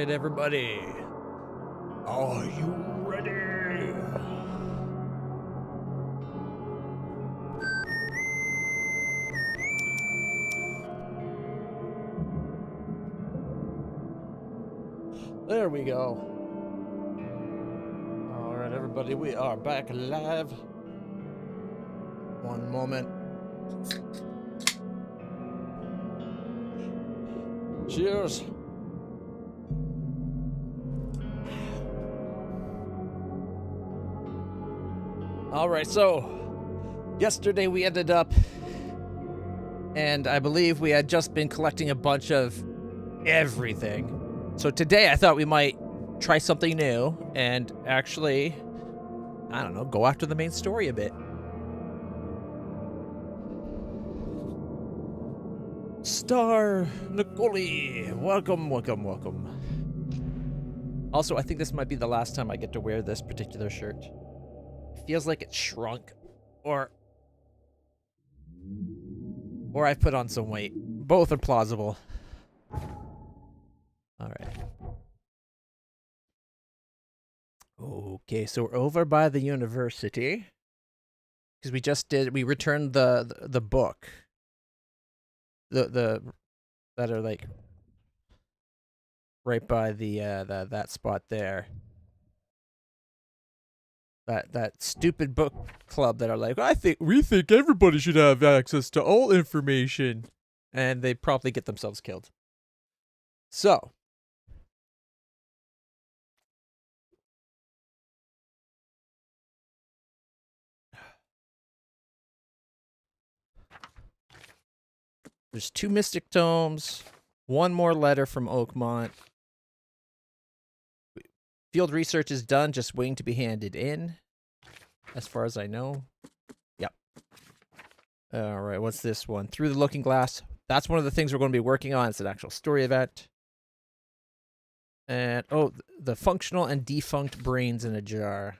right, everybody. Are you ready? There we go. All right, everybody, we are back live. One moment. Cheers. All right, so yesterday we ended up, and I believe we had just been collecting a bunch of everything. So today I thought we might try something new and actually, I don't know, go after the main story a bit. Star Nicoli, welcome. Also, I think this might be the last time I get to wear this particular shirt. It feels like it's shrunk, or I've put on some weight. Both are plausible. All right. Okay, so we're over by the university because we returned the book. The that are like right by the that spot there. That stupid book club that are like, we think everybody should have access to all information, and they probably get themselves killed. So there's 2 mystic tomes, 1 more letter from Oakmont. Field research is done, just waiting to be handed in, as far as I know. Yep. All right, what's this one? Through the Looking Glass. That's one of the things we're going to be working on. It's an actual story event. And, oh, the functional and defunct brains in a jar.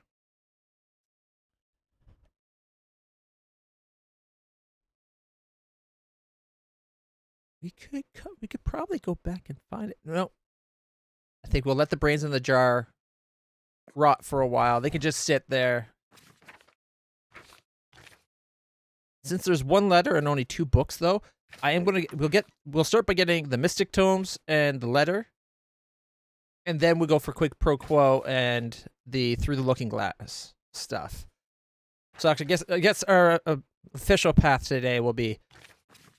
We could probably go back and find it. No. I think we'll let the brains in the jar rot for a while. They can just sit there. Since there's 1 letter and only 2 books, though, we'll start by getting the Mystic Tomes and the letter, and then we'll go for Quid Pro Quo and the Through the Looking Glass stuff. So actually, I guess our official path today will be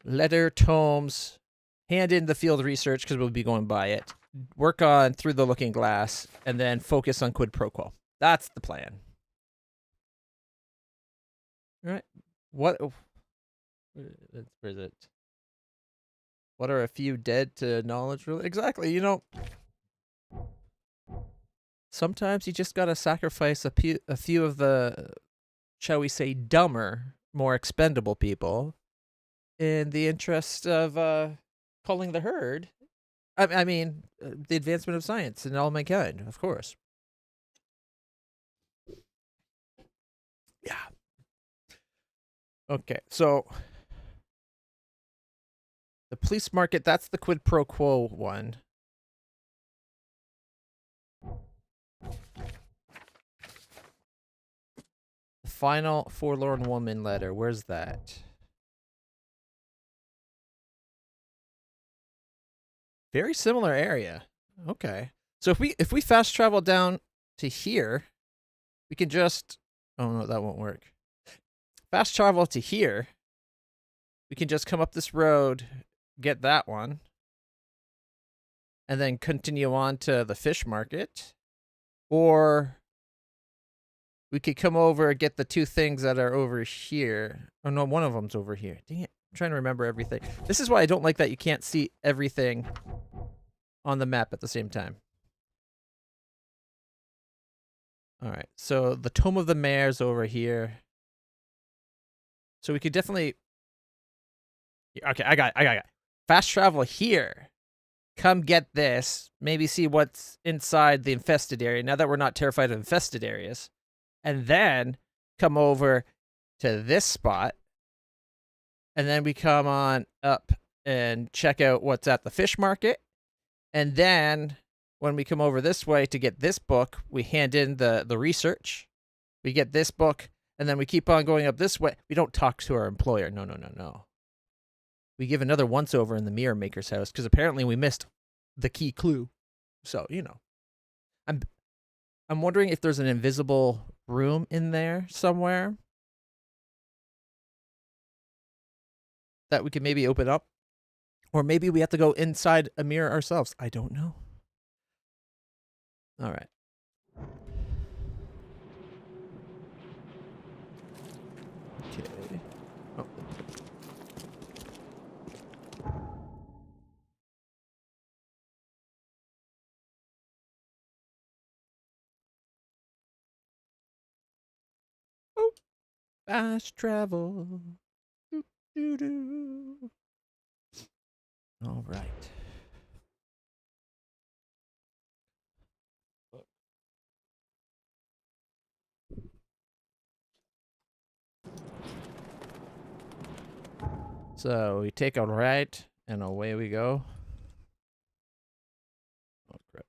letter, tomes, hand in the field research because we'll be going by it, work on Through the Looking Glass, and then focus on Quid Pro Quo. That's the plan. All right. Where is it? What are a few dead to knowledge? Really? Exactly. You know, sometimes you just gotta sacrifice a few of the, shall we say, dumber, more expendable people in the interest of culling the herd. I mean, the advancement of science and all mankind, of course. Yeah. Okay, so the police market, that's the Quid Pro Quo one. The final Forlorn Woman letter, where's that? Very similar area. Okay. So if we fast travel down to here, we can just, oh no, that won't work. Fast travel to here. We can just come up this road, get that one, and then continue on to the fish market. Or we could come over and get the 2 things that are over here. Oh no, one of them's over here. Dang it. I'm trying to remember everything. This is why I don't like that you can't see everything on the map at the same time. All right, so the Tome of the Mare's over here. So we could definitely... Okay, I got it. Fast travel here. Come get this. Maybe see what's inside the infested area, now that we're not terrified of infested areas. And then come over to this spot. And then we come on up and check out what's at the fish market. And then when we come over this way to get this book, we hand in the research. We get this book, and then we keep on going up this way. We don't talk to our employer. No, no, no, no. We give another once-over in the mirror maker's house, because apparently we missed the key clue. So, you know. I'm wondering if there's an invisible room in there somewhere that we could maybe open up. Or maybe we have to go inside a mirror ourselves. I don't know. All right. Okay. Oh. Oh. Fast travel. Doo-doo-doo. All right. So we take a right, and away we go. Oh, crap.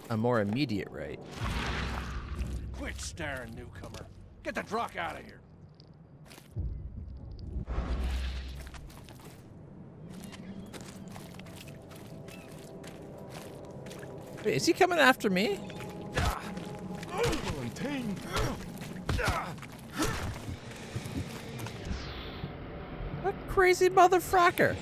A more immediate right. Quit staring, newcomer. Get the truck out of here. Wait, is he coming after me? What crazy motherfucker.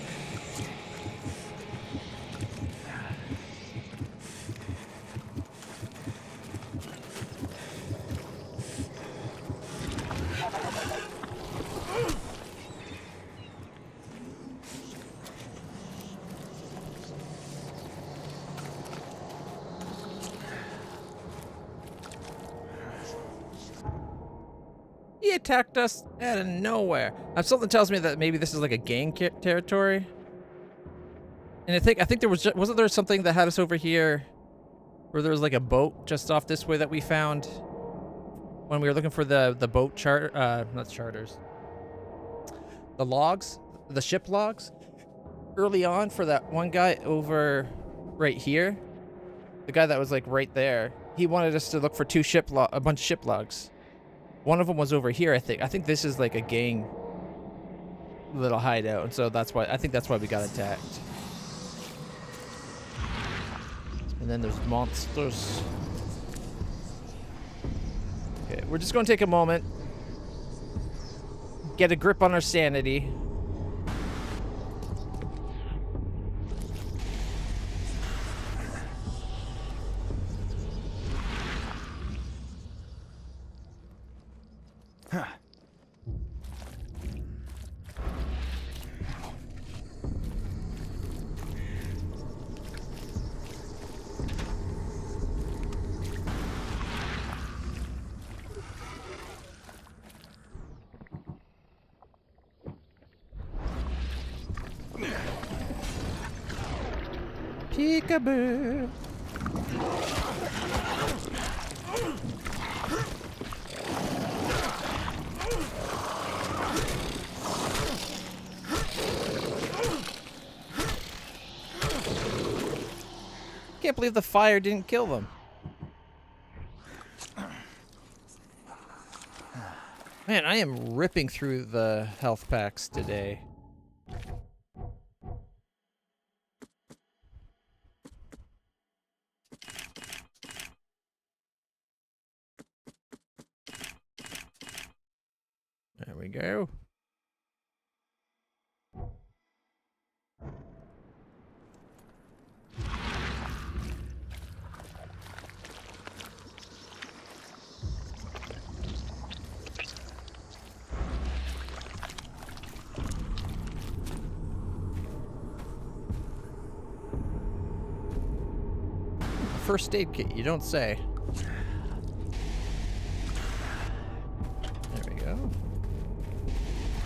He attacked us out of nowhere. Something tells me that maybe this is like a gang territory. And I think there wasn't there something that had us over here where there was like a boat just off this way that we found when we were looking for the boat not charters. The logs, the ship logs early on for that one guy over right here. The guy that was like right there. He wanted us to look for a bunch of ship logs. One of them was over here, I think. I think this is like a gang little hideout, and so I think that's why we got attacked. And then there's monsters. Okay, we're just gonna take a moment, get a grip on our sanity. Peekaboo. Can't believe the fire didn't kill them. Man, I am ripping through the health packs today. There we go. First aid kit, you don't say.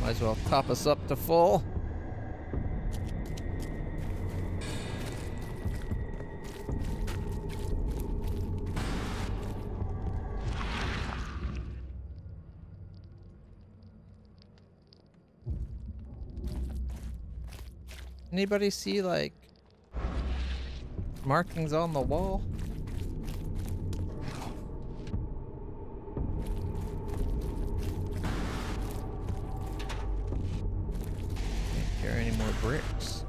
Might as well top us up to full. Anybody see, like, markings on the wall? Can't carry any more bricks.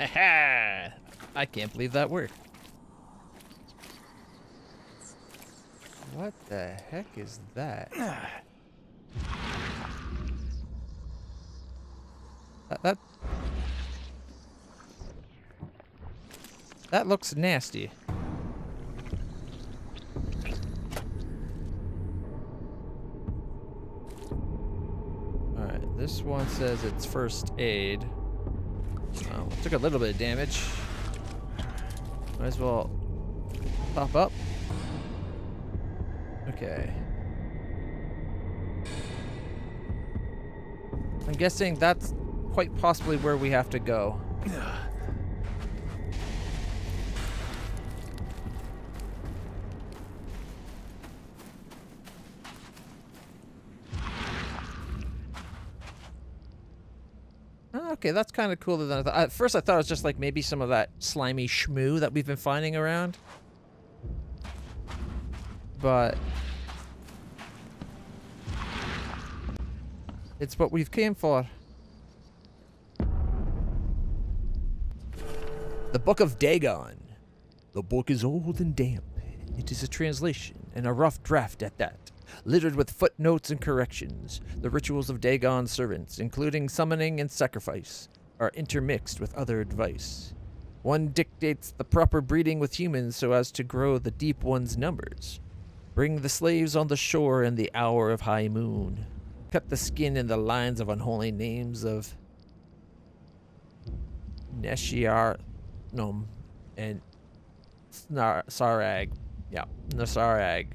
Ha! I can't believe that worked. What the heck is that? That looks nasty. Alright, this one says it's first aid. Oh, took a little bit of damage. Might as well pop up. Okay. I'm guessing that's quite possibly where we have to go. Okay, that's kind of cooler than I thought. At first I thought it was just like maybe some of that slimy shmoo that we've been finding around. But it's what we've came for. The Book of Dagon. The book is old and damp. It is a translation, and a rough draft at that, littered with footnotes and corrections. The rituals of Dagon's servants, including summoning and sacrifice, are intermixed with other advice. One dictates the proper breeding with humans so as to grow the deep one's numbers. Bring the slaves on the shore in the hour of high moon. Cut the skin in the lines of unholy names of Neshiarnum and Sarag. Yeah, Nasarag.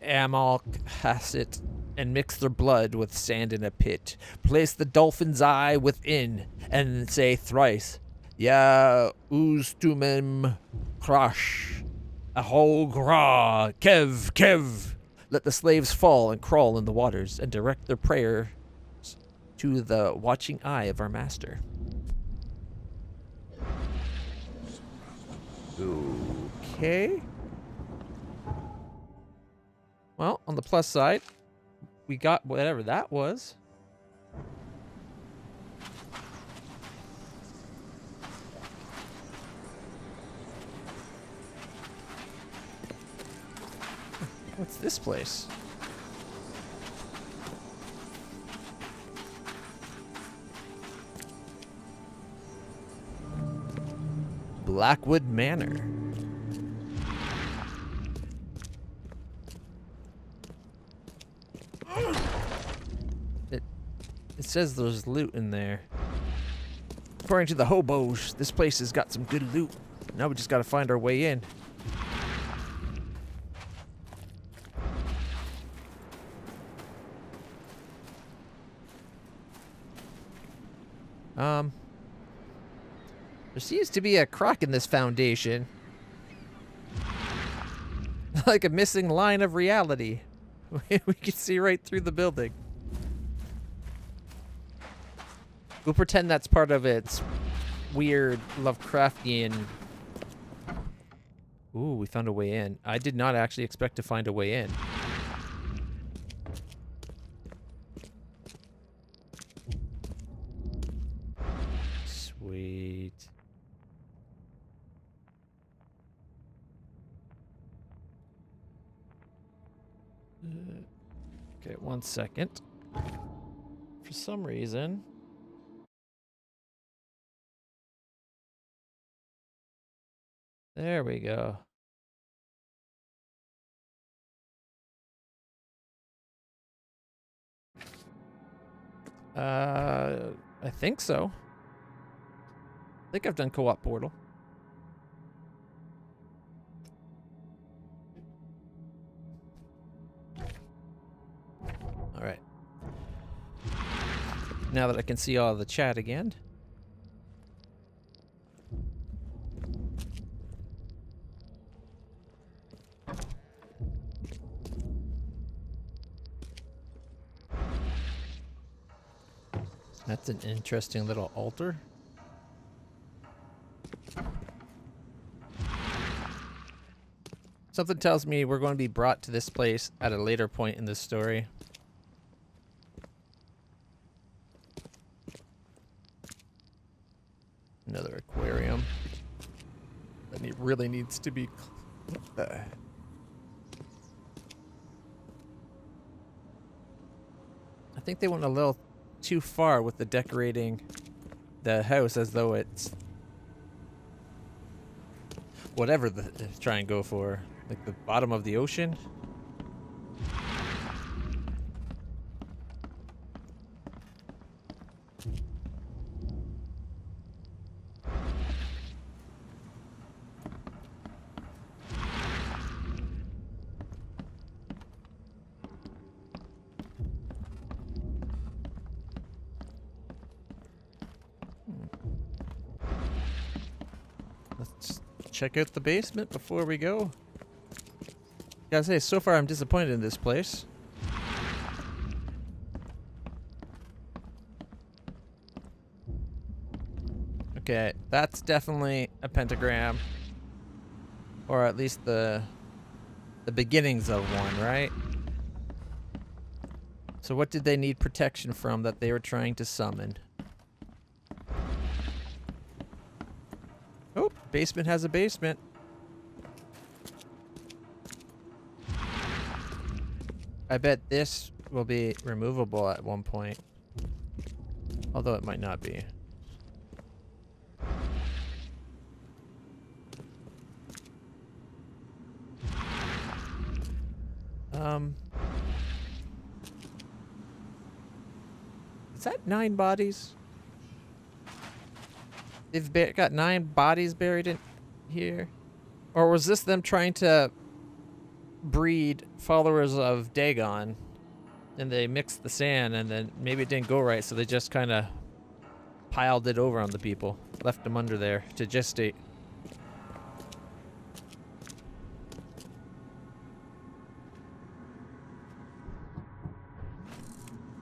Amalk Hasset, and mix their blood with sand in a pit. Place the dolphin's eye within, and say thrice, Ya Ustumem Crash, Aho Gra, Kev, Kev. Let the slaves fall and crawl in the waters, and direct their prayers to the watching eye of our master. Okay. Well, on the plus side, we got whatever that was. What's this place? Blackwood Manor. It says there's loot in there. According to the hobos, this place has got some good loot. Now we just gotta find our way in. There seems to be a crack in this foundation. Like a missing line of reality. We can see right through the building. We'll pretend that's part of its weird Lovecraftian... Ooh, we found a way in. I did not actually expect to find a way in. Sweet. Okay, 1 second. for some reason. There we go. I think so. I think I've done co-op Portal. All right. Now that I can see all the chat again. That's an interesting little altar. Something tells me we're going to be brought to this place at a later point in this story. Another aquarium. That really needs to be... I think they went a little too far with the decorating the house as though it's whatever they're trying to go for, like the bottom of the ocean. Let's check out the basement before we go. Gotta say, so far I'm disappointed in this place. Okay, that's definitely a pentagram. Or at least the beginnings of one, right? So what did they need protection from that they were trying to summon? Oh, basement has a basement. I bet this will be removable at one point. Although it might not be. Is that 9 bodies? They've got 9 bodies buried in here? Or was this them trying to breed followers of Dagon? And they mixed the sand and then maybe it didn't go right, so they just kind of piled it over on the people. Left them under there to gestate.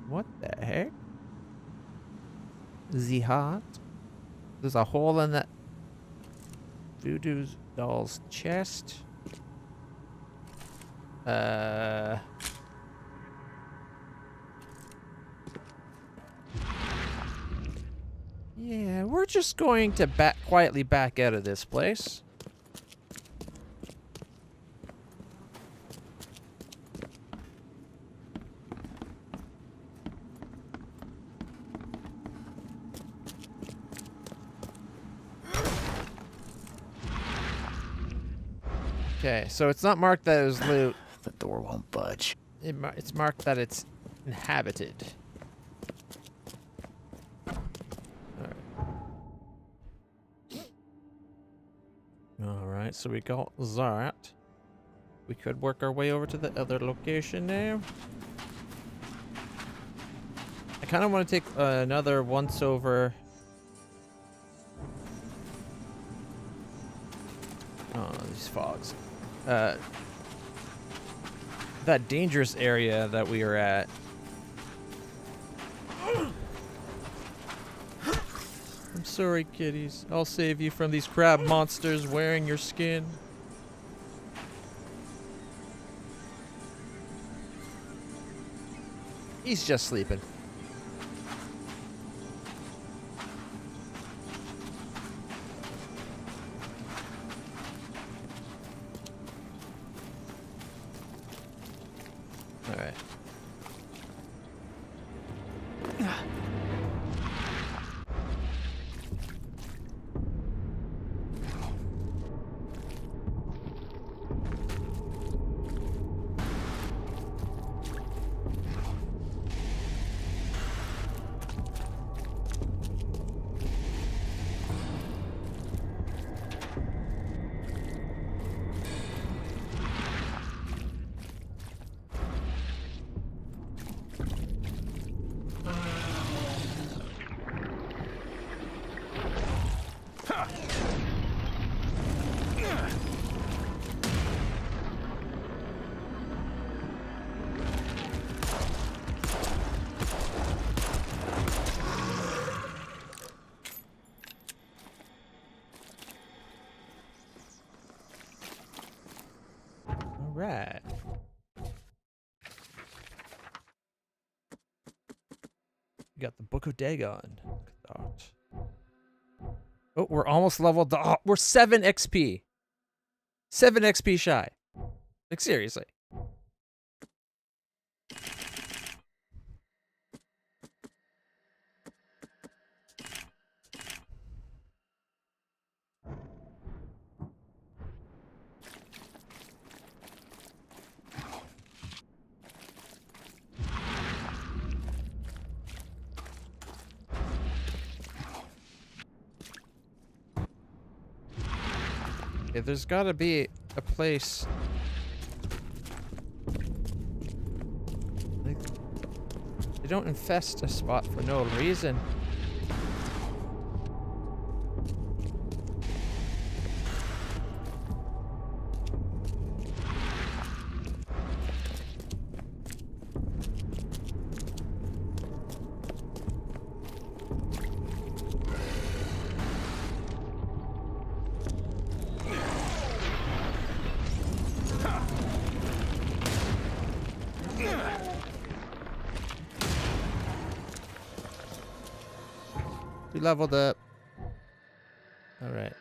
What the heck? The heart? There's a hole in that voodoo doll's chest. Yeah, we're just going to quietly back out of this place. Okay, so it's not marked that it was loot. The door won't budge. It's marked that it's inhabited. Alright, so we got that. We could work our way over to the other location now. I kind of want to take another once over. Oh, these fogs. That dangerous area that we are at. I'm sorry, kitties. I'll save you from these crab monsters wearing your skin. He's just sleeping. All right. right. We got the Book of Dagon. Look at that. Oh, we're almost leveled. Oh, we're 7 XP. 7 XP shy. Like, seriously. Yeah, there's gotta be a place. Like, they don't infest a spot for no reason. We leveled up. All right.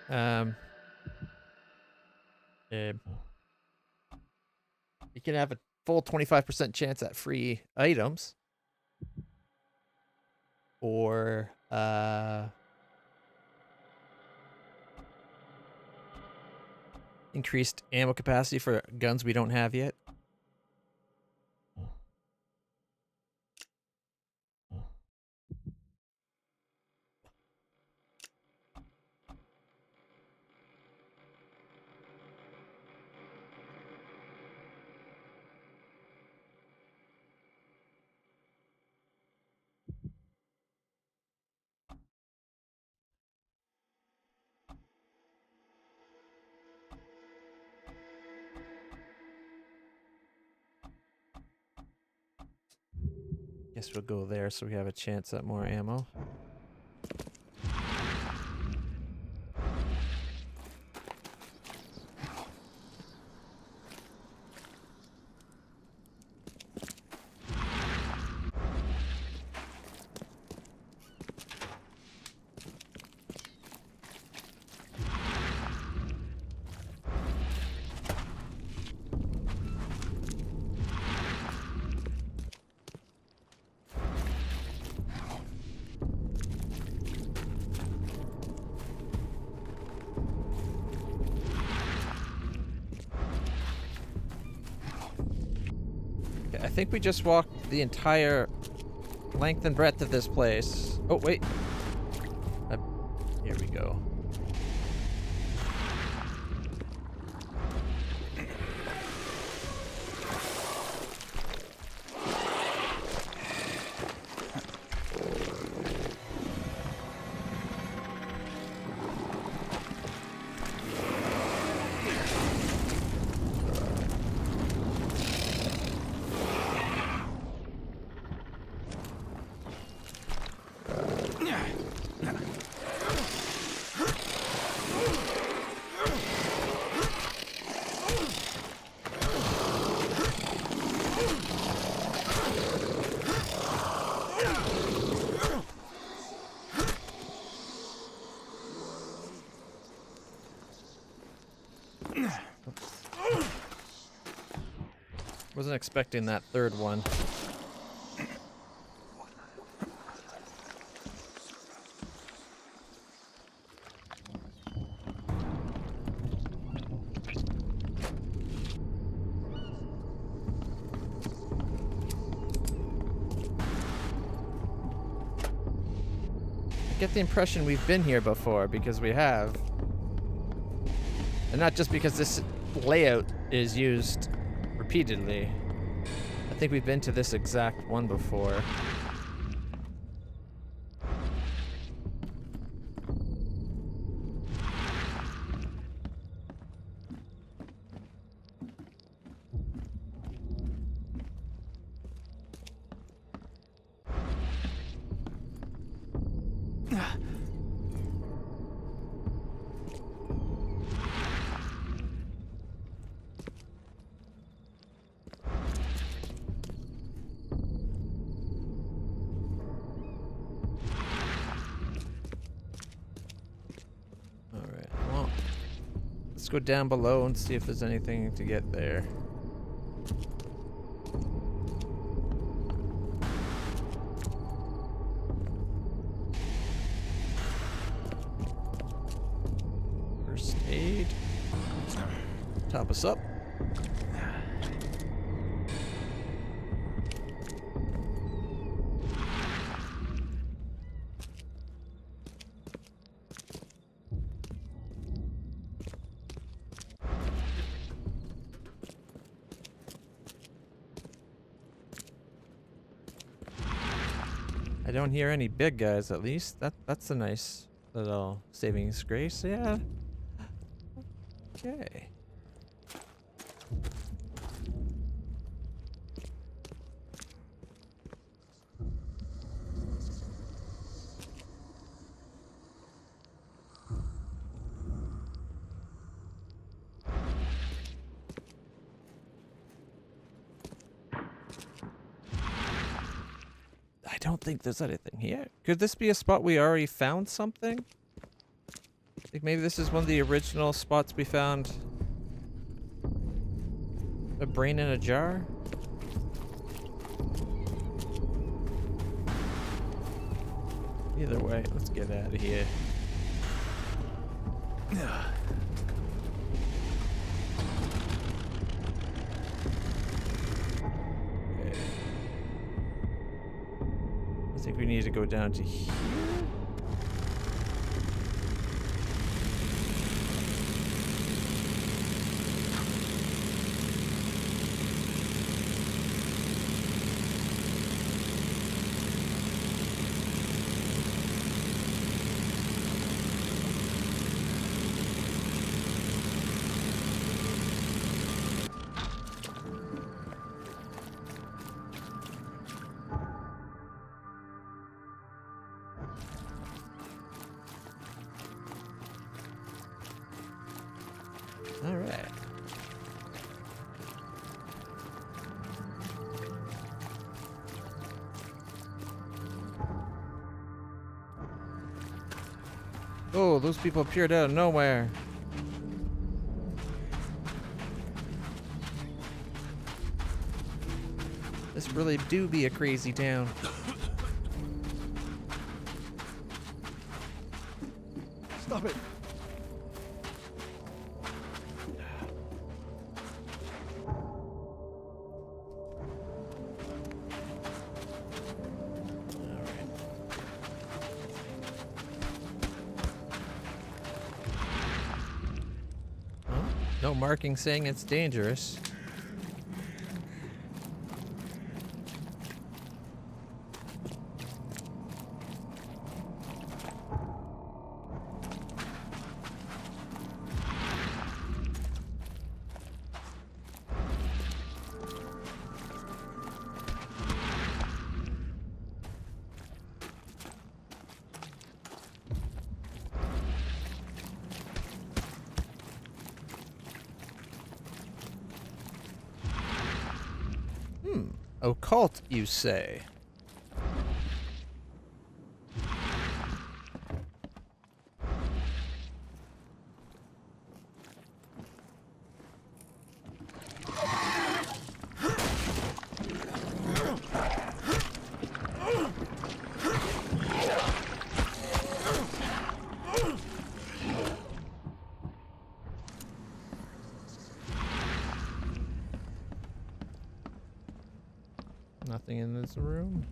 You can have a full 25% chance at free items, or increased ammo capacity for guns we don't have yet. Guess we'll go there so we have a chance at more ammo. I think we just walked the entire length and breadth of this place. Oh, wait. Here we go. Wasn't expecting that third one. I get the impression we've been here before, because we have. And not just because this layout is used repeatedly. I think we've been to this exact one before. go down below and see if there's anything to get there. First aid. Top us up. I don't hear any big guys, at least. That's a nice little savings grace, yeah. Okay. I don't think there's anything here. Could this be a spot we already found something? Like maybe this is one of the original spots we found a brain in a jar? Either way, let's get out of here. Okay. I think we need to go down to here. All right. Oh, those people appeared out of nowhere. This really do be a crazy town. Stop it. No marking saying it's dangerous. Occult, you say? Nothing in this room.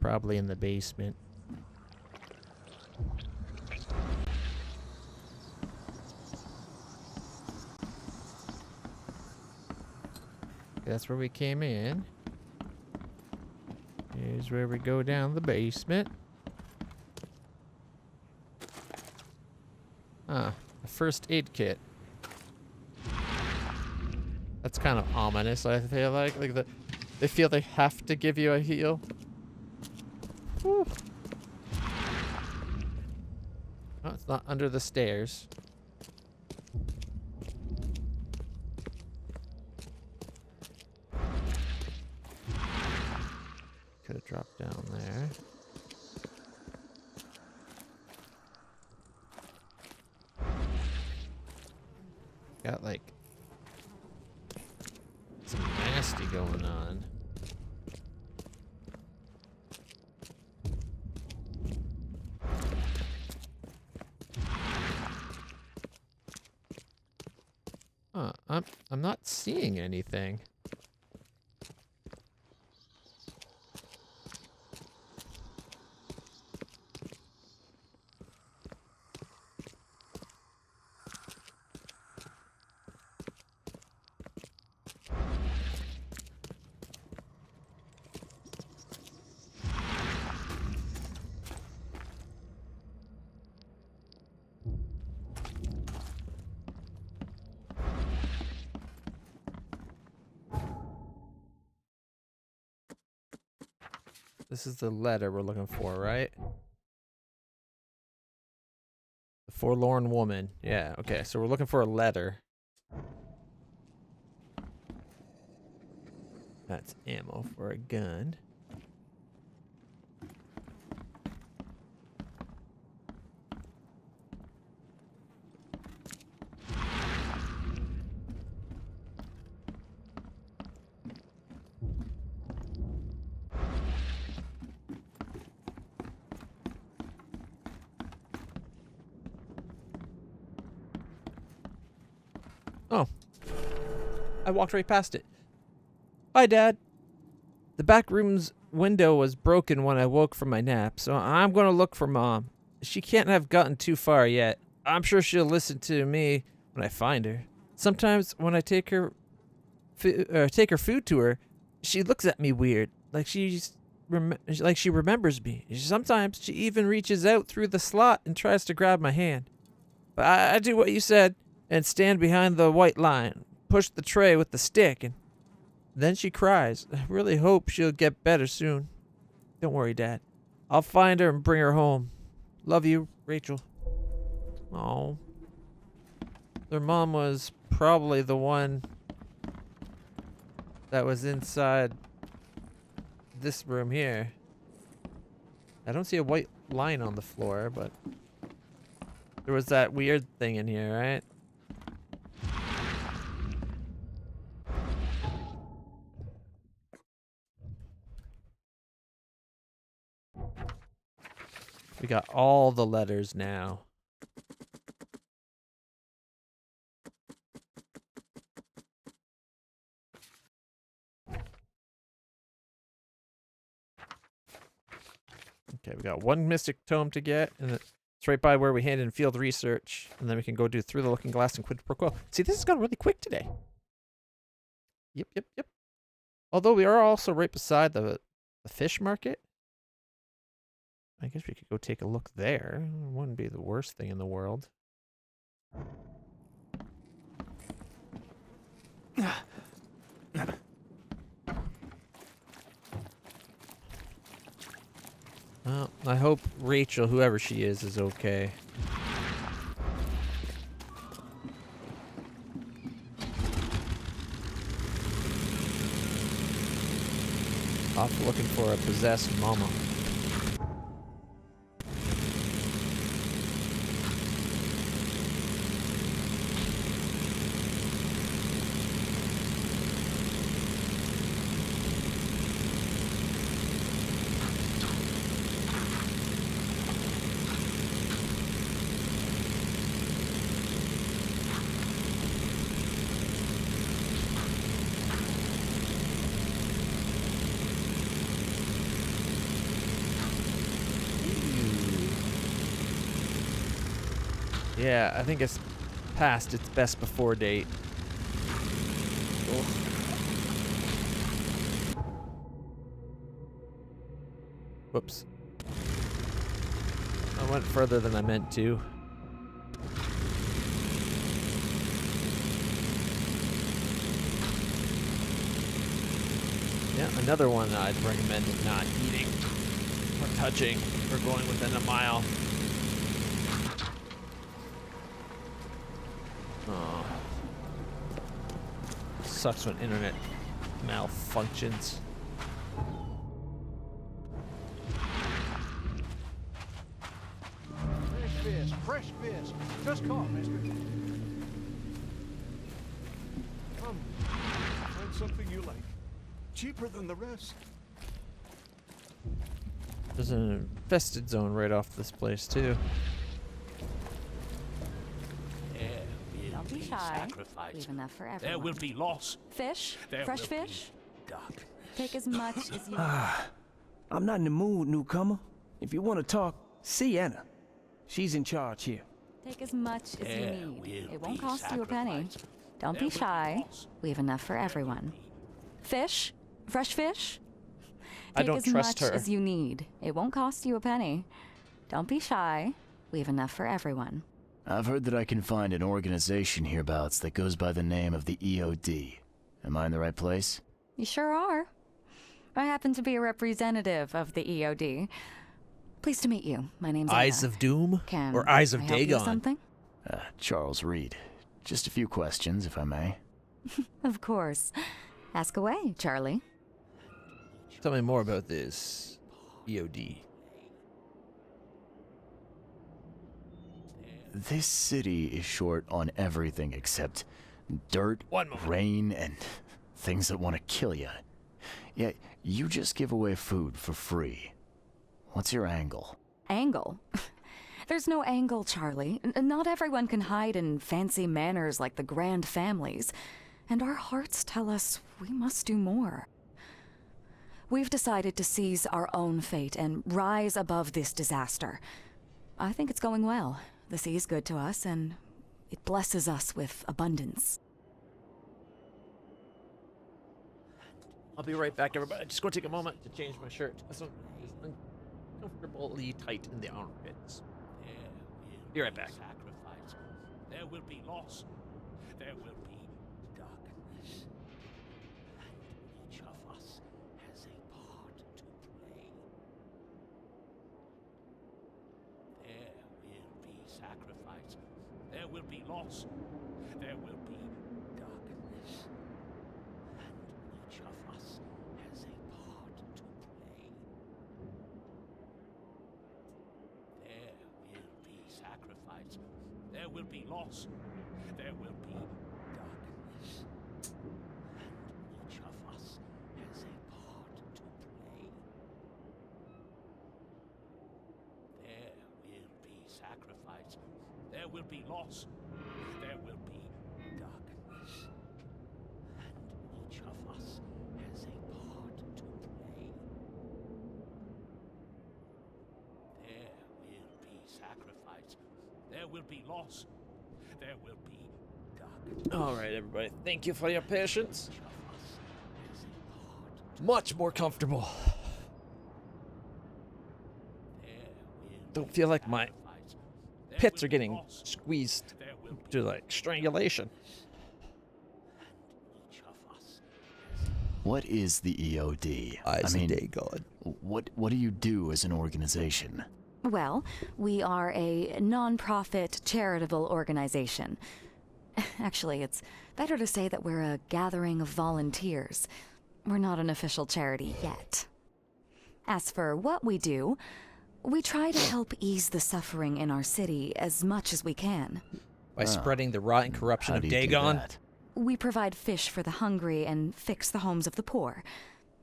probably in the basement. That's where we came in. Here's where we go down the basement. Ah, a first aid kit. That's kind of ominous, I feel like. They feel they have to give you a heal. Whew. Oh, it's not under the stairs. Could have dropped down there. Got like some nasty going on. Huh, I'm not seeing anything. This is the letter we're looking for, right? The forlorn woman. Yeah, okay. So we're looking for a letter. That's ammo for a gun. Oh. I walked right past it. Hi, Dad. The back room's window was broken when I woke from my nap, so I'm going to look for Mom. She can't have gotten too far yet. I'm sure she'll listen to me when I find her. Sometimes when I take her food to her, she looks at me weird, like she remembers me. Sometimes she even reaches out through the slot and tries to grab my hand. But I do what you said and stand behind the white line, push the tray with the stick, and then she cries. I really hope she'll get better soon. Don't worry, Dad. I'll find her and bring her home. Love you, Rachel. Oh. Their mom was probably the one that was inside this room here. I don't see a white line on the floor, but there was that weird thing in here, right? We got all the letters now. Okay, we got one mystic tome to get, and it's right by where we hand in field research, and then we can go do Through the Looking Glass and Quid Pro Quo. See, this has gone really quick today. Yep. Although we are also right beside the fish market. I guess we could go take a look there. It wouldn't be the worst thing in the world. Well, I hope Rachel, whoever she is okay. Off looking for a possessed mama. Yeah, I think it's past its best before date. Ugh. Whoops. I went further than I meant to. Yeah, another one I'd recommend not eating or touching or going within a mile. Oh. Sucks when internet malfunctions. Fresh fish. Just caught, mister. Come, find something you like. Cheaper than the rest. There's an infested zone right off this place, too. Don't be shy. Leave enough for everyone. There will be loss. Fish? There Fresh will fish? be dark. Take as much as you I'm not in the mood, newcomer. If you want to talk, see Anna. She's in charge here. Take as much as you There need. will It won't be cost you a penny. sacrifice. Don't There be will be shy. loss. We have enough for everyone. Fish? Fresh fish? I Take don't as trust much her. as you need. It won't cost you a penny. Don't be shy. We have enough for everyone. I've heard that I can find an organization hereabouts that goes by the name of the EOD. Am I in the right place? You sure are. I happen to be a representative of the EOD. Pleased to meet you. My name's Eyes Anna. of Doom? Can Or Eyes of I help you with Dagon? something? Charles Reed. Just a few questions, if I may. Of course. Ask away, Charlie. Tell me more about this EOD. This city is short on everything except dirt, One moment. rain, and things that want to kill you. Yet, you just give away food for free. What's your angle? Angle? There's no angle, Charlie. Not everyone can hide in fancy manners like the grand families. And our hearts tell us we must do more. We've decided to seize our own fate and rise above this disaster. I think it's going well. The sea is good to us, and it blesses us with abundance. I'll be right back, everybody. Just going to take a moment to change my shirt. This one is uncomfortably tight in the armpits. Be right back. Sacrifice. There will be loss. There will be darkness. And each of us has a part to play. There will be sacrifice. There will be loss. There will be darkness. And each of us has a part to play. There will be sacrifice. There will be loss. There will be darkness. And each of us has a part to play. There will be sacrifice. There will be loss. There will be darkness. And each of us has a part to play. There will be sacrifice. There will be loss. There will be darkness. All right, everybody. Thank you for your patience. Each of us has a part to Much more comfortable. There will Don't be feel like my sacrifice. There pits will are be getting loss. squeezed There will be to like strangulation. each of us has What is the EOD? Eyes I mean, of Dagon. what do you do as an organization? Well, we are a non-profit charitable organization. Actually, it's better to say that we're a gathering of volunteers. We're not an official charity yet. As for what we do, we try to help ease the suffering in our city as much as we can. By spreading the rot and corruption How of do you do Dagon. that? We provide fish for the hungry and fix the homes of the poor.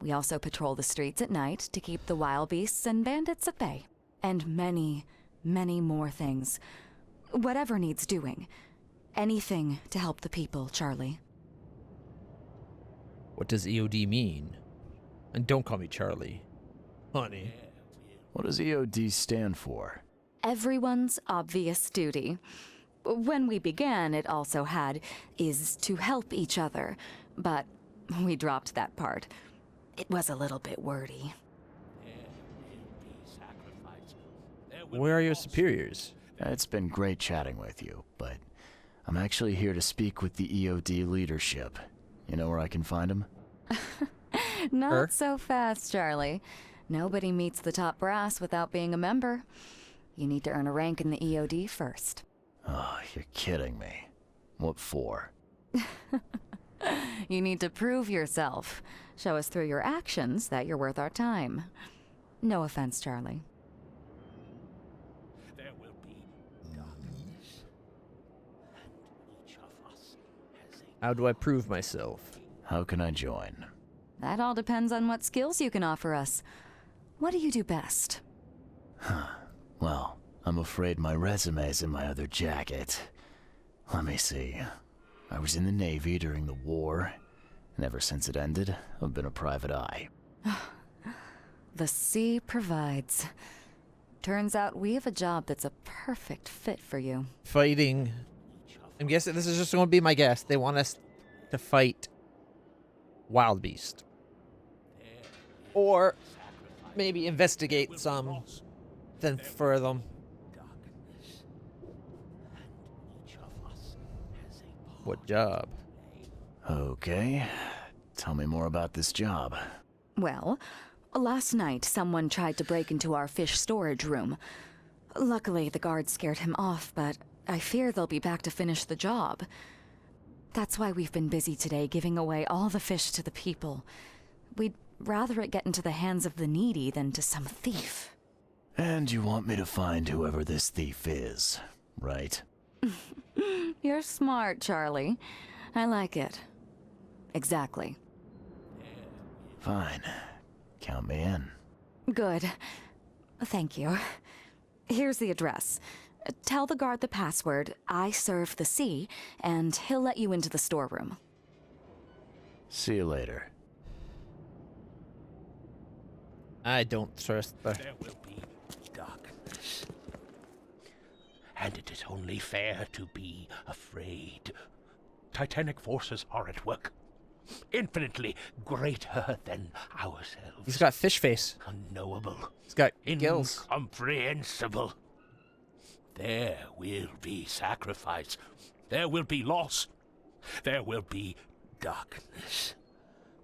We also patrol the streets at night to keep the wild beasts and bandits at bay. And many, many more things. Whatever needs doing. Anything to help the people, Charlie. What does EOD mean? And don't call me Charlie. Honey. What does EOD stand for? Everyone's obvious duty. When we began, it also had is to help each other, but we dropped that part. It was a little bit wordy. There will be sacrifice. There will Where be are your loss. superiors? It's been great chatting with you, but I'm actually here to speak with the EOD leadership. You know where I can find them? Not so fast, Charlie. Nobody meets the top brass without being a member. You need to earn a rank in the EOD first. Oh, you're kidding me. What for? You need to prove yourself. Show us through your actions that you're worth our time. No offense, Charlie. There will be darkness. And each of us has a How do I prove myself? How can I join? That all depends on what skills you can offer us. What do you do best? Well, I'm afraid my resume's in my other jacket. Let me see. I was in the Navy during the war, and ever since it ended, I've been a private eye. The sea provides. Turns out we have a job that's a perfect fit for you. Fighting. I'm guessing this is just going to be my guess. They want us to fight wild beast. Or maybe investigate some. Then for them. darkness. And each of us has a part What job? Okay. Tell me more about this job. Well, last night someone tried to break into our fish storage room. Luckily, the guards scared him off, but I fear they'll be back to finish the job. That's why we've been busy today giving away all the fish to the people. We'd rather it get into the hands of the needy than to some thief. And you want me to find whoever this thief is, right? You're smart, Charlie. I like it. Exactly. Fine. Count me in. Good. Thank you. Here's the address. Tell the guard the password, I serve the sea, and he'll let you into the storeroom. See you later. I don't trust the... There will be darkness. And it is only fair to be afraid. Titanic forces are at work. Infinitely greater than ourselves. He's got fish face. Unknowable. He's got gills. Incomprehensible. There will be sacrifice. There will be loss. There will be darkness.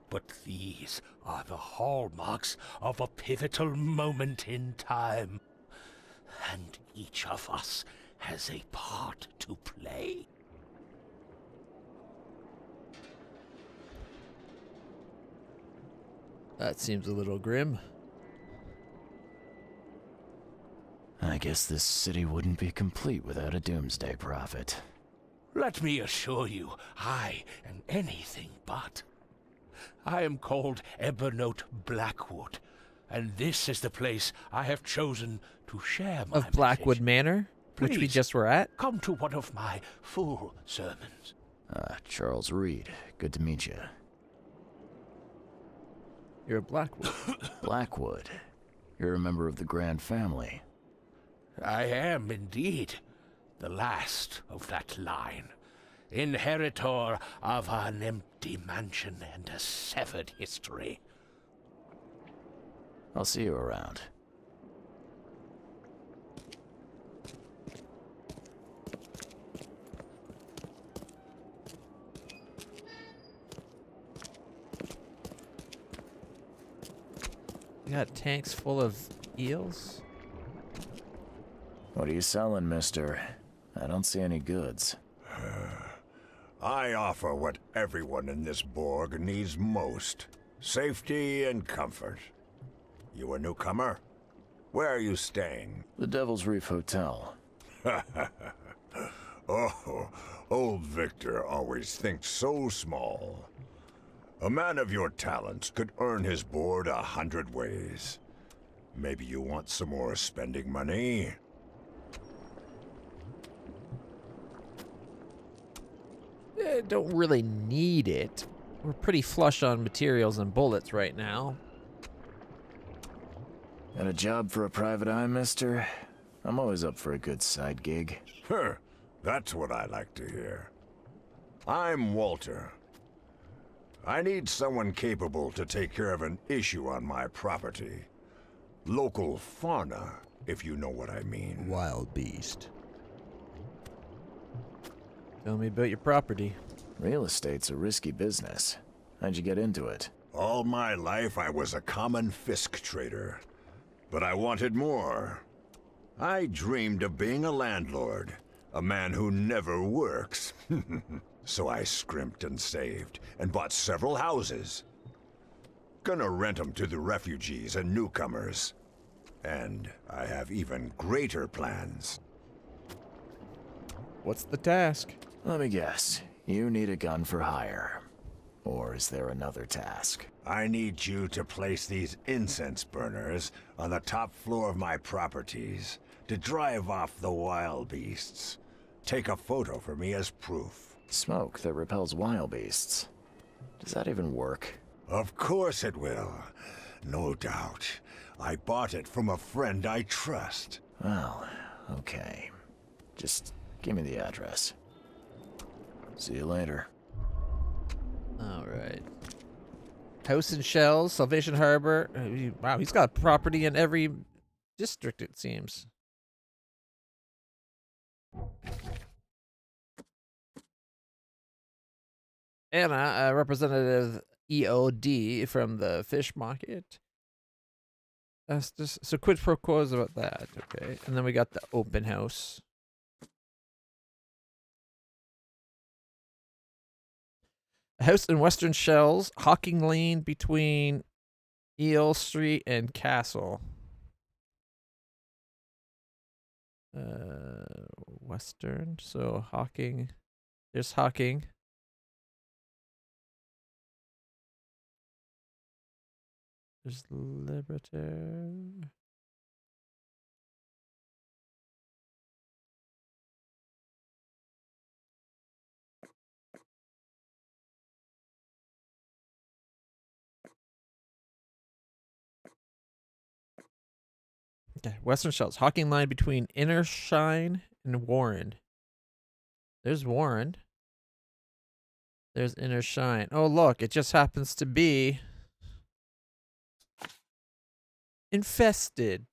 But these are the hallmarks of a pivotal moment in time. And each of us has a part to play. That seems a little grim. I guess this city wouldn't be complete without a doomsday prophet. Let me assure you, I am anything but. I am called Ebernote Blackwood, and this is the place I have chosen to share my Of Blackwood message. Manor, which we Please. just were at. Come to one of my full sermons. Charles Reed. Good to meet you. You're a Blackwood. Blackwood. You're a member of the Grand Family. I am indeed the last of that line, inheritor of an empty mansion and a severed history. I'll see you around. You got tanks full of eels? What are you selling, mister? I don't see any goods. I offer what everyone in this Borg needs most. Safety and comfort. You a newcomer? Where are you staying? The Devil's Reef Hotel. Oh, old Victor always thinks so small. A man of your talents could earn his board 100 ways. Maybe you want some more spending money? Don't really need it. We're pretty flush on materials and bullets right now. Got a job for a private eye, mister? I'm always up for a good side gig. Huh. That's what I like to hear. I'm Walter. I need someone capable to take care of an issue on my property. Local fauna, if you know what I mean. Wild beast. Tell me about your property. Real estate's a risky business. How'd you get into it? All my life I was a common fisk trader. But I wanted more. I dreamed of being a landlord. A man who never works. So I scrimped and saved, and bought several houses. Gonna rent them to the refugees and newcomers. And I have even greater plans. What's the task? Let me guess. You need a gun for hire. Or is there another task? I need you to place these incense burners on the top floor of my properties to drive off the wild beasts. Take a photo for me as proof. Smoke that repels wild beasts. Does that even work? Of course it will. No doubt. I bought it from a friend I trust. Well, okay. Just give me the address. See you later. Alright. House and Shells, Salvation Harbor. Wow, he's got property in every district, it seems. Anna, Representative EOD from the fish market. That's just so quid pro quos about that, okay. And then we got the open house. A house in Western Shells, Hawking Lane between Eel Street and Castle. Western, so Hawking. There's Hawking. There's Liberty. Okay, Western Shells. Hawking Line between Inner Shine and Warren. There's Warren. There's Inner Shine. Oh, look, it just happens to be infested.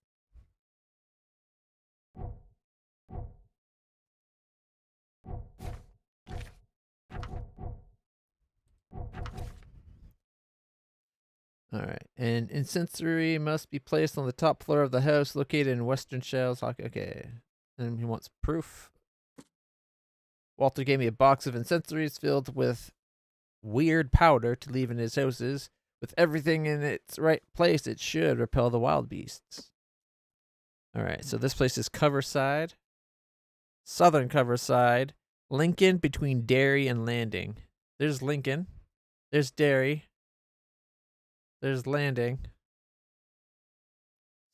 Alright, an incendiary must be placed on the top floor of the house located in Western Shells. Okay, and he wants proof. Walter gave me a box of incendiaries filled with weird powder to leave in his houses. With everything in its right place, it should repel the wild beasts. Alright, so this place is Coverside. Southern Coverside. Lincoln between Derry and Landing. There's Lincoln. There's Derry. There's Landing.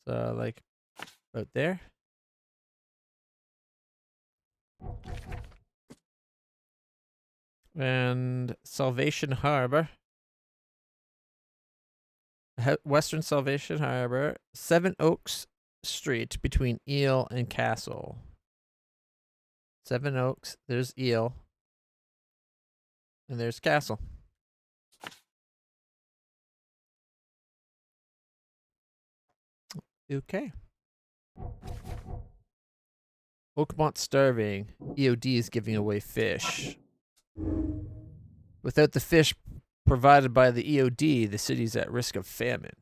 So, like, out there. And Salvation Harbor. Western Salvation Harbor. Seven Oaks Street between Eel and Castle. Seven Oaks. There's Eel. And there's Castle. Okay. Oakmont starving. EOD is giving away fish. Without the fish provided by the EOD, the city's at risk of famine.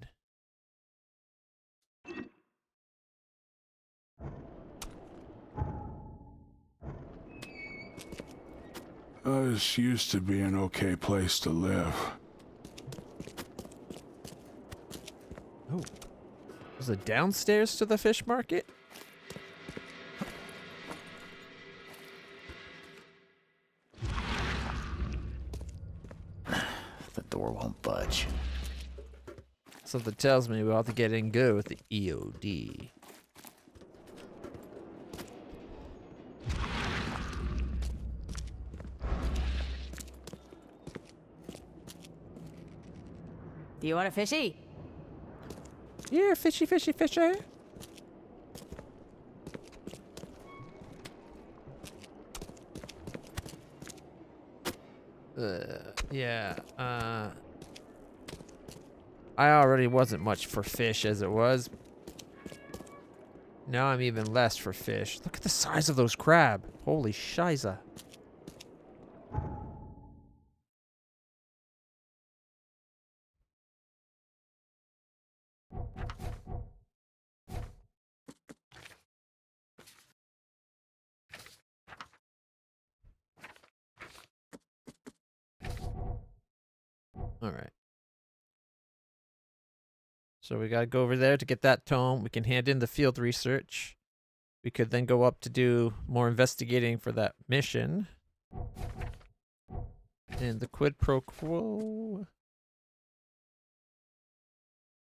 This used to be an okay place to live. Oh. Is it downstairs to the fish market? The door won't budge. Something tells me we'll have to get in good with the EOD. Do you want a fishy? Yeah, fishy, fishy, fishy. Yeah. I already wasn't much for fish as it was. Now I'm even less for fish. Look at the size of those crab. Holy shiza. All right. So we gotta go over there to get that tome. We can hand in the field research. We could then go up to do more investigating for that mission. And the quid pro quo.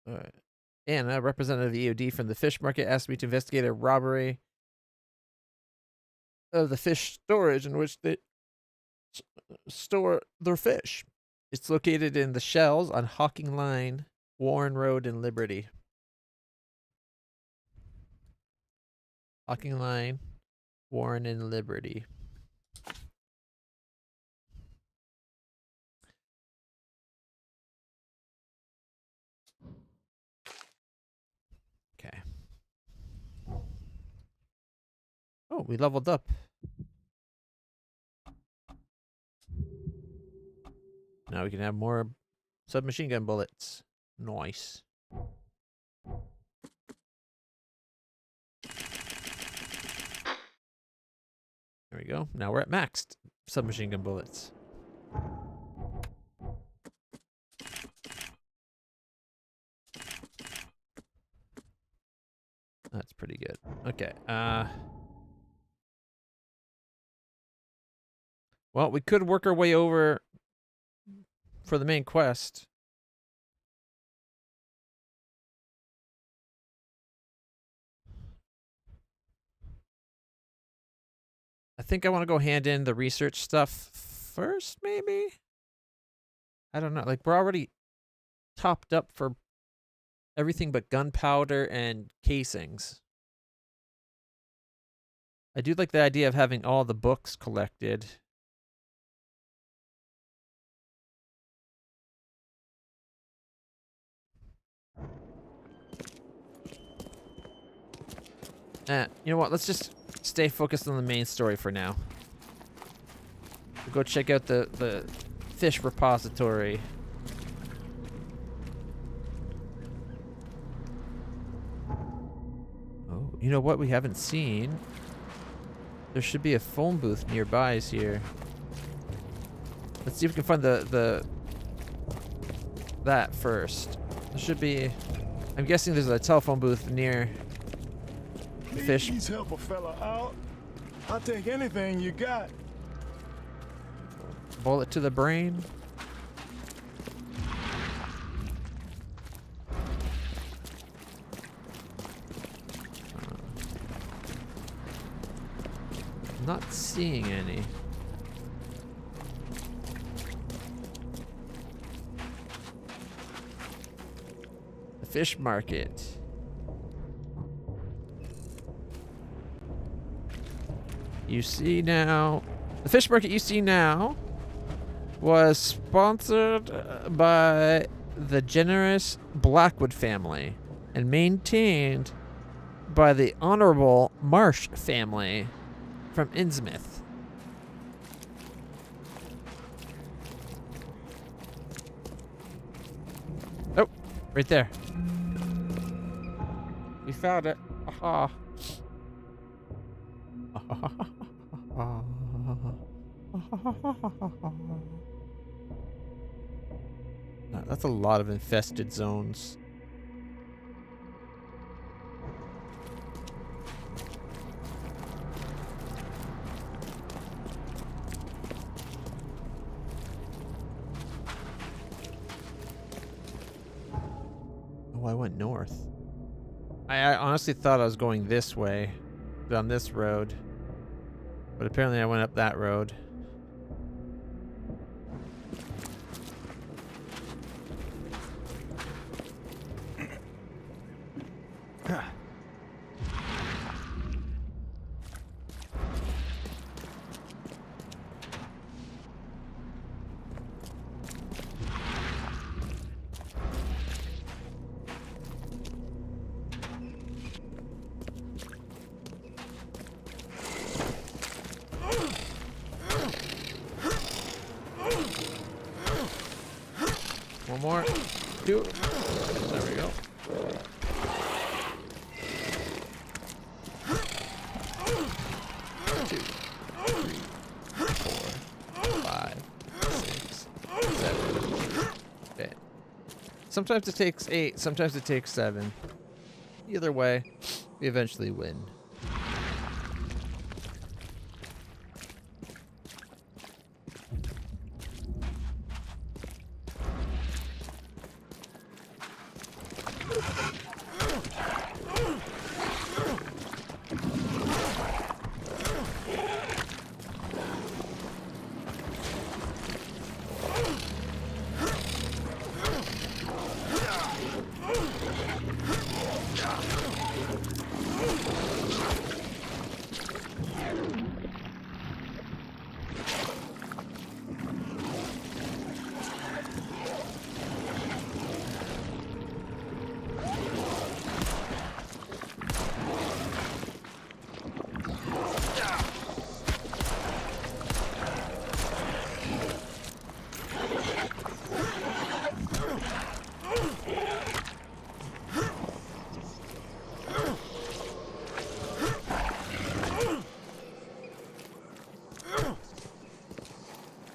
Alright. Anna, representative of the EOD from the fish market, asked me to investigate a robbery of the fish storage in which they store their fish. It's located in the Shells on Hawking Line, Warren Road, and Liberty. Hawking Line, Warren, and Liberty. Okay. Oh, we leveled up. Now we can have more submachine gun bullets. Nice. There we go. Now we're at maxed submachine gun bullets. That's pretty good. Okay. Well, we could work our way over for the main quest. I think I want to go hand in the research stuff first, maybe? I don't know. Like, we're already topped up for everything but gunpowder and casings. I do like the idea of having all the books collected. You know what? Let's just stay focused on the main story for now. We'll go check out the fish repository. Oh, you know what we haven't seen? There should be a phone booth nearby here. Let's see if we can find that first. There should be. I'm guessing there's a telephone booth near the fish. Please help a fella out. I'll take anything you got. Bullet to the brain. I'm not seeing any. The fish market. You see now. The fish market you see now was sponsored by the generous Blackwood family and maintained by the Honorable Marsh family from Innsmouth. Oh, right there. We found it. Aha. That's a lot of infested zones. Oh, I went north. I honestly thought I was going this way, down this road. But apparently I went up that road. One more. 2. There we go. 2, 3, 4, 5, 6, 7. Okay. Sometimes it takes 8, sometimes it takes 7. Either way, we eventually win.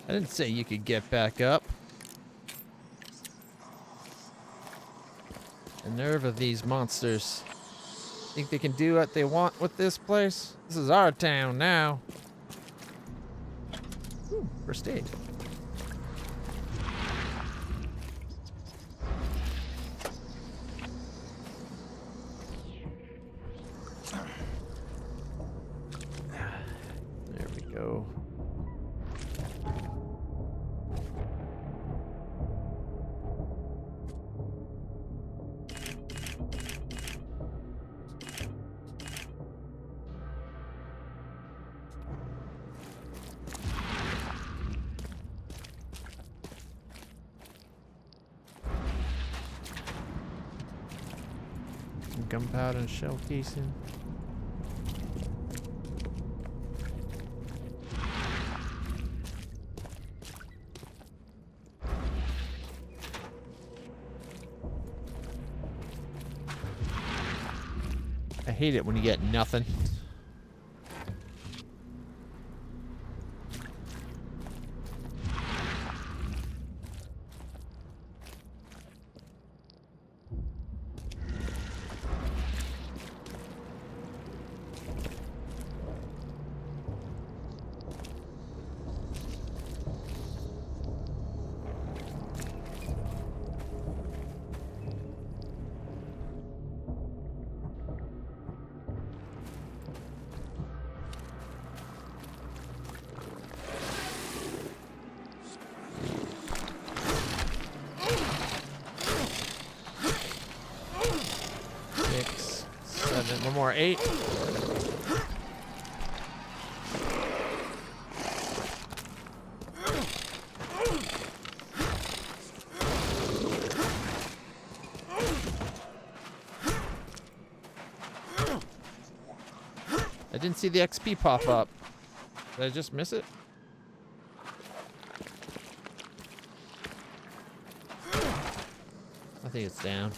I didn't say you could get back up. The nerve of these monsters. Think they can do what they want with this place? This is our town now. Ooh, first aid. There we go. Gunpowder and shell casing. I hate it when you get nothing. One more, 8. I didn't see the XP pop up. Did I just miss it? I think it's down.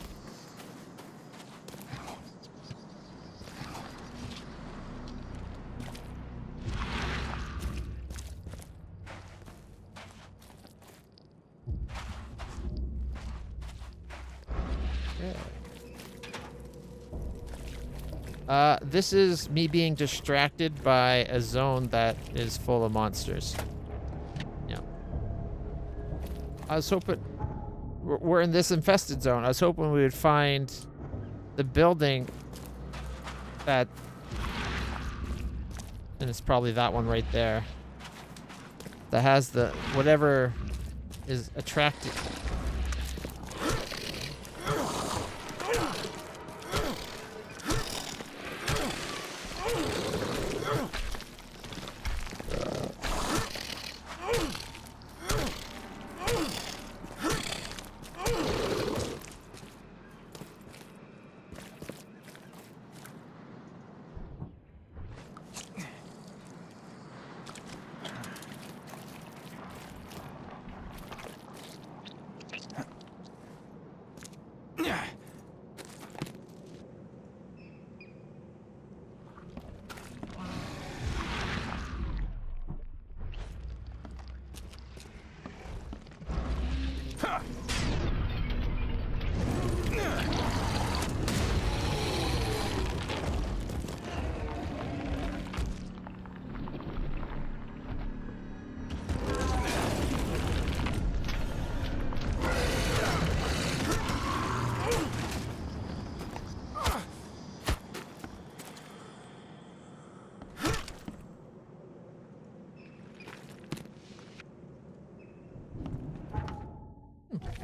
This is me being distracted by a zone that is full of monsters. Yeah. I was hoping... We're in this infested zone. I was hoping we would find the building that... And it's probably that one right there. That has the... Whatever is attracted...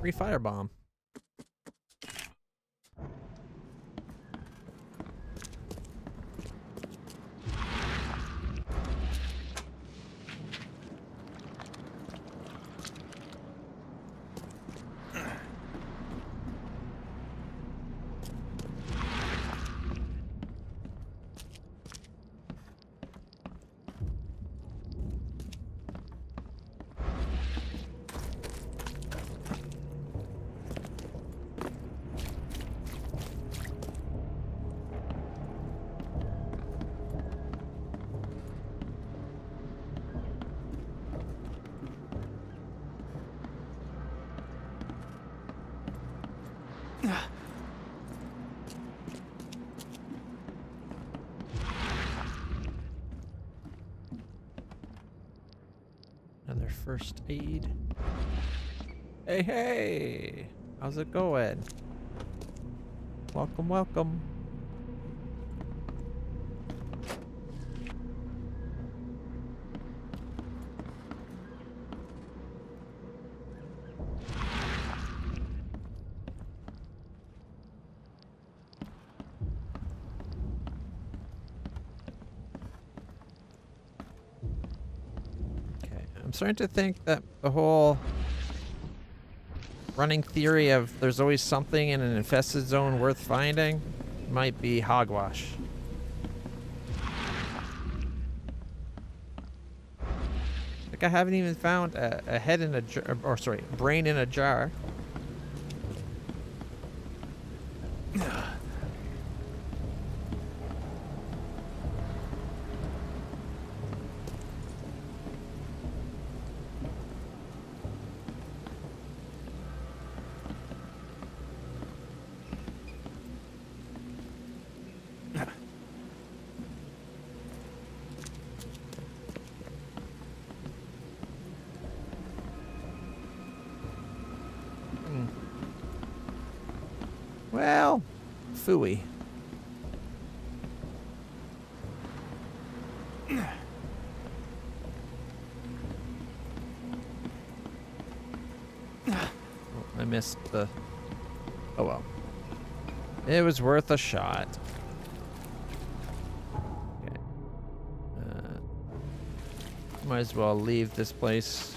Free firebomb. Another first aid. Hey, hey! How's it going? Welcome, welcome. I'm starting to think that the whole running theory of there's always something in an infested zone worth finding might be hogwash. Like I haven't even found a head in a jar, or sorry, brain in a jar. Well, phooey. Oh, I missed the... Oh well. It was worth a shot. Okay. Might as well leave this place.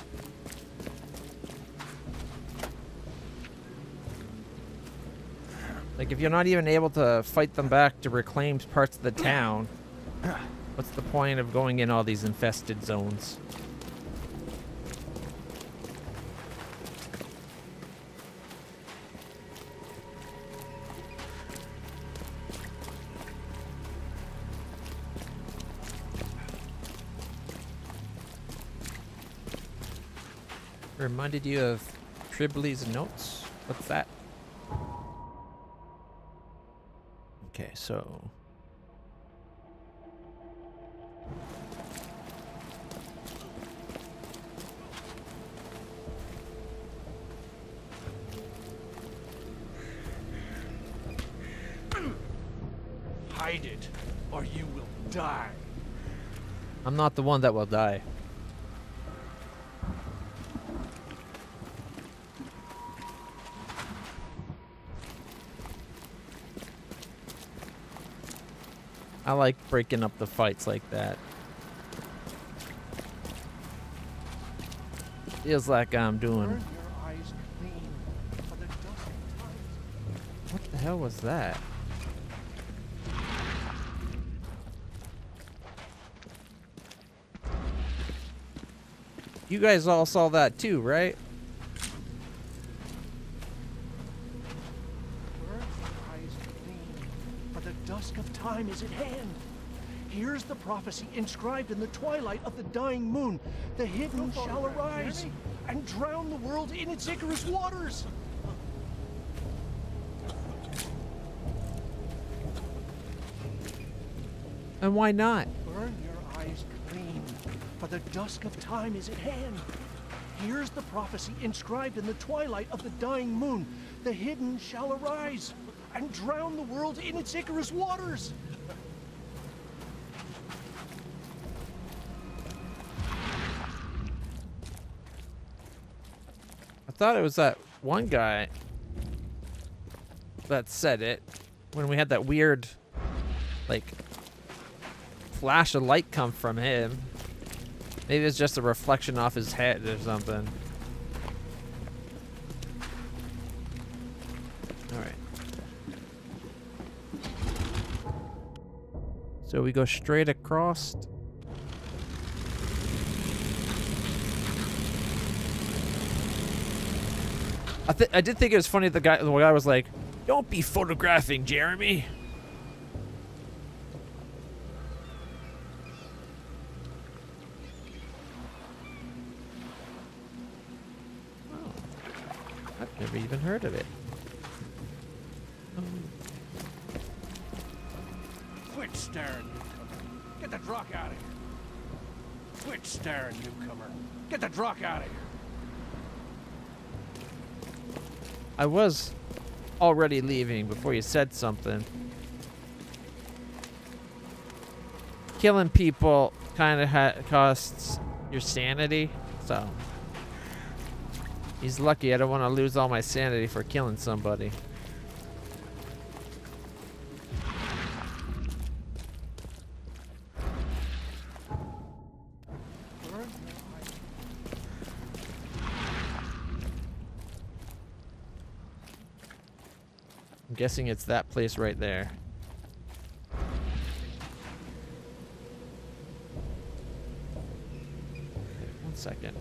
Like, if you're not even able to fight them back to reclaim parts of the town, what's the point of going in all these infested zones? Reminded you of Tribley's notes? What's that? Okay, so... Hide it, or you will die. I'm not the one that will die. I like breaking up the fights like that. Feels like I'm doing... Burn your eyes clean, for the dust of time. What the hell was that? You guys all saw that too, right? Burn your eyes clean, for the dusk of time is at hand. Here's the prophecy inscribed in the twilight of the dying moon. The hidden shall arise and drown the world in its Icarus waters. And why not? Burn your eyes clean, for the dusk of time is at hand. Here's the prophecy inscribed in the twilight of the dying moon. The hidden shall arise and drown the world in its Icarus waters. I thought it was that one guy that said it when we had that weird, like, flash of light come from him. Maybe it's just a reflection off his head or something. Alright. So we go straight across. I did think it was funny the guy was like, "Don't be photographing, Jeremy." Oh. I've never even heard of it. Quit staring, newcomer. Get the drock out of here. Quit staring, newcomer. Get the drock out of here. I was already leaving before you said something. Killing people kind of costs your sanity, so he's lucky I don't want to lose all my sanity for killing somebody. I'm guessing it's that place right there. One second.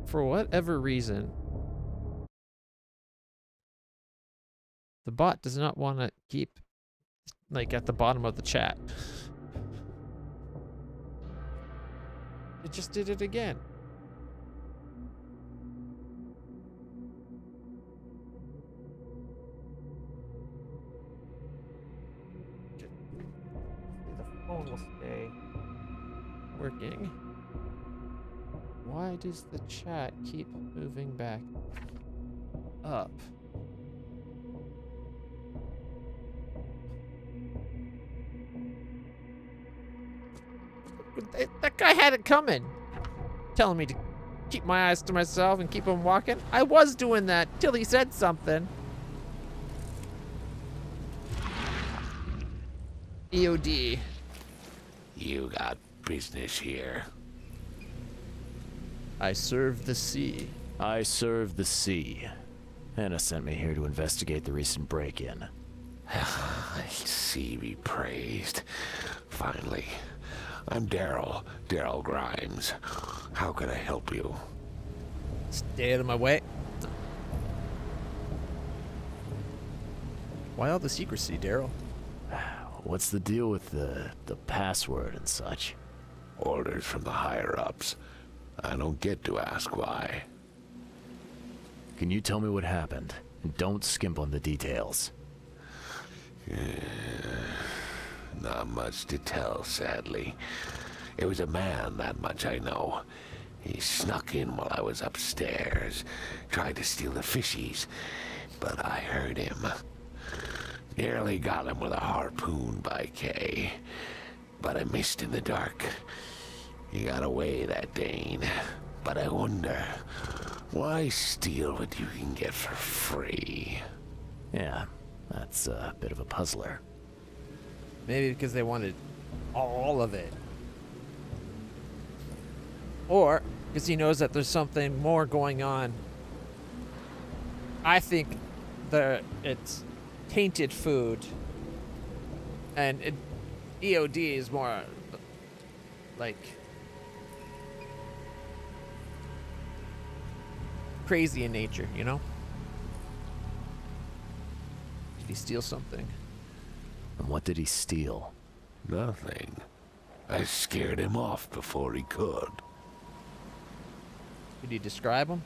For whatever reason, the bot does not want to keep, like, at the bottom of the chat. It just did it again. Phone will stay working. Why does the chat keep moving back up? That guy had it coming. Telling me to keep my eyes to myself and keep on walking. I was doing that till he said something. EOD. You got business here. I serve the sea. I serve the sea. Anna sent me here to investigate the recent break-in. Sea be praised. Finally. I'm Daryl Grimes. How can I help you? Stay out of my way. Why all the secrecy, Daryl? What's the deal with the password and such? Orders from the higher-ups. I don't get to ask why. Can you tell me what happened? And don't skimp on the details. Not much to tell, sadly. It was a man, that much I know. He snuck in while I was upstairs, tried to steal the fishies, but I heard him. Nearly got him with a harpoon by Kay, but I missed in the dark. He got away, that Dane, but I wonder, why steal what you can get for free? Yeah, that's a bit of a puzzler. Maybe because they wanted all of it. Or because he knows that there's something more going on. I think it's tainted food. And EOD is more like crazy in nature, you know? Did he steal something? And what did he steal? Nothing. I scared him off before he could. Could you describe him?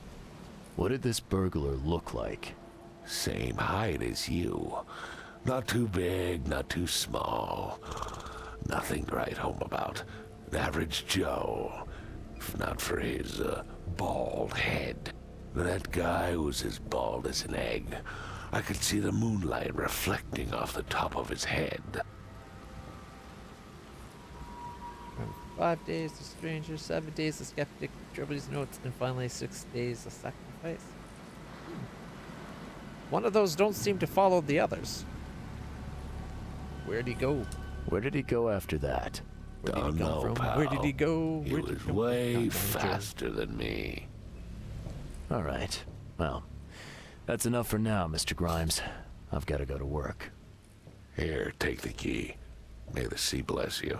What did this burglar look like? Same height as you. Not too big, not too small. Nothing to write home about. An average Joe. If not for his bald head. That guy was as bald as an egg. I could see the moonlight reflecting off the top of his head. 5 days the stranger, 7 days the skeptic, troubles notes, and finally 6 days the sacrifice. One of those don't seem to follow the others. Where'd he go? Where did he go after that? Where did he Don't come know, from? pal. Where did he go? He Where did was come from? way Not knowing, faster than me. All right. Well, that's enough for now, Mr. Grimes. I've got to go to work. Here, take the key. May the sea bless you.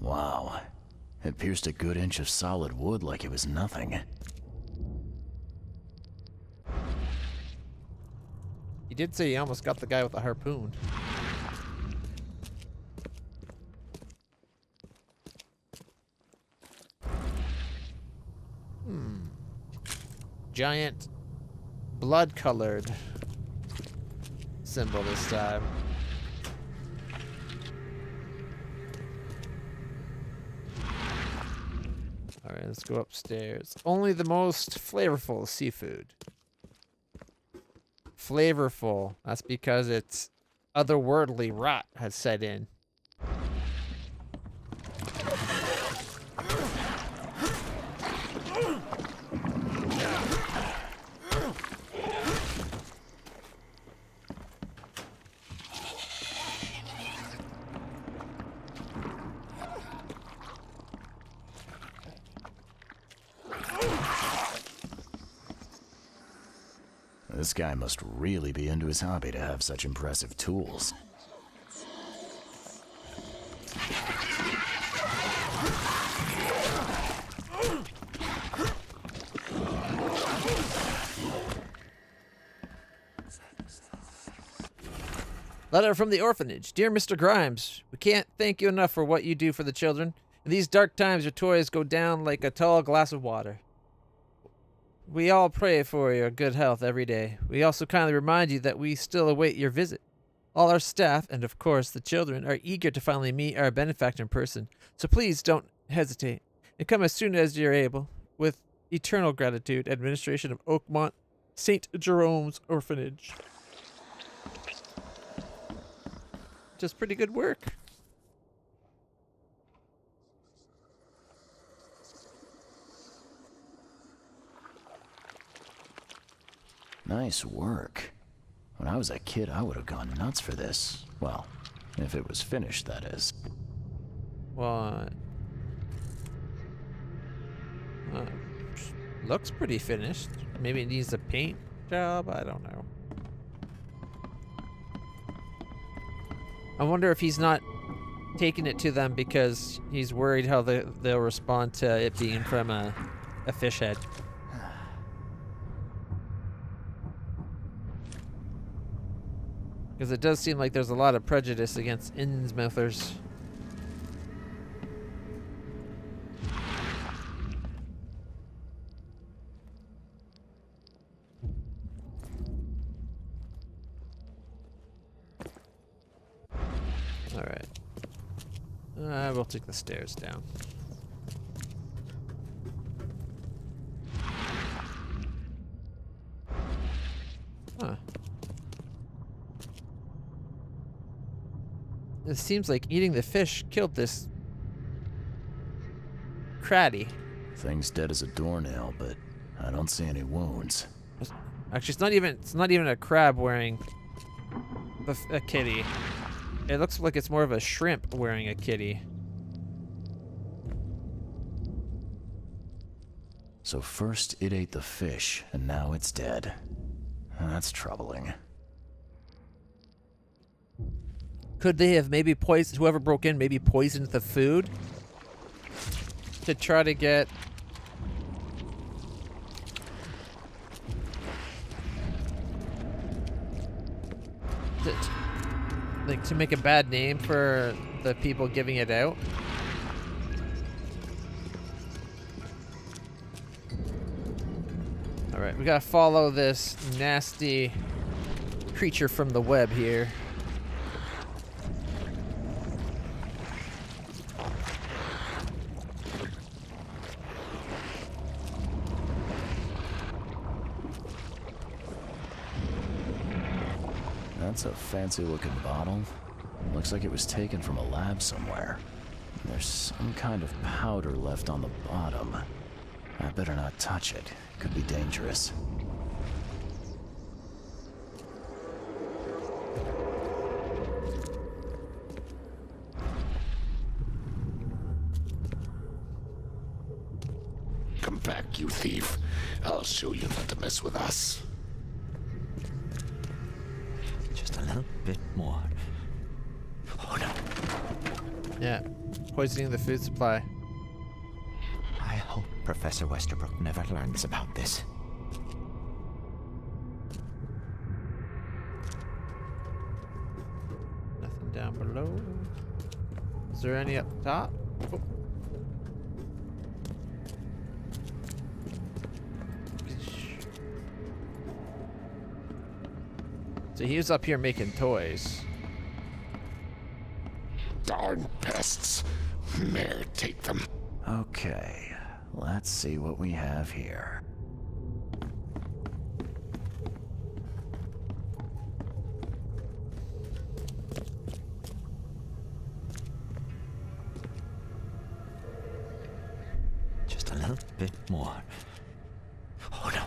Wow. It pierced a good inch of solid wood like it was nothing. He did say he almost got the guy with the harpoon. Giant blood-colored symbol this time. Alright, let's go upstairs. Only the most flavorful seafood. Flavorful. That's because it's otherworldly rot has set in. This guy must really be into his hobby to have such impressive tools. Letter from the orphanage. Dear Mr. Grimes, we can't thank you enough for what you do for the children. In these dark times, your toys go down like a tall glass of water. We all pray for your good health every day. We also kindly remind you that we still await your visit. All our staff, and of course the children, are eager to finally meet our benefactor in person. So please don't hesitate, and come as soon as you're able. With eternal gratitude, Administration of Oakmont St. Jerome's Orphanage. Just pretty good work. Nice work. When I was a kid, I would have gone nuts for this. Well, if it was finished, that is. Well, looks pretty finished. Maybe it needs a paint job. I don't know. I wonder if he's not taking it to them because he's worried how they'll respond to it being from a fish head. Because it does seem like there's a lot of prejudice against Innsmouthers. Alright. We'll take the stairs down. Huh. It seems like eating the fish killed this cratty. Thing's dead as a doornail, but I don't see any wounds. Actually, it's not even a crab wearing a kitty. It looks like it's more of a shrimp wearing a kitty. So first it ate the fish, and now it's dead. That's troubling. Could they have maybe poisoned, whoever broke in, maybe poisoned the food? To try to get... like, to make a bad name for the people giving it out? Alright, we gotta follow this nasty creature from the web here. That's a fancy looking bottle. Looks like it was taken from a lab somewhere. There's some kind of powder left on the bottom. I better not touch it. Could be dangerous. Come back, you thief. I'll show you not to mess with us. Just a little bit more. Oh no. Yeah. Poisoning the food supply. I hope Professor Westerbrook never learns about this. Nothing down below. Is there any up top? Oh. So he was up here making toys. Darn pests. Mayor, take them. Okay, let's see what we have here. Just a little bit more. Oh no.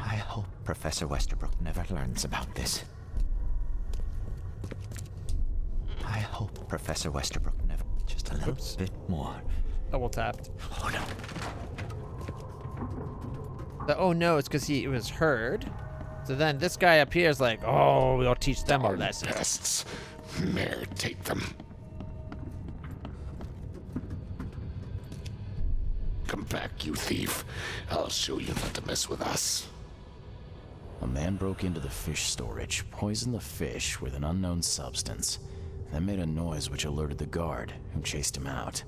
I hope Professor Westerbrook never learns about this. I hope Professor Westerbrook never... Just a little bit more. Double tapped. Oh no. The oh no, it's because he was heard. So then this guy up here is like, oh, we'll teach them a Darn lesson. pests. Mayor, take them. Come back, you thief. I'll show you not to mess with us. A man broke into the fish storage, poisoned the fish with an unknown substance, then made a noise which alerted the guard, who chased him out.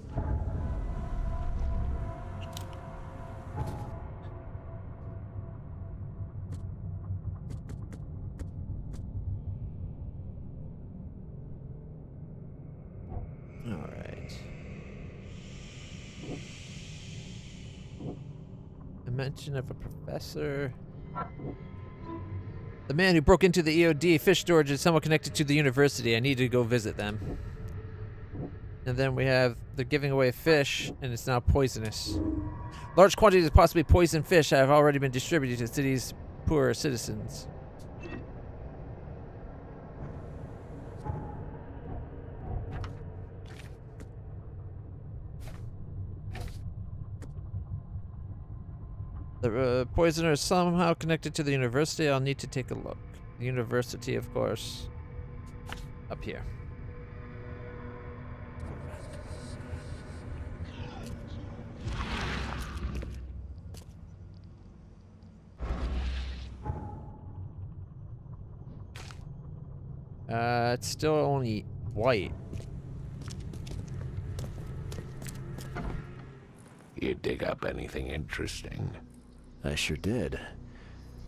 All right. A mention of a professor. The man who broke into the EOD fish storage is somewhat connected to the university. I need to go visit them. And then we have the giving away fish, and it's now poisonous. Large quantities of possibly poisoned fish have already been distributed to the city's poorer citizens. The poisoner is somehow connected to the university. I'll need to take a look. The university, of course, up here. It's still only white. You dig up anything interesting? I sure did.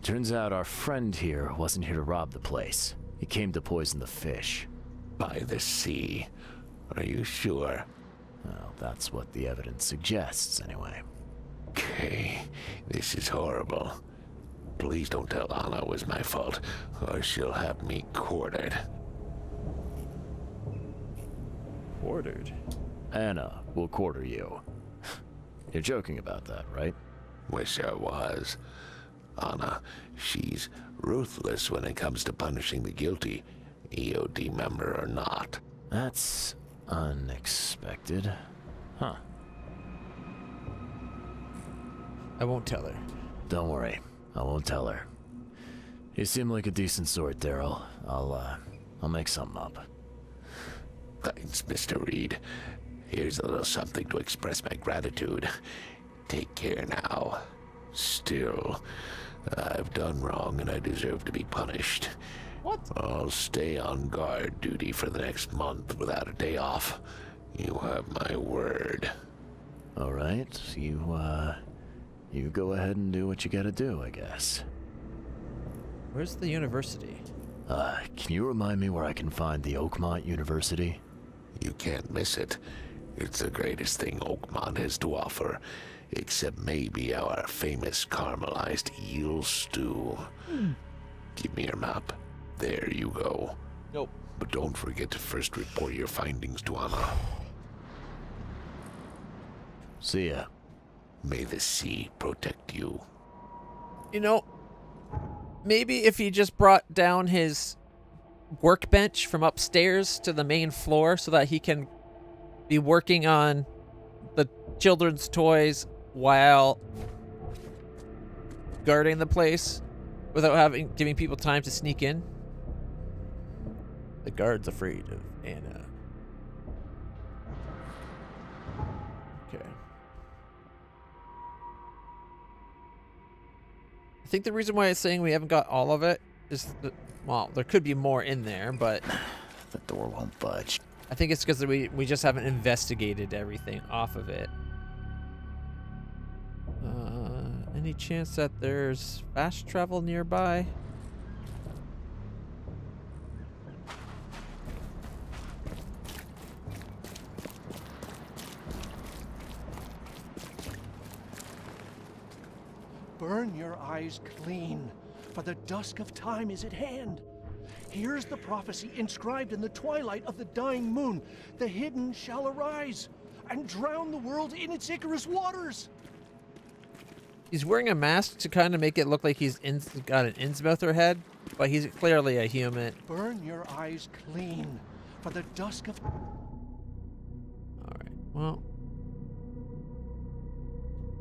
Turns out our friend here wasn't here to rob the place. He came to poison the fish. By the sea. Are you sure? Well, that's what the evidence suggests, anyway. Okay, this is horrible. Please don't tell Anna it was my fault, or she'll have me quartered. Ordered. Anna will quarter you. You're joking about that, right? Wish I was. Anna, she's ruthless when it comes to punishing the guilty, EOD member or not. That's unexpected. Huh. I won't tell her. Don't worry. I won't tell her. You seem like a decent sort, Daryl. I'll make something up. Thanks, Mr. Reed. Here's a little something to express my gratitude. Take care now. Still, I've done wrong and I deserve to be punished. What? I'll stay on guard duty for the next month without a day off. You have my word. All right, you go ahead and do what you gotta do, I guess. Where's the university? Can you remind me where I can find the Oakmont University? You can't miss it. It's the greatest thing Oakmont has to offer, except maybe our famous caramelized eel stew. Give me your map. There you go. Nope. But don't forget to first report your findings to Anna. See ya. May the sea protect you. You know, maybe if he just brought down his workbench from upstairs to the main floor so that he can be working on the children's toys while guarding the place without giving people time to sneak in. The guard's afraid of Anna. Okay. I think the reason why it's saying we haven't got all of it is that, well, there could be more in there, but The door won't budge. I think it's because we just haven't investigated everything off of it. Any chance that there's fast travel nearby? Burn your eyes clean, for the dusk of time is at hand. Here's the prophecy inscribed in the twilight of the dying moon. The hidden shall arise and drown the world in its Icarus waters. He's wearing a mask to kind of make it look like he's got an Innsmouther head, but he's clearly a human. Burn your eyes clean, for the dusk of... Alright, well.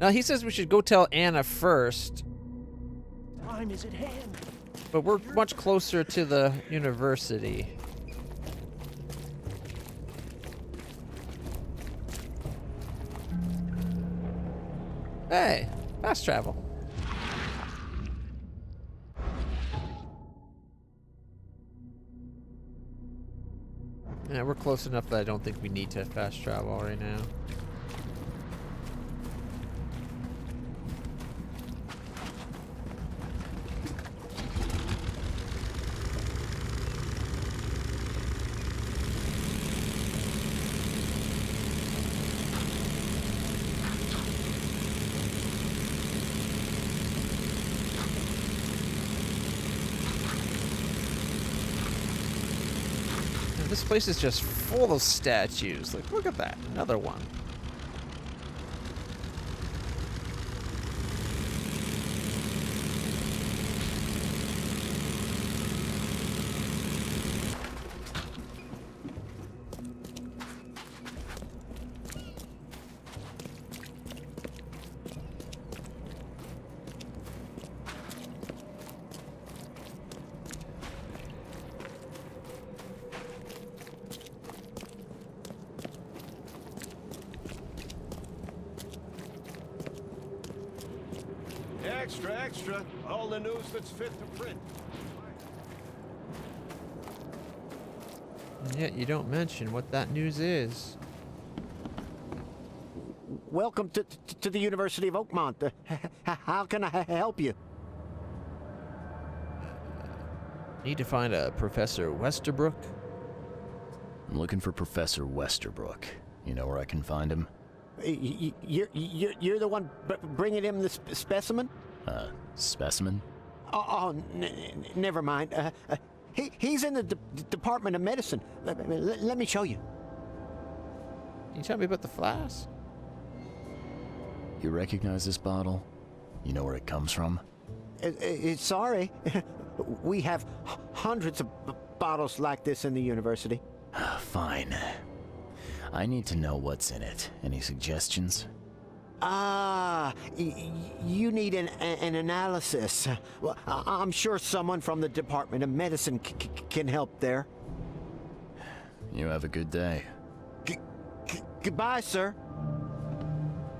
Now he says we should go tell Anna first, time is at hand. but we're much closer to the university. Hey, fast travel. Yeah, we're close enough that I don't think we need to fast travel right now. This place is just full of statues. Like, look at that. Another one. Extra, extra. All the news that's fit to print. And yet you don't mention what that news is. Welcome to the University of Oakmont. How can I help you? Need to find a Professor Westerbrook. I'm looking for Professor Westerbrook. You know where I can find him? You're the one bringing him the specimen? Specimen? Oh, never mind. He's in the Department of Medicine. Let me show you. Can you tell me about the flask? You recognize this bottle? You know where it comes from? Sorry. We have hundreds of bottles like this in the university. Fine. I need to know what's in it. Any suggestions? You need an analysis. Well, I'm sure someone from the Department of Medicine can help there. You have a good day. Goodbye, sir.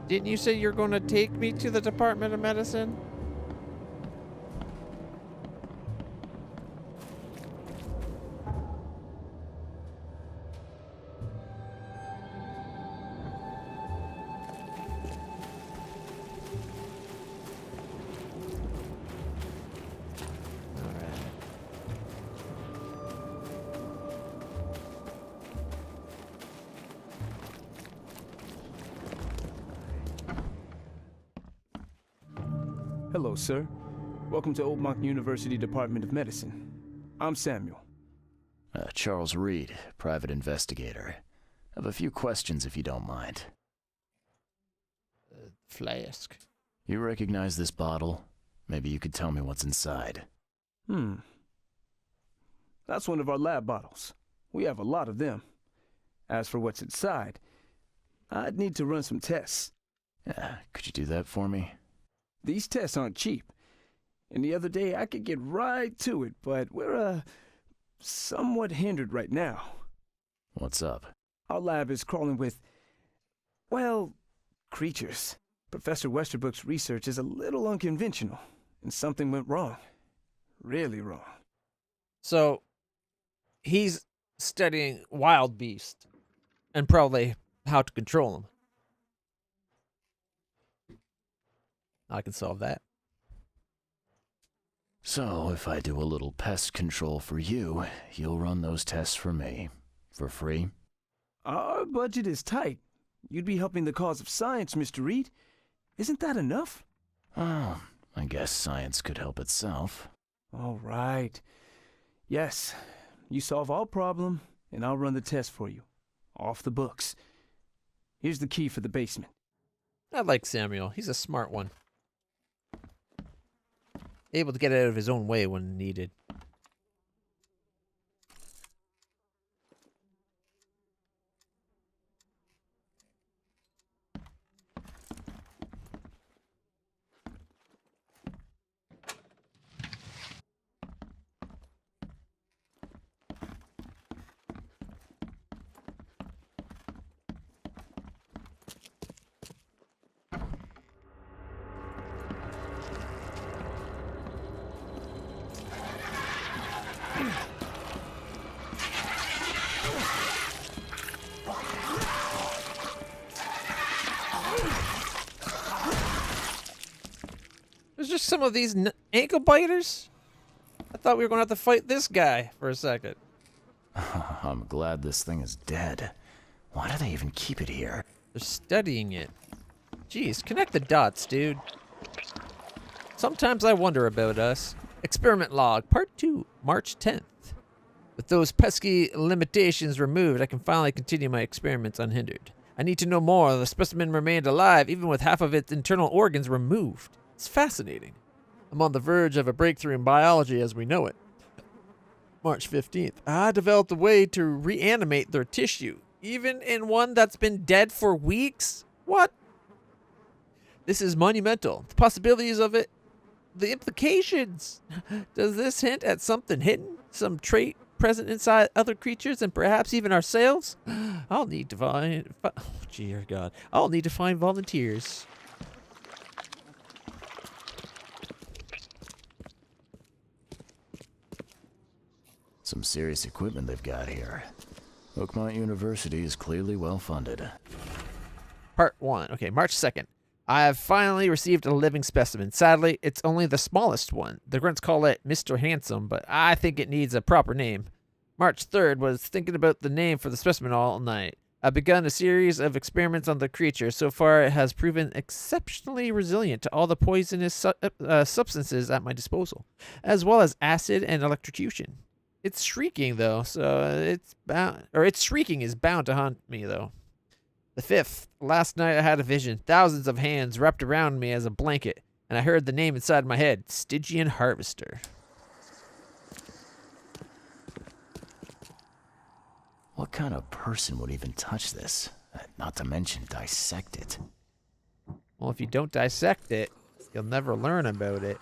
Didn't you say you're going to take me to the Department of Medicine? Hello, sir. Welcome to Oakmont University Department of Medicine. I'm Samuel. Charles Reed, private investigator. I have a few questions if you don't mind. Flask. You recognize this bottle? Maybe you could tell me what's inside. That's one of our lab bottles. We have a lot of them. As for what's inside, I'd need to run some tests. Could you do that for me? These tests aren't cheap. And the other day I could get right to it, but we're, somewhat hindered right now. What's up? Our lab is crawling with, well, creatures. Professor Westerbrook's research is a little unconventional, and something went wrong. Really wrong. So, he's studying wild beasts, and probably how to control them. I can solve that. So, if I do a little pest control for you, you'll run those tests for me. For free? Our budget is tight. You'd be helping the cause of science, Mr. Reed. Isn't that enough? Oh, I guess science could help itself. All right. Yes, you solve our problem, and I'll run the test for you. Off the books. Here's the key for the basement. I like Samuel. He's a smart one. Able to get out of his own way when needed. There's just some of these ankle biters. I thought we were going to have to fight this guy for a second. I'm glad this thing is dead. Why do they even keep it here? They're studying it. Jeez, connect the dots, dude. Sometimes I wonder about us. Experiment log, part 2, March 10th. With those pesky limitations removed, I can finally continue my experiments unhindered. I need to know more. The specimen remained alive, even with half of its internal organs removed. It's fascinating. I'm on the verge of a breakthrough in biology as we know it. March 15th. I developed a way to reanimate their tissue, even in one that's been dead for weeks? What? This is monumental. The possibilities of it, the implications. Does this hint at something hidden? Some trait present inside other creatures and perhaps even ourselves? I'll need to find... Oh, dear God. I'll need to find volunteers. Some serious equipment they've got here. Oakmont University is clearly well funded. Part 1. Okay, March 2nd. I have finally received a living specimen. Sadly, it's only the smallest one. The grunts call it Mr. Handsome, but I think it needs a proper name. March 3rd. Was thinking about the name for the specimen all night. I've begun a series of experiments on the creature. So far, it has proven exceptionally resilient to all the poisonous substances at my disposal, as well as acid and electrocution. It's shrieking, though, so its shrieking is bound to haunt me, though. The 5th. Last night I had a vision. Thousands of hands wrapped around me as a blanket, and I heard the name inside my head, Stygian Harvester. What kind of person would even touch this? Not to mention dissect it. Well, if you don't dissect it, you'll never learn about it.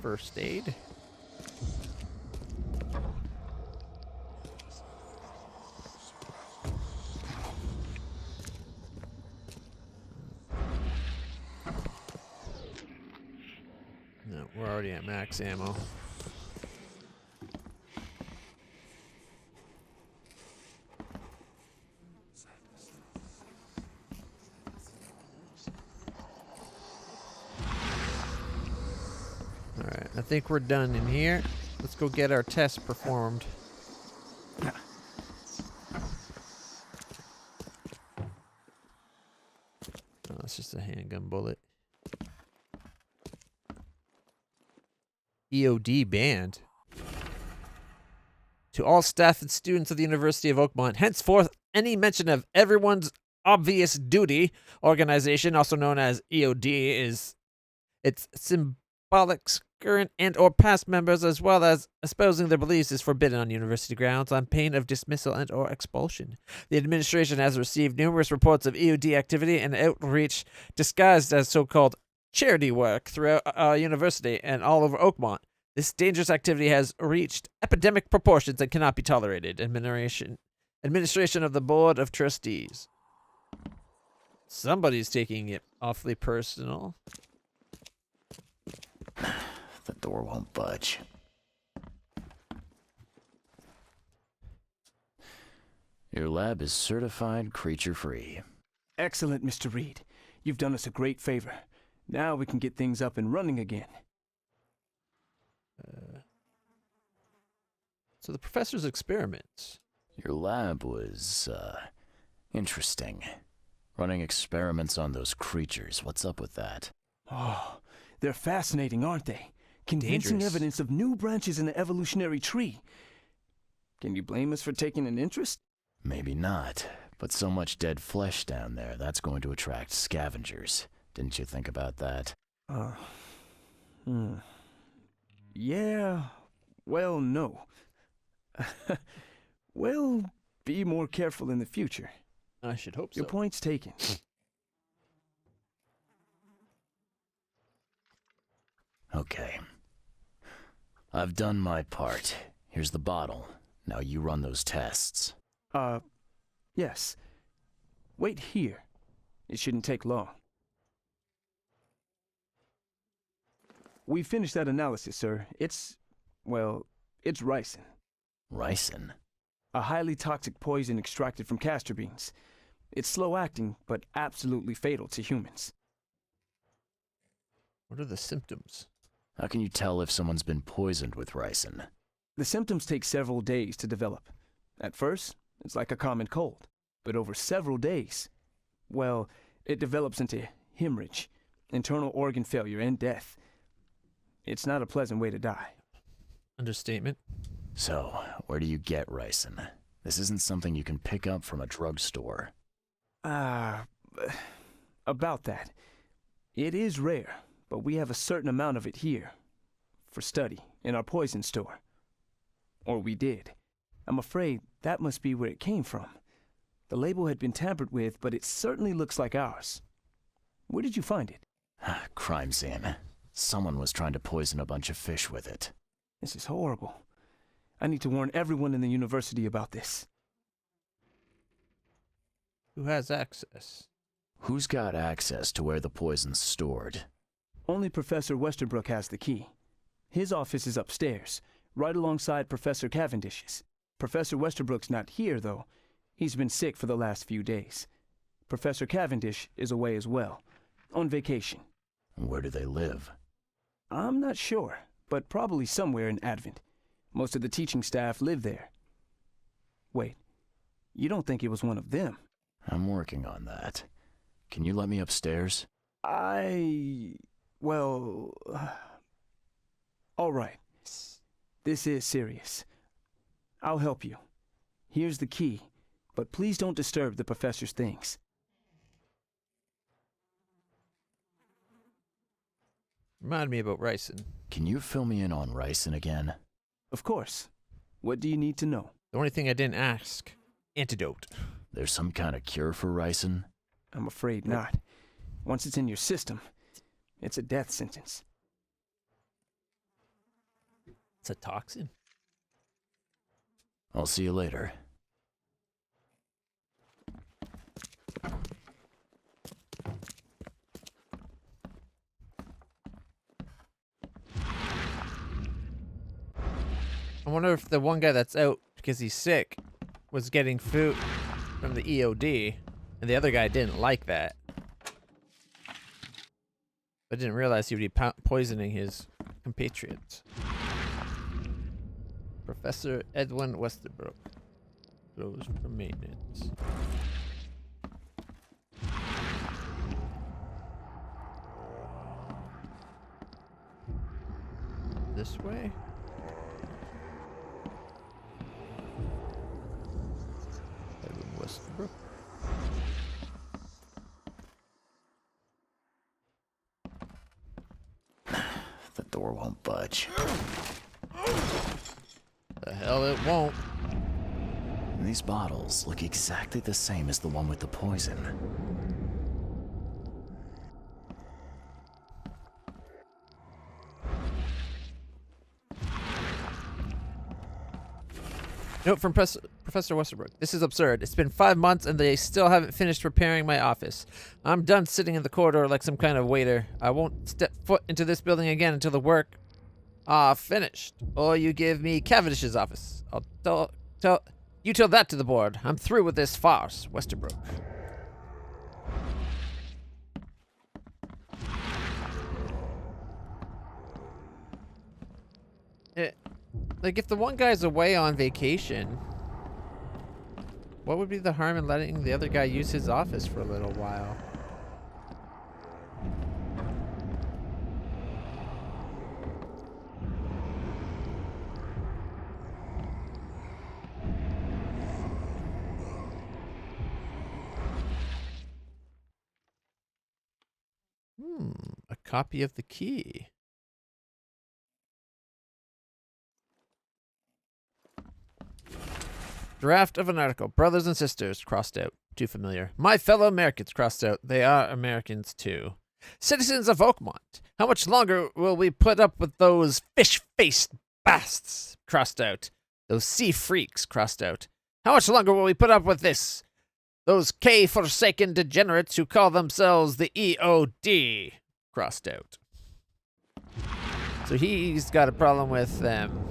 First aid. No, we're already at max ammo. Alright, I think we're done in here. let's go get our test performed. Oh, it's just a handgun bullet. EOD banned. To all staff and students of the University of Oakmont, henceforth, any mention of everyone's obvious duty organization, also known as EOD, is its symbolic current and or past members, as well as espousing their beliefs, is forbidden on university grounds on pain of dismissal and or expulsion. The administration has received numerous reports of EOD activity and outreach disguised as so-called charity work throughout our university and all over Oakmont. This dangerous activity has reached epidemic proportions and cannot be tolerated. Administration of the Board of Trustees. Somebody's taking it awfully personal. The door won't budge. Your lab is certified creature-free. Excellent, Mr. Reed. You've done us a great favor. Now we can get things up and running again. So the professor's experiments. Your lab was, interesting. Running experiments on those creatures. What's up with that? Oh, they're fascinating, aren't they? Convincing Dangerous. evidence of new branches in the evolutionary tree. Can you blame us for taking an interest? Maybe not, but so much dead flesh down there, that's going to attract scavengers. Didn't you think about that? Yeah, well, no. Well, be more careful in the future. I should hope so. Your point's taken. Okay. I've done my part. Here's the bottle. Now you run those tests. Yes. Wait here. It shouldn't take long. We finished that analysis, sir. It's ricin. Ricin? A highly toxic poison extracted from castor beans. It's slow-acting, but absolutely fatal to humans. What are the symptoms? How can you tell if someone's been poisoned with ricin? The symptoms take several days to develop. At first, it's like a common cold. But over several days, well, it develops into hemorrhage, internal organ failure, and death. It's not a pleasant way to die. Understatement. So, where do you get ricin? This isn't something you can pick up from a drugstore. About that. It is rare, but we have a certain amount of it here. For study, in our poison store. Or we did. I'm afraid that must be where it came from. The label had been tampered with, but it certainly looks like ours. Where did you find it? Crime scene. Someone was trying to poison a bunch of fish with it. This is horrible. I need to warn everyone in the university about this. Who has access? Who's got access to where the poison's stored? Only Professor Westerbrook has the key. His office is upstairs, right alongside Professor Cavendish's. Professor Westerbrook's not here, though. He's been sick for the last few days. Professor Cavendish is away as well, on vacation. Where do they live? I'm not sure, but probably somewhere in Advent. Most of the teaching staff live there. Wait, you don't think it was one of them? I'm working on that. Can you let me upstairs? Well... all right. This is serious. I'll help you. Here's the key, but please don't disturb the professor's things. Remind me about ricin. Can you fill me in on ricin again? Of course. What do you need to know? The only thing I didn't ask. Antidote. There's some kind of cure for ricin? I'm afraid not. Once it's in your system, it's a death sentence. It's a toxin. I'll see you later. I wonder if the one guy that's out because he's sick was getting food from the EOD, and the other guy didn't like that. But didn't realize he would be poisoning his compatriots. Professor Edwin Westerbrook. Closed for maintenance. This way? Edwin Westerbrook. The door won't budge. The hell it won't. And these bottles look exactly the same as the one with the poison. Note from Professor Westerbrook. This is absurd. It's been 5 months and they still haven't finished repairing my office. I'm done sitting in the corridor like some kind of waiter. I won't step foot into this building again until the work finished. Or you give me Cavendish's office. I'll tell that to the board. I'm through with this farce, Westerbrook. Like, if the one guy's away on vacation, what would be the harm in letting the other guy use his office for a little while? A copy of the key. Draft of an article. Brothers and sisters, crossed out. Too familiar. My fellow Americans, crossed out. They are Americans too. Citizens of Oakmont, how much longer will we put up with those fish-faced basts, crossed out? Those sea freaks, crossed out. How much longer will we put up with this? Those K-forsaken degenerates who call themselves the EOD, crossed out. So he's got a problem with them.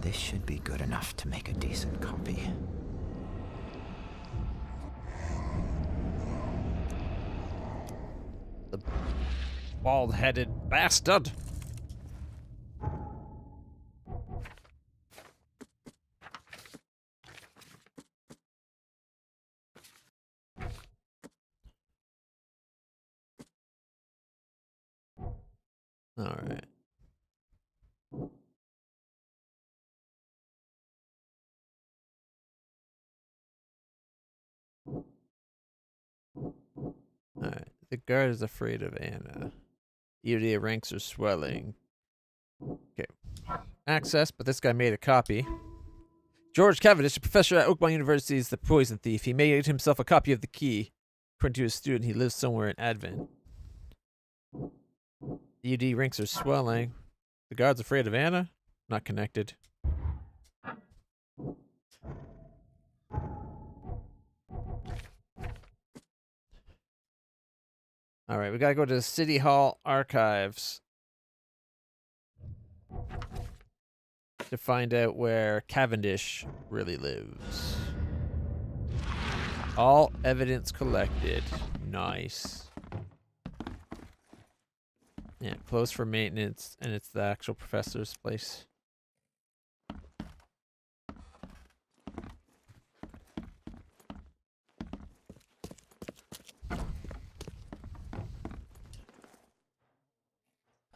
This should be good enough to make a decent copy. The bald-headed bastard. All right. Alright, the guard is afraid of Anna. EOD ranks are swelling. Okay. Access, but this guy made a copy. George Cavendish, a professor at Oakmont University, is the poison thief. He made himself a copy of the key. According to his student, he lives somewhere in Advent. EOD ranks are swelling. The guard's afraid of Anna? Not connected. All right, we gotta go to the City Hall archives to find out where Cavendish really lives. All evidence collected. Nice. Yeah, closed for maintenance, and it's the actual professor's place.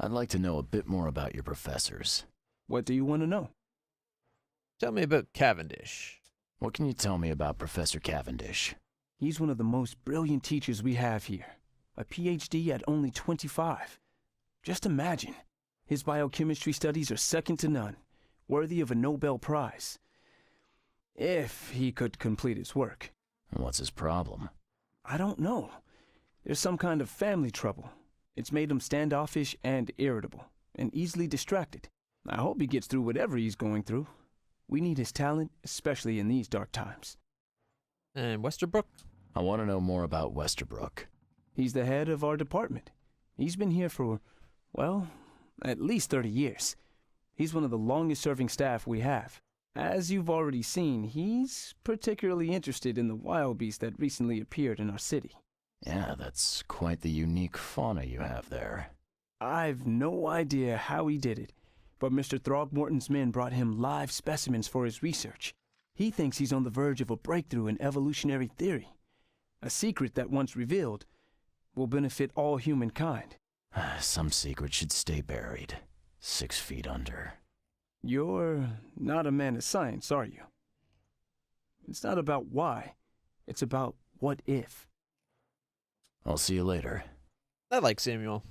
I'd like to know a bit more about your professors. What do you want to know? Tell me about Cavendish. What can you tell me about Professor Cavendish? He's one of the most brilliant teachers we have here. A PhD at only 25. Just imagine. His biochemistry studies are second to none, worthy of a Nobel Prize. If he could complete his work. What's his problem? I don't know. There's some kind of family trouble. It's made him standoffish and irritable, and easily distracted. I hope he gets through whatever he's going through. We need his talent, especially in these dark times. And Westerbrook? I want to know more about Westerbrook. He's the head of our department. He's been here for, well, at least 30 years. He's one of the longest-serving staff we have. As you've already seen, he's particularly interested in the wild beast that recently appeared in our city. Yeah, that's quite the unique fauna you have there. I've no idea how he did it, but Mr. Throgmorton's men brought him live specimens for his research. He thinks he's on the verge of a breakthrough in evolutionary theory. A secret that, once revealed, will benefit all humankind. Some secret should stay buried, 6 feet under. You're not a man of science, are you? It's not about why, it's about what if. I'll see you later. I like Samuel.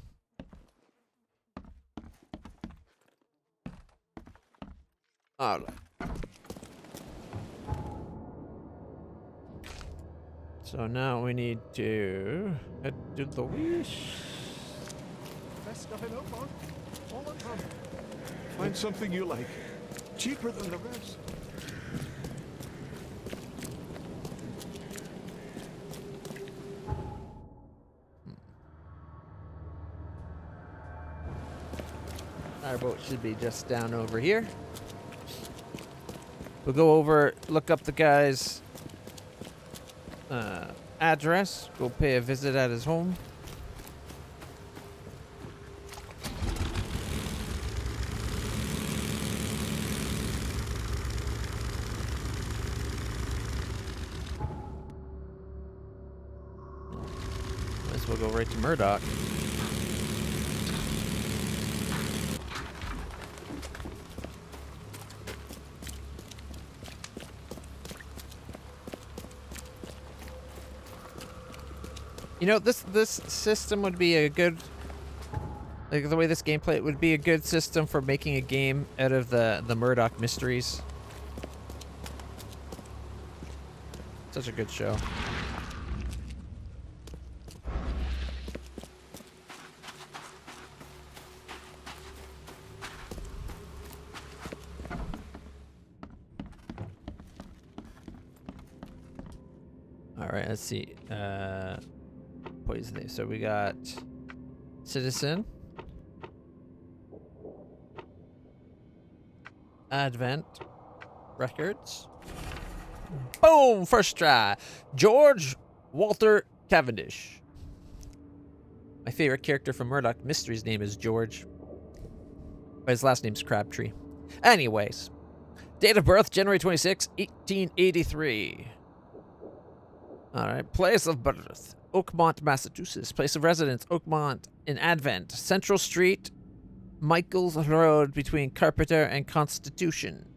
All right. So now we need to head to the wish. Best stuff in Oakmont. All on top. Find something you like. Cheaper than the rest. Our boat should be just down over here. We'll go over, look up the guy's address, go pay a visit at his home. Might as well go right to Murdoch. You know, this system would be a good, like the way this gameplay, it would be a good system for making a game out of the Murdoch mysteries. Such a good show. All right, let's see. Poisoning. So we got Citizen, Advent Records. Boom! First try. George Walter Cavendish. My favorite character from Murdoch Mysteries' name is George, but his last name's Crabtree. Anyways, date of birth January 26, 1883. All right, place of birth Oakmont, Massachusetts. Place of residence Oakmont in Advent. Central Street, Michaels Road between Carpenter and Constitution.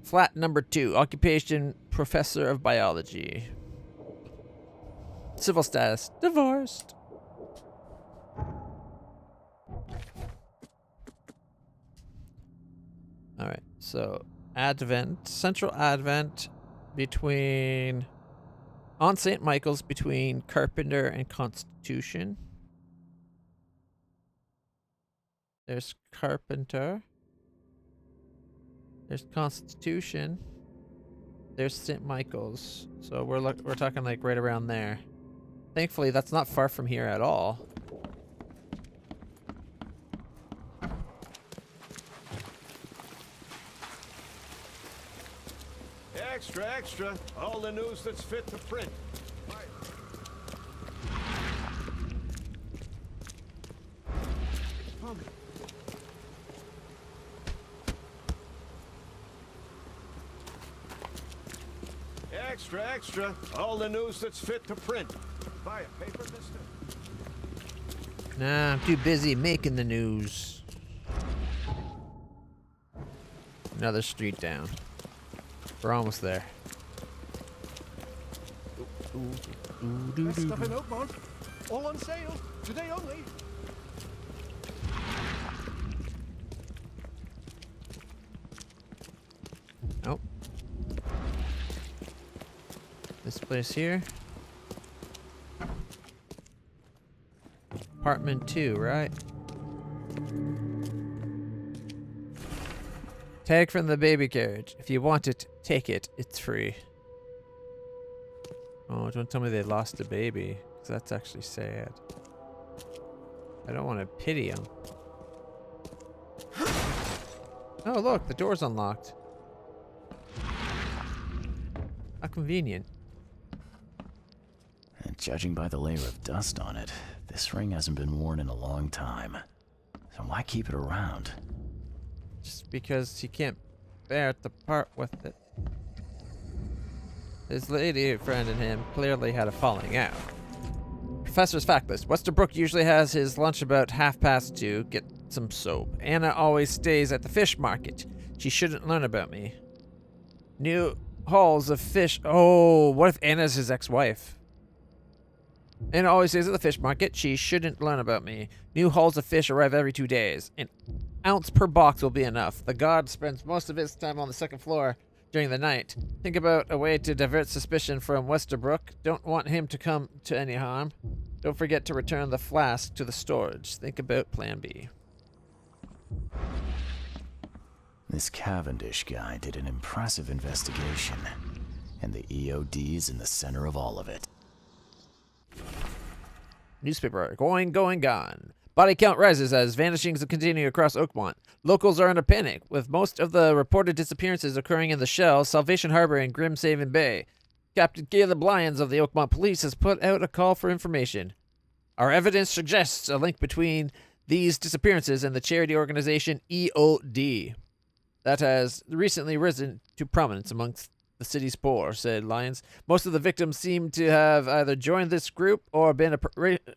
Flat number 2. Occupation professor of biology. Civil status divorced. All right, so Advent, Central Advent between. On St. Michael's between Carpenter and Constitution. There's Carpenter. There's Constitution. There's St. Michael's. So we're talking like right around there. Thankfully, that's not far from here at all. Extra, extra. All the news that's fit to print. Extra, extra. All the news that's fit to print. Buy a paper, mister? Nah, I'm too busy making the news. Another street down. We're almost there. Best stuff in Oakmont. All on sale. Today only. Nope. This place here. Apartment 2, right? Tag from the baby carriage. If you want it, take it. It's free. Oh, don't tell me they lost a baby, 'cause that's actually sad. I don't want to pity them. Oh, look, the door's unlocked. convenient. And judging by the layer of dust on it, this ring hasn't been worn in a long time. So why keep it around? Just because he can't bear to part with it. His lady friend and him clearly had a falling out. Professor's fact list. Westerbrook usually has his lunch about 2:30. Get some soap. Anna always stays at the fish market. She shouldn't learn about me. New hauls of fish. Oh, what if Anna's his ex-wife? Anna always stays at the fish market. She shouldn't learn about me. New hauls of fish arrive every 2 days. An ounce per box will be enough. The god spends most of his time on the second floor during the night. Think about a way to divert suspicion from Westerbrook. Don't want him to come to any harm. Don't forget to return the flask to the storage. Think about plan B. This Cavendish guy did an impressive investigation, and the EOD's in the center of all of it. Newspaper. Going, gone. Body count rises as vanishings continue across Oakmont. Locals are in a panic, with most of the reported disappearances occurring in the Shell, Salvation Harbor, and Grimshaven Bay. Captain Caleb Lyons of the Oakmont Police has put out a call for information. Our evidence suggests a link between these disappearances and the charity organization EOD. That has recently risen to prominence amongst the city's poor, said Lyons. Most of the victims seem to have either joined this group or been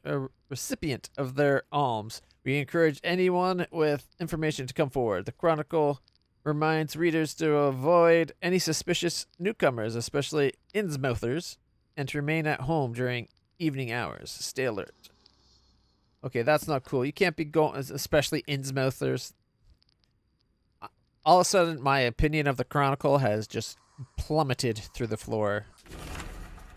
a recipient of their alms. We encourage anyone with information to come forward. The Chronicle reminds readers to avoid any suspicious newcomers, especially Innsmouthers, and to remain at home during evening hours. Stay alert. Okay, that's not cool. You can't be going, especially Innsmouthers. All of a sudden, my opinion of the Chronicle has just plummeted through the floor.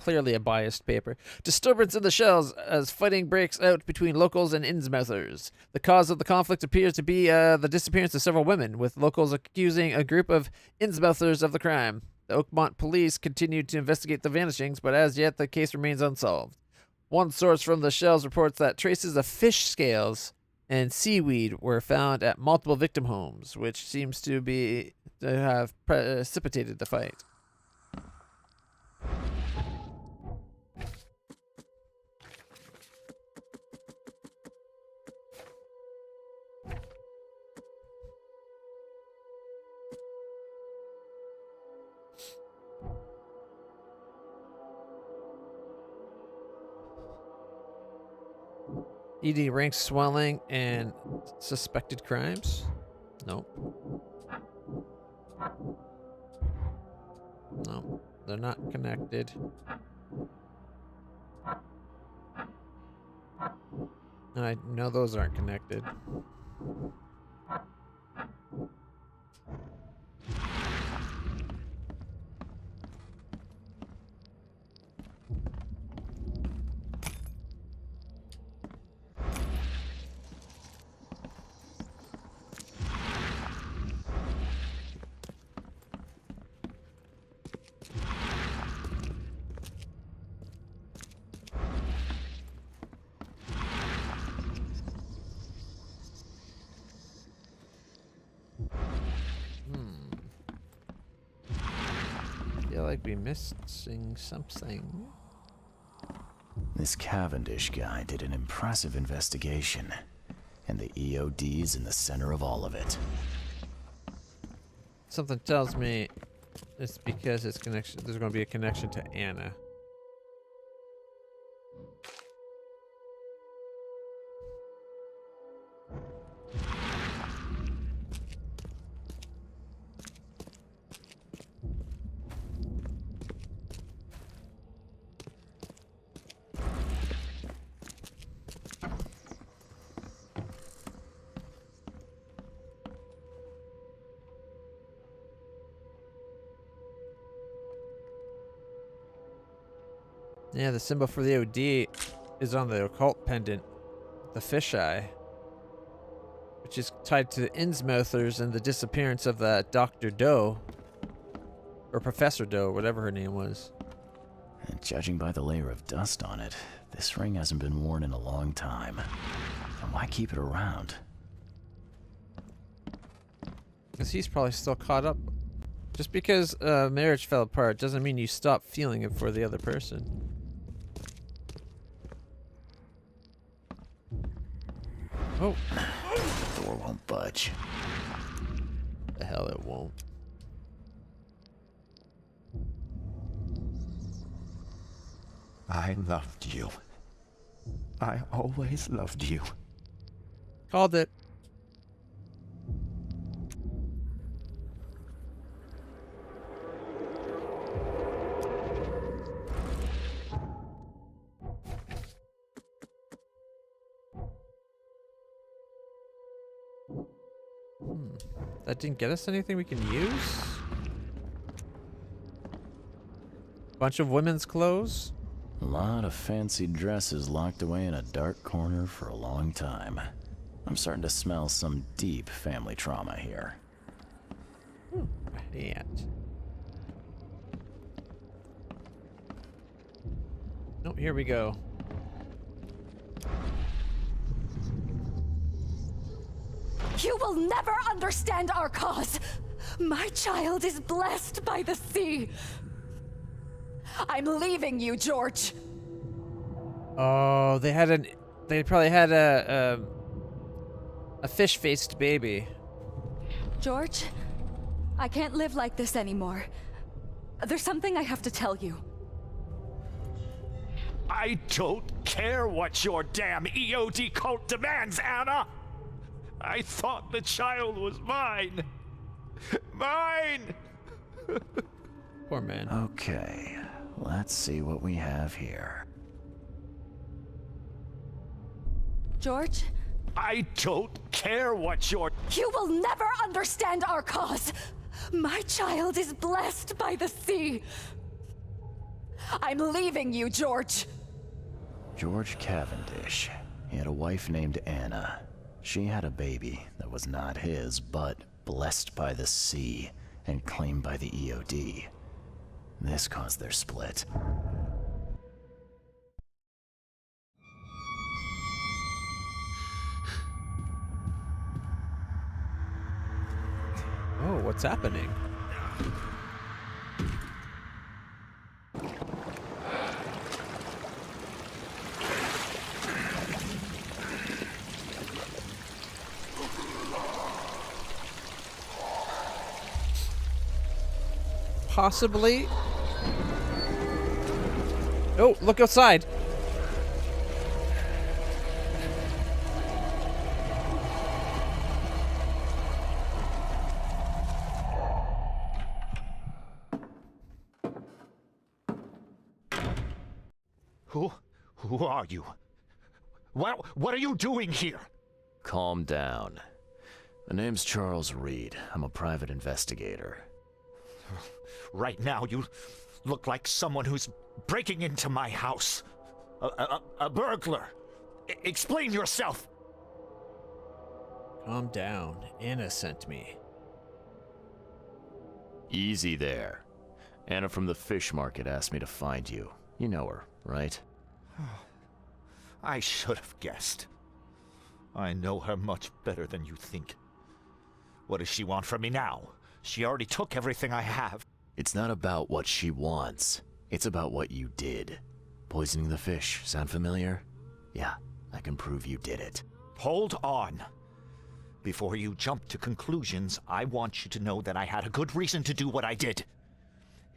Clearly a biased paper. Disturbance in the Shells as fighting breaks out between locals and Innsmouthers. The cause of the conflict appears to be the disappearance of several women, with locals accusing a group of Innsmouthers of the crime. The Oakmont police continue to investigate the vanishings, but as yet the case remains unsolved. One source from the Shells reports that traces of fish scales and seaweed were found at multiple victim homes, which seems to have precipitated the fight. ED ranks swelling and suspected crimes? Nope. No, they're not connected. I know those aren't connected. I feel like we missing something. This Cavendish guy did an impressive investigation, and the EOD's in the center of all of it. Something tells me it's because there's going to be a connection to Anna. Yeah, the symbol for the OD is on the occult pendant, the fisheye, which is tied to the Innsmouthers and the disappearance of that Dr. Doe, or Professor Doe, whatever her name was. And judging by the layer of dust on it, this ring hasn't been worn in a long time. So why keep it around? Because he's probably still caught up Just because marriage fell apart doesn't mean you stop feeling it for the other person. Oh. The door won't budge. The hell it won't. I loved you. I always loved you. Called it. That didn't get us anything we can use? Bunch of women's clothes? A lot of fancy dresses locked away in a dark corner for a long time. I'm starting to smell some deep family trauma here. Yeah. Oh, here we go. You will never understand our cause. My child is blessed by the sea. I'm leaving you, George. Oh, they probably had a fish-faced baby. George, I can't live like this anymore. There's something I have to tell you. I don't care what your damn EOD cult demands, Anna! I thought the child was mine. Mine! Poor man. Okay, let's see what we have here. George? I don't care what your... You will never understand our cause. My child is blessed by the sea. I'm leaving you, George. George Cavendish. He had a wife named Anna. She had a baby that was not his, but blessed by the sea and claimed by the EOD. This caused their split. Oh, what's happening? Possibly. Oh, look outside. Who are you? What are you doing here? Calm down. My name's Charles Reed. I'm a private investigator. Right now, you look like someone who's breaking into my house. A burglar. Explain yourself. Calm down. Anna sent me. Easy there. Anna from the fish market asked me to find you. You know her, right? I should have guessed. I know her much better than you think. What does she want from me now? She already took everything I have. It's not about what she wants. It's about what you did. Poisoning the fish. Sound familiar? Yeah, I can prove you did it. Hold on. Before you jump to conclusions, I want you to know that I had a good reason to do what I did.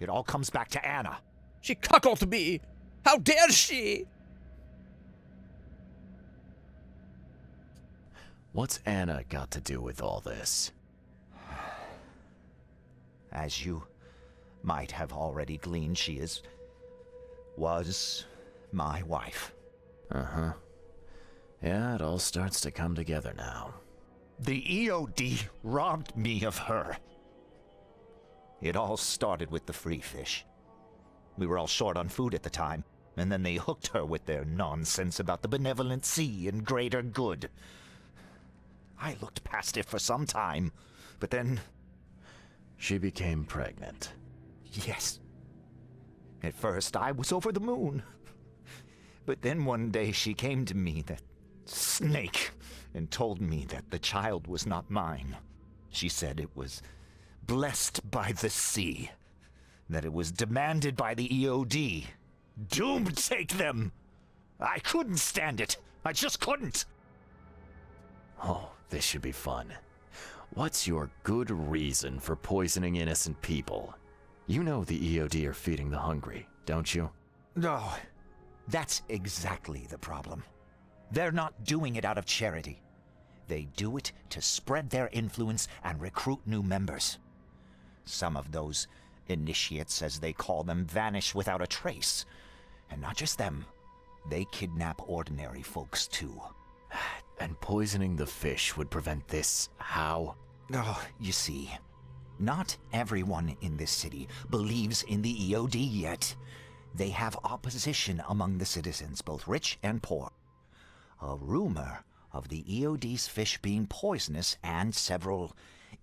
It all comes back to Anna. She cuckolded me! How dare she! What's Anna got to do with all this? As you might have already gleaned, she was my wife. Uh-huh. Yeah, it all starts to come together now. The EOD robbed me of her. It all started with the free fish. We were all short on food at the time, and then they hooked her with their nonsense about the benevolent sea and greater good. I looked past it for some time, but then... She became pregnant. Yes. At first, I was over the moon. But then one day she came to me, that snake, and told me that the child was not mine. She said it was blessed by the sea, that it was demanded by the EOD. Doom take them! I couldn't stand it. I just couldn't. Oh, this should be fun. What's your good reason for poisoning innocent people? You know the EOD are feeding the hungry, don't you? No, that's exactly the problem. They're not doing it out of charity. They do it to spread their influence and recruit new members. Some of those initiates, as they call them, vanish without a trace. And not just them. They kidnap ordinary folks, too. And poisoning the fish would prevent this. How? Oh, you see, not everyone in this city believes in the EOD yet. They have opposition among the citizens, both rich and poor. A rumor of the EOD's fish being poisonous and several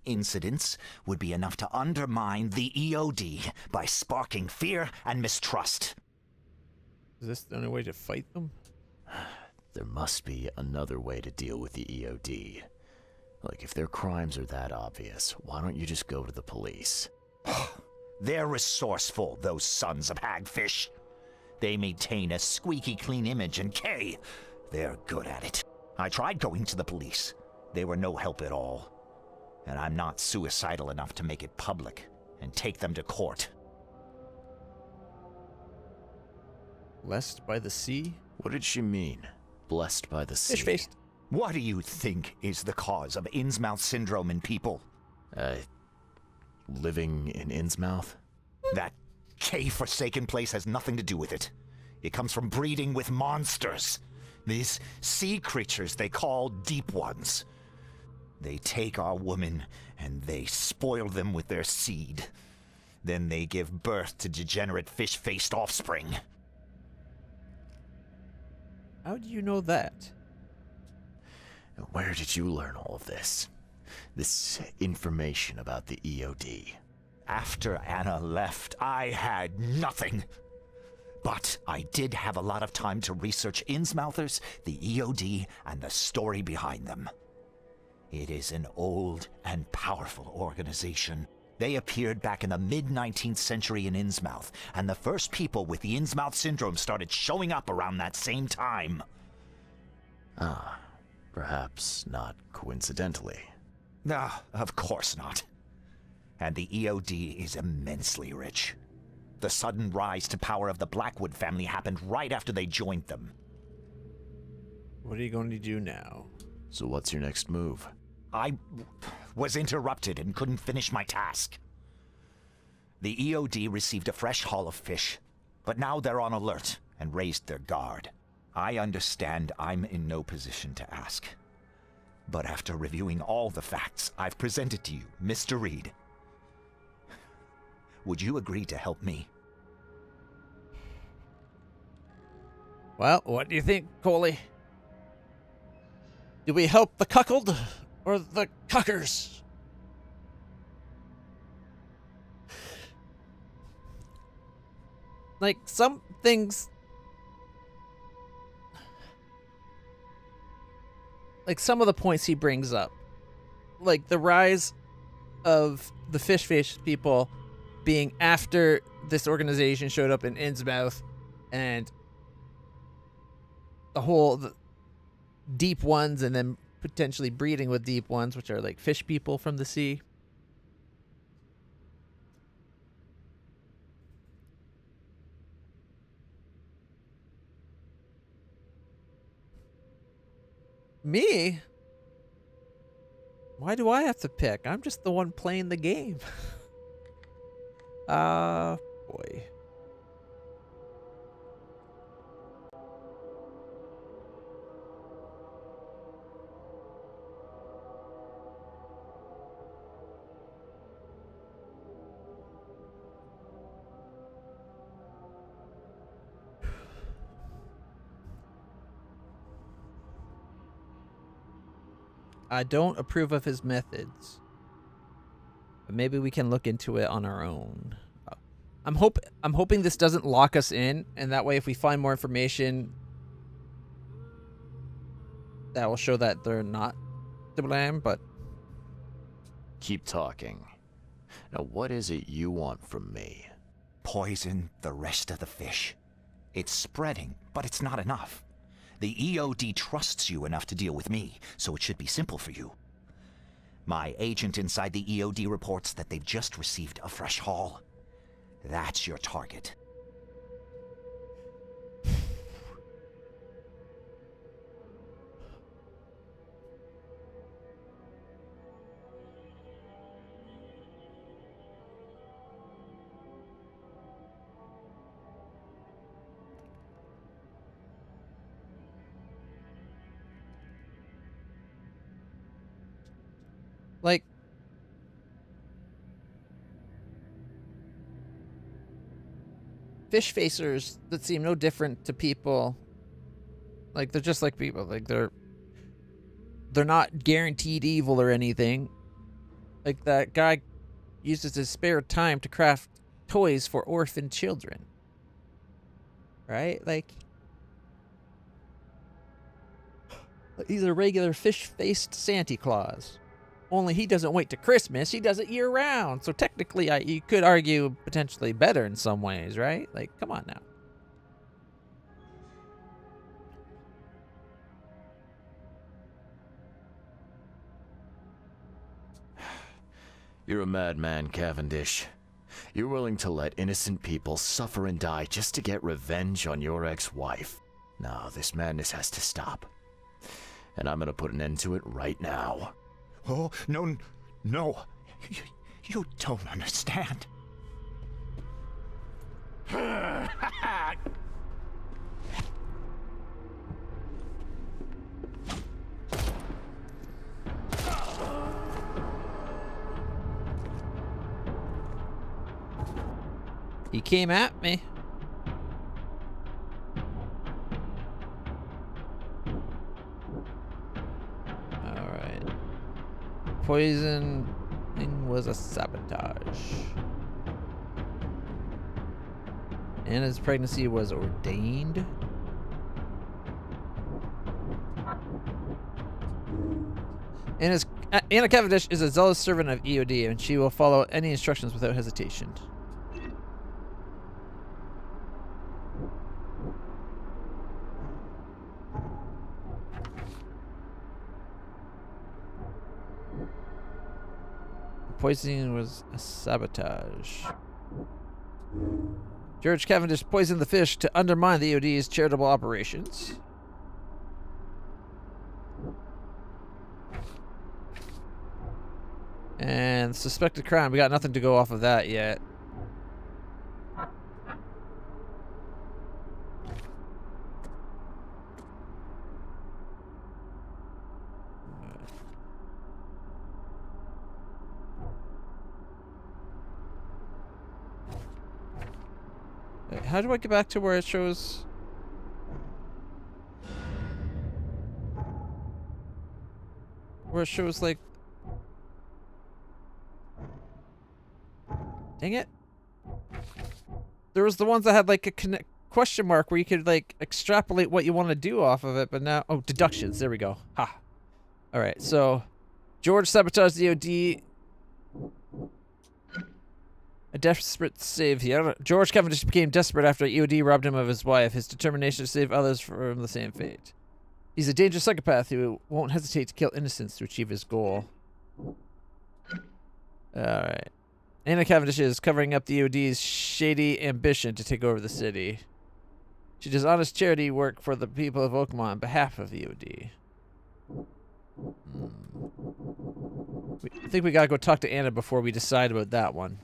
incidents would be enough to undermine the EOD by sparking fear and mistrust. Is this the only way to fight them? There must be another way to deal with the EOD. Like, if their crimes are that obvious, why don't you just go to the police? They're resourceful, those sons of hagfish. They maintain a squeaky clean image, and they're good at it. I tried going to the police. They were no help at all. And I'm not suicidal enough to make it public and take them to court. Blessed by the sea? What did she mean? Blessed by the sea? Fish-faced. What do you think is the cause of Innsmouth syndrome in people? Living in Innsmouth? That K-forsaken place has nothing to do with it. It comes from breeding with monsters. These sea creatures they call Deep Ones. They take our women and they spoil them with their seed. Then they give birth to degenerate fish-faced offspring. How do you know that? Where did you learn all of this? This information about the EOD? After Anna left, I had nothing. But I did have a lot of time to research Innsmouthers, the EOD, and the story behind them. It is an old and powerful organization. They appeared back in the mid-19th century in Innsmouth, and the first people with the Innsmouth syndrome started showing up around that same time. Ah, perhaps not coincidentally. No, of course not. And the EOD is immensely rich. The sudden rise to power of the Blackwood family happened right after they joined them. What are you going to do now? So what's your next move? I was interrupted and couldn't finish my task. The EOD received a fresh haul of fish, but now they're on alert and raised their guard. I understand I'm in no position to ask. But after reviewing all the facts I've presented to you, Mr. Reed, would you agree to help me? Well, what do you think, Coley? Do we help the cuckold or the cuckers? Like, some things... Like, some of the points he brings up. Like, the rise of the fish people being after this organization showed up in Innsmouth, and the whole Deep Ones, and then potentially breeding with Deep Ones, which are like fish people from the sea. Me? Why do I have to pick? I'm just the one playing the game. Boy. I don't approve of his methods, but maybe we can look into it on our own. I'm hoping this doesn't lock us in, and that way if we find more information, that will show that they're not to blame, but... Keep talking. Now, what is it you want from me? Poison the rest of the fish. It's spreading, but it's not enough. The EOD trusts you enough to deal with me, so it should be simple for you. My agent inside the EOD reports that they've just received a fresh haul. That's your target. Like, fish facers that seem no different to people. Like, they're just like people. Like, they're not guaranteed evil or anything. Like, that guy uses his spare time to craft toys for orphan children. Right? Like, he's a regular fish-faced Santa Claus. Only he doesn't wait to Christmas, he does it year-round. So technically, you could argue potentially better in some ways, right? Like, come on now. You're a madman, Cavendish. You're willing to let innocent people suffer and die just to get revenge on your ex-wife. No, this madness has to stop. And I'm gonna put an end to it right now. Oh, no, no. You don't understand. He came at me. Alright. Poisoning was a sabotage. Anna's pregnancy was ordained. Anna Cavendish is a zealous servant of EOD, and she will follow any instructions without hesitation. Poisoning was a sabotage. George Cavendish poisoned the fish to undermine the EOD's charitable operations. And suspected crime. We got nothing to go off of that yet. How do I get back to where it shows? Where it shows, like... Dang it. There was the ones that had, like, a question mark where you could, like, extrapolate what you want to do off of it, but now... Oh, deductions. There we go. Ha. Alright, so... George sabotaged the OD... A desperate save here. George Cavendish became desperate after EOD robbed him of his wife. His determination to save others from the same fate. He's a dangerous psychopath who won't hesitate to kill innocents to achieve his goal. Alright. Anna Cavendish is covering up the EOD's shady ambition to take over the city. She does honest charity work for the people of Oakmont on behalf of EOD. I think we gotta go talk to Anna before we decide about that one.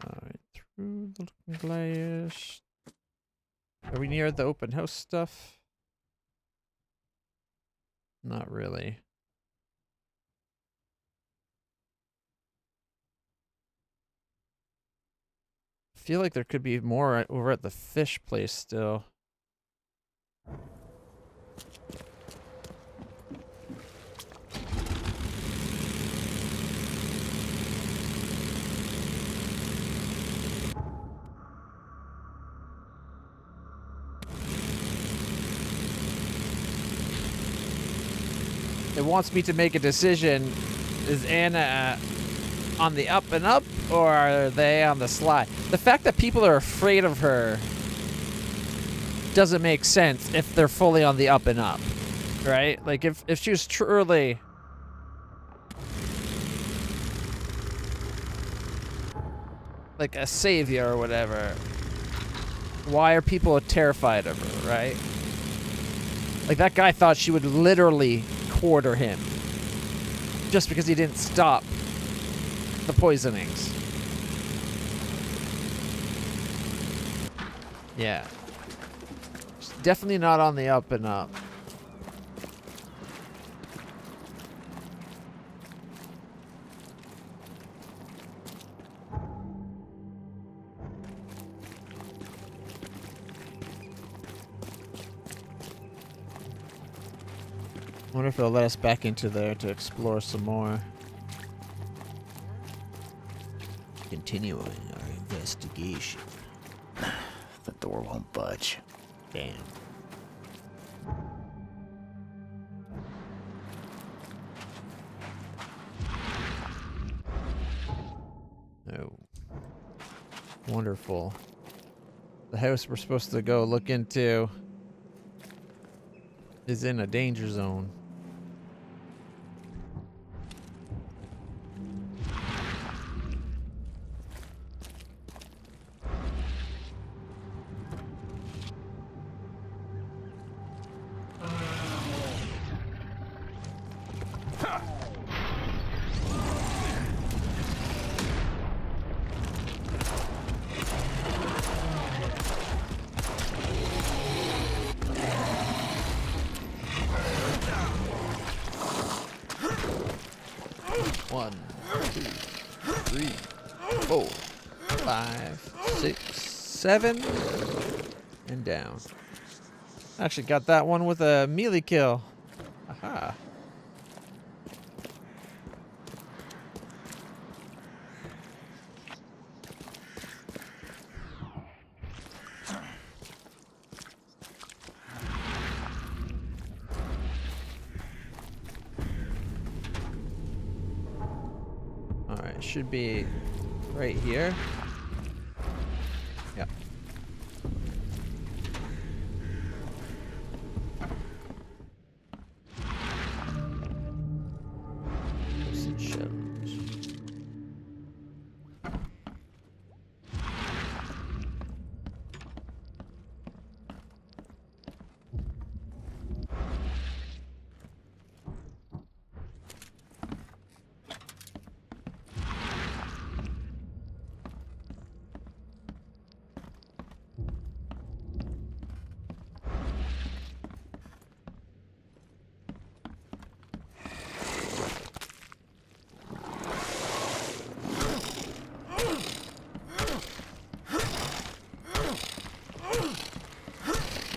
Alright, through the looking glass. Are we near the open house stuff? Not really. I feel like there could be more over at the fish place still. it wants me to make a decision. Is Anna on the up and up, or are they on the slide? The fact that people are afraid of her doesn't make sense if they're fully on the up and up, right? Like, if she was truly... like a savior or whatever, why are people terrified of her, right? Like, that guy thought she would literally quarter him just because he didn't stop the poisonings. Yeah. She's definitely not on the up and up. I wonder if they'll let us back into there to explore some more. Continuing our investigation. The door won't budge. Damn. Oh. Wonderful. The house we're supposed to go look into is in a danger zone. One, two, three, 4, 5, 6, 7, and down. Actually got that one with a melee kill. Aha. Alright, should be right here. Yep.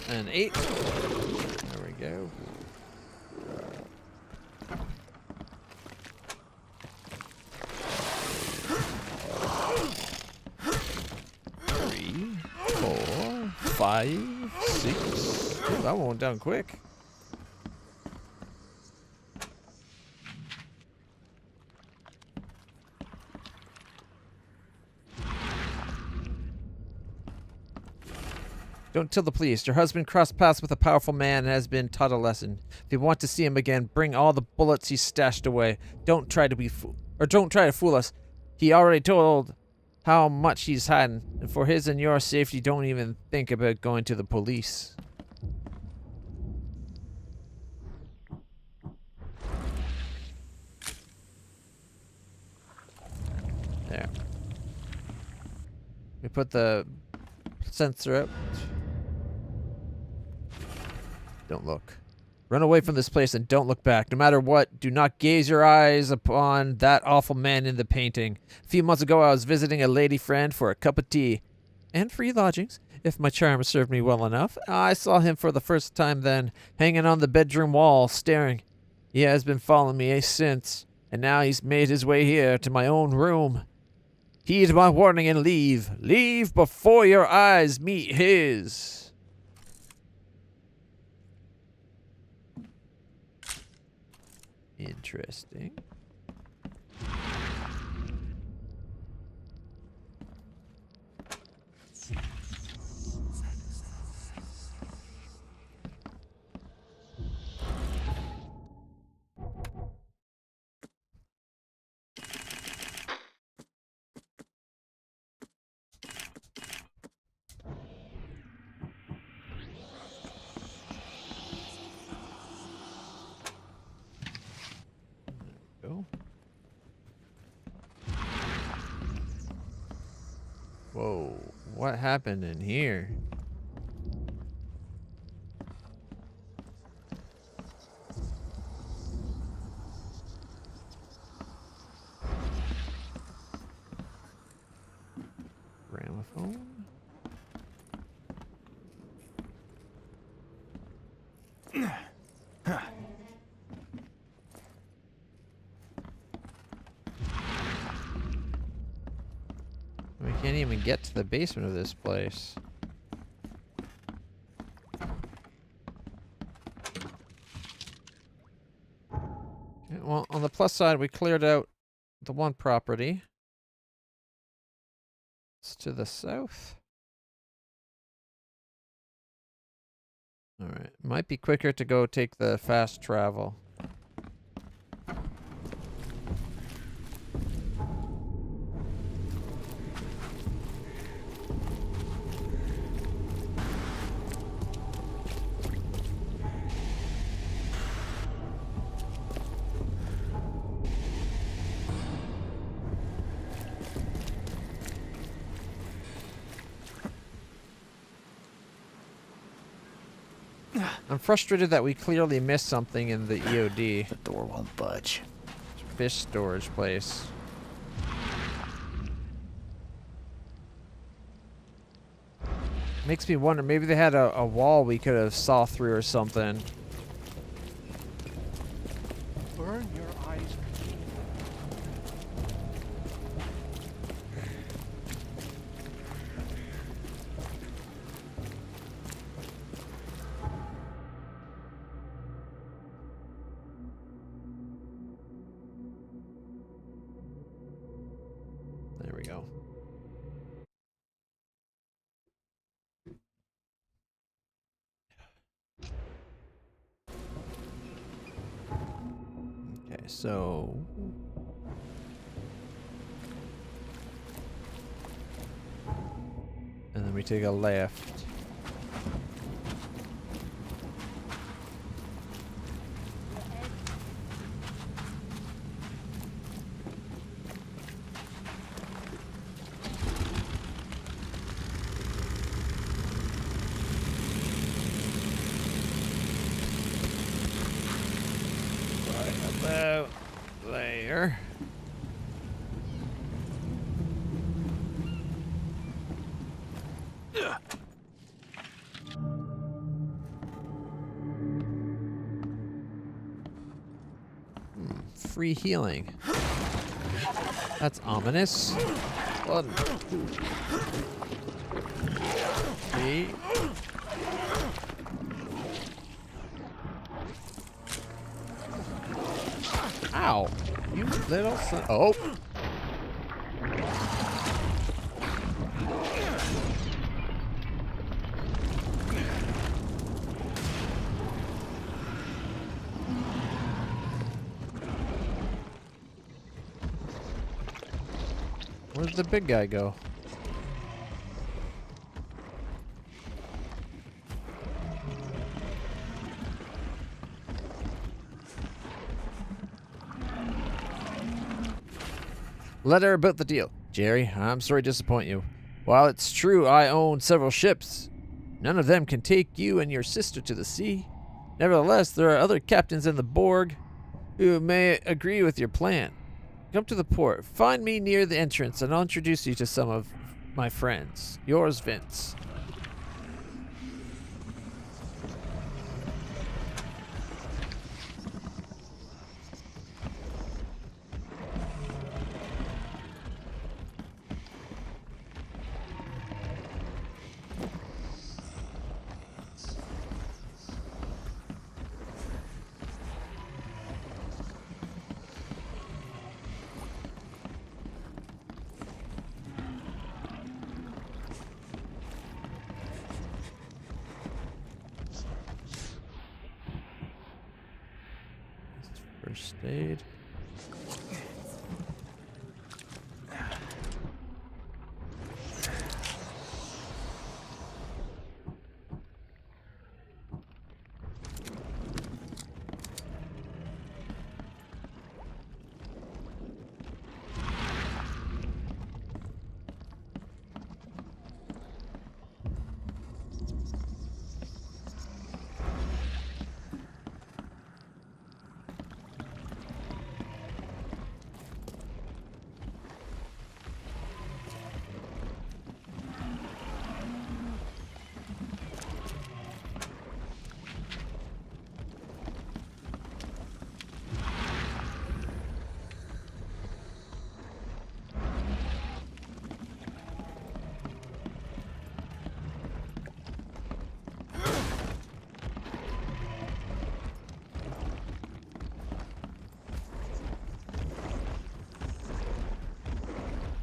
And 8. There we go. Three, 4, 5, 6. Ooh, that one went down quick. Don't tell the police. Your husband crossed paths with a powerful man and has been taught a lesson. If you want to see him again, bring all the bullets he's stashed away. Don't try to fool us. He already told how much he's hiding. And for his and your safety, don't even think about going to the police. There. We put the sensor up. Don't look. Run away from this place and don't look back. No matter what, do not gaze your eyes upon that awful man in the painting. A few months ago, I was visiting a lady friend for a cup of tea. And free lodgings, if my charm served me well enough. I saw him for the first time then, hanging on the bedroom wall, staring. He has been following me since, and now he's made his way here to my own room. Heed my warning and leave. Leave before your eyes meet his. Interesting. Go. Whoa, what happened in here? Gramophone? We can't even get to the basement of this place. Okay, well, on the plus side, we cleared out the one property. It's to the south. Alright, might be quicker to go take the fast travel. I'm frustrated that we clearly missed something in the EOD. The door won't budge. Fish storage place. Makes me wonder, maybe they had a wall we could have saw through or something. Burn your eyes. There we go. Okay, so and then we take a left. About there. Free healing. That's ominous. Blood. See? Ow! You little son. Oh! Where'd the big guy go? Letter about the deal. Jerry, I'm sorry to disappoint you. While it's true I own several ships, none of them can take you and your sister to the sea. Nevertheless, there are other captains in the Borg who may agree with your plan. Come to the port, find me near the entrance, and I'll introduce you to some of my friends. Yours, Vince. First aid.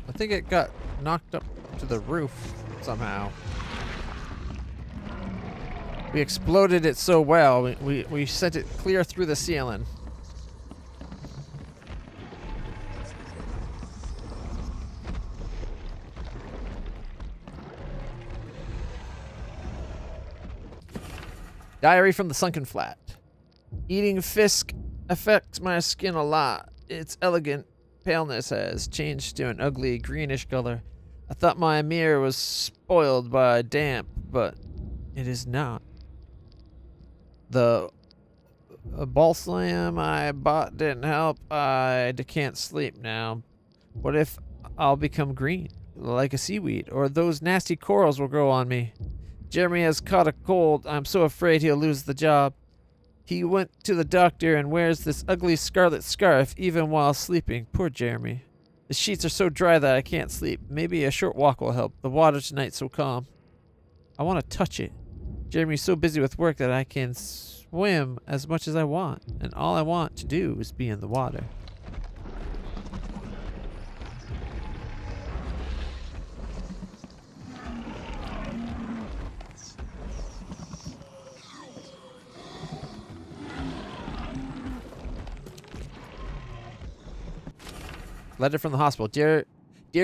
I think it got knocked up to the roof somehow. We exploded it so well, we sent it clear through the ceiling. Diary from the Sunken Flat. Eating fisk affects my skin a lot. Its elegant paleness has changed to an ugly greenish color. I thought my mirror was spoiled by damp, but it is not. The balsam I bought didn't help. I can't sleep now. What if I'll become green, like a seaweed, or those nasty corals will grow on me? Jeremy has caught a cold. I'm so afraid he'll lose the job. He went to the doctor and wears this ugly scarlet scarf even while sleeping. Poor Jeremy. The sheets are so dry that I can't sleep. Maybe a short walk will help. The water tonight's so calm. I want to touch it. Jeremy's so busy with work that I can swim as much as I want. And all I want to do is be in the water. Letter from the hospital. Dear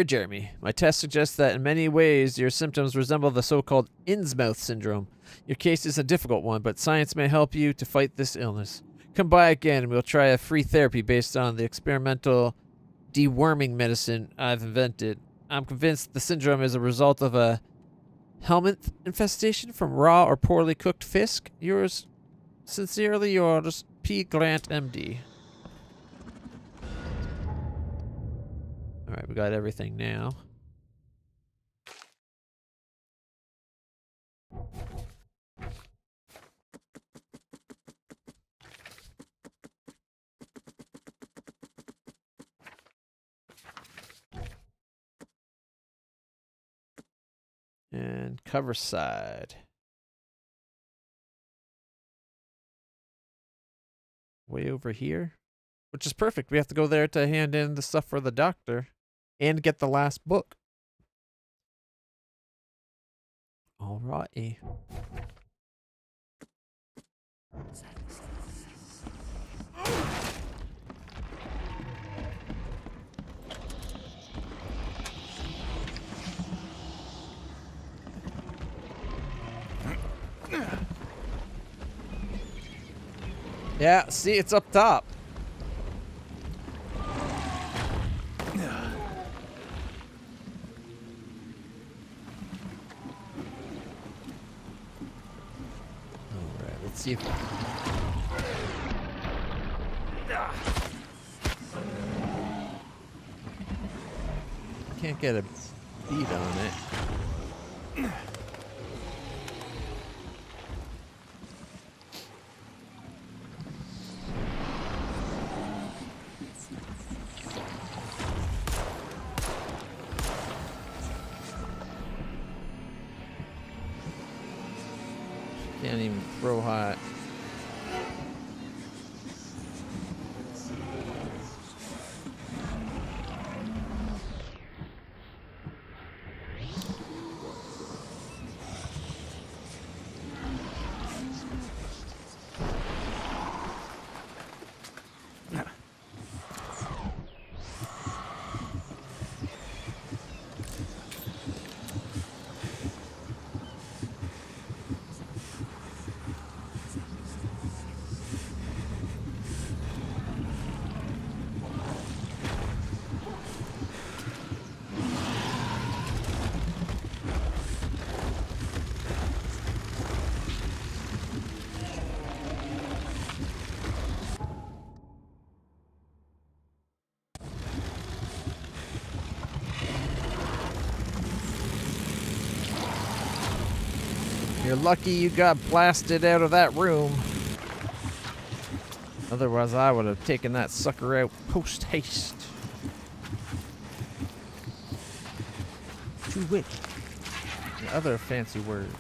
Jeremy, my test suggests that in many ways your symptoms resemble the so-called Innsmouth syndrome. Your case is a difficult one, but science may help you to fight this illness. Come by again and we'll try a free therapy based on the experimental deworming medicine I've invented. I'm convinced the syndrome is a result of a helminth infestation from raw or poorly cooked fisk. Yours sincerely, yours, P. Grant, MD. Alright, we got everything now. And cover side. Way over here. Which is perfect. We have to go there to hand in the stuff for the doctor. And get the last book. Alrighty. Yeah, see, it's up top. Let's see if can't get a beat on it. Can't even throw high. You're lucky you got blasted out of that room. Otherwise, I would have taken that sucker out post-haste. To wit. And other fancy words.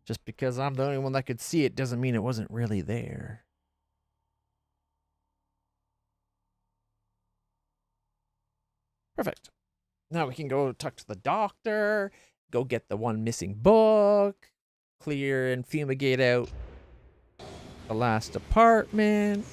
Just because I'm the only one that could see it doesn't mean it wasn't really there. Perfect. Now we can go talk to the doctor, go get the one missing book, clear and fumigate out the last apartment.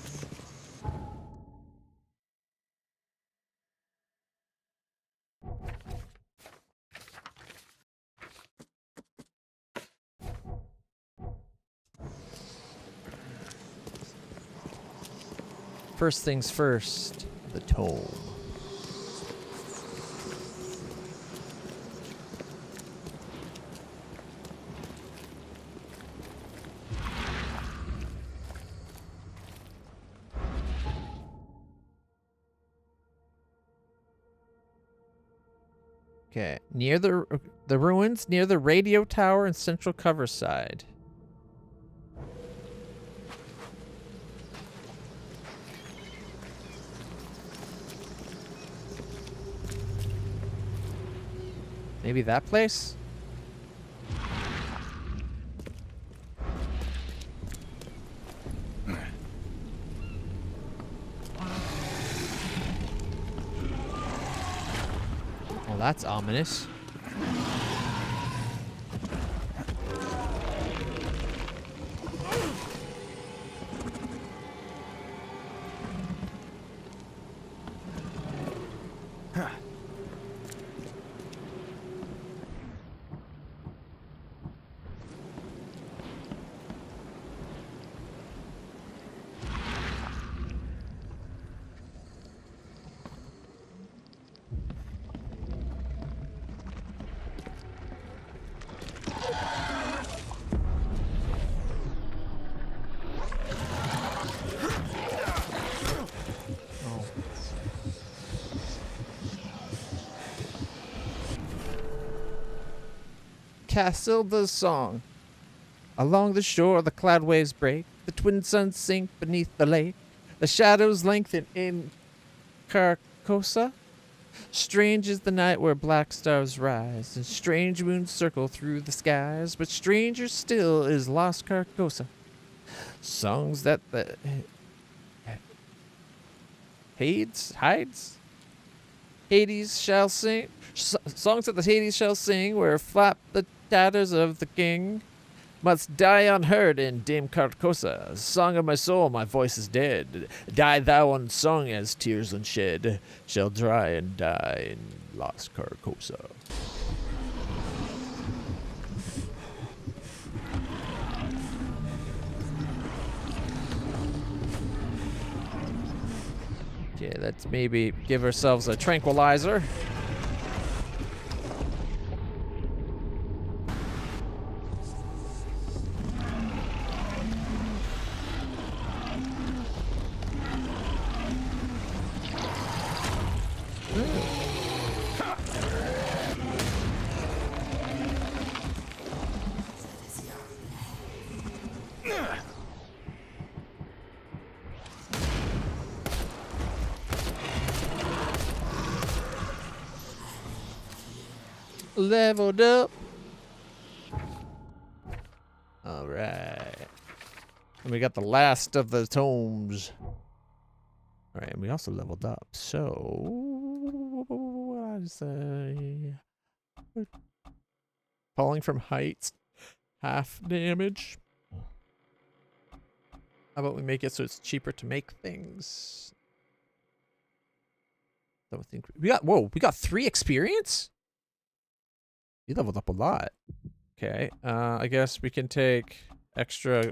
First things first, the tome. Okay, near the ruins, near the radio tower and central cover side. Maybe that place? Well, that's ominous. Cassilda's song. Along the shore, the cloud waves break. The twin suns sink beneath the lake. The shadows lengthen in Carcosa. Strange is the night where black stars rise, and strange moons circle through the skies. But stranger still is lost Carcosa. Songs that the Hades shall sing. Songs that the Hades shall sing, where flap the tatters of the king. Must die unheard in dim Carcosa. Song of my soul, my voice is dead. Die thou unsung as tears unshed shall dry and die in lost Carcosa. Okay, let's maybe give ourselves a tranquilizer. Leveled up. All right. And we got the last of the tomes. All right, and we also leveled up. So, I'd say falling from heights, half damage. How about we make it so it's cheaper to make things? Don't think we got. Whoa, we got 3 experience. You leveled up a lot. Okay, I guess we can take extra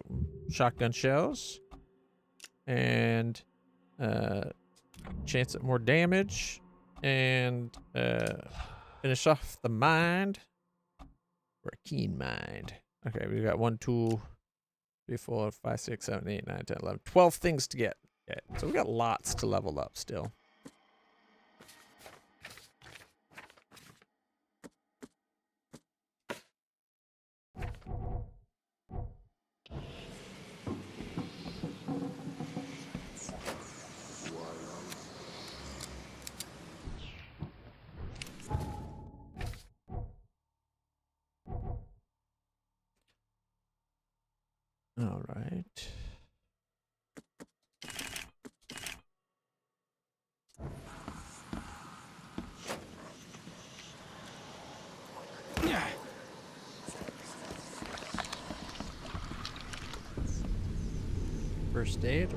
shotgun shells and chance at more damage and finish off the mind. Or a keen mind. Okay, we got 1, 2, 3, 4, 5, 6, 7, 8, 9, 10, 11, 12 things to get. Okay, so we got lots to level up still. All right. First aid.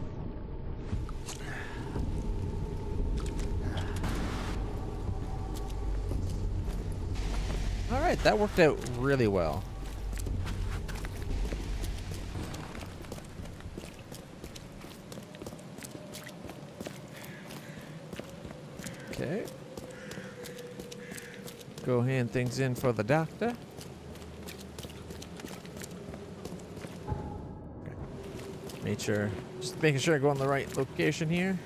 All right, that worked out really well. Okay. Go hand things in for the doctor. Okay. Just making sure I go in the right location here.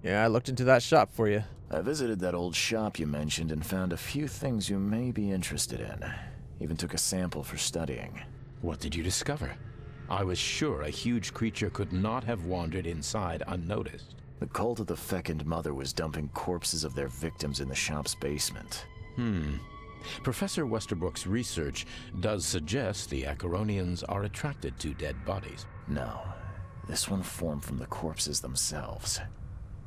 Yeah, I looked into that shop for you. I visited that old shop you mentioned and found a few things you may be interested in. Even took a sample for studying. What did you discover? I was sure a huge creature could not have wandered inside unnoticed. The cult of the Fecund Mother was dumping corpses of their victims in the shop's basement. Professor Westerbrook's research does suggest the Acheronians are attracted to dead bodies. No, this one formed from the corpses themselves.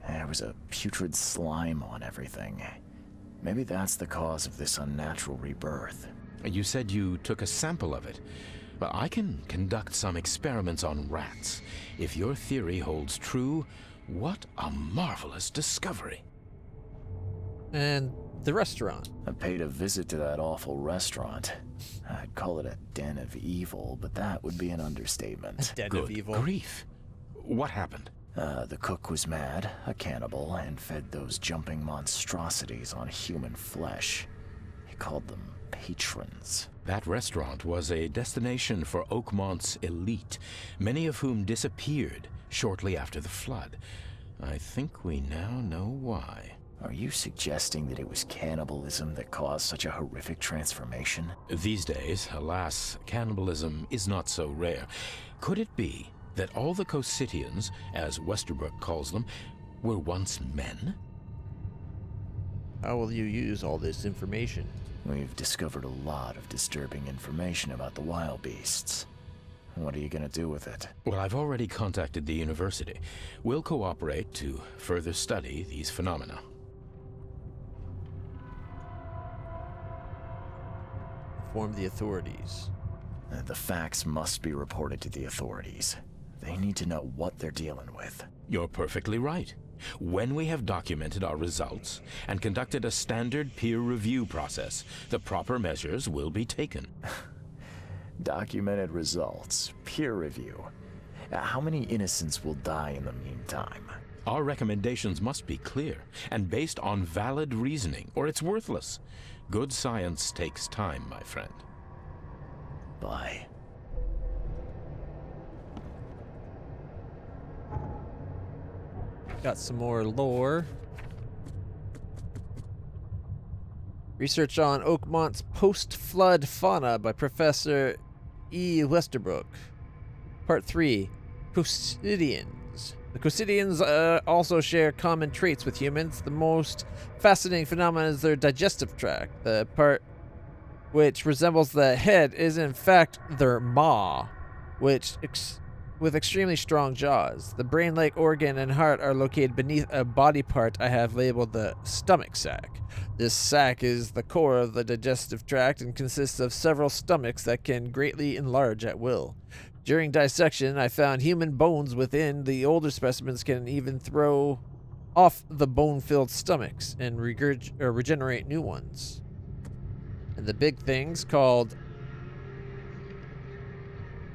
There was a putrid slime on everything. Maybe that's the cause of this unnatural rebirth. You said you took a sample of it. But I can conduct some experiments on rats. If your theory holds true, what a marvelous discovery. And the restaurant. I paid a visit to that awful restaurant. I'd call it a den of evil, but that would be an understatement. Den Good of evil. grief. What happened? The cook was mad, a cannibal, and fed those jumping monstrosities on human flesh. He called them patrons. That restaurant was a destination for Oakmont's elite, many of whom disappeared shortly after the flood. I think we now know why. Are you suggesting that it was cannibalism that caused such a horrific transformation? These days, alas, cannibalism is not so rare. Could it be that all the Cositians, as Westerbrook calls them, were once men? How will you use all this information? We've discovered a lot of disturbing information about the wild beasts. What are you gonna do with it? Well, I've already contacted the university. We'll cooperate to further study these phenomena. Inform the authorities. The facts must be reported to the authorities. They need to know what they're dealing with. You're perfectly right. When we have documented our results and conducted a standard peer review process, the proper measures will be taken. Documented results, peer review. How many innocents will die in the meantime? Our recommendations must be clear and based on valid reasoning, or it's worthless. Good science takes time, my friend. Bye. Got some more lore. Research on Oakmont's post-flood fauna by Professor E. Westerbrook. Part 3. Cosidians. The Cosidians also share common traits with humans. The most fascinating phenomenon is their digestive tract. The part which resembles the head is in fact their maw, with extremely strong jaws. The brain-like organ and heart are located beneath a body part I have labeled the stomach sac. This sac is the core of the digestive tract and consists of several stomachs that can greatly enlarge at will. During dissection, I found human bones within. The older specimens can even throw off the bone-filled stomachs and regenerate new ones. And the big things called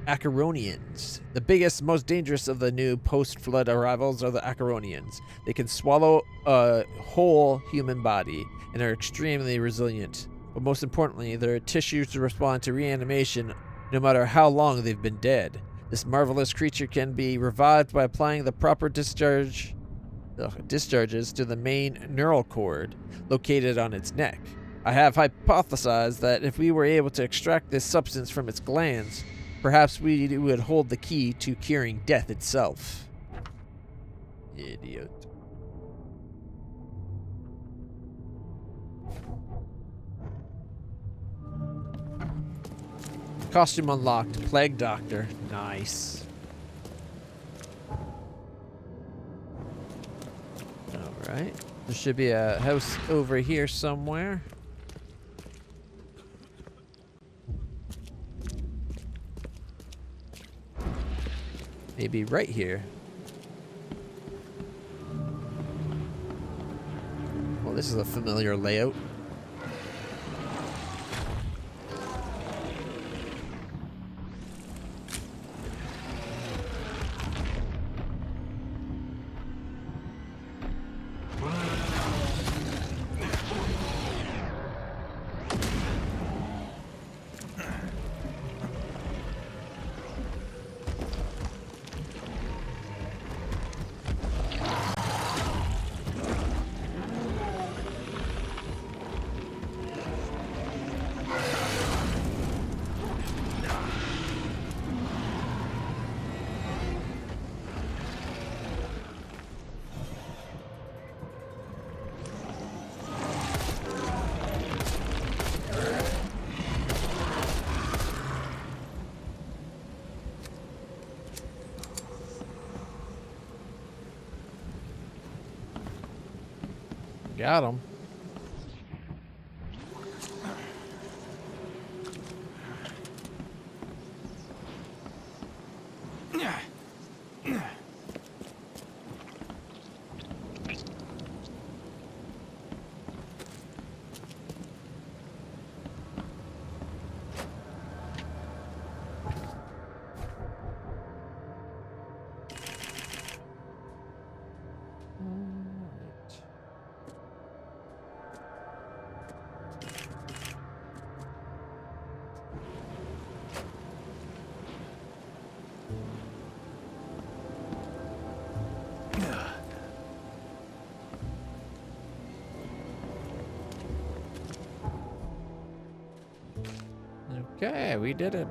Acheronians. The biggest, most dangerous of the new post-flood arrivals are the Acheronians. They can swallow a whole human body and are extremely resilient. But most importantly, their tissues respond to reanimation no matter how long they've been dead. This marvelous creature can be revived by applying the proper discharges to the main neural cord located on its neck. I have hypothesized that if we were able to extract this substance from its glands, perhaps we would hold the key to curing death itself. Idiot. Costume unlocked. Plague Doctor. Nice. Alright. There should be a house over here somewhere. Maybe right here. Well, this is a familiar layout. Got him. Okay, we did it.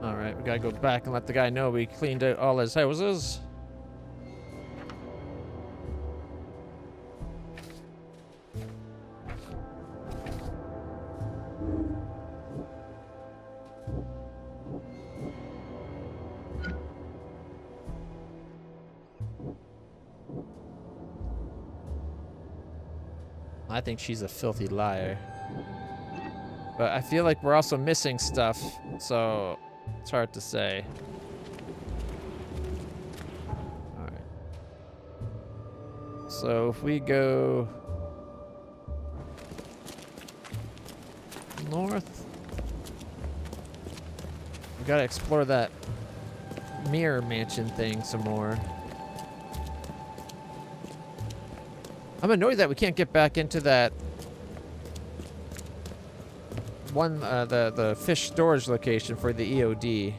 Alright, we gotta go back and let the guy know we cleaned out all his houses. I think she's a filthy liar. But I feel like we're also missing stuff, so it's hard to say. Alright. So if we go north, we gotta explore that mirror mansion thing some more. I'm annoyed that we can't get back into that one, the fish storage location for the EOD.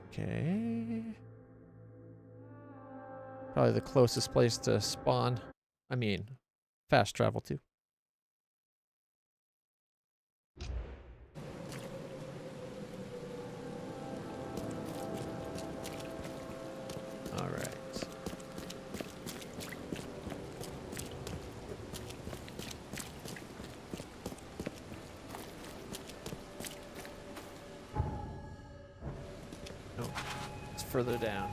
Okay. Probably the closest place to spawn. I mean, fast travel to. All right. Oh, it's further down.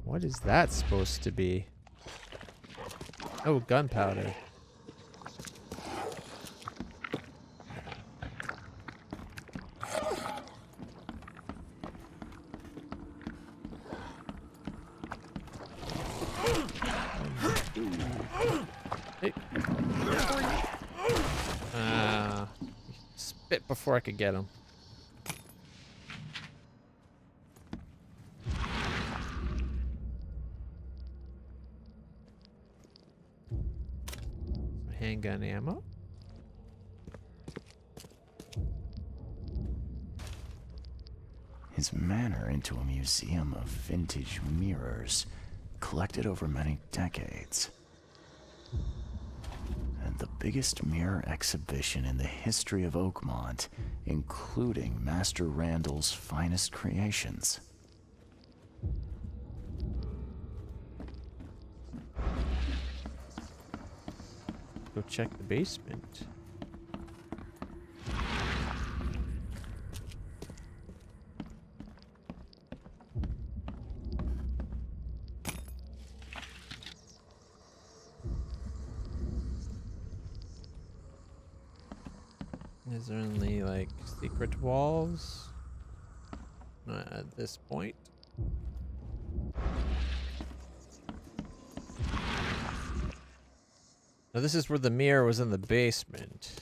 What is that supposed to be? Oh, gunpowder. Hey. Spit before I could get him. Handgun ammo. His manor into a museum of vintage mirrors, collected over many decades. And the biggest mirror exhibition in the history of Oakmont, including Master Randall's finest creations. Go check the basement. Is there any, like, secret walls? Not at this point. Now this is where the mirror was in the basement.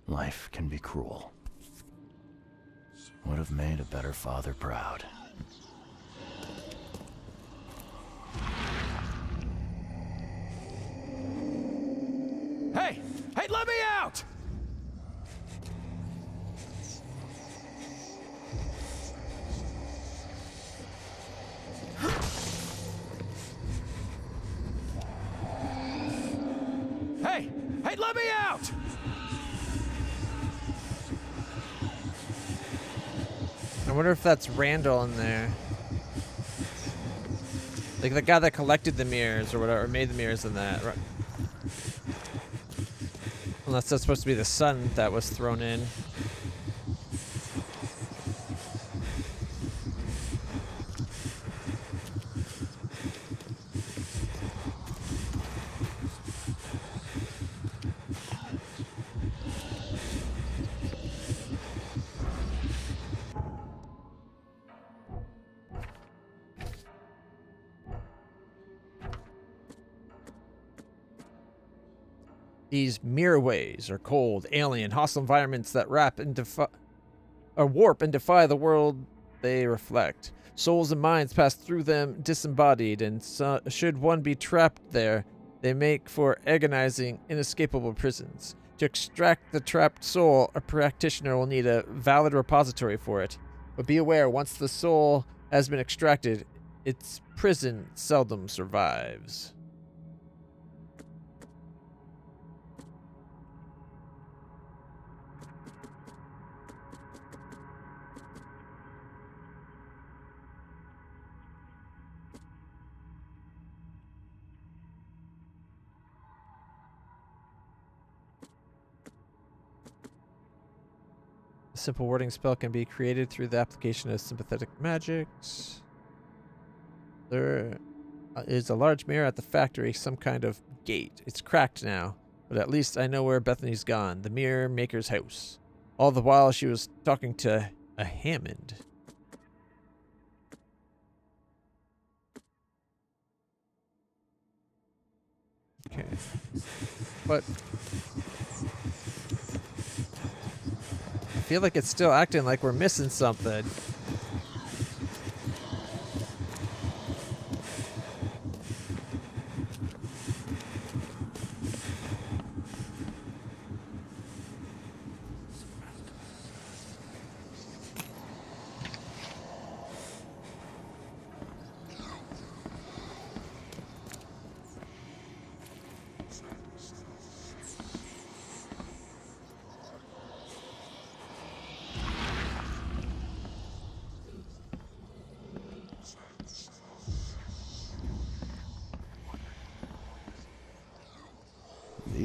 Life can be cruel. Would have made a better father proud. Hey! Hey, let me out! Hey! Hey, let me out! I wonder if that's Randall in there. Like the guy that collected the mirrors or whatever, or made the mirrors in that. Right? Unless that's supposed to be the son that was thrown in. These mirrorways are cold, alien, hostile environments that warp and defy the world they reflect. Souls and minds pass through them disembodied, and should one be trapped there, they make for agonizing, inescapable prisons. To extract the trapped soul, a practitioner will need a valid repository for it. But be aware, once the soul has been extracted, its prison seldom survives. A simple warding spell can be created through the application of sympathetic magics. There is a large mirror at the factory, some kind of gate. It's cracked now, but at least I know where Bethany's gone, the mirror maker's house. All the while she was talking to a Hammond. Okay. But I feel like it's still acting like we're missing something.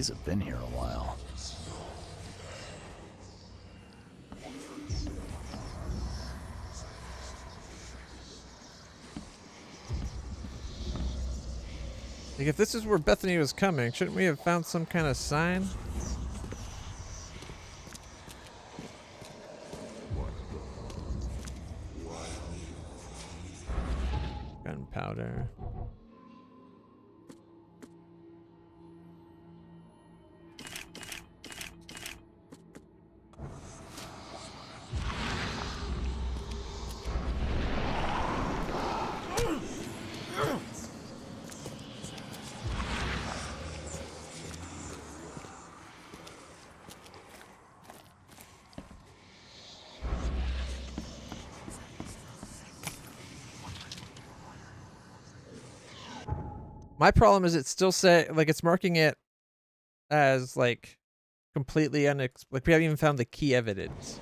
These have been here a while. Like, if this is where Bethany was coming, shouldn't we have found some kind of sign? Gunpowder. My problem is it's still like it's marking it as like completely like we haven't even found the key evidence.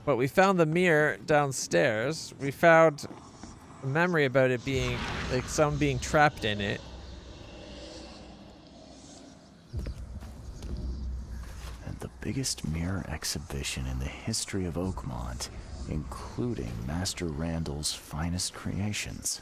But we found the mirror downstairs. We found a memory about it being like someone being trapped in it. And the biggest mirror exhibition in the history of Oakmont, including Master Randall's finest creations.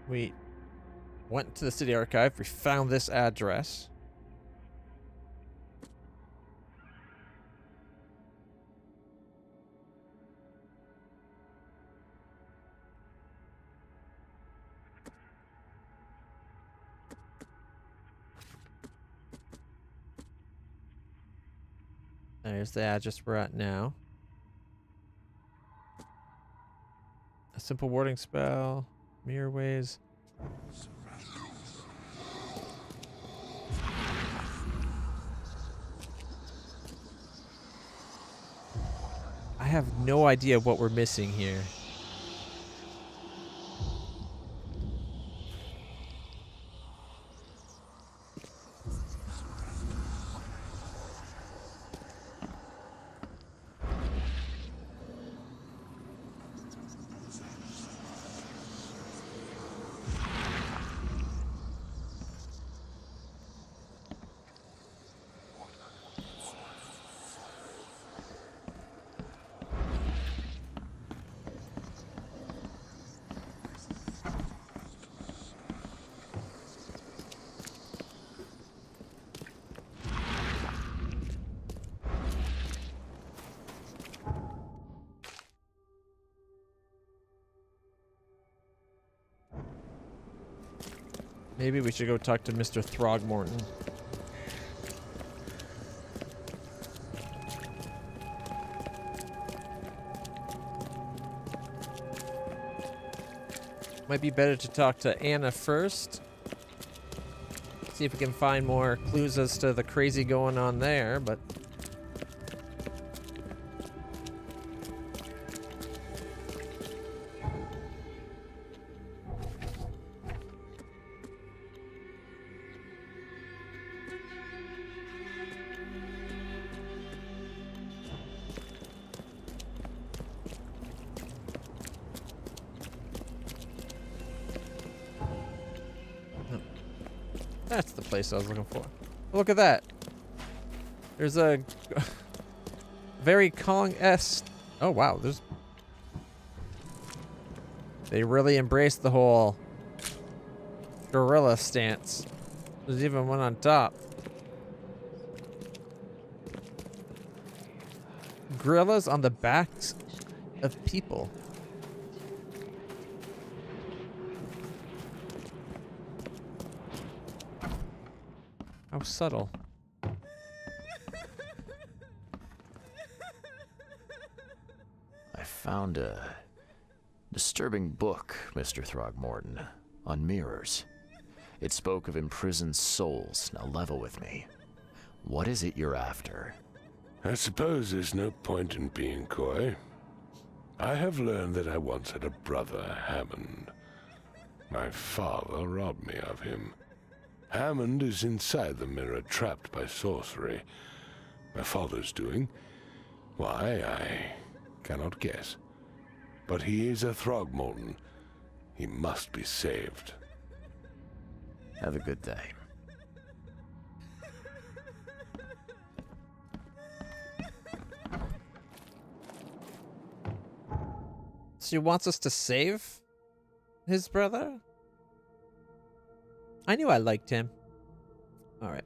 We went to the city archive. We found this address. There's the address we're at now. A simple warding spell. Mirror ways. I have no idea what we're missing here. Maybe we should go talk to Mr. Throgmorton. Might be better to talk to Anna first. See if we can find more clues as to the crazy going on there, but... That's the place I was looking for. Look at that. There's a very Kong-esque... Oh, wow. There's... They really embraced the whole gorilla stance. There's even one on top. Gorillas on the backs of people. How subtle. I found a Disturbing book, Mr. Throgmorton, on mirrors. It spoke of imprisoned souls. Now level with me. What is it you're after? I suppose there's no point in being coy. I have learned that I once had a brother, Hammond. My father robbed me of him. Hammond is inside the mirror, trapped by sorcery. My father's doing? Why, I cannot guess. But he is a Throgmorton. He must be saved. Have a good day. So he wants us to save his brother? I knew I liked him. Alright,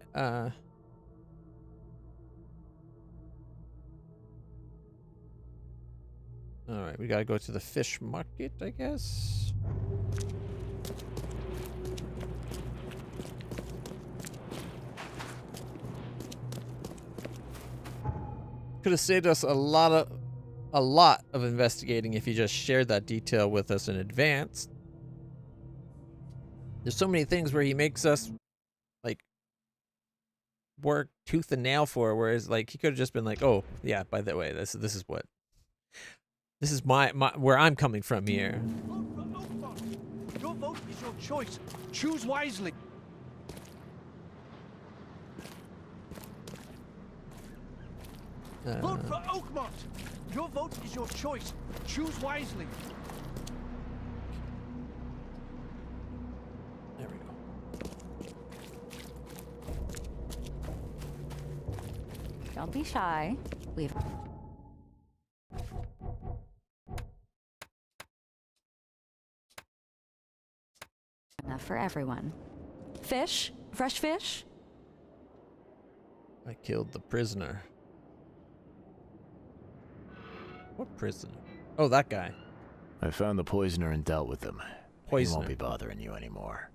Alright, we gotta go to the fish market, I guess. Could have saved us a lot of investigating if you just shared that detail with us in advance. There's so many things where he makes us like work tooth and nail for, whereas like he could have just been like, oh yeah, by the way, this is my where I'm coming from here. Your vote is your choice. Choose wisely. Vote for Oakmont. Your vote is your choice. Choose wisely. There we go. Don't be shy. We've enough for everyone. Fish? Fresh fish? I killed the prisoner. What prisoner? Oh, that guy. I found the poisoner and dealt with him. He Poisoner. won't be bothering you anymore.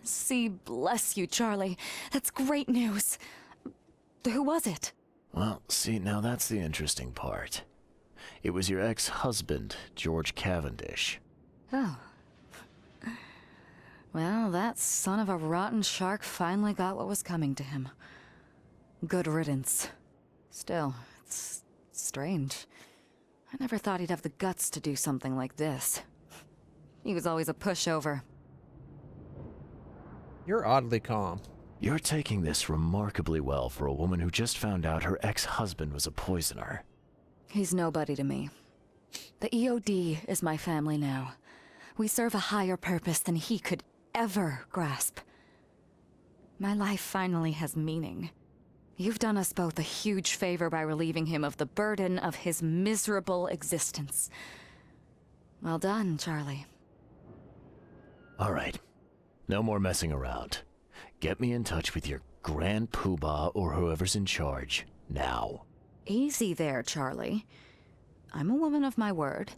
See, bless you, Charlie. That's great news. Who was it? Well, see, now that's the interesting part. It was your ex-husband, George Cavendish. Oh. Well, that son of a rotten shark finally got what was coming to him. Good riddance. Still, it's strange. I never thought he'd have the guts to do something like this. He was always a pushover. You're oddly calm. You're taking this remarkably well for a woman who just found out her ex-husband was a poisoner. He's nobody to me. The EOD is my family now. We serve a higher purpose than he could ever grasp. My life finally has meaning. You've done us both a huge favor by relieving him of the burden of his miserable existence. Well done, Charlie. All right. No more messing around. Get me in touch with your Grand Poobah or whoever's in charge, now. Easy there, Charlie. I'm a woman of my word.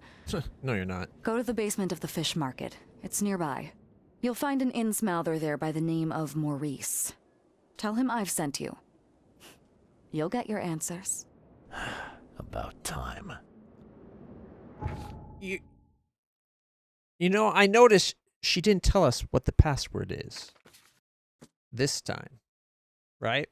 No, you're not. Go to the basement of the fish market. It's nearby. You'll find an Innsmouther there by the name of Maurice. Tell him I've sent you. You'll get your answers. About time. You know, I noticed she didn't tell us what the password is. This time. Right?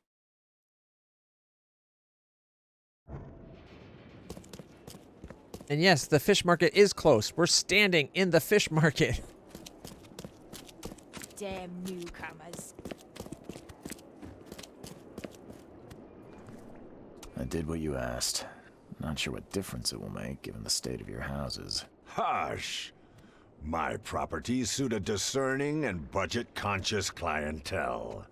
And yes, the fish market is close. We're standing in the fish market. Damn newcomers. I did what you asked. Not sure what difference it will make, given the state of your houses. Hush! My properties suit a discerning and budget-conscious clientele.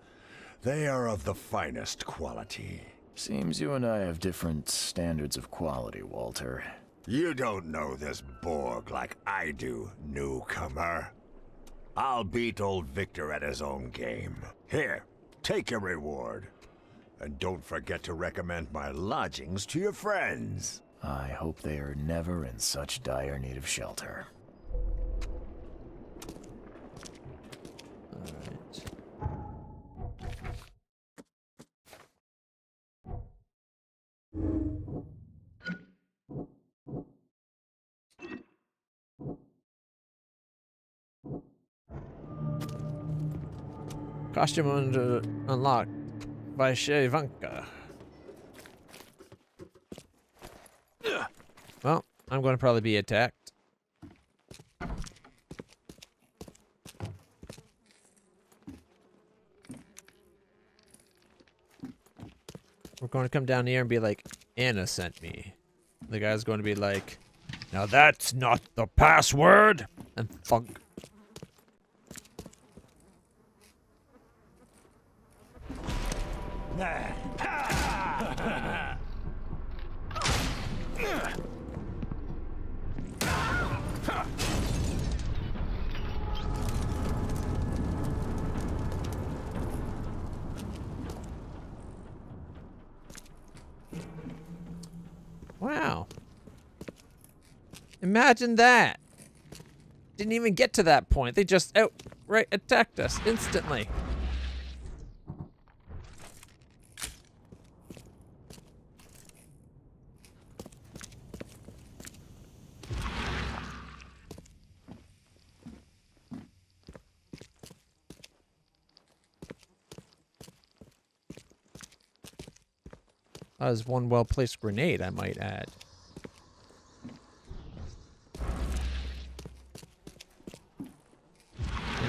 They are of the finest quality. Seems you and I have different standards of quality, Walter. You don't know this Borg like I do, newcomer. I'll beat old Victor at his own game. Here, take your reward. And don't forget to recommend my lodgings to your friends. I hope they are never in such dire need of shelter. Costume unlocked. Vyshevanka. Well, I'm going to probably be attacked. We're going to come down here and be like, Anna sent me. The guy's going to be like, now that's not the password! And thunk. Wow. Imagine that. Didn't even get to that point. They just outright attacked us instantly. That was one well-placed grenade, I might add.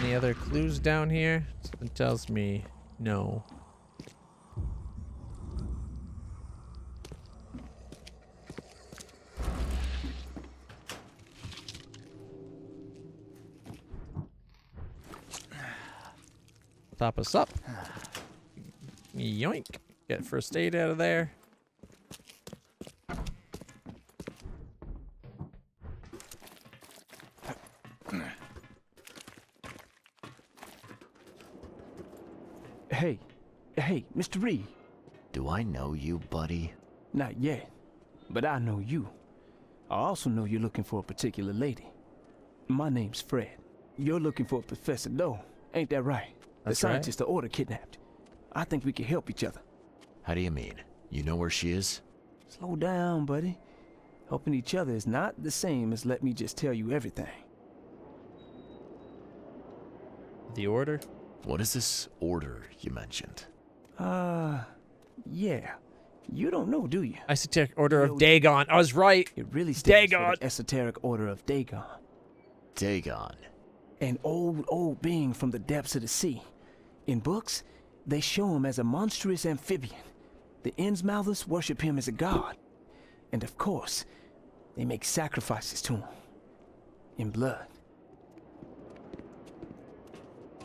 Any other clues down here? Something tells me no. Top us up. Yoink. Get first aid out of there. Hey, Mr. Reed. Do I know you, buddy? Not yet, but I know you. I also know you're looking for a particular lady. My name's Fred. You're looking for Professor Doe, ain't that right? That's the scientist the Order kidnapped. I think we can help each other. How do you mean? You know where she is? Slow down, buddy. Helping each other is not the same as let me just tell you everything. The Order? What is this order you mentioned? Yeah. You don't know, do you? Esoteric Order of Dagon. I was right. It really stands Dagon. for the Esoteric Order of Dagon. Dagon. An old being from the depths of the sea. In books, they show him as a monstrous amphibian. The Innsmouthers worship him as a god. And of course, they make sacrifices to him. In blood.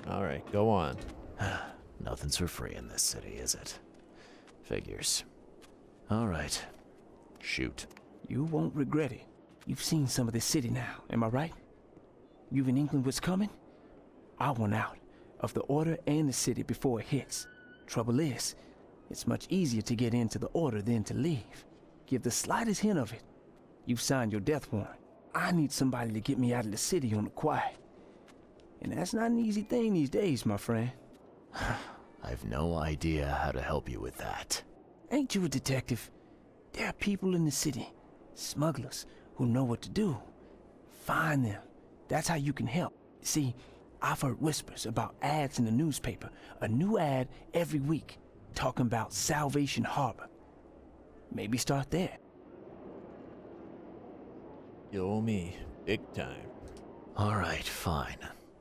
Alright, go on. Nothing's for free in this city, is it? Figures. Alright. Shoot. You won't regret it. You've seen some of this city now, am I right? You've in England what's coming? I want out of the Order and the city before it hits. Trouble is, it's much easier to get into the Order than to leave. Give the slightest hint of it, you've signed your death warrant. I need somebody to get me out of the city on the quiet. And that's not an easy thing these days, my friend. I've no idea how to help you with that. Ain't you a detective? There are people in the city, smugglers, who know what to do. Find them. That's how you can help. See, I've heard whispers about ads in the newspaper. A new ad every week, talking about Salvation Harbor. Maybe start there. You owe me. Big time. Alright, fine.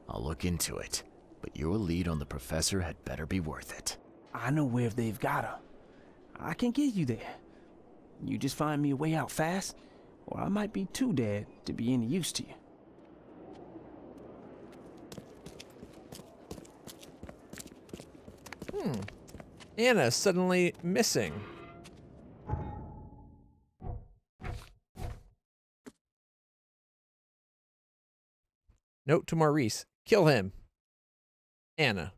I'll look into it. But your lead on the professor had better be worth it. I know where they've got her. I can get you there. You just find me a way out fast, or I might be too dead to be any use to you. Anna's suddenly missing. Note to Maurice. Kill him. Anna.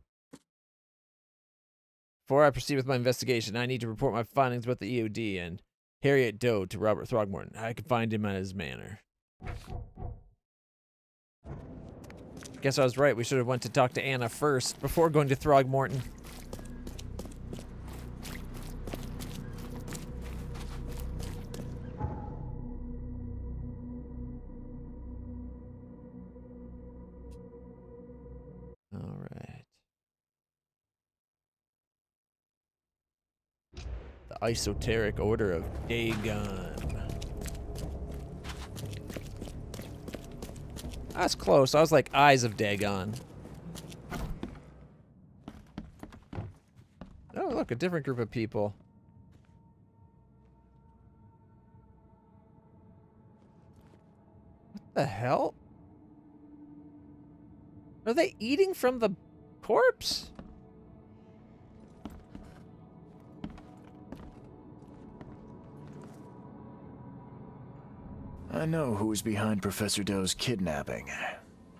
Before I proceed with my investigation, I need to report my findings about the EOD and Harriet Doe to Robert Throgmorton. I can find him at his manor. Guess I was right. We should have went to talk to Anna first before going to Throgmorton. All right. The Esoteric Order of Dagon. That's close. I was like Eyes of Dagon. Oh, look, a different group of people. What the hell? Are they eating from the corpse? I know who is behind Professor Doe's kidnapping.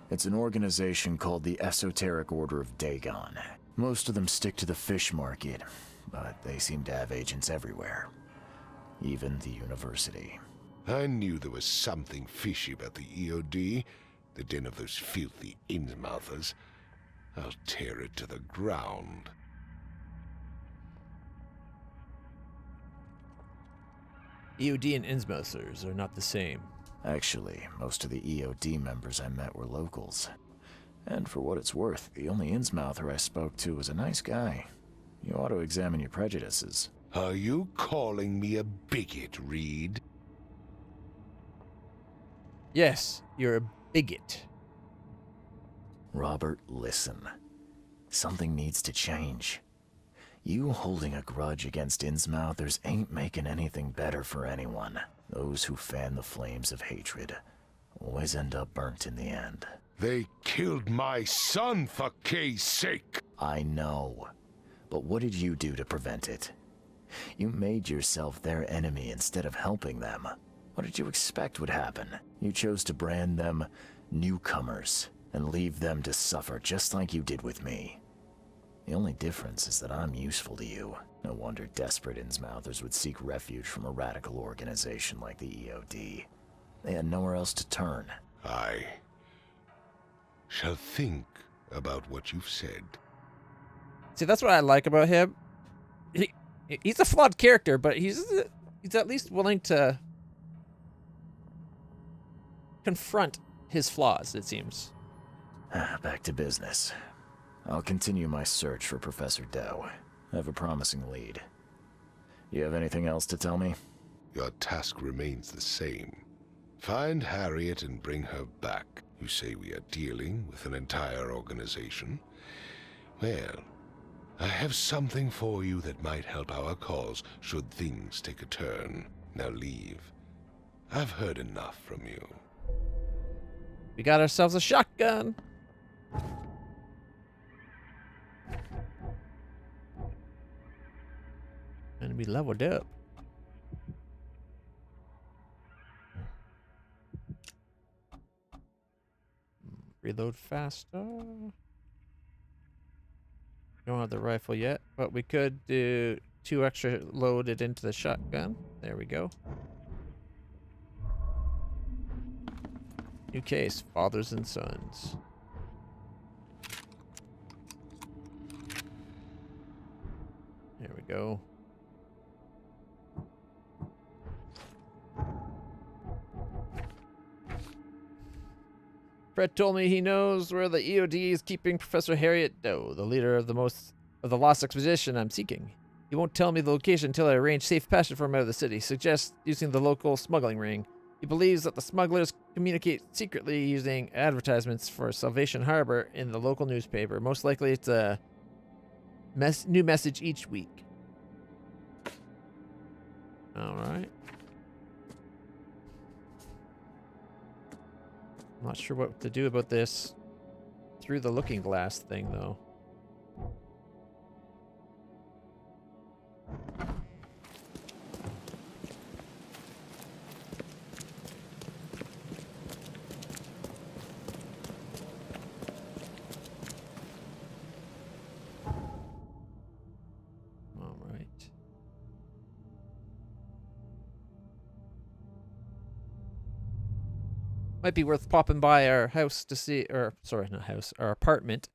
It's an organization called the Esoteric Order of Dagon. Most of them stick to the fish market, but they seem to have agents everywhere. Even the university. I knew there was something fishy about the EOD, the den of those filthy Innsmouthers. I'll tear it to the ground. EOD and Innsmouthers are not the same. Actually, most of the EOD members I met were locals. And for what it's worth, the only Innsmouther I spoke to was a nice guy. You ought to examine your prejudices. Are you calling me a bigot, Reed? Yes, you're a bigot. Robert, listen. Something needs to change. You holding a grudge against Innsmouthers ain't making anything better for anyone. Those who fan the flames of hatred always end up burnt in the end. They killed my son, for Kay's sake! I know. But what did you do to prevent it? You made yourself their enemy instead of helping them. What did you expect would happen? You chose to brand them newcomers and leave them to suffer just like you did with me. The only difference is that I'm useful to you. No wonder desperate Innsmouthers would seek refuge from a radical organization like the EOD. They had nowhere else to turn. I shall think about what you've said. See, that's what I like about him. He's a flawed character, but he's at least willing to confront his flaws, it seems. Back to business. I'll continue my search for Professor Doe. I have a promising lead. You have anything else to tell me? Your task remains the same. Find Harriet and bring her back. You say we are dealing with an entire organization? Well, I have something for you that might help our cause should things take a turn. Now leave. I've heard enough from you. We got ourselves a shotgun. And we leveled up. Reload faster. Don't have the rifle yet, but we could do 2 extra loaded into the shotgun. There we go. New case, fathers and sons. There we go. Fred told me he knows where the EOD is keeping Professor Harriet Doe, the leader of the lost expedition I'm seeking. He won't tell me the location until I arrange safe passage for him out of the city. Suggests using the local smuggling ring. He believes that the smugglers communicate secretly using advertisements for Salvation Harbor in the local newspaper. Most likely it's a new message each week. Alright. Not sure what to do about this through the looking glass thing, though. All right. Might be worth popping by our house to see, or sorry, not house, our apartment,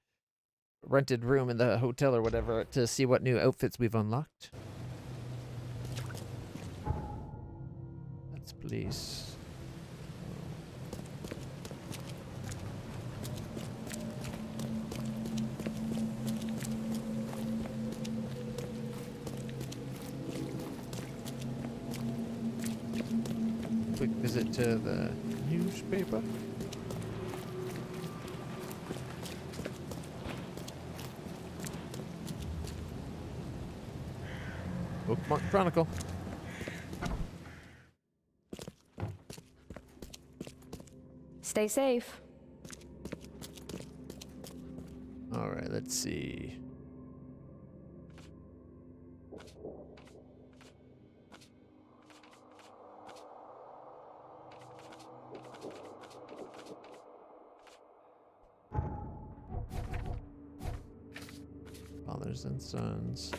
rented room in the hotel or whatever, to see what new outfits we've unlocked. That's police. quick visit to the newspaper. Bookmark Chronicle. Stay safe. All right, let's see. Fathers and sons.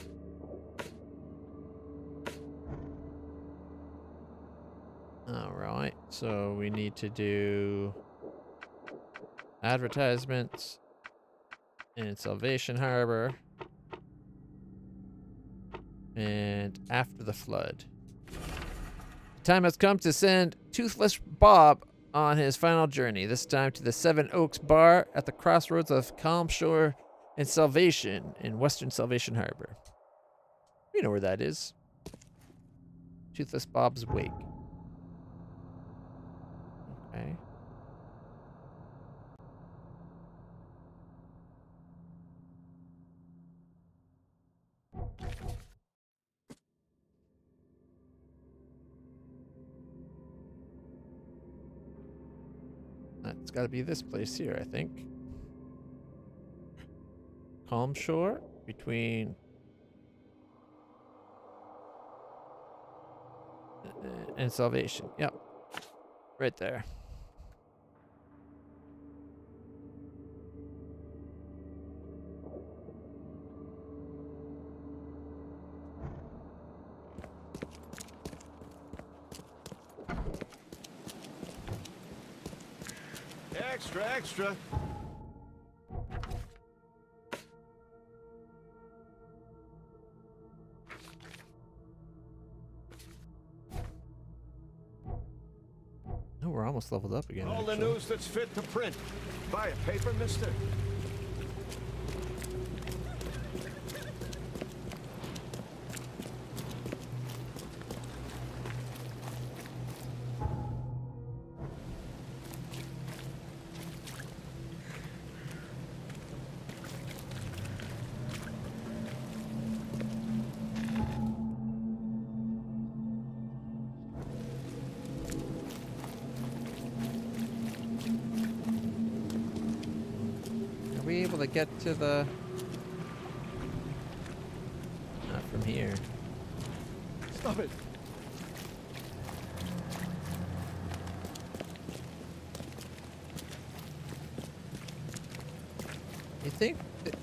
All right, so we need to do advertisements in Salvation Harbor and after the flood. The time has come to send Toothless Bob on his final journey, this time to the Seven Oaks Bar at the crossroads of Calm Shore and Salvation in Western Salvation Harbor. You know where that is. Toothless Bob's Wake. Okay. It's got to be this place here, I think. Calm Shore between and Salvation. Yep. Right there. Extra, extra. Oh, we're almost leveled up again. All the actually. news that's fit to print. Buy a paper, mister? Are we able to get to the... Not from here. Stop it. You think... that-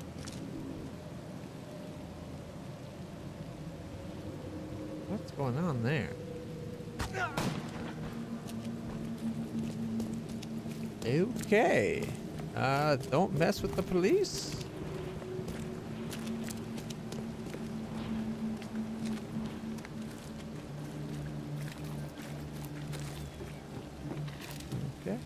What's going on there? Okay. Don't mess with the police. Okay.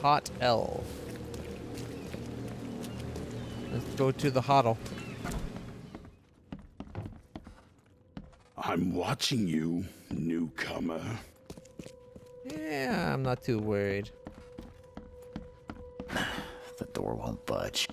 Hot L. Let's go to the huddle. I'm watching you, newcomer. Yeah, I'm not too worried. The door won't budge.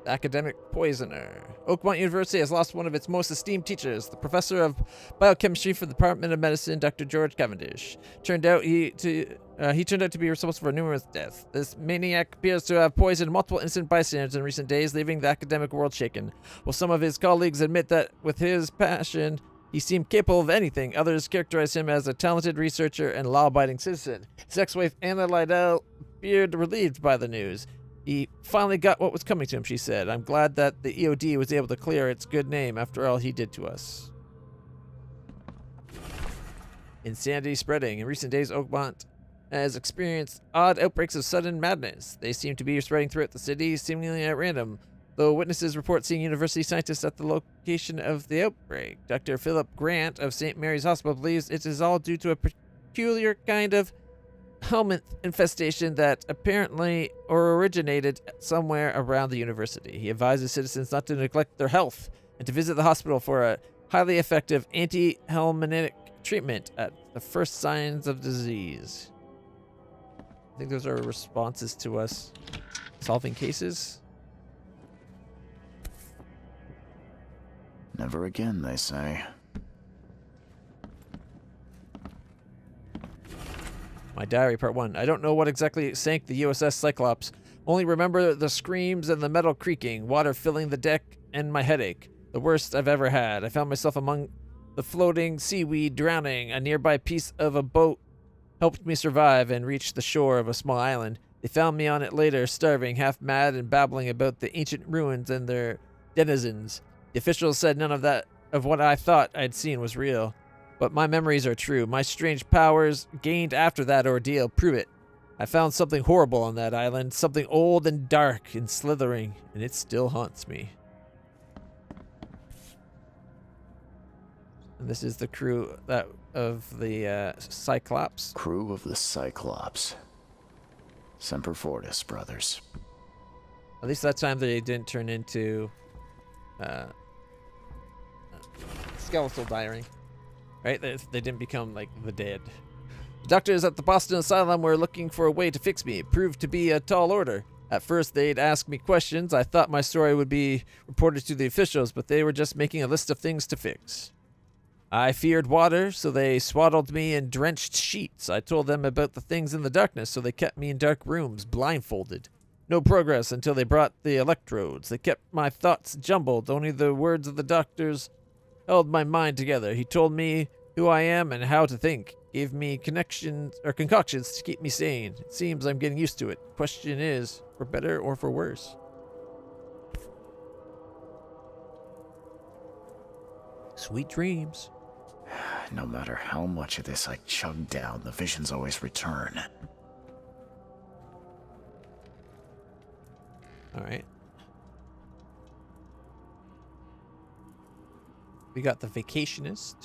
Academic poisoner. Oakmont University has lost one of its most esteemed teachers, the professor of biochemistry for the Department of Medicine, Dr. George Cavendish. Turned out he turned out to be responsible for numerous deaths. This maniac appears to have poisoned multiple innocent bystanders in recent days, leaving the academic world shaken. While some of his colleagues admit that with his passion, he seemed capable of anything, others characterize him as a talented researcher and law-abiding citizen. His ex-wife, Anna Lydell, appeared relieved by the news. He finally got what was coming to him, she said. I'm glad that the EOD was able to clear its good name after all he did to us. Insanity spreading. In recent days, Oakmont has experienced odd outbreaks of sudden madness. They seem to be spreading throughout the city, seemingly at random, though witnesses report seeing university scientists at the location of the outbreak. Dr. Philip Grant of St. Mary's Hospital believes it is all due to a peculiar kind of helmet infestation that apparently originated somewhere around the university. He advises citizens not to neglect their health and to visit the hospital for a highly effective anti-helmintic treatment at the first signs of disease. I think those are responses to us solving cases. Never again, they say. My diary, part 1. I don't know what exactly sank the USS Cyclops. Only remember the screams and the metal creaking, water filling the deck, and my headache. The worst I've ever had. I found myself among the floating seaweed, drowning. A nearby piece of a boat helped me survive and reach the shore of a small island. They found me on it later, starving, half mad, and babbling about the ancient ruins and their denizens. The officials said none of what I thought I'd seen was real. But my memories are true. My strange powers gained after that ordeal prove it. I found something horrible on that island, something old and dark and slithering, and it still haunts me. And this is the crew of the Cyclops. Crew of the Cyclops. Semper Fortis, brothers. At least that time they didn't turn into skeletal diary. Right? They didn't become like the dead. The doctors at the Boston Asylum were looking for a way to fix me. It proved to be a tall order. At first, they'd ask me questions. I thought my story would be reported to the officials, but they were just making a list of things to fix. I feared water, so they swaddled me in drenched sheets. I told them about the things in the darkness, so they kept me in dark rooms, blindfolded. No progress until they brought the electrodes. They kept my thoughts jumbled. Only the words of the doctors held my mind together. He told me who I am and how to think. Gave me concoctions to keep me sane. It seems I'm getting used to it. Question is, for better or for worse? Sweet dreams. No matter how much of this I chug down, the visions always return. All right. We got the vacationist.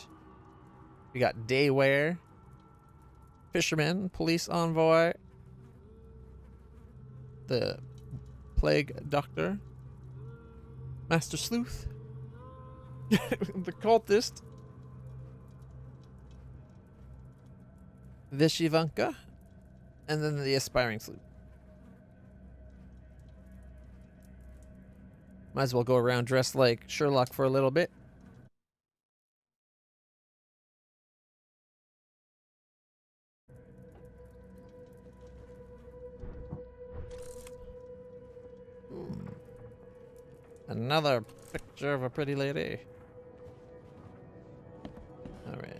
We got Dayware. Fisherman, police envoy. The plague doctor. Master Sleuth. The cultist. Vishivanka. And then the aspiring sleuth. Might as well go around dressed like Sherlock for a little bit. Another picture of a pretty lady. All right.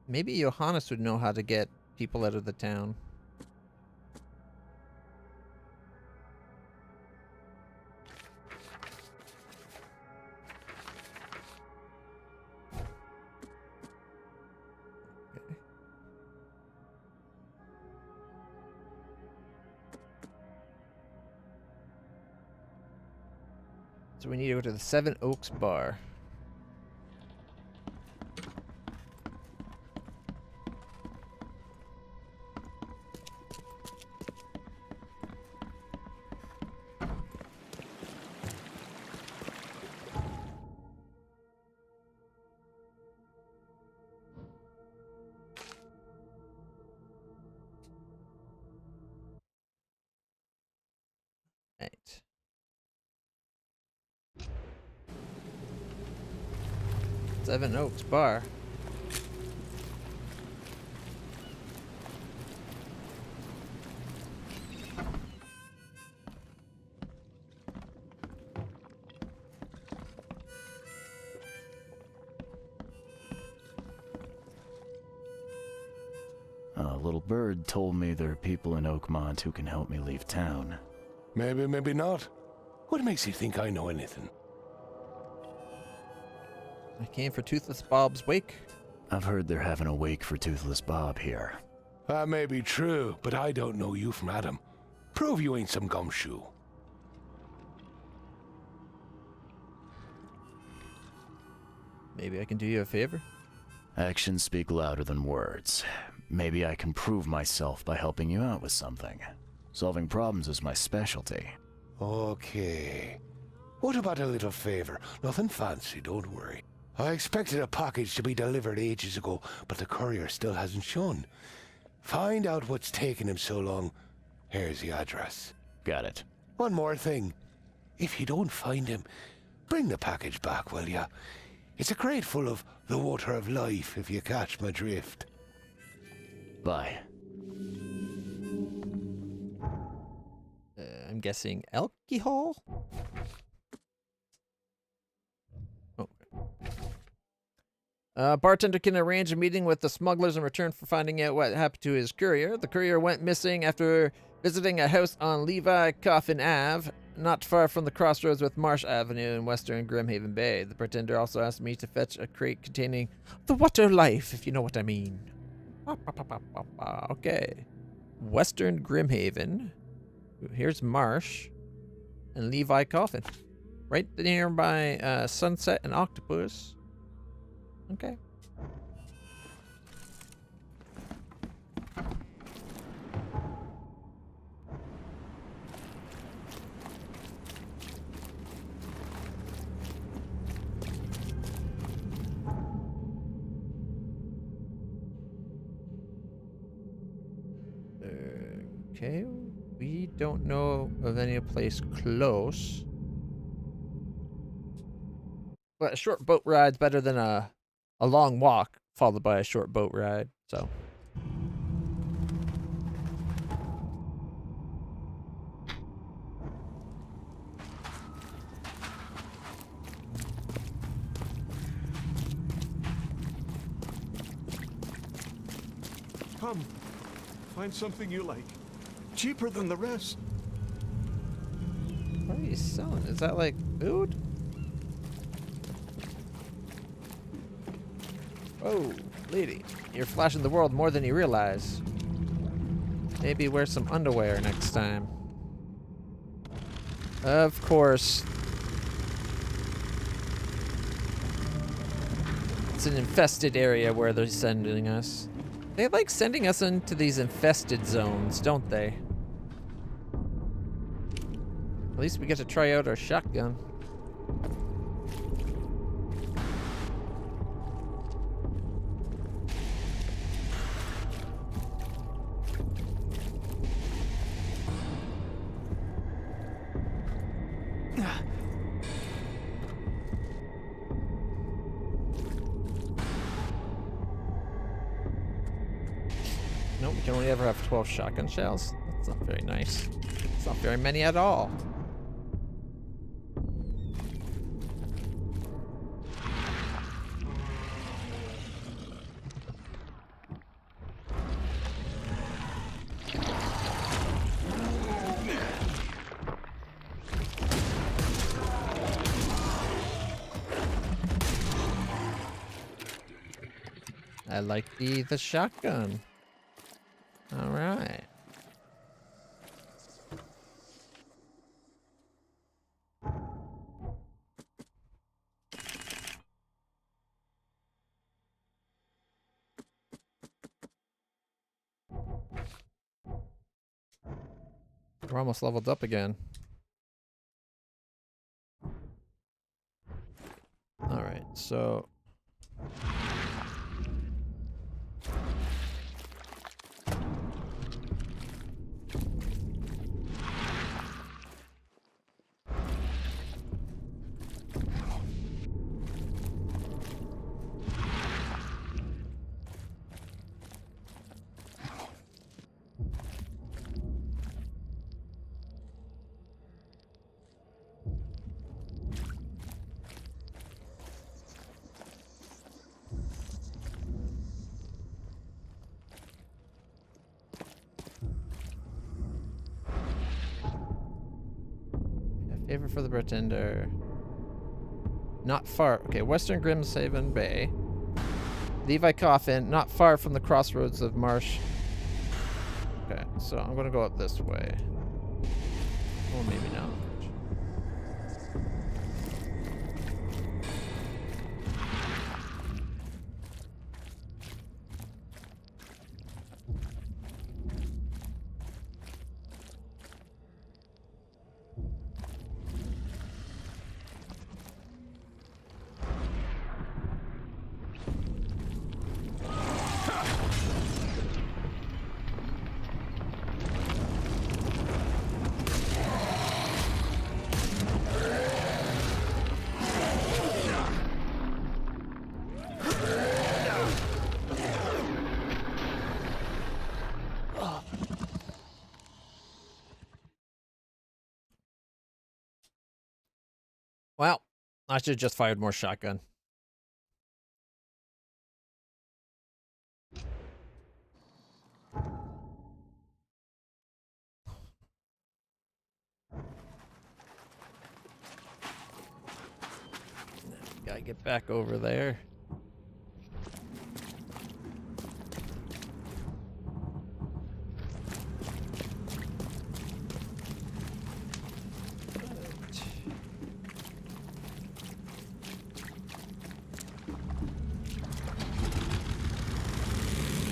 Maybe Johannes would know how to get people out of the town. Okay. So we need to go to the Seven Oaks Bar. Right. Seven Oaks Bar. little bird told me there are people in Oakmont who can help me leave town. Maybe, maybe not. What makes you think I know anything? I came for Toothless Bob's wake. I've heard they're having a wake for Toothless Bob here. That may be true, but I don't know you from Adam. Prove you ain't some gumshoe. Maybe I can do you a favor? Actions speak louder than words. Maybe I can prove myself by helping you out with something. Solving problems is my specialty. Okay. What about a little favor? Nothing fancy, don't worry. I expected a package to be delivered ages ago, but the courier still hasn't shown. Find out what's taking him so long. Here's the address. Got it. One more thing. If you don't find him, bring the package back, will ya? It's a crate full of the water of life, if you catch my drift. Bye. I'm guessing alcohol? Bartender can arrange a meeting with the smugglers in return for finding out what happened to his courier. The courier went missing after visiting a house on Levi Coffin Ave, not far from the crossroads with Marsh Avenue in western Grimhaven Bay. The bartender also asked me to fetch a crate containing the water life, if you know what I mean. Okay. Western Grimhaven. Here's Marsh and Levi Coffin. Right nearby Sunset and Octopus. Okay. Okay, we don't know of any place close. But a short boat ride's better than a long walk followed by a short boat ride, so. Come, find something you like. Cheaper than the rest. What are you selling? Is that like food? Oh, lady, you're flashing the world more than you realize. Maybe wear some underwear next time. Of course. It's an infested area where they're sending us. They like sending us into these infested zones, don't they? At least we get to try out our shotgun. No, we can only ever have 12 shotgun shells. That's not very nice. It's not very many at all. I like the shotgun. All right. We're almost leveled up again. All right, so Favor for the Pretender. Not far. Okay, Western Grimshaven Bay. Levi Coffin, not far from the crossroads of Marsh. Okay, so I'm gonna go up this way. Or maybe not. Well, I should have just fired more shotgun. Gotta get back over there.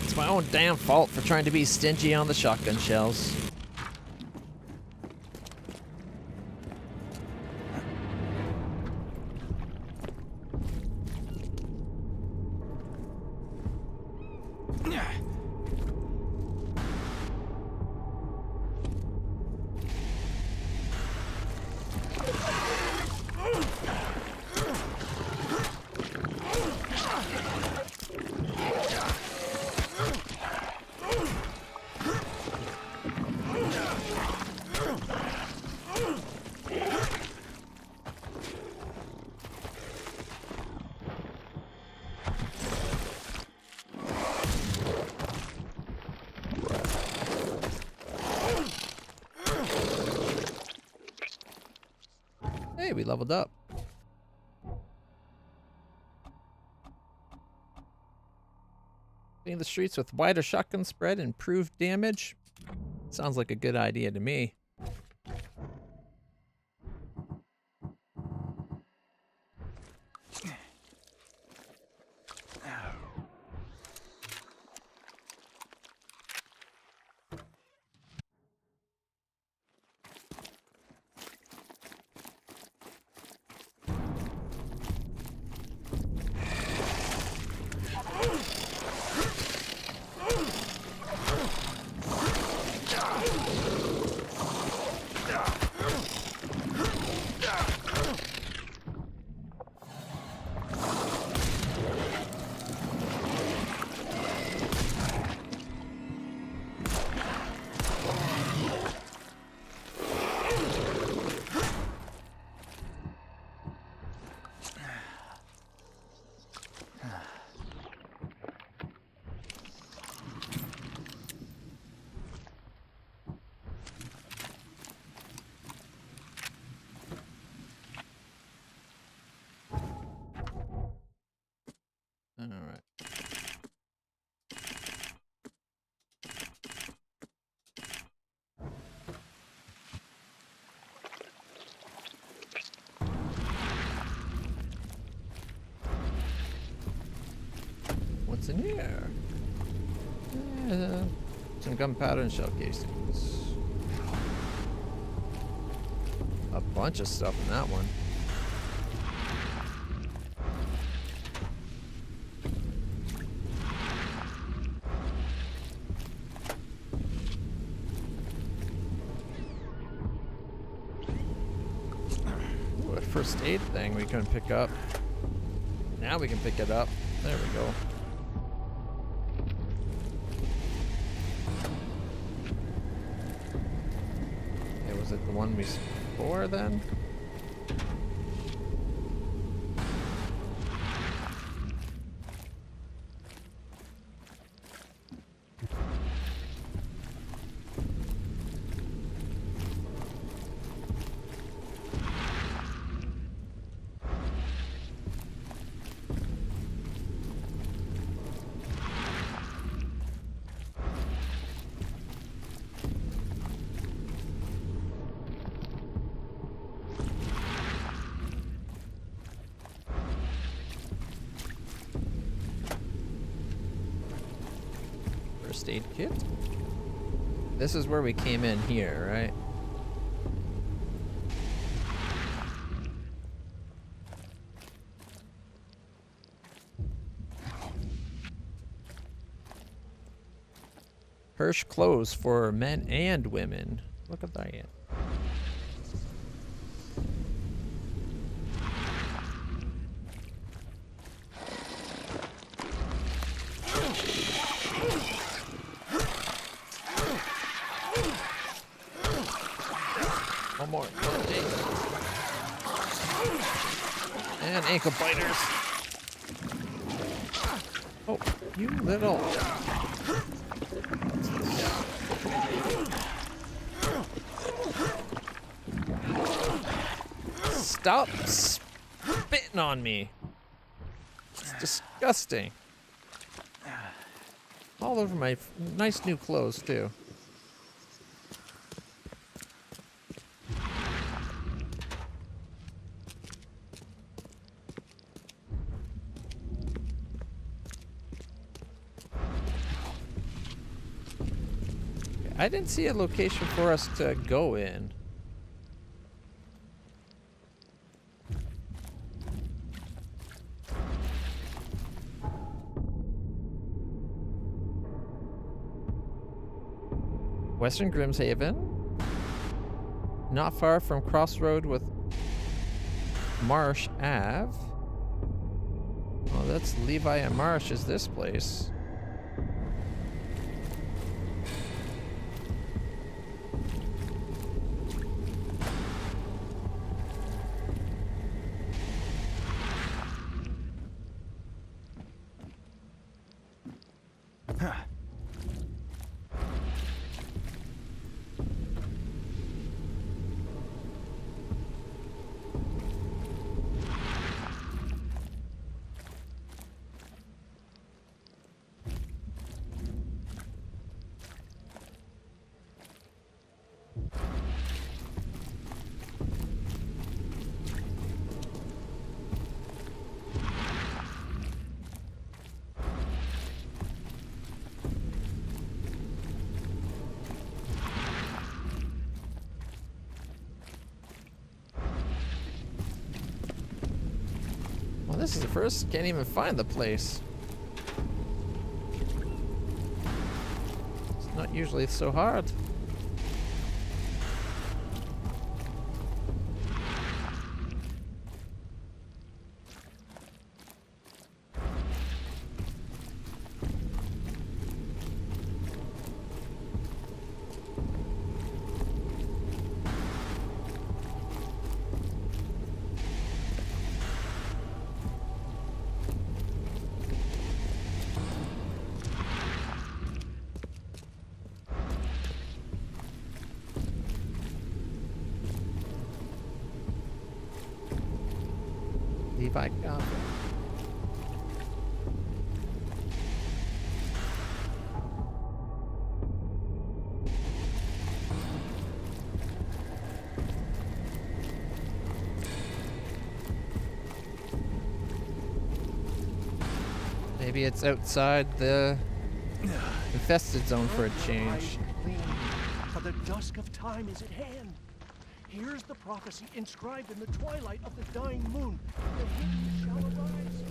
It's my own damn fault for trying to be stingy on the shotgun shells. Hey, we leveled up. Clean the streets with wider shotgun spread and improved damage. Sounds like a good idea to me. All right. What's in here? Some gunpowder and shell casings. A bunch of stuff in that one. Ooh, a first aid thing we couldn't pick up. Now we can pick it up. There we go. Okay, was it the one we before then? first aid kit. This is where we came in here, right? Hirsch clothes for men and women. Look at that. One more. And ankle biters. Oh, you little. Stop spitting on me. It's disgusting. All over my nice new clothes, too. I didn't see a location for us to go in. Western Grimshaven. Not far from Crossroad with Marsh Ave. Oh, that's Levi and Marsh is this place. Well, this is the first. Can't even find the place. It's not usually so hard. Levi got it. Maybe it's outside the infested zone for a change. For the dusk of time is at hand. Here's the prophecy inscribed in the twilight of the dying moon. The hidden shall arise.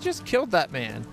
Just killed that man.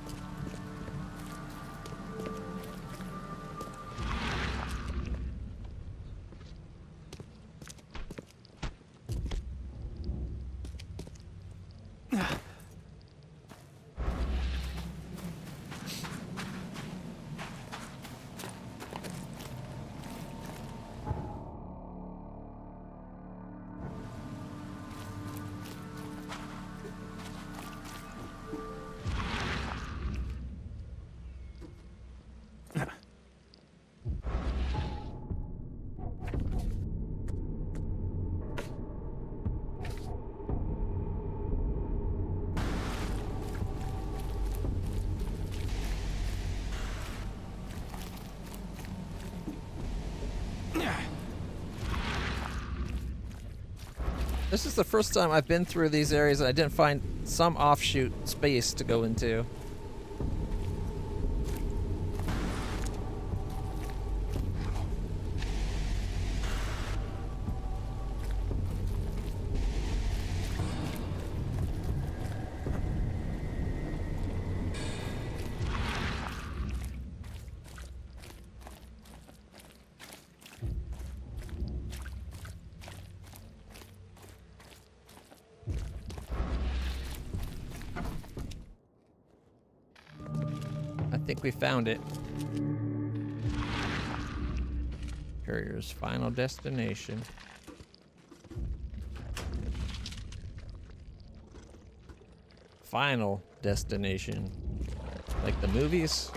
This is the first time I've been through these areas and I didn't find some offshoot space to go into. I think we found it. Courier's final destination. Final destination. Like the movies?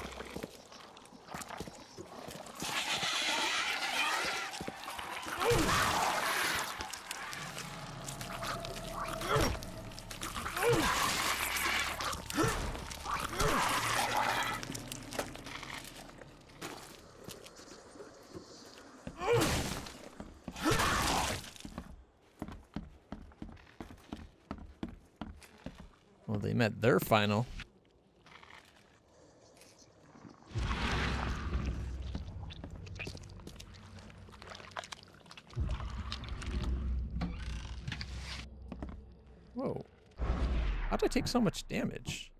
Well, they met their final. Whoa. How'd I take so much damage?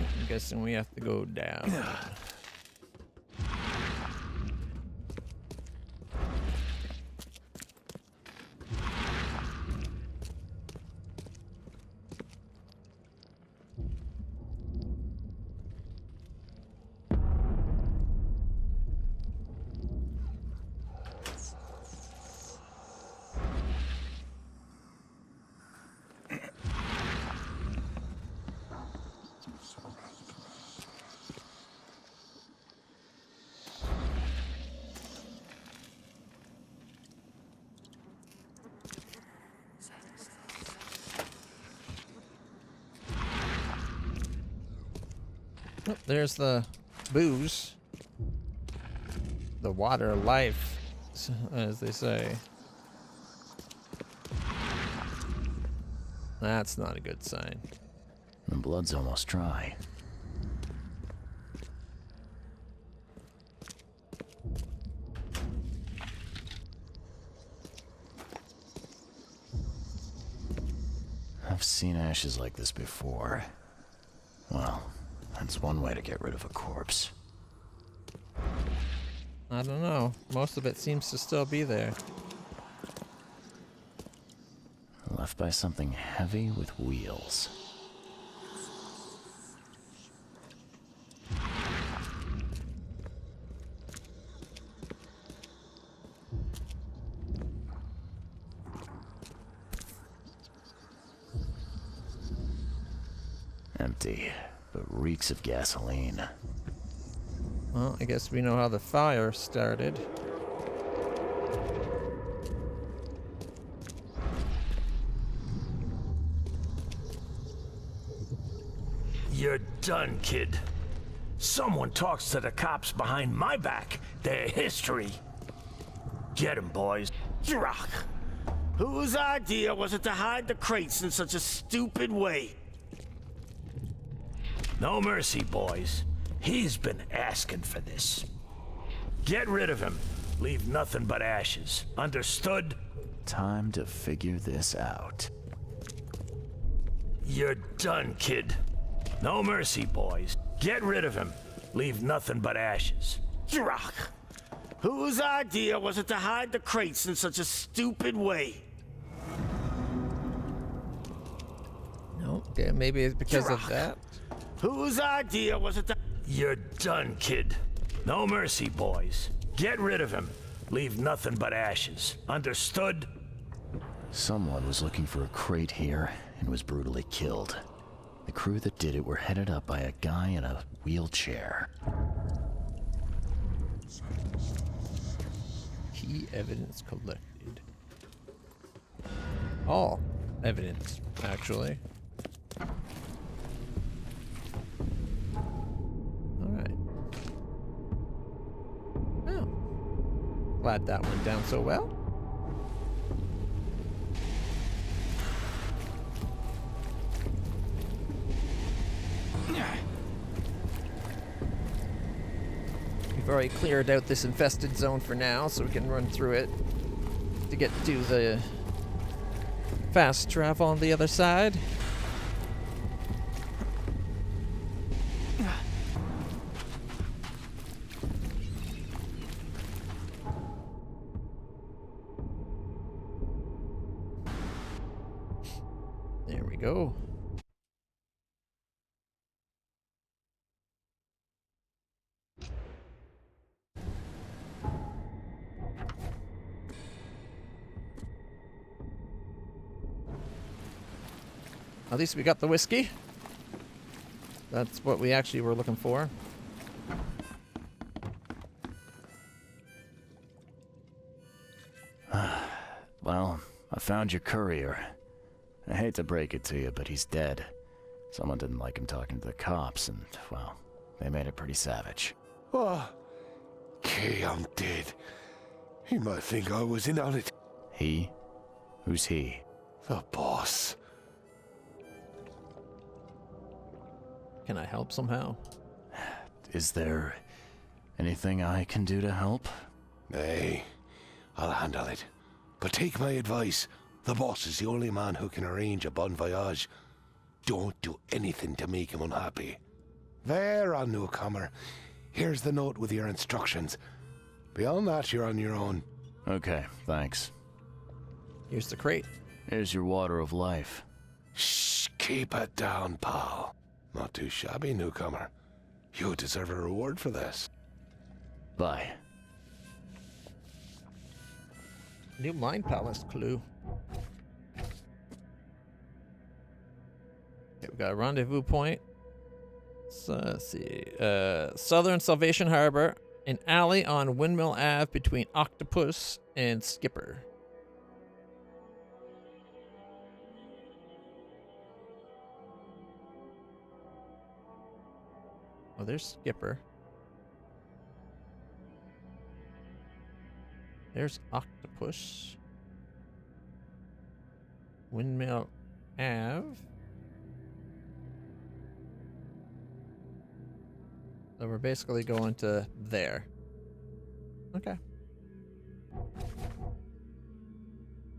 I'm guessing we have to go down. Oh, there's the booze. The water of life, as they say. That's not a good sign. The blood's almost dry. I've seen ashes like this before. Well, that's one way to get rid of a corpse. I don't know. Most of it seems to still be there. Left by something heavy with wheels. Empty, but reeks of gasoline. Well, I guess we know how the fire started. You're done, kid. Someone talks to the cops behind my back. Their history. Get 'em, boys. Drock. Whose idea was it to hide the crates in such a stupid way? No mercy, boys. He's been asking for this. Get rid of him. Leave nothing but ashes. Understood? Time to figure this out. You're done, kid. No mercy, boys. Get rid of him. Leave nothing but ashes. Drock. Whose idea was it to hide the crates in such a stupid way? No, okay, maybe it's because of that. Whose idea was it to... You're done, kid. No mercy, boys. Get rid of him. Leave nothing but ashes. Understood? Someone was looking for a crate here and was brutally killed. The crew that did it were headed up by a guy in a wheelchair. Key evidence collected. All evidence, actually. Alright. Oh. Glad that went down so well. We've already cleared out this infested zone for now, so we can run through it to get to the fast travel on the other side. There we go. At least we got the whiskey. That's what we actually were looking for. Well, I found your courier. I hate to break it to you, but he's dead. Someone didn't like him talking to the cops, and, well, they made it pretty savage. Oh, okay, I'm dead. He might think I was in on it. He? Who's he? The boss. Can I help somehow? Is there anything I can do to help? Nay, I'll handle it. But take my advice. The boss is the only man who can arrange a bon voyage. Don't do anything to make him unhappy. There, on newcomer. Here's the note with your instructions. Beyond that, you're on your own. Okay, thanks. Here's the crate. Here's your water of life. Shh, keep it down, pal. Not too shabby, newcomer. You deserve a reward for this. Bye. New Mind Palace clue. Okay, we got a rendezvous point. So, let's see. Southern Salvation Harbor. An alley on Windmill Ave between Octopus and Skipper. Oh, there's Skipper. There's Octopus. Windmill Ave. So we're basically going to there. Okay.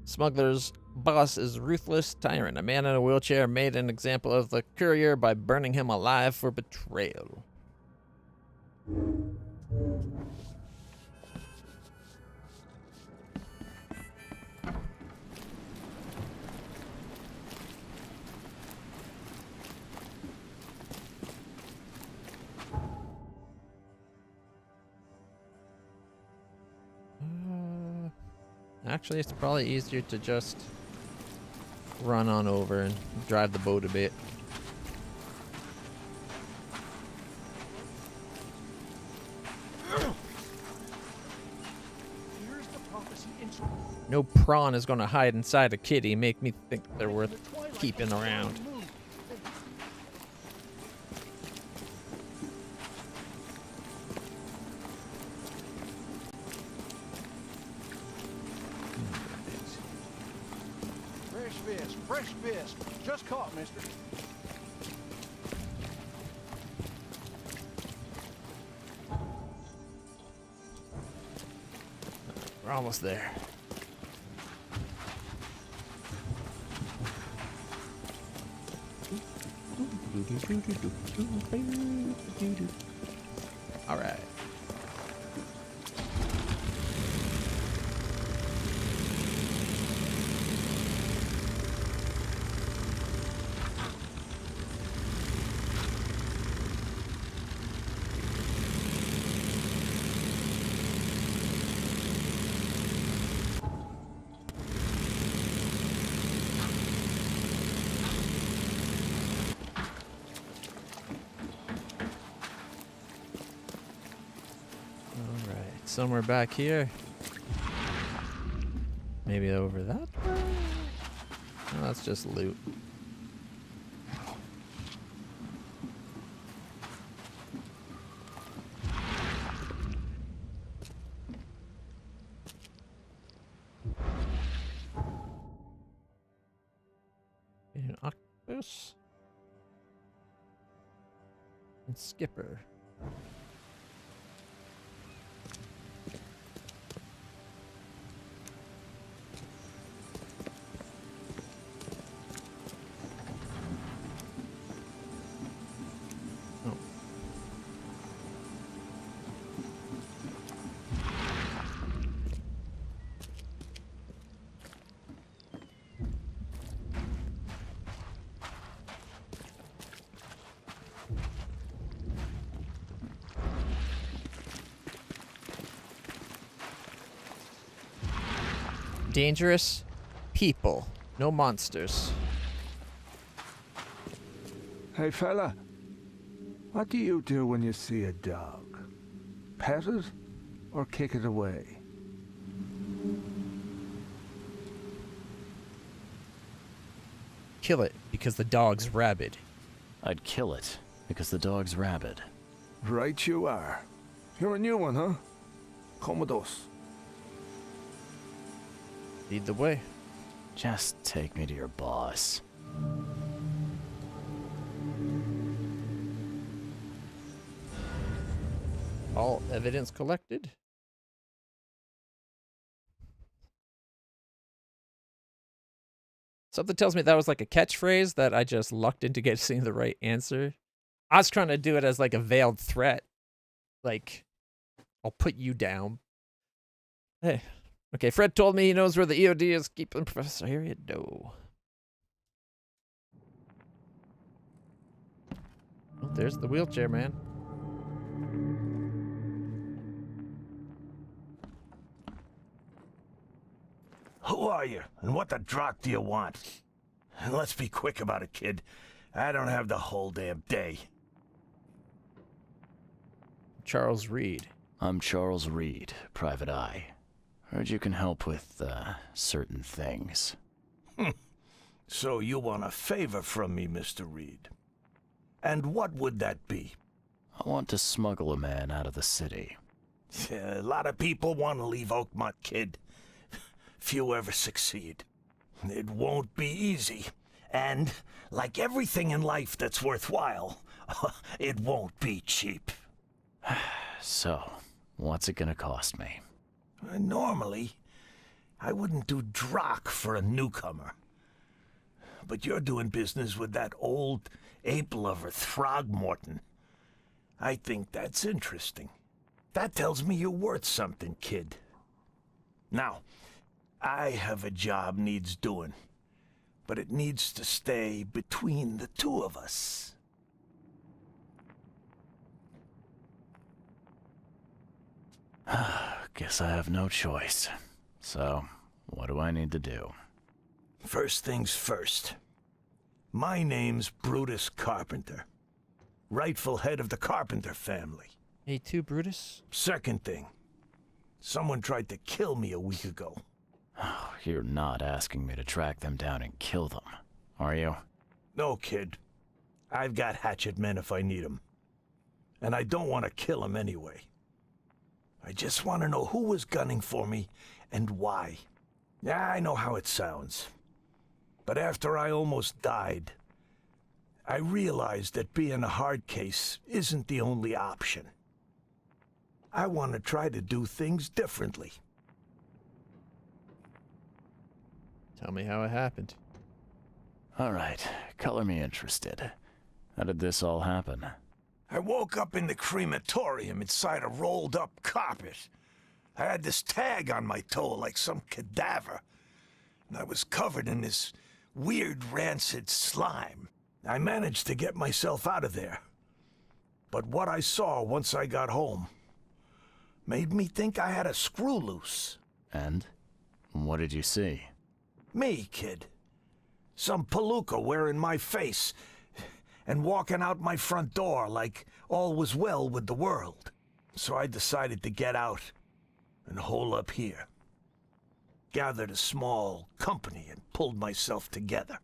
Smuggler's boss is ruthless tyrant. A man in a wheelchair made an example of the courier by burning him alive for betrayal. Actually, it's probably easier to just run on over and drive the boat a bit. No prawn is going to hide inside a kitty, make me think they're worth keeping around. Fresh fish. Just caught, mister. We're almost there. All right. somewhere back here. Maybe over that way? No, that's just loot. An octopus. And skipper. Dangerous people, no monsters. Hey, fella. What do you do when you see a dog? Pet it or kick it away? Kill it because the dog's rabid. I'd kill it because the dog's rabid. Right you are. You're a new one, huh? Come with us. Lead the way. Just take me to your boss. All evidence collected. Something tells me that was like a catchphrase that I just lucked into getting the right answer. I was trying to do it as like a veiled threat. Like, I'll put you down. Hey. Okay, Fred told me he knows where the EOD is. Keep him, Professor Harriet. No. Oh, there's the wheelchair, man. Who are you, and what the drock do you want? And let's be quick about it, kid. I don't have the whole damn day. Charles Reed. I'm Charles Reed, Private Eye. Heard you can help with, certain things. So you want a favor from me, Mr. Reed. And what would that be? I want to smuggle a man out of the city. A lot of people want to leave Oakmont, kid. Few ever succeed. It won't be easy. And, like everything in life that's worthwhile, it won't be cheap. So, what's it gonna cost me? Normally, I wouldn't do drock for a newcomer. But you're doing business with that old ape-lover Throgmorton. I think that's interesting. That tells me you're worth something, kid. Now, I have a job needs doing, but it needs to stay between the two of us. Guess I have no choice. So, what do I need to do? First things first. My name's Brutus Carpenter, rightful head of the Carpenter family. Hey, too, Brutus? Second thing. Someone tried to kill me a week ago. Oh, you're not asking me to track them down and kill them, are you? No, kid. I've got hatchet men if I need them. And I don't want to kill them anyway. I just want to know who was gunning for me and why. Yeah, I know how it sounds. But after I almost died, I realized that being a hard case isn't the only option. I want to try to do things differently. Tell me how it happened. All right, color me interested. How did this all happen? I woke up in the crematorium inside a rolled-up carpet. I had this tag on my toe like some cadaver, and I was covered in this weird rancid slime. I managed to get myself out of there. But what I saw once I got home made me think I had a screw loose. And? What did you see? Me, kid. Some palooka wearing my face and walking out my front door like all was well with the world. So I decided to get out and hole up here. Gathered a small company and pulled myself together.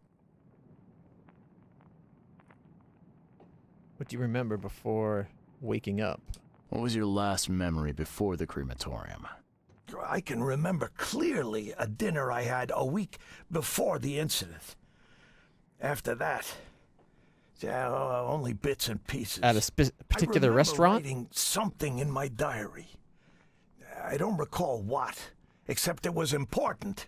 What do you remember before waking up? What was your last memory before the crematorium? I can remember clearly a dinner I had a week before the incident. After that, only bits and pieces. At a particular I remember restaurant? writing something in my diary. I don't recall what, except it was important.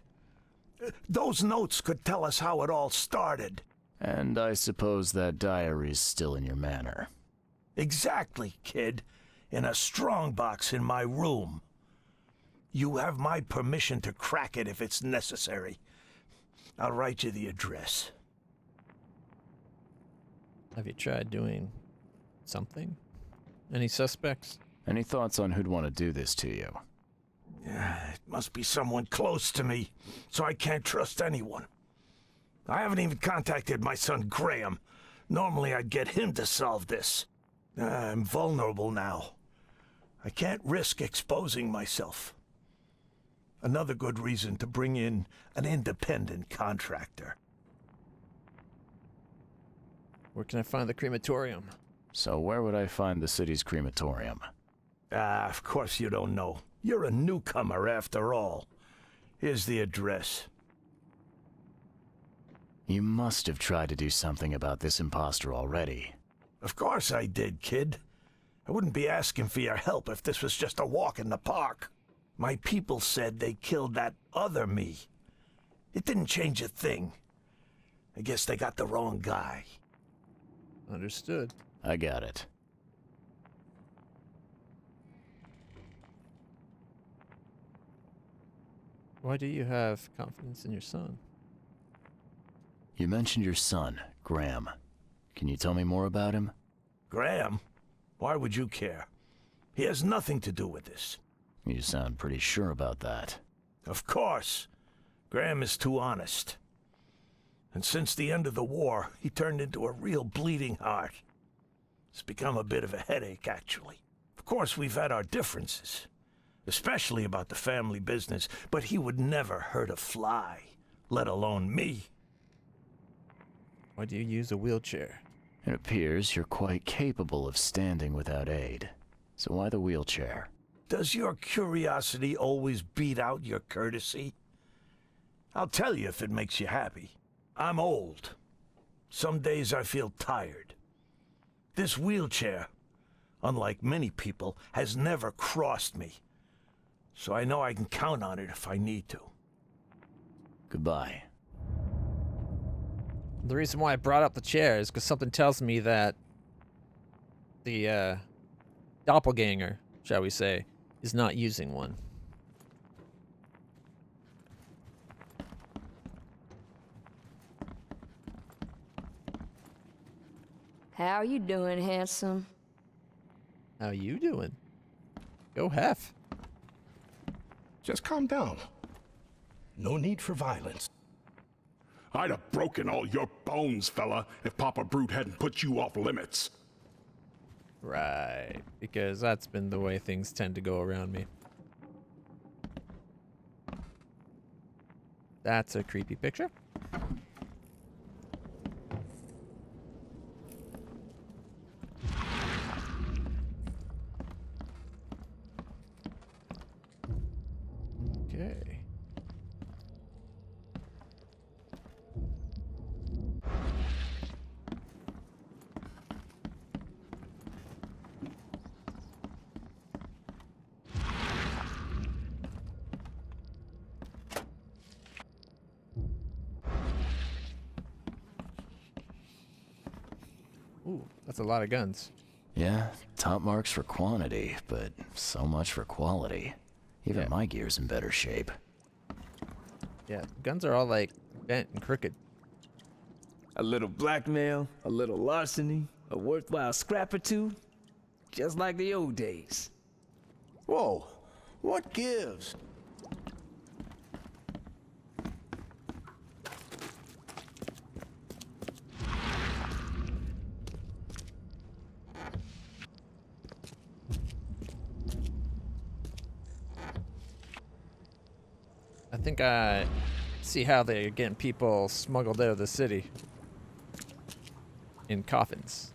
Those notes could tell us how it all started. And I suppose that diary's still in your manor. Exactly, kid. In a strongbox in my room. You have my permission to crack it if it's necessary. I'll write you the address. Have you tried doing something? Any suspects? Any thoughts on who'd want to do this to you? It must be someone close to me, so I can't trust anyone. I haven't even contacted my son Graham. Normally I'd get him to solve this. I'm vulnerable now. I can't risk exposing myself. Another good reason to bring in an independent contractor. Where can I find the crematorium? So where would I find the city's crematorium? Of course you don't know. You're a newcomer after all. Here's the address. You must have tried to do something about this imposter already. Of course I did, kid. I wouldn't be asking for your help if this was just a walk in the park. My people said they killed that other me. It didn't change a thing. I guess they got the wrong guy. Understood. I got it. Why do you have confidence in your son? You mentioned your son, Graham. Can you tell me more about him? Graham? Why would you care? He has nothing to do with this. You sound pretty sure about that. Of course. Graham is too honest. And since the end of the war, he turned into a real bleeding heart. It's become a bit of a headache, actually. Of course, we've had our differences, especially about the family business, but he would never hurt a fly, let alone me. Why do you use a wheelchair? It appears you're quite capable of standing without aid. So why the wheelchair? Does your curiosity always beat out your courtesy? I'll tell you if it makes you happy. I'm old. Some days I feel tired. This wheelchair, unlike many people, has never crossed me. So I know I can count on it if I need to. Goodbye. The reason why I brought up the chair is because something tells me that the doppelganger, shall we say, is not using one. How you doing, handsome? How you doing? Go Hef. Just calm down. No need for violence. I'd have broken all your bones, fella, if Papa Brute hadn't put you off limits. Right, because that's been the way things tend to go around me. That's a creepy picture. Okay. Ooh, that's a lot of guns. Yeah, top marks for quantity, but so much for quality. Even my gear's in better shape. Yeah, guns are all like bent and crooked. A little blackmail, a little larceny, a worthwhile scrap or two. Just like the old days. Whoa, what gives? think I see how they're getting people smuggled out of the city in coffins.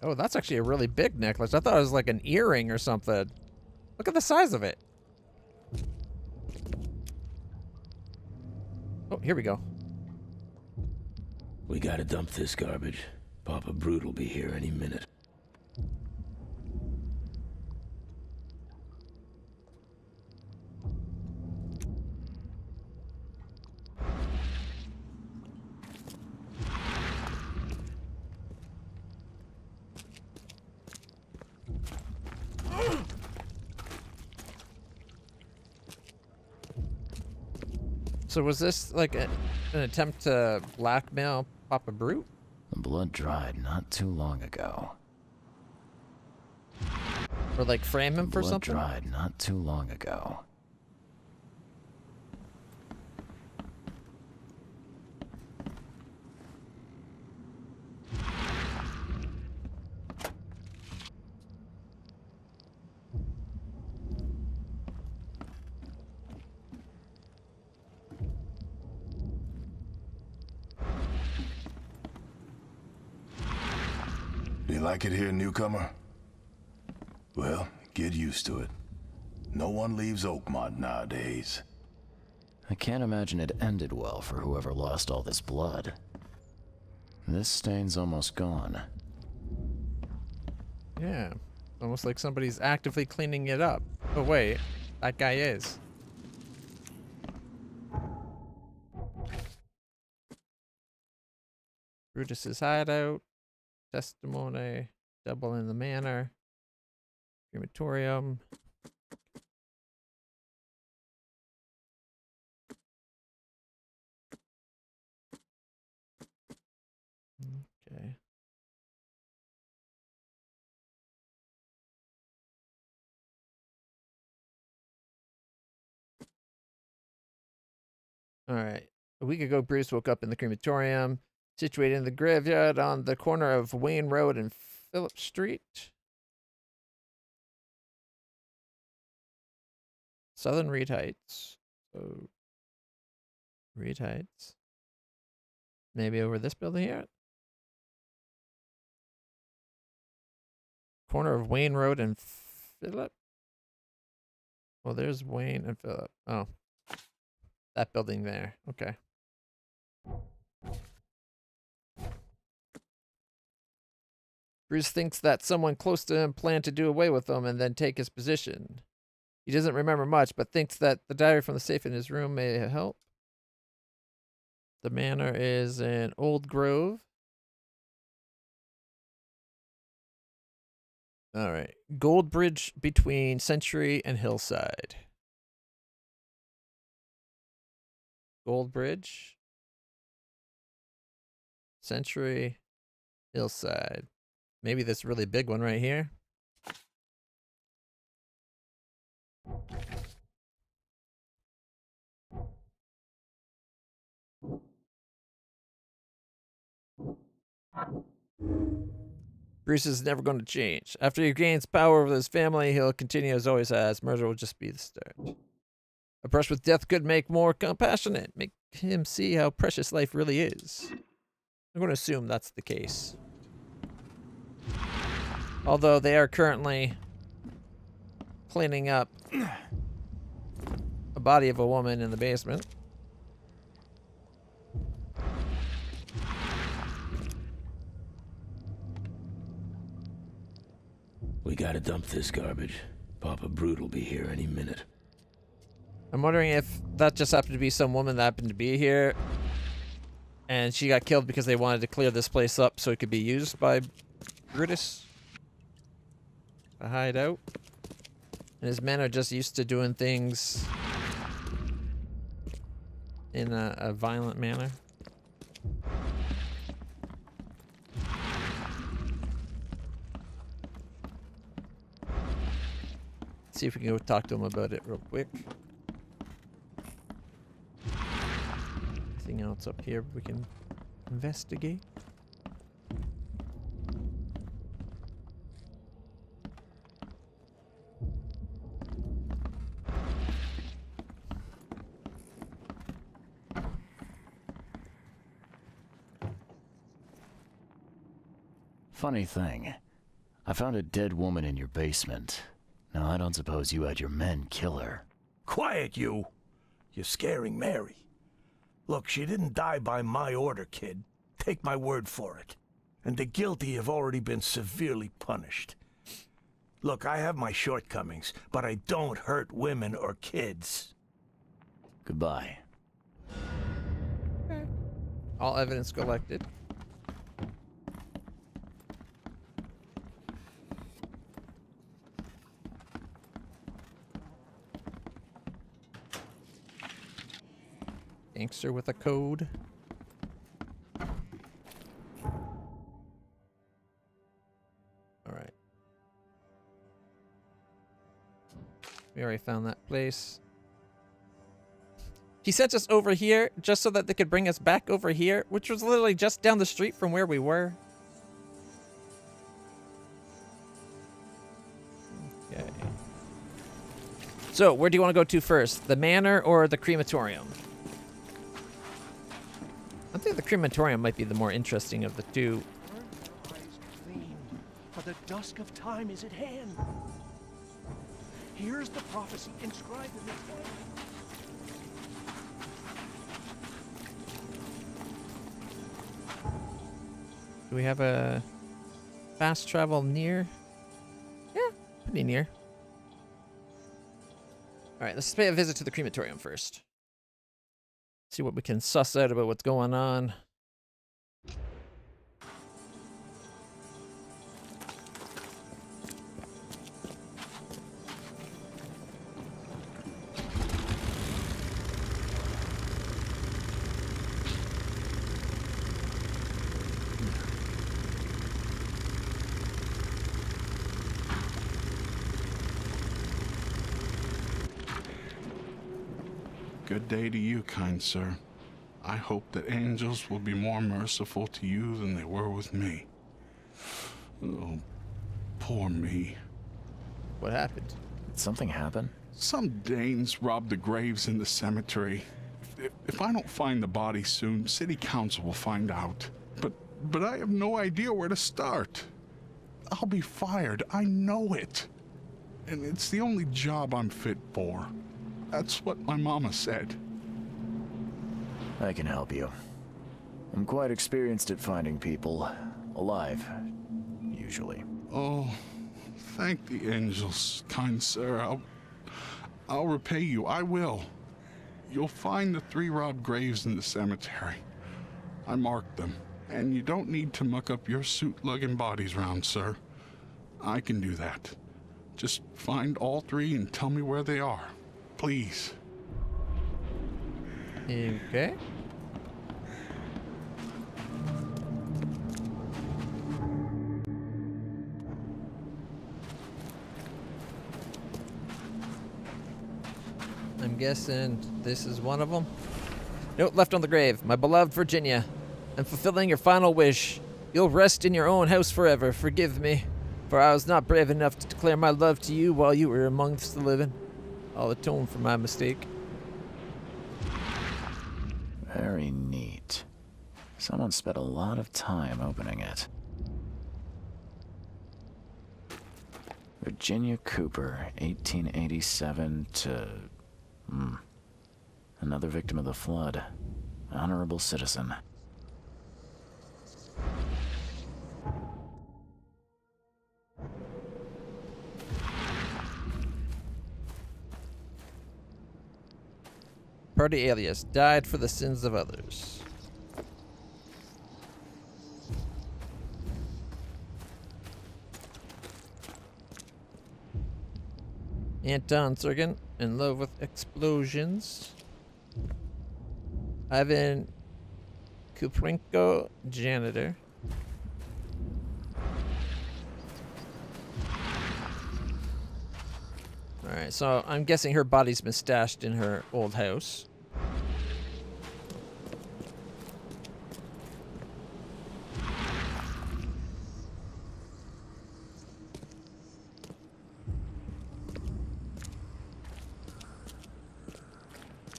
Oh, that's actually a really big necklace. I thought it was like an earring or something. Look at the size of it. Oh, here we go. We gotta dump this garbage. Papa Brute will be here any minute. So was this like an attempt to blackmail Papa Brute? The blood dried not too long ago. Or like frame him for Blood something? dried not too long ago. You like it here, newcomer? Well, get used to it. No one leaves Oakmont nowadays. I can't imagine it ended well for whoever lost all this blood. This stain's almost gone. Yeah. Almost like somebody's actively cleaning it up. Oh wait, that guy is. Brutus's hideout. Testimony. Double in the manor. Crematorium. Okay. All right. A week ago, Bruce woke up in the crematorium, situated in the graveyard on the corner of Wayne Road and Phillip Street. Southern Reed Heights. So, Reed Heights. Maybe over this building here? Corner of Wayne Road and Phillip? Well, there's Wayne and Phillip. Oh. That building there. Okay. Bruce thinks that someone close to him planned to do away with him and then take his position. He doesn't remember much, but thinks that the diary from the safe in his room may help. The manor is in Old Grove. All right. Gold Bridge between Century and Hillside. Gold Bridge. Century. Hillside. Maybe this really big one right here. Bruce is never going to change. After he gains power over his family, he'll continue as always has. Murder will just be the start. A brush with death could make more compassionate, make him see how precious life really is. I'm going to assume that's the case. Although they are currently cleaning up a body of a woman in the basement. We gotta dump this garbage. Papa Brute will be here any minute. I'm wondering if that just happened to be some woman that happened to be here and she got killed because they wanted to clear this place up so it could be used by Brutus. A hideout. And his men are just used to doing things in a violent manner. See if we can go talk to him about it real quick. Anything else up here we can investigate? Funny thing, I found a dead woman in your basement. Now, I don't suppose you had your men kill her. Quiet, you! You're scaring Mary. Look, she didn't die by my order, kid. Take my word for it. And the guilty have already been severely punished. Look, I have my shortcomings, but I don't hurt women or kids. Goodbye. All evidence collected. Gangster with a code. Alright. We already found that place. He sent us over here just so that they could bring us back over here, which was literally just down the street from where we were. Okay. So, where do you want to go to first? The manor or the crematorium? I think the crematorium might be the more interesting of the two. For the dusk of time is at hand. Here's the prophecy inscribed in the text. Do we have a fast travel near? Yeah, pretty near. Alright, let's pay a visit to the crematorium first. See what we can suss out about what's going on. Good day to you, kind sir. I hope that angels will be more merciful to you than they were with me. Oh, poor me. What happened? Did something happen? Some Danes robbed the graves in the cemetery. If I don't find the body soon, city council will find out. But I have no idea where to start. I'll be fired. I know it. And it's the only job I'm fit for. That's what my mama said. I can help you. I'm quite experienced at finding people alive, usually. Oh, thank the angels, kind sir. I'll repay you. I will. You'll find the 3 robbed graves in the cemetery. I marked them, and you don't need to muck up your suit lugging bodies round, sir. I can do that. Just find all 3 and tell me where they are. Please. Okay. I'm guessing this is one of them. Note left on the grave. My beloved Virginia, I'm fulfilling your final wish. You'll rest in your own house forever. Forgive me, for I was not brave enough to declare my love to you while you were amongst the living. I'll atone for my mistake. Very neat. Someone spent a lot of time opening it. Virginia Cooper, 1887 to... Another victim of the flood. Honorable citizen. Party alias died for the sins of others. Anton Sergen, in love with explosions. Ivan Kuprenko, janitor. Alright, so I'm guessing her body's been stashed in her old house.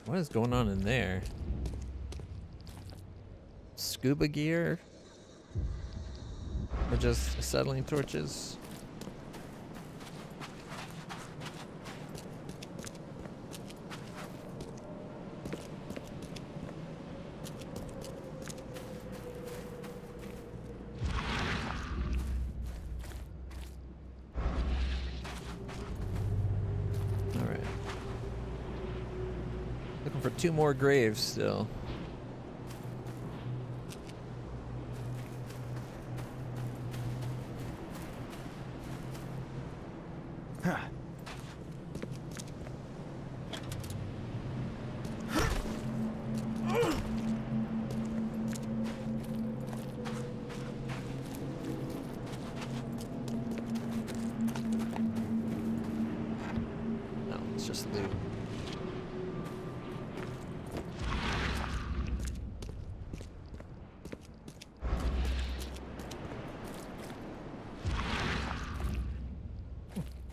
What is going on in there? Scuba gear? Or just acetylene torches? Alright. Looking for 2 more graves still. No, it's just loot.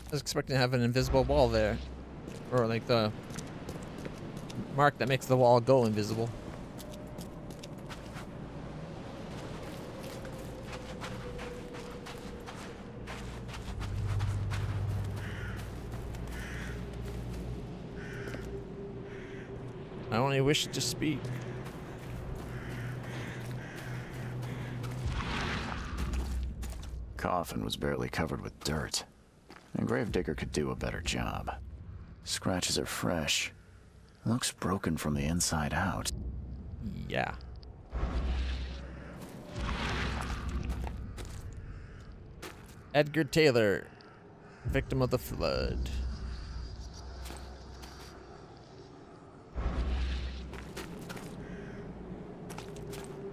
I was expecting to have an invisible wall there. Or like the mark that makes the wall go invisible. I only wish to speak. Coffin was barely covered with dirt. A gravedigger could do a better job. Scratches are fresh. Looks broken from the inside out. Yeah. Edgar Taylor, victim of the flood.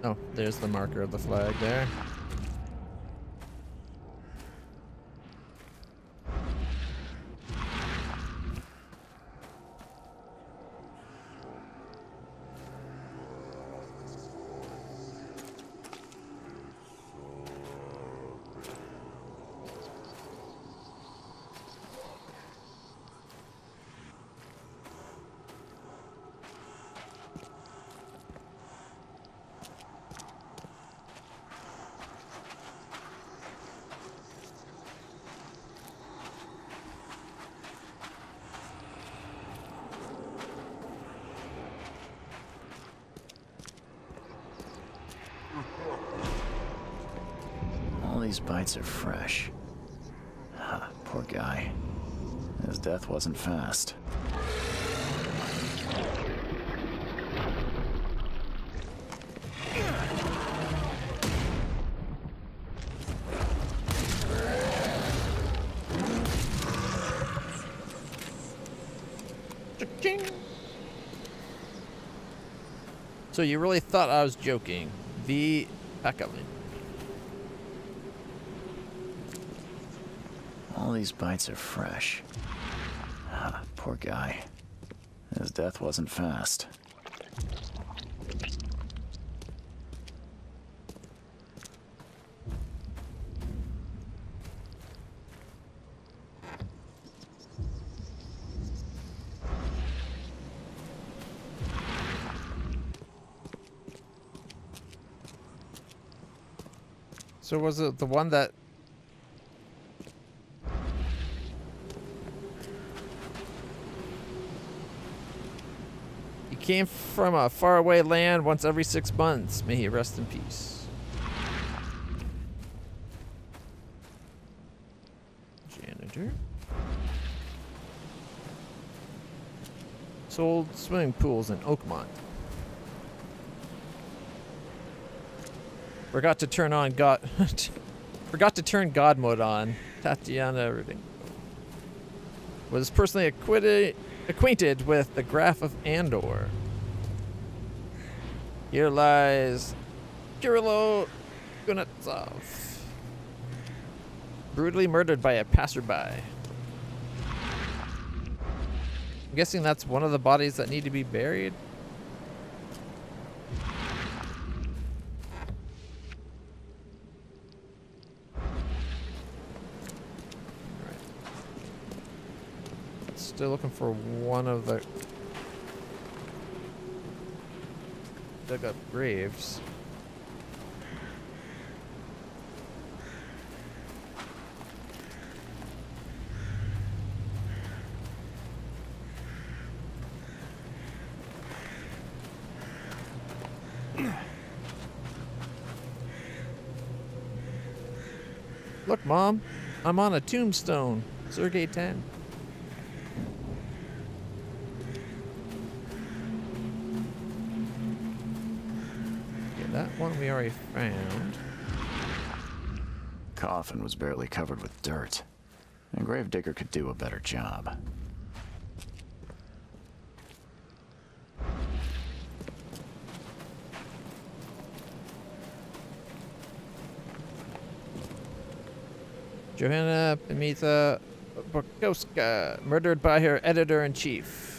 Oh, there's the marker of the flag there. All these bites are fresh. Huh, poor guy. His death wasn't fast. So you really thought I was joking. V. Packalin. All these bites are fresh. Huh, poor guy. His death wasn't fast. So was it the one that... He came from a faraway land once every 6 months. May he rest in peace. Janitor. Sold swimming pools in Oakmont. Forgot to turn on God. Forgot to turn God mode on. Tatiana, everything. Was personally acquainted with the Graph of Andor. Here lies Kirilo Kuznetsov, brutally murdered by a passerby. I'm guessing that's one of the bodies that need to be buried. Still looking for one of the dug up graves. Look, Mom, I'm on a tombstone. Sergei 10. That one we already found. Coffin was barely covered with dirt. A gravedigger could do a better job. Johanna Pimitha Borkowska, murdered by her editor-in-chief.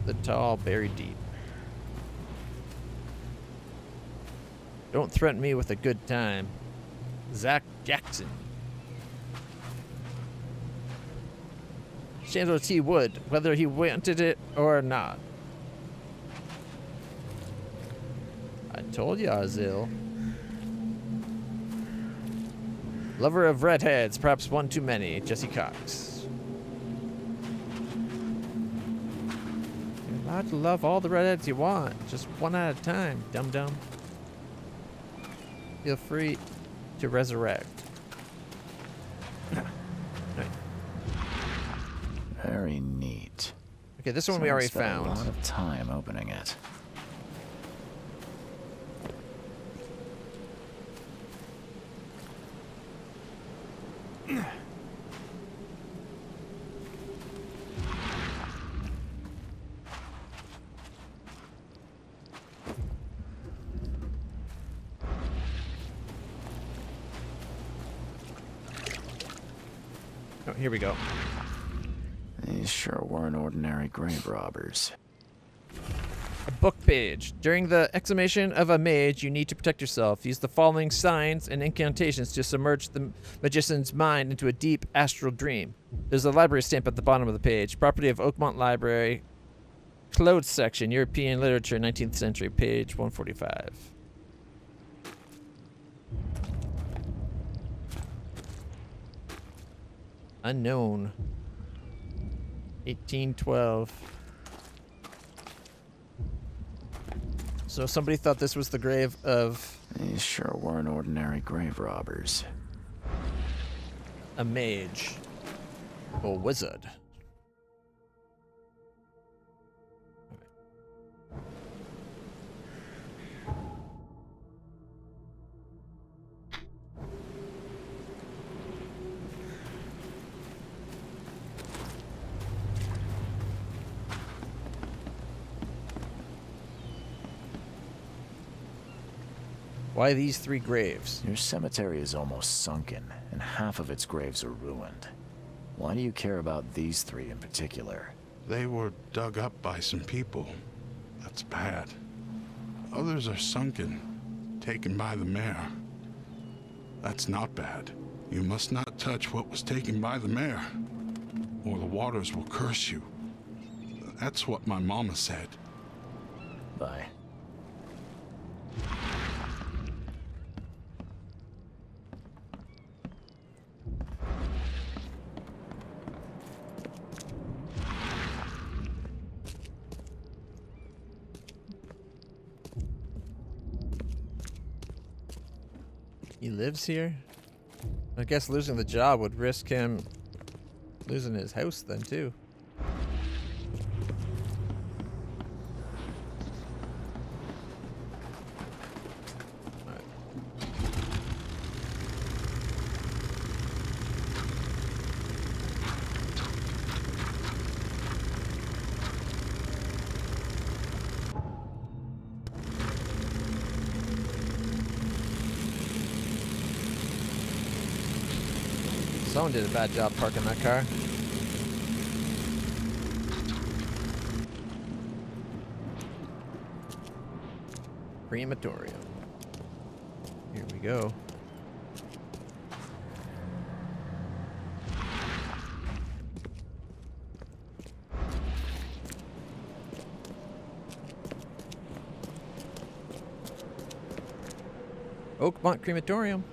The tall, buried deep. Don't threaten me with a good time. Zach Jackson. Chandler T. Wood, whether he wanted it or not. I told you I was ill. Lover of redheads, perhaps one too many. Jesse Cox. You're allowed to love all the redheads you want, just one at a time, dum-dum. Feel free to resurrect. Very neat. Okay, this one we already found. A lot of time opening it. Oh, here we go. These sure weren't ordinary grave robbers. A book page. During the exhumation of a mage, you need to protect yourself. Use the following signs and incantations to submerge the magician's mind into a deep astral dream. There's a library stamp at the bottom of the page. Property of Oakmont Library. Clothes section. European literature, 19th century. Page 145. Unknown. 1812. So somebody thought this was the grave of... These sure weren't ordinary grave robbers. A mage. Or wizard. Why these 3 graves? Your cemetery is almost sunken, and half of its graves are ruined. Why do you care about these 3 in particular? They were dug up by some people. That's bad. Others are sunken, taken by the mayor. That's not bad. You must not touch what was taken by the mayor, or the waters will curse you. That's what my mama said. Bye. He lives here? I guess losing the job would risk him losing his house then too. Someone did a bad job parking that car. Crematorium. Here we go. Oakmont Crematorium.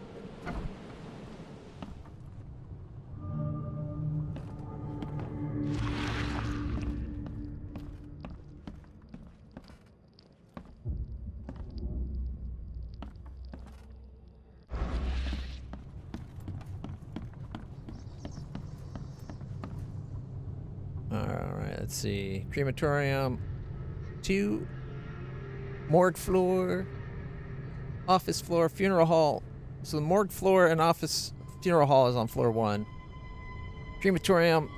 Alright, let's see. Crematorium 2, morgue floor, office floor, funeral hall. So the morgue floor and office funeral hall is on floor 1. Crematorium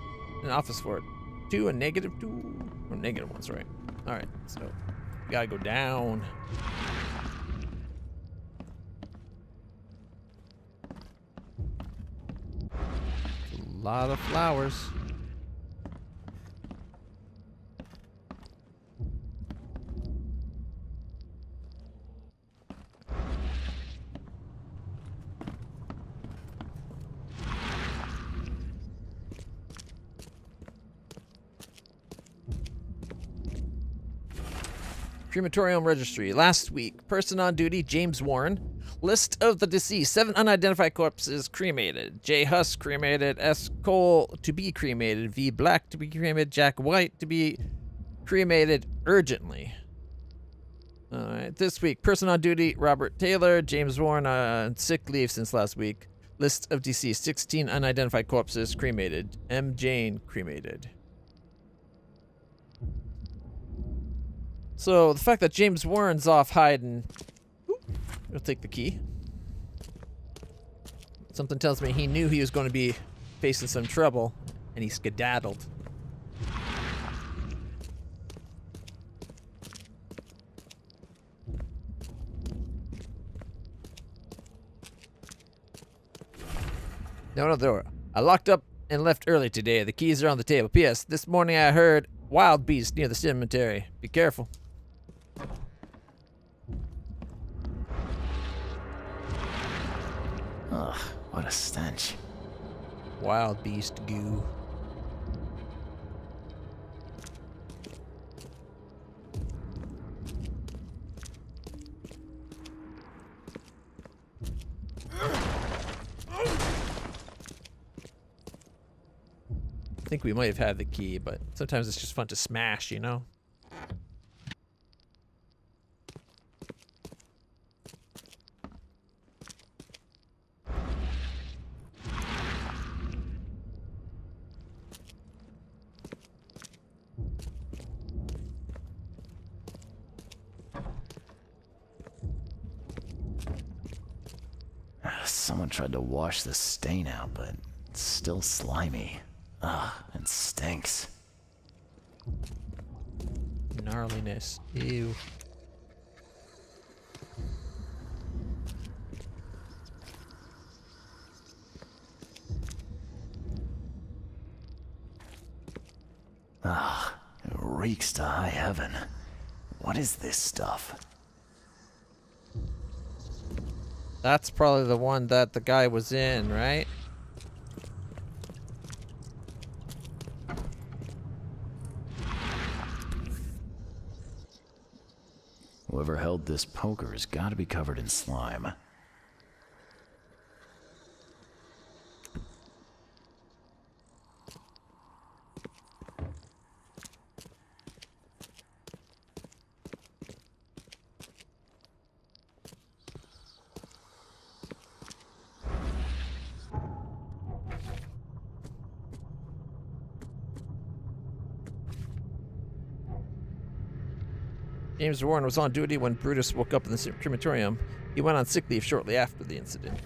and office floor 2 and -2. Or -1's right. Alright, so we gotta go down. A lot of flowers. Crematorium registry. Last week, person on duty, James Warren. List of the deceased. 7 unidentified corpses cremated. J. Huss cremated. S. Cole to be cremated. V. Black to be cremated. Jack White to be cremated urgently. Alright, this week, person on duty, Robert Taylor. James Warren on sick leave since last week. List of deceased. 16 unidentified corpses cremated. M. Jane cremated. So, the fact that James Warren's off hiding... We'll take the key. Something tells me he knew he was going to be facing some trouble, and he skedaddled. No. I locked up and left early today. The keys are on the table. P.S. This morning I heard wild beasts near the cemetery. Be careful. Ugh, what a stench. Wild beast goo. I think we might have had the key, but sometimes it's just fun to smash, you know? Someone tried to wash the stain out, but it's still slimy. Ugh, it stinks. Gnarliness. Ew. Ugh, it reeks to high heaven. What is this stuff? That's probably the one that the guy was in, right? Whoever held this poker has got to be covered in slime. James Warren was on duty when Brutus woke up in the crematorium. He went on sick leave shortly after the incident.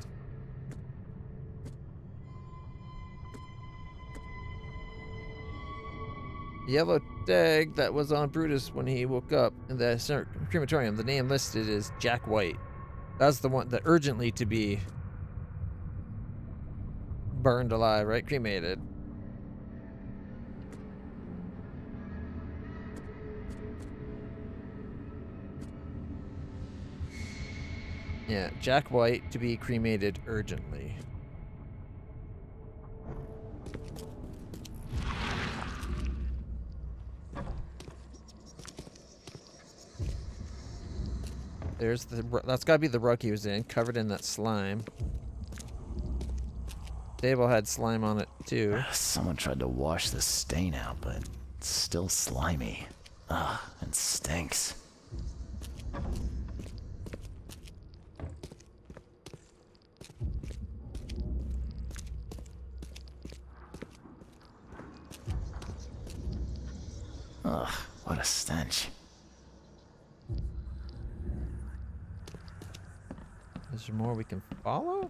The yellow tag that was on Brutus when he woke up in the crematorium, the name listed is Jack White. That's the one that urgently to be burned alive, right? Cremated. Yeah, Jack White to be cremated urgently. There's the, that's gotta be the rug he was in, covered in that slime. Table had slime on it too. Someone tried to wash the stain out, but it's still slimy. Ugh, and stinks. Ugh, what a stench. Is there more we can follow?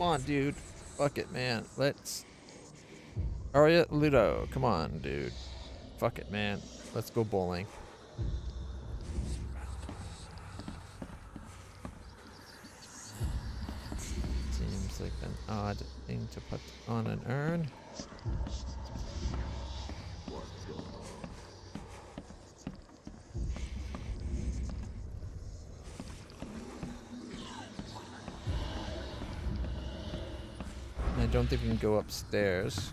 Come on, dude. Fuck it, man. Let's... Aria Ludo. Come on, dude. Fuck it, man. Let's go bowling. Seems like an odd thing to put on an urn. I don't think we can go upstairs.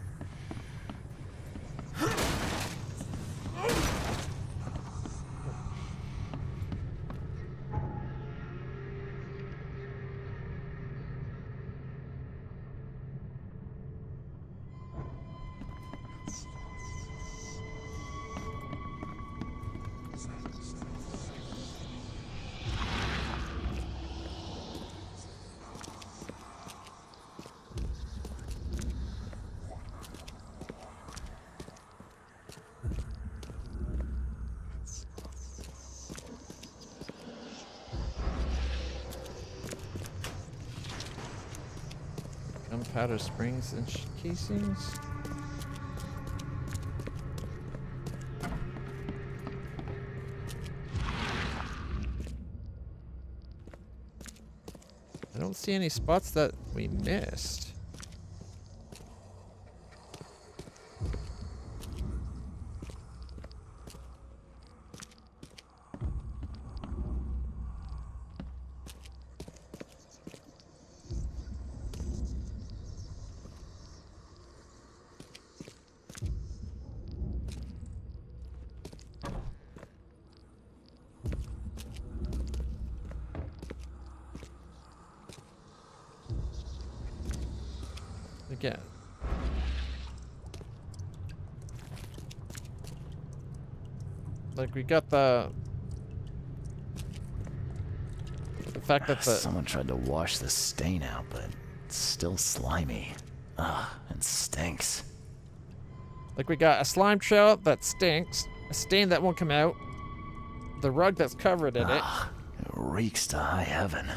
Gunpowder springs and casings. I don't see any spots that we missed. Again. Like we got the fact that the Someone tried to wash the stain out, but it's still slimy. Ugh, and stinks. like we got a slime trail that stinks, a stain that won't come out, the rug that's covered in it. It reeks to high heaven.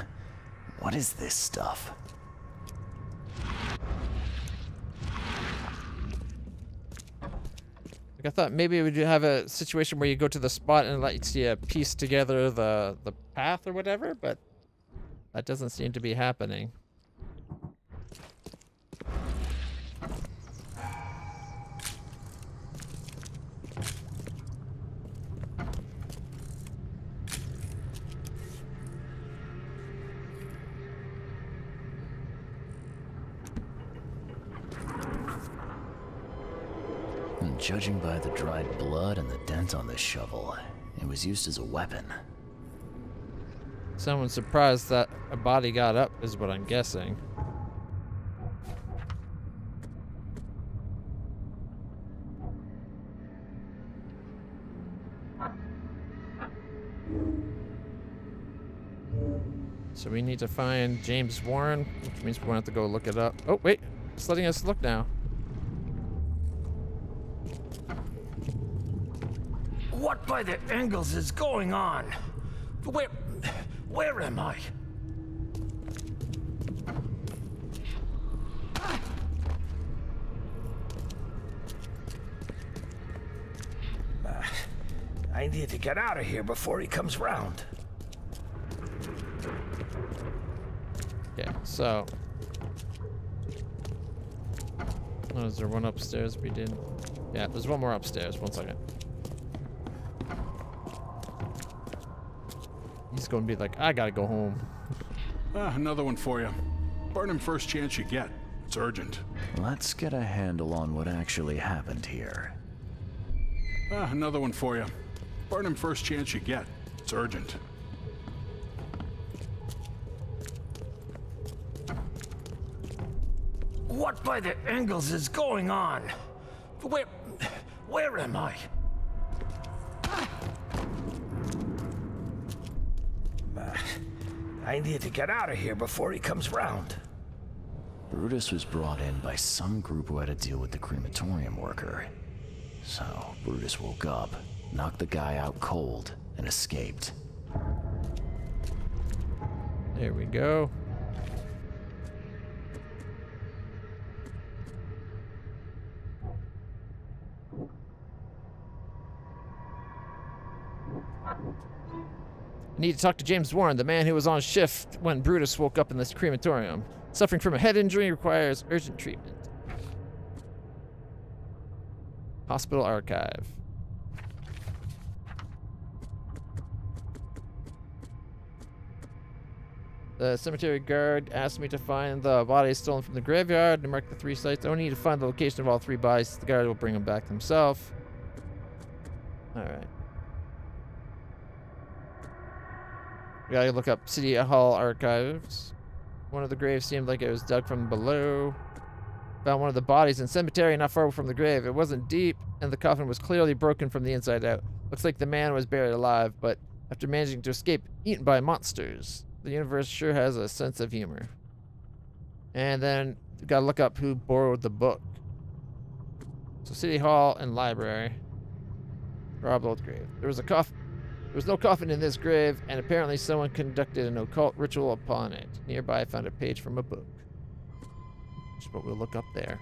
What is this stuff? Like I thought maybe we'd have a situation where you go to the spot and it lets you piece together the path or whatever, but that doesn't seem to be happening. And judging by the dried blood and the dent on this shovel, it was used as a weapon. Someone's surprised that a body got up, is what I'm guessing. So we need to find James Warren, which means we're gonna have to go look it up. Oh, wait. It's letting us look now. What by the angles is going on? Where am I? I need to get out of here before he comes round. Okay, so. Oh, is there one upstairs we didn't? Yeah, there's one more upstairs. 1 second. He's gonna be like, I gotta go home. Another one for you. Burn him first chance you get. It's urgent. Let's get a handle on what actually happened here. Another one for you. Burn him first chance you get. It's urgent. What by the angles is going on? Where am I? I need to get out of here before he comes round. Brutus was brought in by some group who had to deal with the crematorium worker. So, Brutus woke up, knocked the guy out cold, and escaped. There we go. I need to talk to James Warren, the man who was on shift when Brutus woke up in this crematorium. Suffering from a head injury, requires urgent treatment. Hospital archive. The cemetery guard asked me to find the bodies stolen from the graveyard and mark the 3 sites. I only need to find the location of all 3 bodies. The guard will bring them back himself. Alright. We gotta look up City Hall archives. One of the graves seemed like it was dug from below. Found one of the bodies in cemetery not far from the grave. It wasn't deep, and the coffin was clearly broken from the inside out. Looks like the man was buried alive, but after managing to escape, eaten by monsters. The universe sure has a sense of humor. And then we gotta look up who borrowed the book. So City Hall and library. Robbed old grave. There was no coffin in this grave, and apparently someone conducted an occult ritual upon it. Nearby I found a page from a book. Which is what we'll look up there.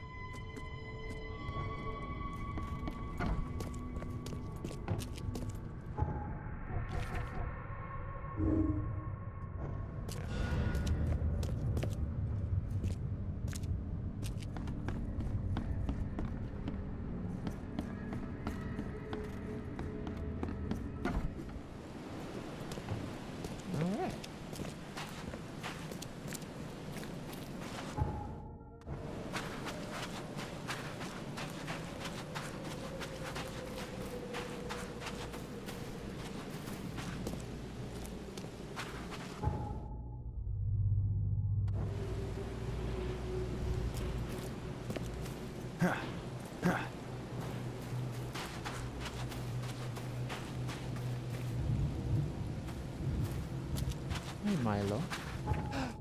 Hey, Milo.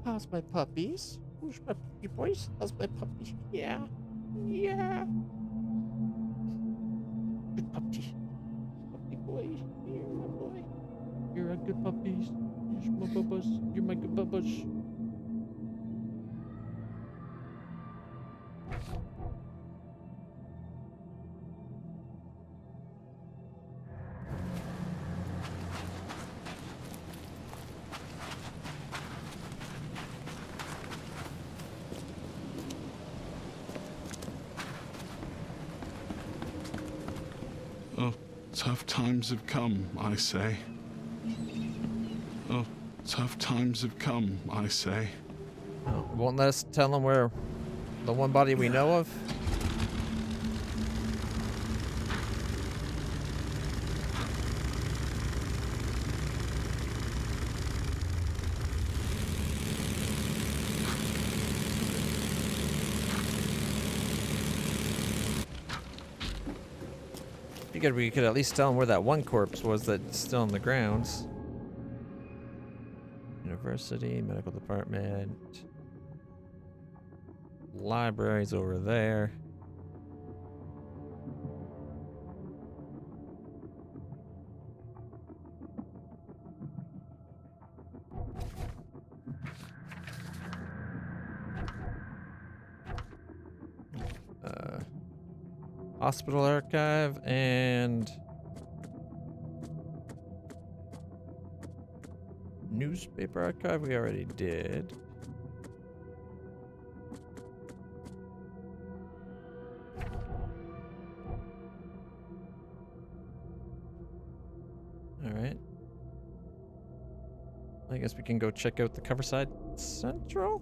How's my puppies? Who's my puppy boys? How's my puppy? Yeah. Yeah. Good puppy. Puppy boy. You're my boy. You're a good puppies. You're my bubbas. You're my good bubbas. Oh, tough times have come, I say. Oh, tough times have come, I say. Oh, won't let us tell them where the one body we know of? Figured we could at least tell him where that one corpse was that's still on the grounds. University, medical department. Library's over there. Hospital archive and newspaper archive we already did. All right. I guess we can go check out the Coverside Central.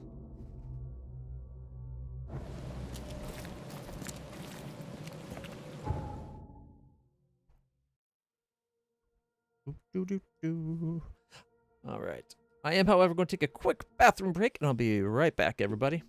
All right. I am, however, going to take a quick bathroom break, and I'll be right back, everybody.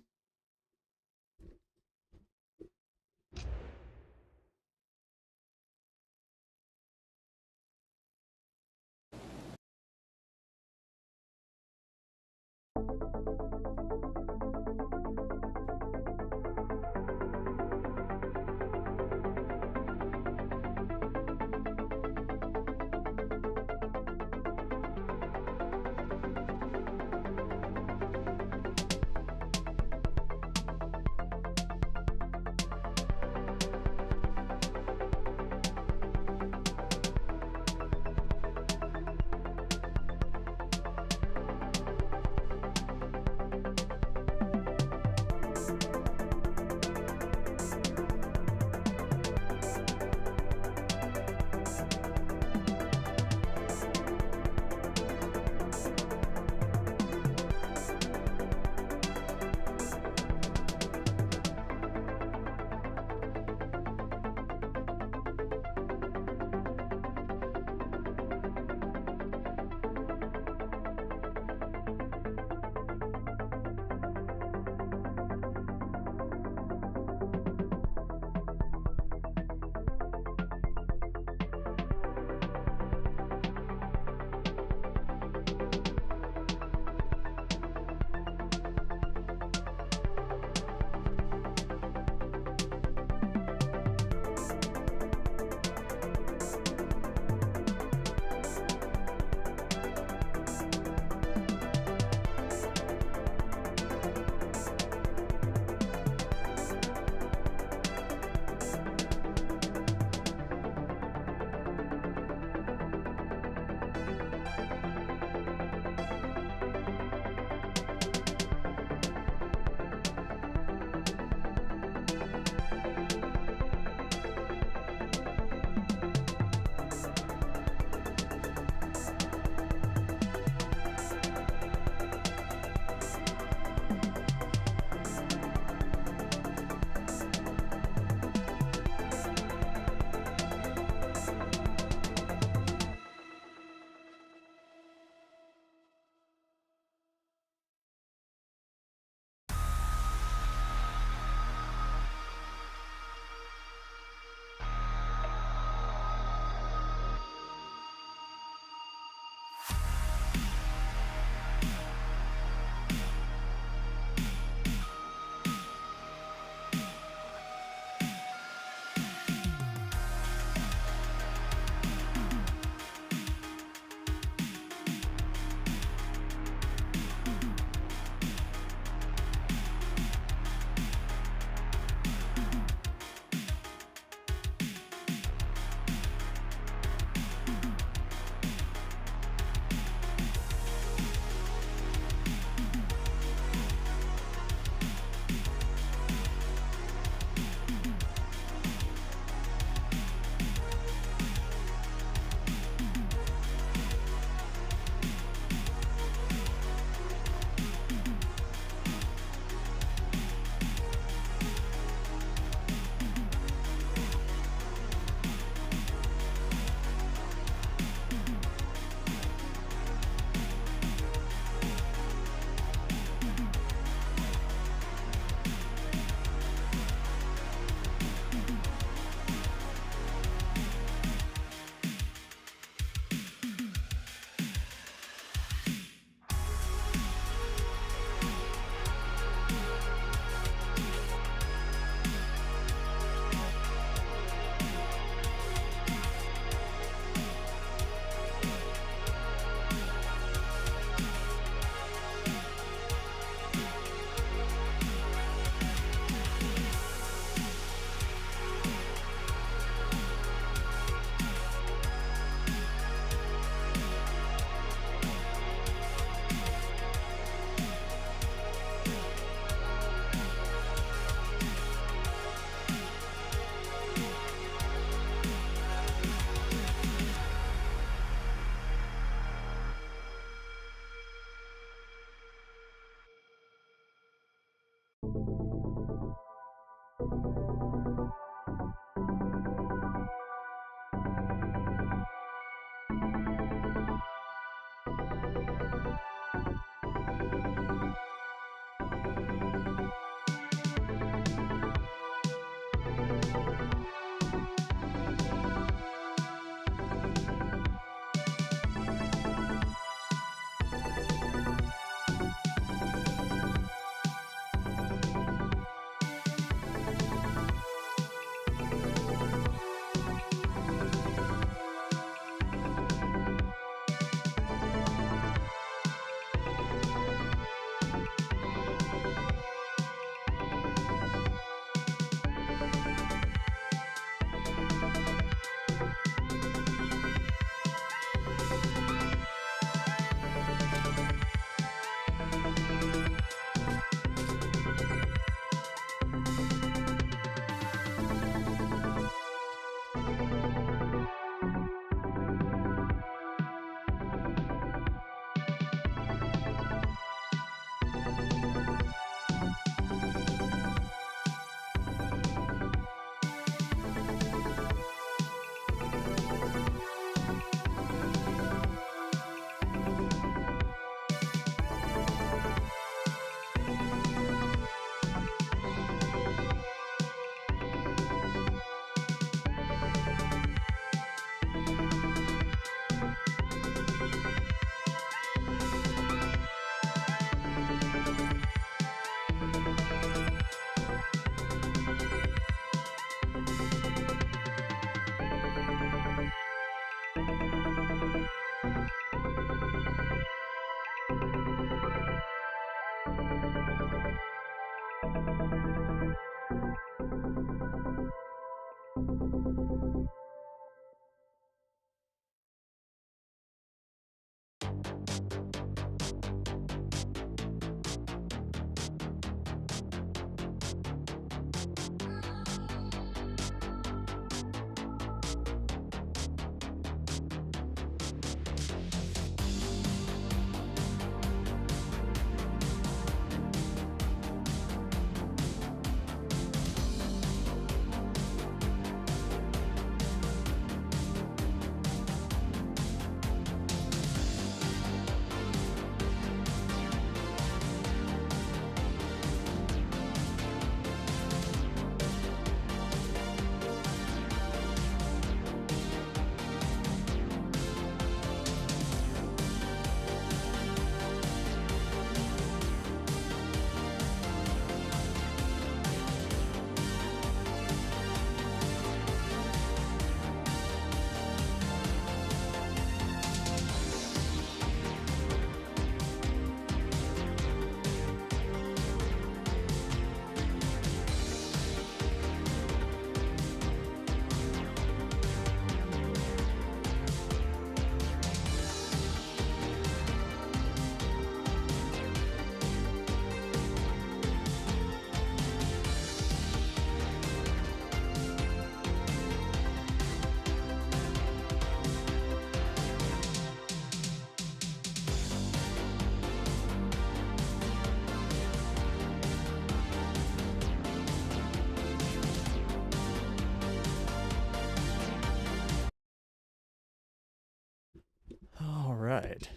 All right.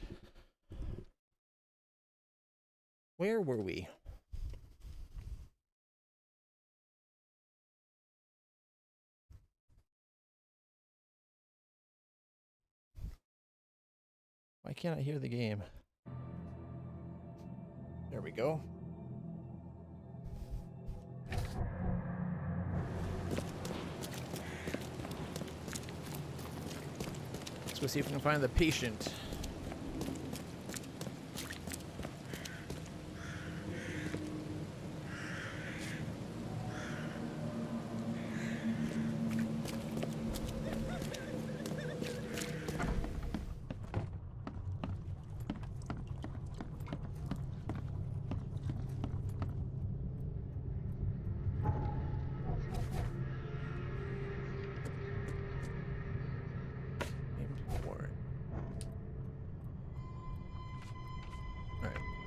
Where were we? Why can't I hear the game? There we go. Let's go see if we can find the patient.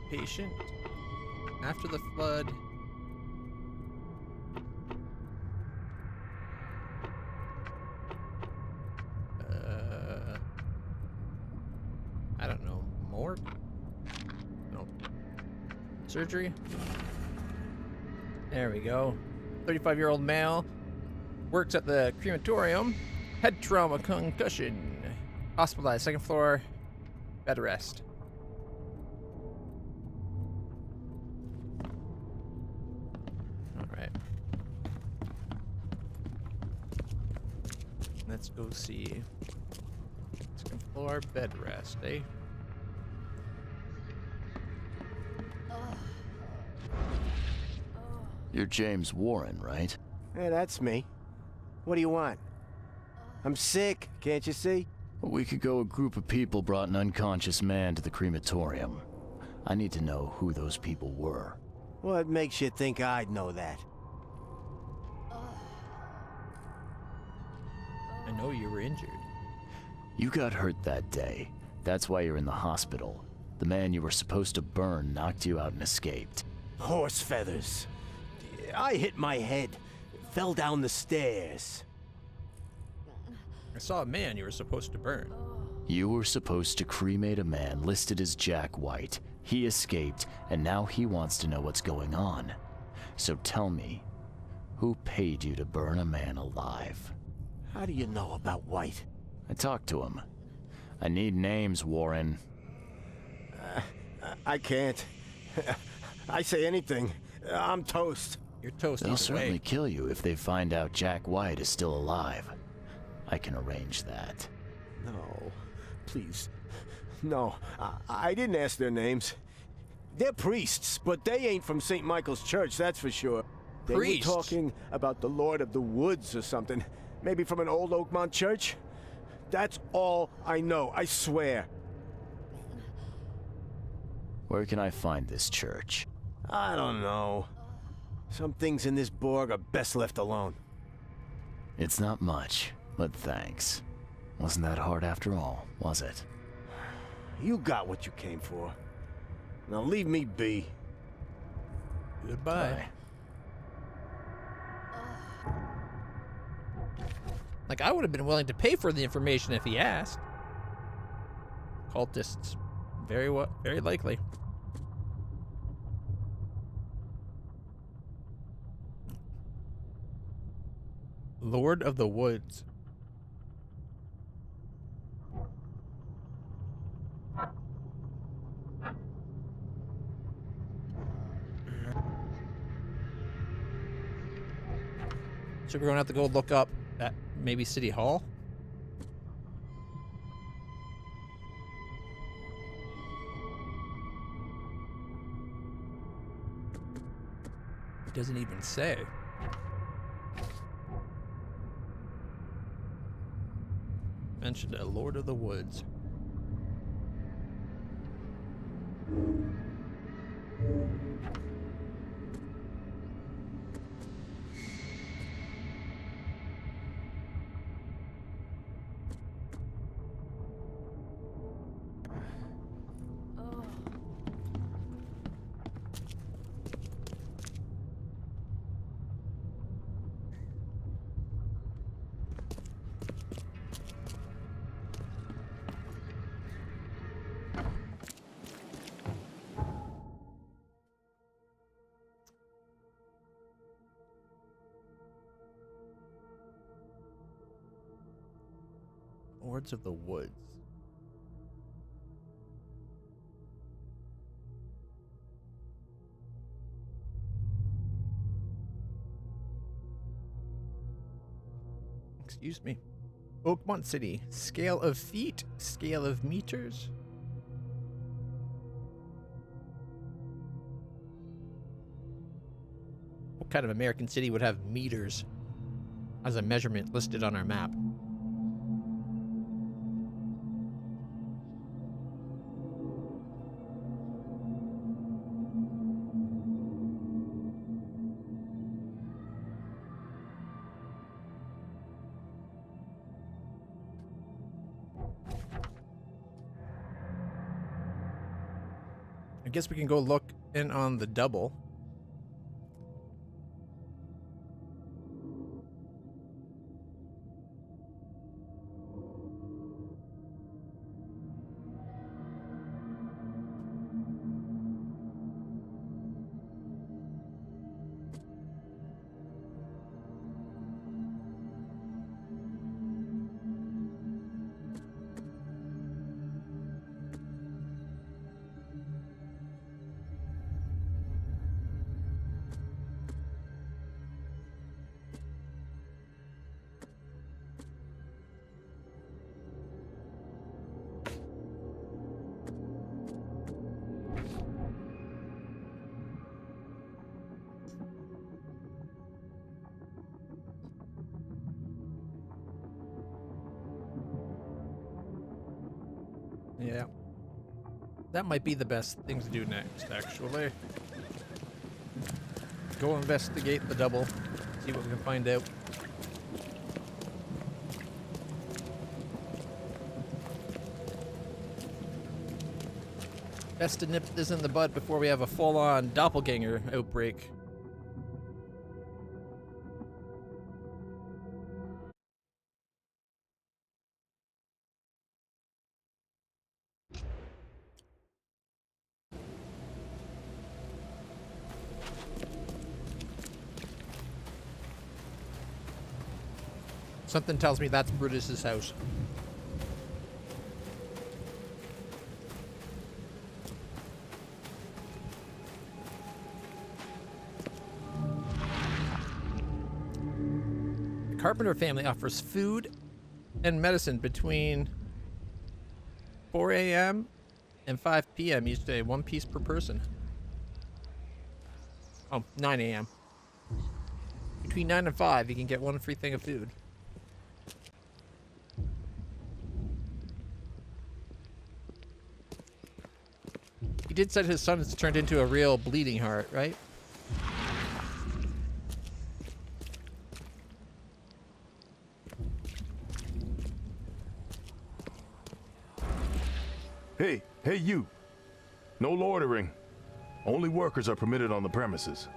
Patient. After the flood. I don't know. Morgue? No. Surgery? There we go. 35-year-old male. Works at the crematorium. Head trauma concussion. Hospitalized. Second floor. Bed rest. Let's go see. Second floor bed rest, eh? You're James Warren, right? Hey, that's me. What do you want? I'm sick, can't you see? A week ago, a group of people brought an unconscious man to the crematorium. I need to know who those people were. What makes you think I'd know that? I know you were injured. You got hurt that day. That's why you're in the hospital. The man you were supposed to burn knocked you out and escaped. Horse feathers. I hit my head. Fell down the stairs. I saw a man you were supposed to burn. You were supposed to cremate a man listed as Jack White. He escaped, and now he wants to know what's going on. So tell me, who paid you to burn a man alive? How do you know about White? I talked to him. I need names, Warren. I can't. I say anything. I'm toast. You're toast. They'll certainly kill you if they find out Jack White is still alive. I can arrange that. No, please. No, I didn't ask their names. They're priests, but they ain't from St. Michael's Church, that's for sure. They were talking about the Lord of the Woods or something. Maybe from an old Oakmont church? That's all I know, I swear. Where can I find this church? I don't know. Some things in this Borg are best left alone. It's not much, but thanks. Wasn't that hard after all, was it? You got what you came for. Now leave me be. Goodbye. Bye. Like, I would have been willing to pay for the information if he asked. Cultists. Very likely. Lord of the Woods. So we're going to have to go look up at maybe City Hall? It doesn't even say. Mentioned a Lord of the Woods. Lords of the Woods. Excuse me. Oakmont City. Scale of feet, scale of meters. What kind of American city would have meters as a measurement listed on our map? I guess we can go look in on the double. Yeah. That might be the best thing to do next, actually. Go investigate the double, see what we can find out. Best to nip this in the bud before we have a full-on doppelganger outbreak. Something tells me that's Brutus's house. The Carpenter family offers food and medicine between 4 a.m. and 5 p.m. each day, 1 piece per person. Oh, 9 a.m. Between 9 and 5, you can get 1 free thing of food. He did say his son has turned into a real bleeding heart, right? Hey you. No loitering. Only workers are permitted on the premises.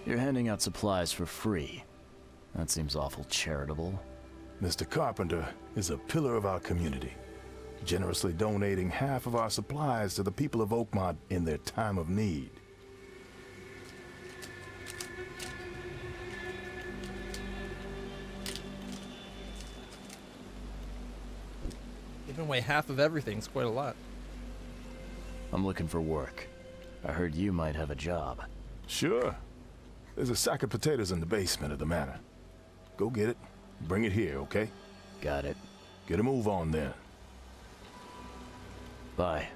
You're handing out supplies for free. That seems awful charitable. Mr. Carpenter is a pillar of our community, generously donating half of our supplies to the people of Oakmont in their time of need. Giving away half of everything's quite a lot. I'm looking for work. I heard you might have a job. Sure. There's a sack of potatoes in the basement of the manor. Go get it. Bring it here, okay? Got it. Get a move on then. Bye.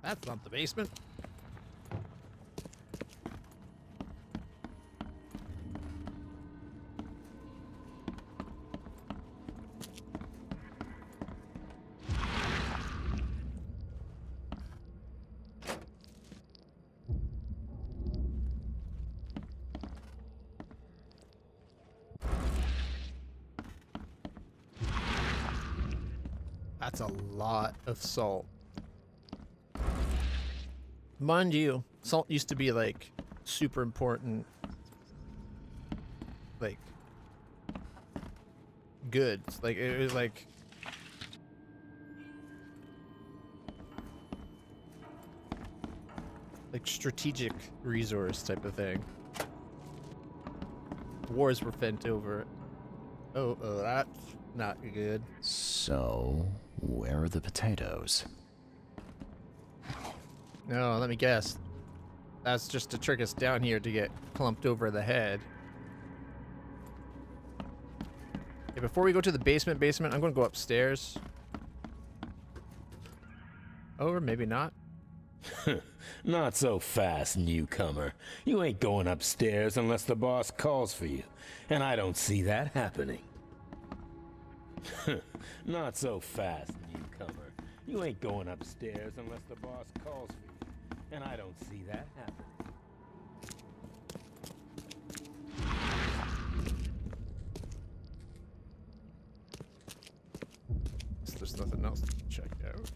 That's not the basement. That's a lot of salt. Mind you, salt used to be like super important, like goods. Like it was like strategic resource type of thing. Wars were fent over it. Oh, that's not good. So, where are the potatoes? No, let me guess. That's just to trick us down here to get clumped over the head. Okay, before we go to the basement, I'm going to go upstairs. Oh, or maybe not. Not so fast, newcomer. You ain't going upstairs unless the boss calls for you, and I don't see that happening. Not so fast, newcomer. You ain't going upstairs unless the boss calls for you, and I don't see that happening. There's nothing else to check out.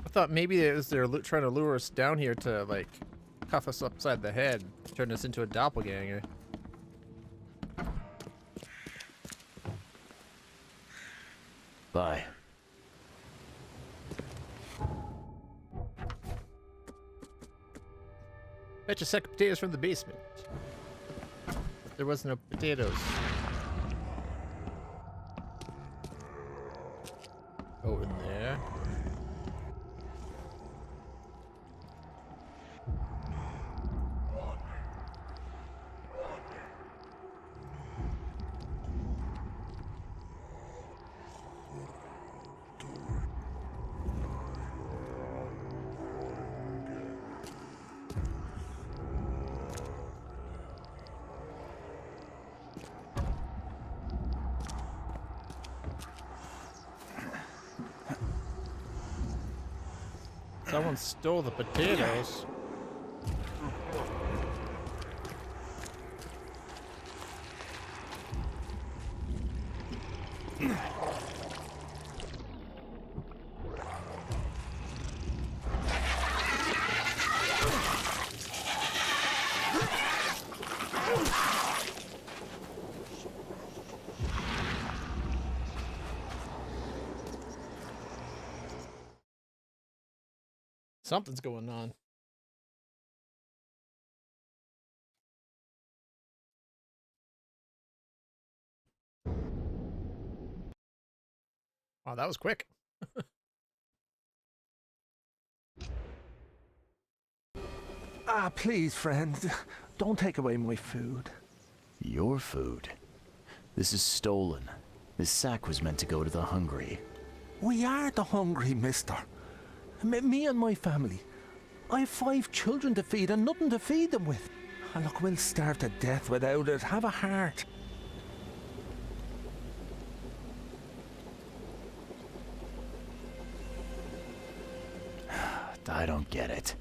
I thought maybe it was they're trying to lure us down here to, like, cuff us upside the head, turn us into a doppelganger. Bye. Fetch a sack of potatoes from the basement. But there was no potatoes. Over there. Someone stole the potatoes. Something's going on. Wow, that was quick. Please, friend, don't take away my food. Your food? This is stolen. This sack was meant to go to the hungry. We are the hungry, mister. Me and my family. I have 5 children to feed and nothing to feed them with. And look, we'll starve to death without it. Have a heart. I don't get it.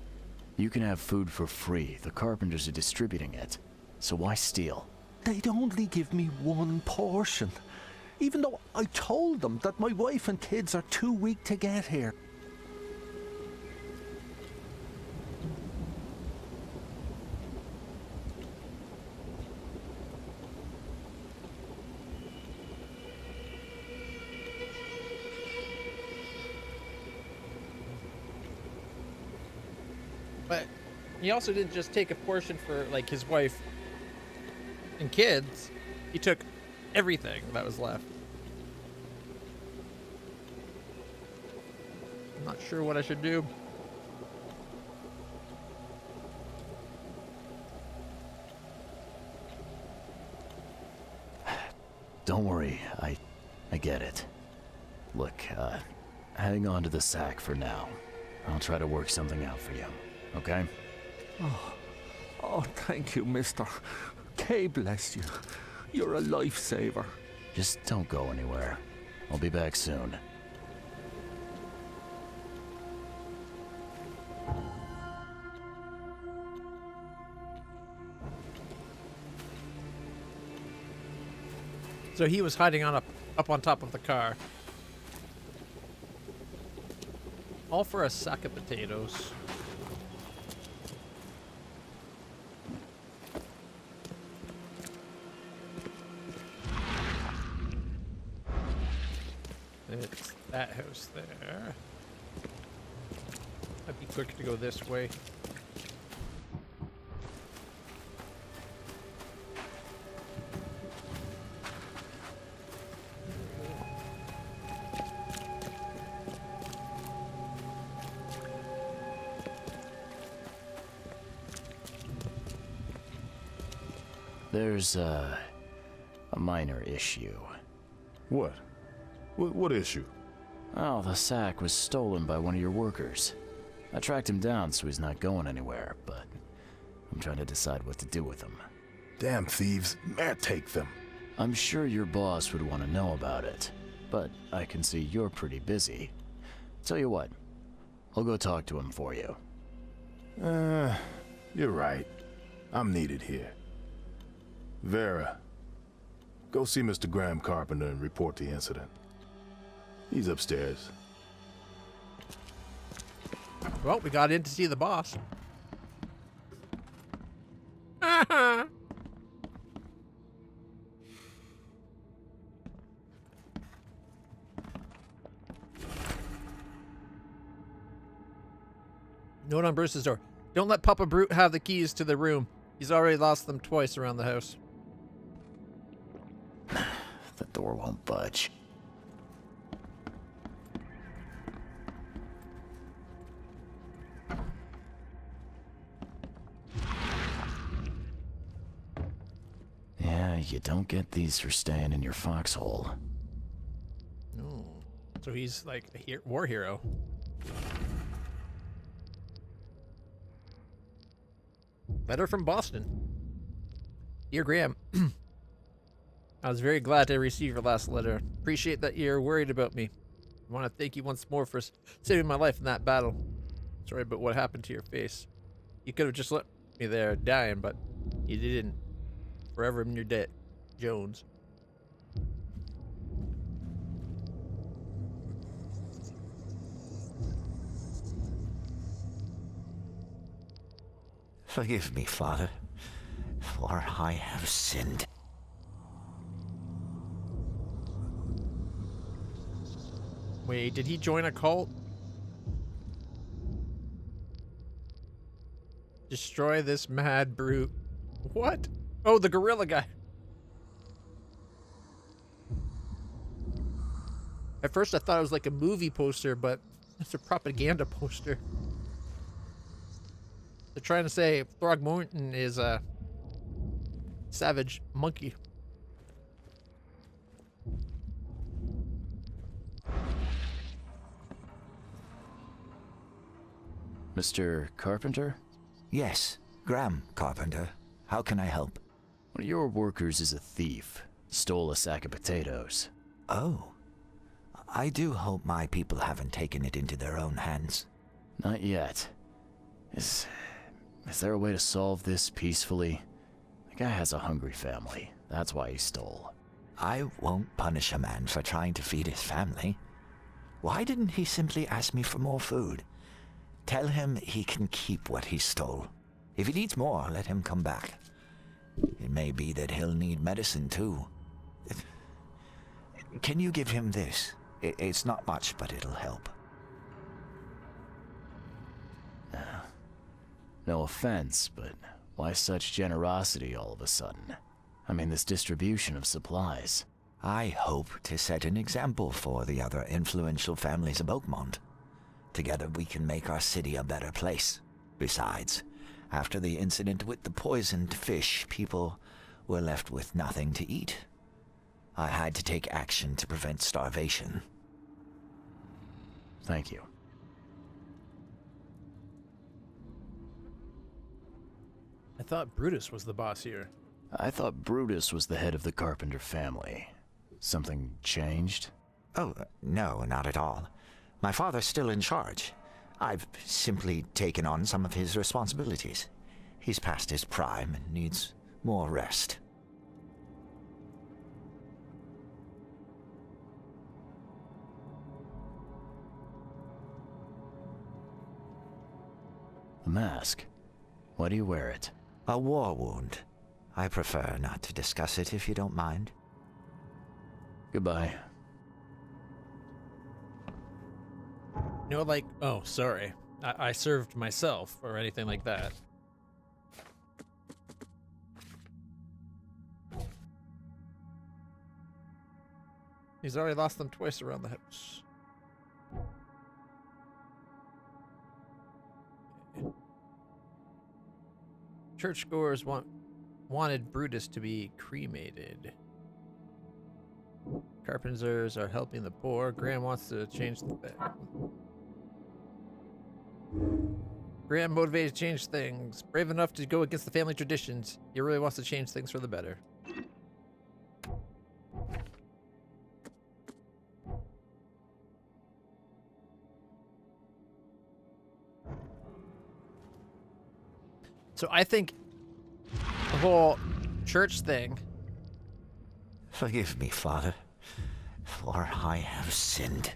You can have food for free. The carpenters are distributing it. So why steal? They'd only give me 1 portion. Even though I told them that my wife and kids are too weak to get here. But he also didn't just take a portion for, like, his wife and kids. He took everything that was left. I'm not sure what I should do. Don't worry, I get it. Look, hang on to the sack for now. I'll try to work something out for you, okay? Oh, thank you, mister. K bless you. You're a lifesaver. Just don't go anywhere. I'll be back soon. So he was hiding up on top of the car. All for a sack of potatoes. It's that house there. I'd be quick to go this way. There's a minor issue. What? What issue? Oh, the sack was stolen by one of your workers. I tracked him down so he's not going anywhere, but I'm trying to decide what to do with him. Damn thieves, man, take them. I'm sure your boss would want to know about it, but I can see you're pretty busy. Tell you what, I'll go talk to him for you. You're right. I'm needed here. Vera, go see Mr. Graham Carpenter and report the incident. He's upstairs. Well, we got in to see the boss. Note on Bruce's door. Don't let Papa Brute have the keys to the room. He's already lost them twice around the house. The door won't budge. Yeah, you don't get these for staying in your foxhole. Oh, so he's like a war hero. Letter from Boston. Dear Graham, I was very glad to receive your last letter. Appreciate that you're worried about me. I want to thank you once more for saving my life in that battle. Sorry about what happened to your face. You could have just left me there dying, but you didn't. Forever in your debt, Jones. Forgive me, Father, for I have sinned. Wait, did he join a cult? Destroy this mad brute. What? Oh, the gorilla guy. At first I thought it was like a movie poster, but it's a propaganda poster. They're trying to say Throgmorton is a savage monkey. Mr. Carpenter? Yes, Graham Carpenter. How can I help? One of your workers is a thief. Stole a sack of potatoes. Oh. I do hope my people haven't taken it into their own hands. Not yet. Is there a way to solve this peacefully? The guy has a hungry family. That's why he stole. I won't punish a man for trying to feed his family. Why didn't he simply ask me for more food? Tell him he can keep what he stole. If he needs more, let him come back. It may be that he'll need medicine too. Can you give him this? It's not much, but it'll help. No offense, but why such generosity all of a sudden? I mean, this distribution of supplies. I hope to set an example for the other influential families of Oakmont. Together we can make our city a better place. Besides, after the incident with the poisoned fish, people were left with nothing to eat. I had to take action to prevent starvation. Thank you. I thought Brutus was the boss here. I thought Brutus was the head of the Carpenter family. Something changed? Oh, no, not at all. My father's still in charge. I've simply taken on some of his responsibilities. He's past his prime and needs more rest. A mask? Why do you wear it? A war wound. I prefer not to discuss it if you don't mind. Goodbye. You know, like, oh, sorry. I served myself or anything like that. He's already lost them twice around the house. Churchgoers wanted Brutus to be cremated. Carpenters are helping the poor. Graham wants to change the Graham motivated to change things. Brave enough to go against the family traditions. He really wants to change things for the better. So I think the whole church thing. Forgive me, Father, for I have sinned.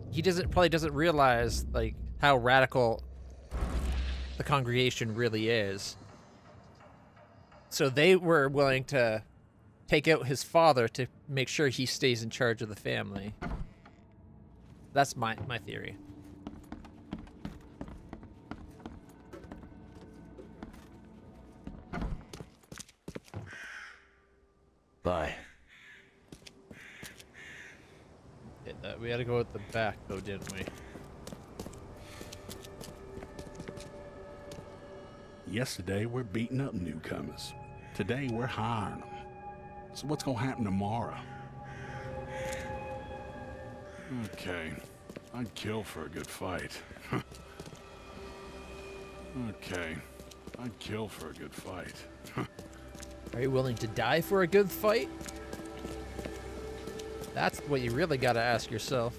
He probably doesn't realize like how radical the congregation really is. So they were willing to take out his father to make sure he stays in charge of the family. That's my theory. Bye. We had to go at the back, though, didn't we? Yesterday, we're beating up newcomers. Today, we're hiring them. So what's gonna happen tomorrow? Okay. I'd kill for a good fight. Okay. I'd kill for a good fight. Are you willing to die for a good fight? That's what you really gotta ask yourself.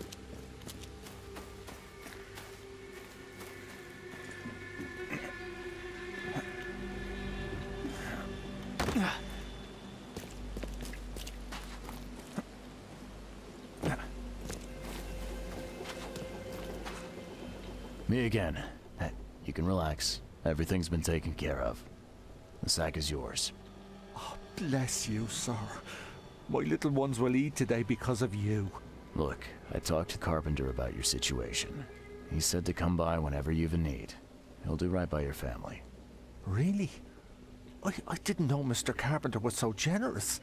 Me again. You can relax. Everything's been taken care of. The sack is yours. Oh, bless you, sir. My little ones will eat today because of you. Look, I talked to Carpenter about your situation. He said to come by whenever you've a need. He'll do right by your family. Really? I didn't know Mr. Carpenter was so generous.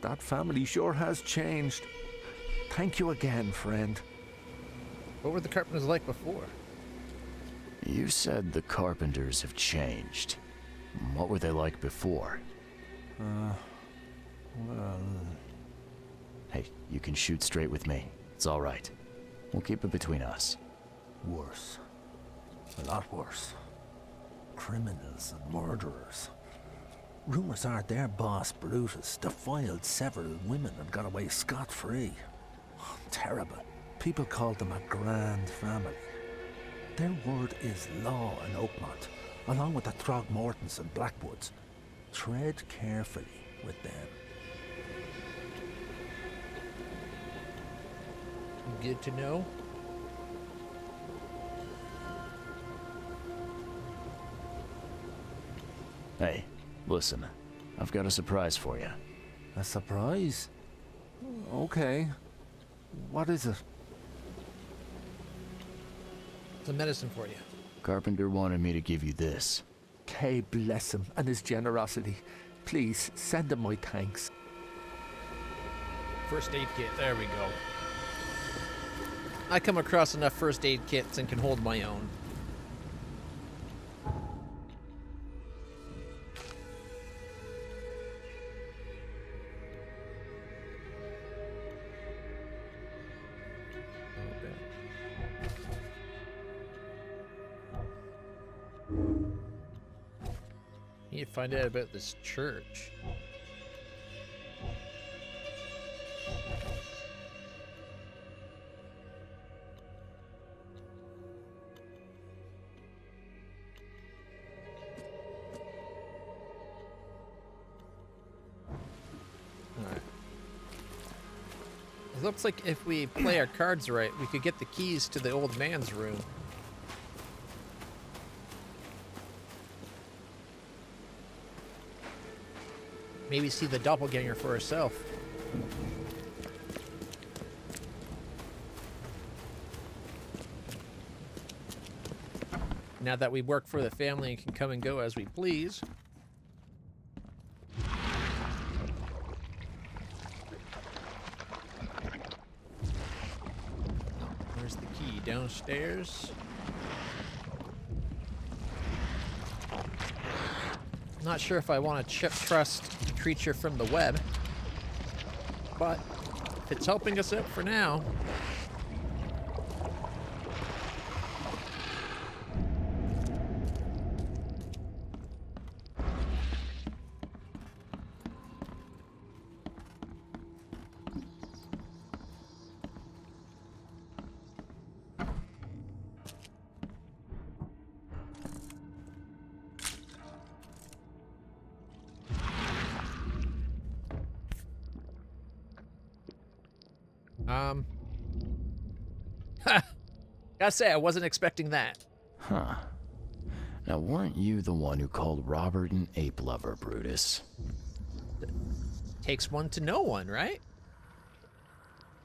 That family sure has changed. Thank you again, friend. What were the Carpenters like before? You said the Carpenters have changed. What were they like before? Well... Hey, you can shoot straight with me. It's all right. We'll keep it between us. Worse. A lot worse. Criminals and murderers. Rumors are their boss, Brutus, defiled several women and got away scot-free. Oh, terrible. People called them a grand family. Their word is law in Oakmont, along with the Throgmortons and Blackwoods. Tread carefully with them. Good to know. Hey, listen. I've got a surprise for you. A surprise? Okay. What is it? It's a medicine for you. Carpenter wanted me to give you this. Kay bless him and his generosity. Please, send him my thanks. First aid kit. There we go. I come across enough first aid kits and can hold my own. Need to find out about this church. Alright. It looks like if we play our cards right, we could get the keys to the old man's room. maybe see the doppelganger for herself. Now that we work for the family and can come and go as we please. Where's the key? Downstairs? Not sure if I want to trust the creature from the web, but if it's helping us out for now. Gotta say, I wasn't expecting that. Huh. Now, weren't you the one who called Robert an ape lover, Brutus? Takes one to know one, right?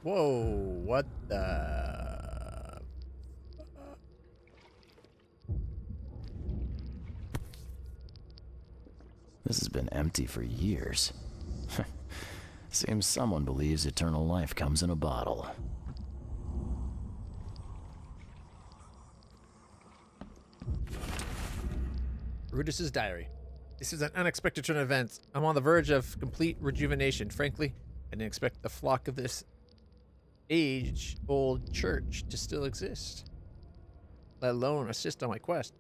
Whoa, what the... This has been empty for years. Seems someone believes eternal life comes in a bottle. Brutus's diary. This is an unexpected turn of events. I'm on the verge of complete rejuvenation. Frankly, I didn't expect the flock of this age-old church to still exist, let alone assist on my quest.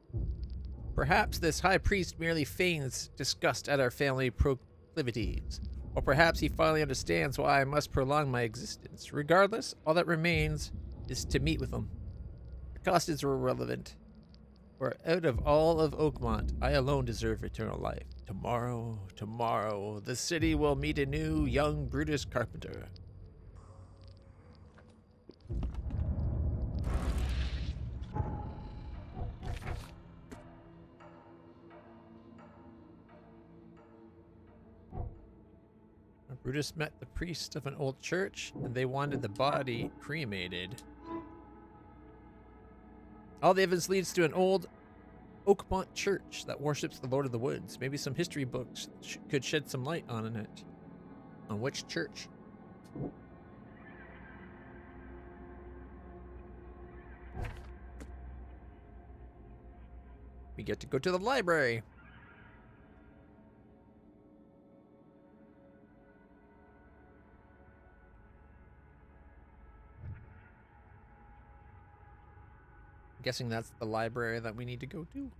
Perhaps this high priest merely feigns disgust at our family proclivities, or perhaps he finally understands why I must prolong my existence. Regardless, all that remains is to meet with him. The cost is irrelevant. For out of all of Oakmont, I alone deserve eternal life. Tomorrow, tomorrow, the city will meet a new young Brutus Carpenter. Brutus met the priest of an old church, and they wanted the body cremated. All the evidence leads to an old Oakmont church that worships the Lord of the Woods. Maybe some history books could shed some light on it. On which church? We get to go to the library. Guessing that's the library that we need to go to.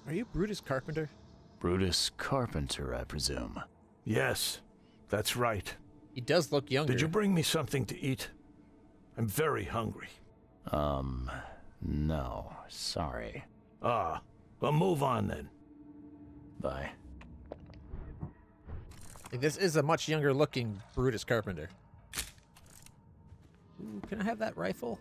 Are you Brutus Carpenter? Brutus Carpenter, I presume. Yes, that's right. He does look younger. Did you bring me something to eat? I'm very hungry. No, sorry. Ah, well, move on then. Bye. This is a much younger looking Brutus Carpenter. Ooh, can I have that rifle?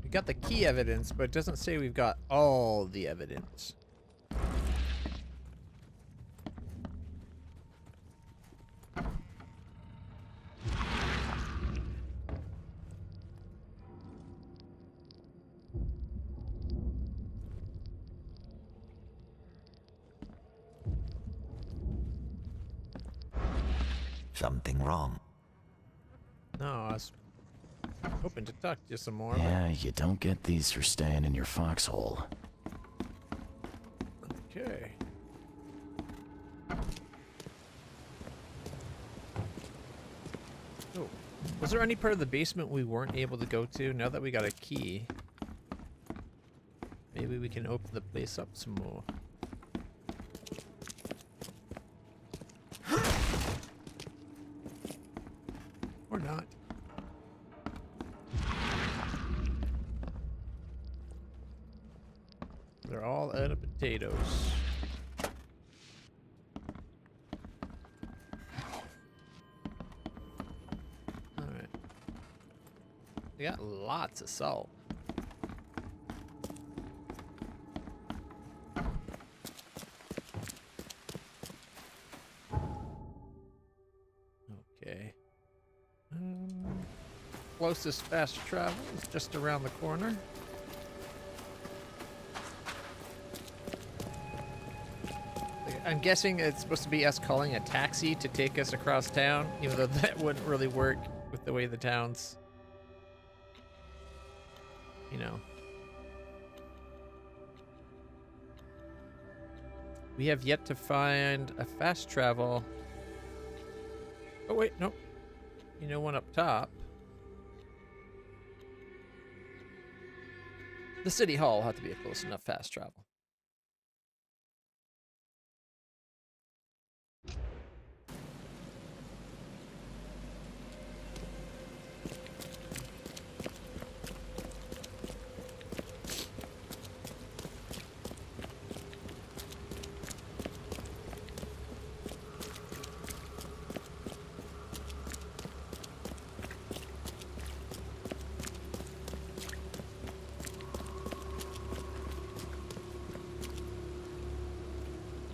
We got the key evidence, but it doesn't say we've got all the evidence. Something wrong. No, I was hoping to talk to you some more. Yeah, you don't get these for staying in your foxhole. Okay. Oh, was there any part of the basement we weren't able to go to? Now that we got a key, maybe we can open the place up some more. Or not. They're all out of potatoes. Alright. We got lots of salt. Okay. Closest fast travel is just around the corner. I'm guessing it's supposed to be us calling a taxi to take us across town, even though that wouldn't really work with the way the town's, you know. We have yet to find a fast travel. Oh wait, nope. You know, one up top. The city hall will have to be a close enough fast travel.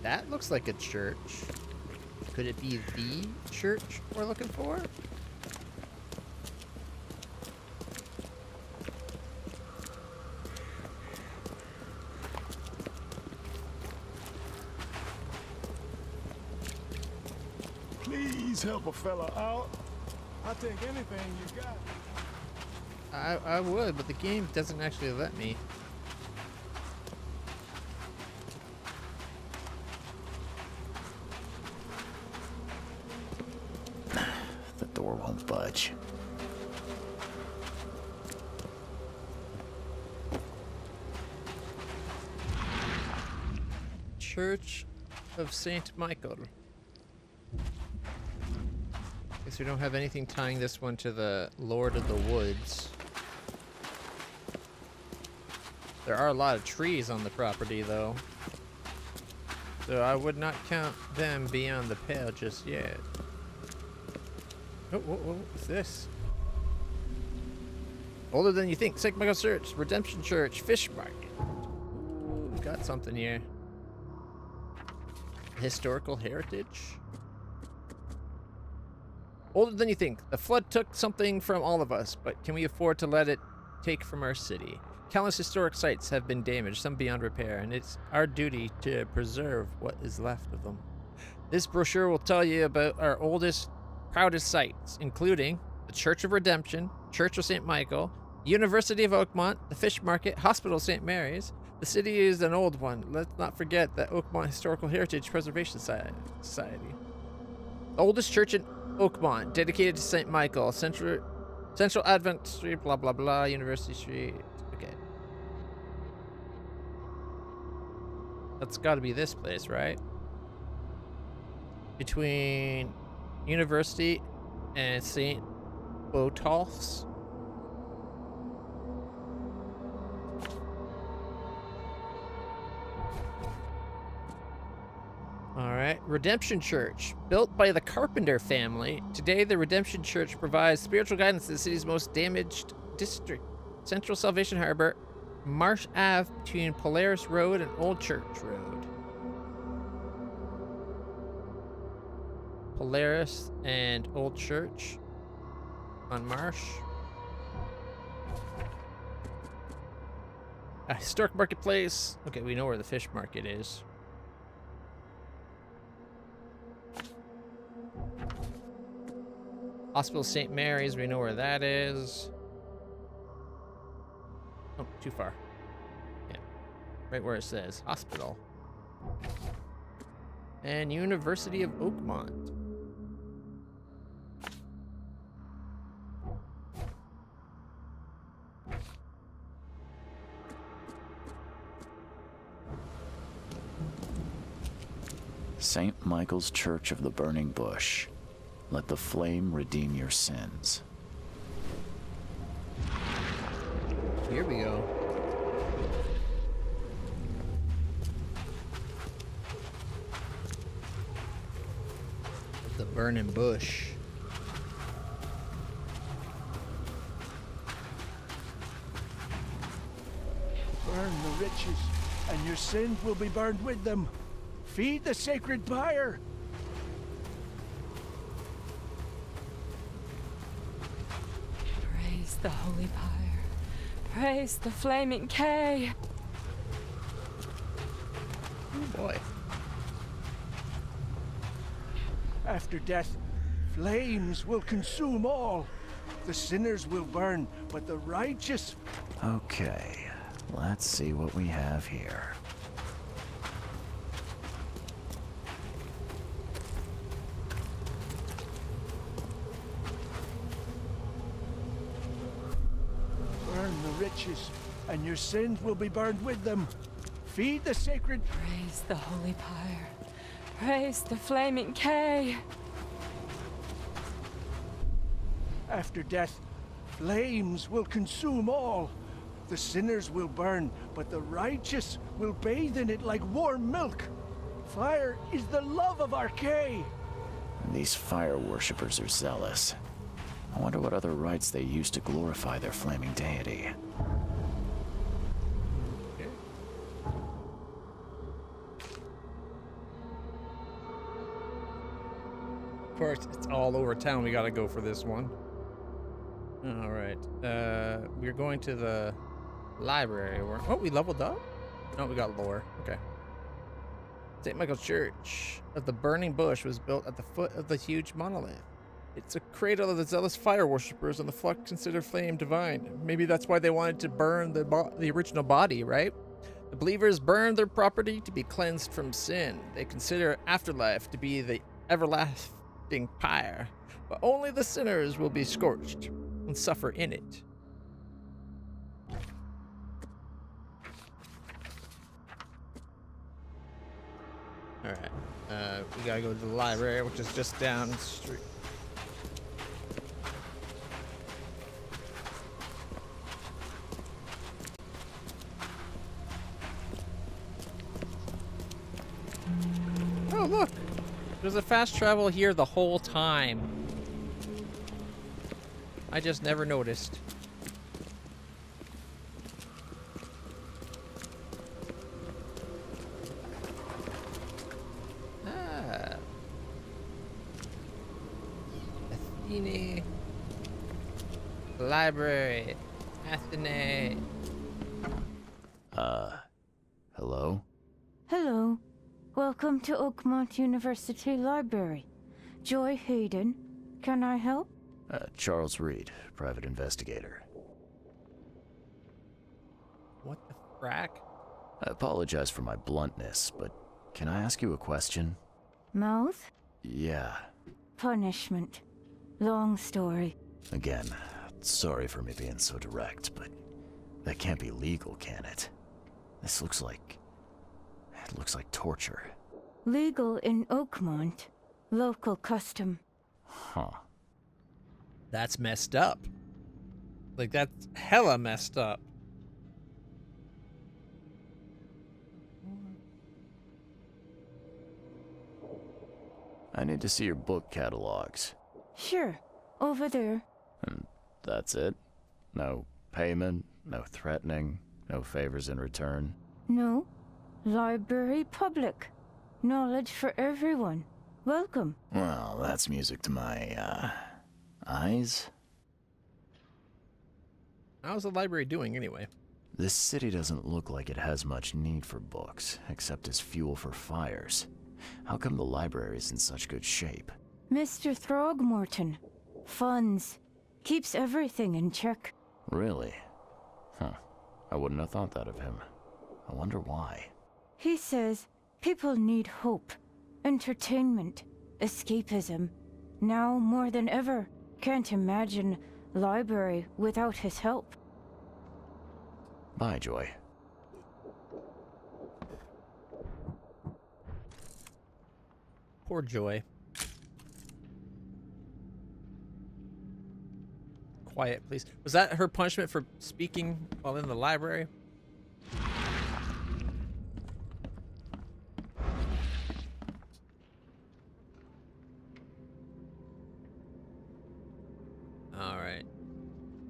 That looks like a church. Could it be the church we're looking for? Please help a fella out. I'll take anything you got. I would, but the game doesn't actually let me. The door won't budge. Church of Saint Michael. Guess we don't have anything tying this one to the Lord of the Woods. There are a lot of trees on the property, though. So I would not count them beyond the pale just yet. Oh, what's this? Older than you think. St. Michael's Church, Redemption Church, Fish Market. Ooh, we've got something here. Historical heritage. Older than you think. The flood took something from all of us, but can we afford to let it take from our city? Countless historic sites have been damaged, some beyond repair, and it's our duty to preserve what is left of them. This brochure will tell you about our oldest, proudest sites, including the Church of Redemption, Church of St. Michael, University of Oakmont, the Fish Market, Hospital of St. Mary's. The city is an old one. Let's not forget the Oakmont Historical Heritage Preservation Society. The oldest church in Oakmont, dedicated to St. Michael, Central Advent Street, blah, blah, blah, University Street. Okay. That's got to be this place, right? Between University and St. Botolph's. Alright, Redemption Church. Built by the Carpenter family, today the Redemption Church provides spiritual guidance to the city's most damaged district. Central Salvation Harbor, Marsh Ave between Polaris Road and Old Church Road. Polaris and Old Church on Marsh. A historic marketplace. Okay, we know where the fish market is. Hospital St. Mary's, we know where that is. Oh, too far. Yeah, right where it says hospital. And University of Oakmont. St. Michael's Church of the Burning Bush. Let the flame redeem your sins. Here we go. The burning bush. Burn the riches, and your sins will be burned with them. Feed the sacred pyre. Praise the holy pyre. Praise the flaming K. Oh boy. After death, flames will consume all. The sinners will burn, but the righteous... Okay, let's see what we have here. Burn the riches, and your sins will be burned with them. Feed the sacred... Praise the holy pyre. Praise the flaming K. After death, flames will consume all. The sinners will burn, but the righteous will bathe in it like warm milk. Fire is the love of our K. These fire worshippers are zealous. I wonder what other rites they use to glorify their flaming deity. Of course, it's all over town. We gotta go for this one. All right. We're going to the library. Oh, we leveled up? No, we got lore. Okay. St. Michael's Church of the Burning Bush was built at the foot of the huge monolith. It's a cradle of the zealous fire worshippers, and the flux considered flame divine. Maybe that's why they wanted to burn the original body, right? The believers burn their property to be cleansed from sin. They consider afterlife to be the everlasting pyre, but only the sinners will be scorched and suffer in it. Alright, we gotta go to the library, which is just down the street. Oh, look! There's a fast travel here the whole time. I just never noticed. Ah. Athene. Library. Athene. Hello? Hello. Welcome to Oakmont University Library. Joy Hayden. Can I help? Charles Reed, private investigator. What the frack? I apologize for my bluntness, but can I ask you a question? Mouth? Yeah. Punishment. Long story. Again, sorry for me being so direct, but that can't be legal, can it? This looks like... it looks like torture. Legal in Oakmont. Local custom. Huh. That's messed up. Like, that's hella messed up. I need to see your book catalogs. Sure. Over there. And that's it? No payment, no threatening, no favors in return? No. Library public. Knowledge for everyone. Welcome. Well, that's music to my, eyes. How's the library doing anyway? This city doesn't look like it has much need for books, except as fuel for fires. How come the library's in such good shape? Mr. Throgmorton. Funds. Keeps everything in check. Really? Huh. I wouldn't have thought that of him. I wonder why. He says people need hope, entertainment, escapism. Now more than ever. Can't imagine library without his help. Bye, Joy. Poor Joy. Quiet, please. Was that her punishment for speaking while in the library? All right.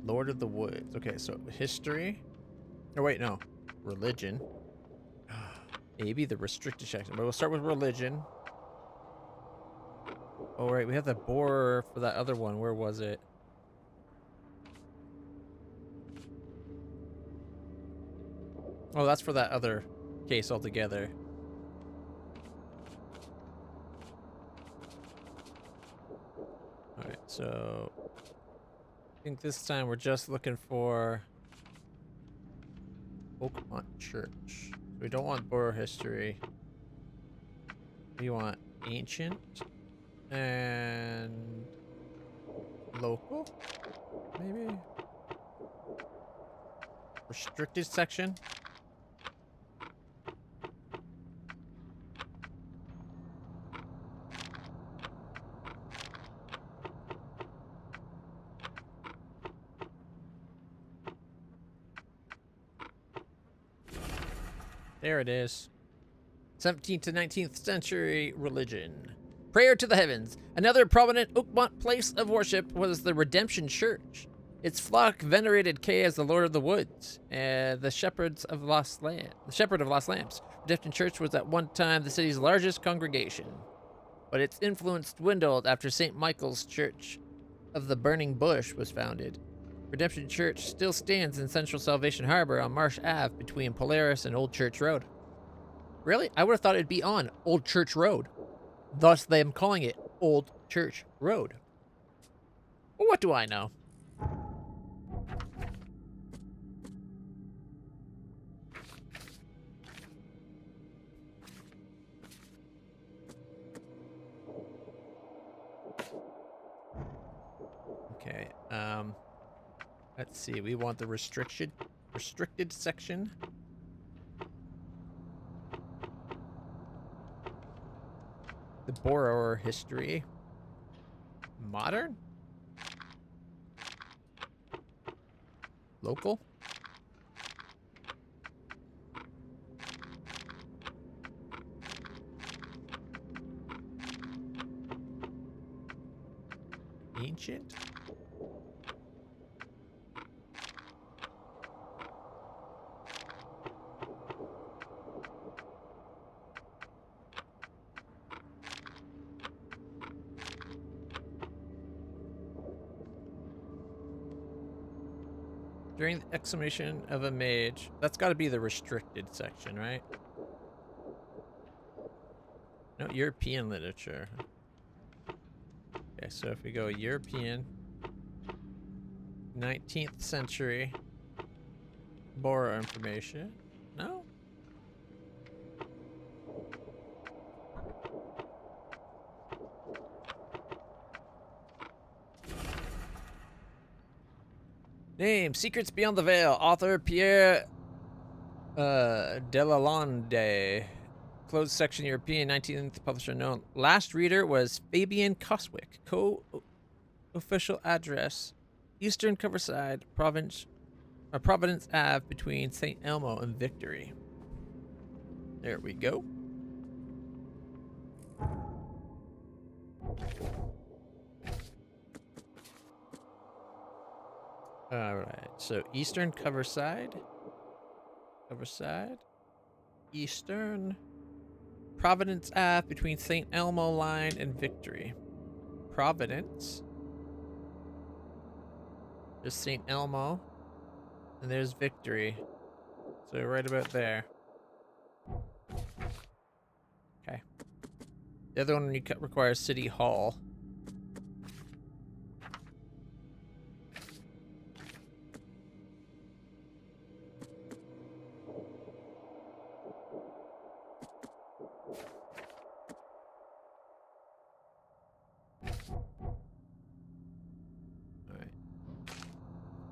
Lord of the Woods. Okay, so history. Oh, wait, no. Religion. Maybe the restricted section. But we'll start with religion. Oh, right. We have the boar for that other one. Where was it? Oh, that's for that other case altogether. Alright, so I think this time we're just looking for Oakmont Church. We don't want Borough history. We want ancient and local, maybe? Restricted section? There it is. 17th to 19th century religion. Prayer to the heavens. Another prominent Oakmont place of worship was the Redemption Church. Its flock venerated Kay as the Lord of the Woods and the Shepherd of Lost Lambs. Redemption Church was at one time the city's largest congregation, but its influence dwindled after St. Michael's Church of the Burning Bush was founded. Redemption Church still stands in Central Salvation Harbor on Marsh Ave between Polaris and Old Church Road. Really? I would have thought it'd be on Old Church Road. Thus them calling it Old Church Road. Well, what do I know? Okay, let's see, we want the restricted section. The borrower history. Modern? Local? Ancient? During the exhumation of a mage. That's got to be the restricted section, right? No, European literature. Okay, so if we go European, 19th century, borrow information. No? Name, Secrets Beyond the Veil. Author, Pierre Delalande. Closed section, European, 19th, publisher known. Last reader was Fabian Coswick. Co-official address, Eastern Coverside, Providence Ave between St. Elmo and Victory. There we go. Alright, so Eastern Coverside. Eastern. Providence Ave between St. Elmo Line and Victory. Providence. There's St. Elmo. And there's Victory. So right about there. Okay. The other one requires City Hall.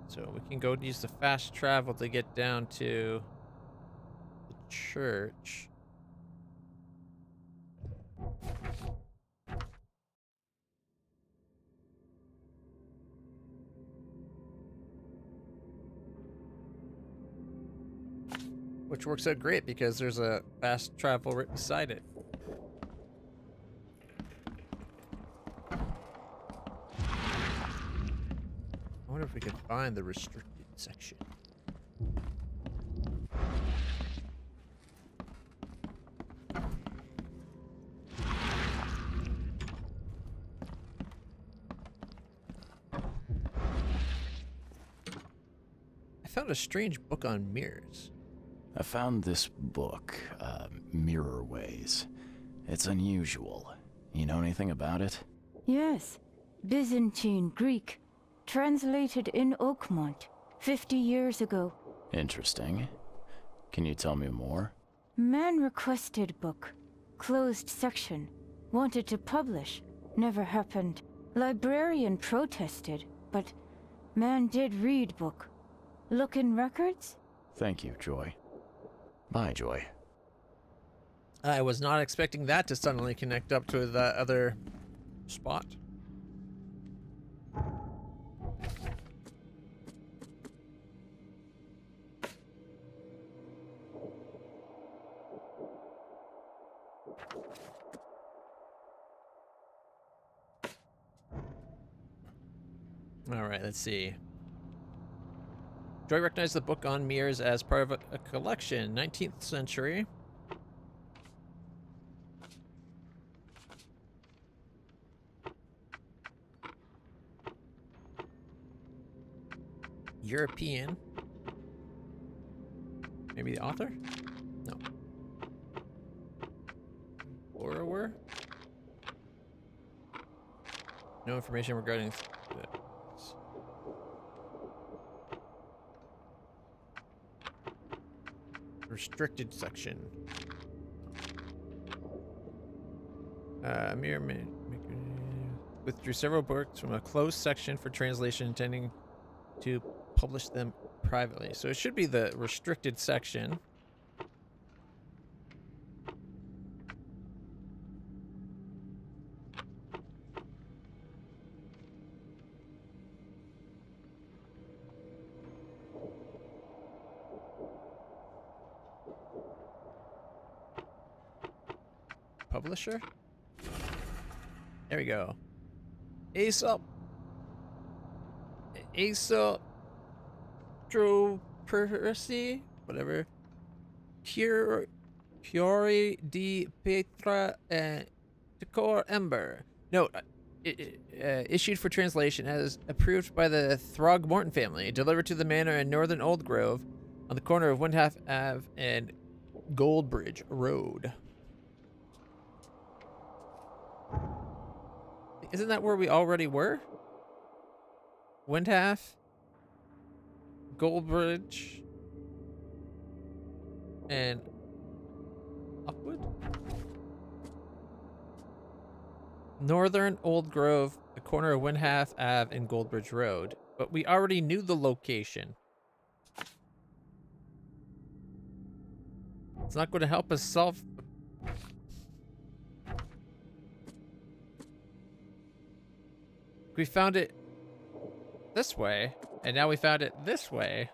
So we can go use the fast travel to get down to the church. Which works out great because there's a fast travel right beside it. wonder if we can find the restricted section. I found a strange book on mirrors. I found this book, Mirror Ways. It's unusual. You know anything about it? Yes. Byzantine Greek. Translated in Oakmont 50 years ago. Interesting. Can you tell me more? Man requested book. Closed section. Wanted to publish. Never happened. Librarian protested, but man did read book. Look in records? Thank you, Joy. Bye, Joy. I was not expecting that to suddenly connect up to the other spot. All right, let's see. Joy recognized the book on mirrors as part of a collection, 19th century. European. Maybe the author? No. Borrower? No information regarding this. Restricted section. Withdrew several books from a closed section for translation, intending to publish them privately. So it should be the restricted section. Publisher? There we go. Aesop. Aesop. Percy, whatever. Curie di Petra and Decor Ember. Note, issued for translation as approved by the Throgmorton family, delivered to the manor in northern Old Grove on the corner of Windhalf Ave and Goldbridge Road. Isn't that where we already were? Windhalf, Goldbridge, and Upwood? Northern Old Grove, the corner of Windhalf Ave and Goldbridge Road. But we already knew the location. It's not going to help us solve... We found it this way, and now we found it this way.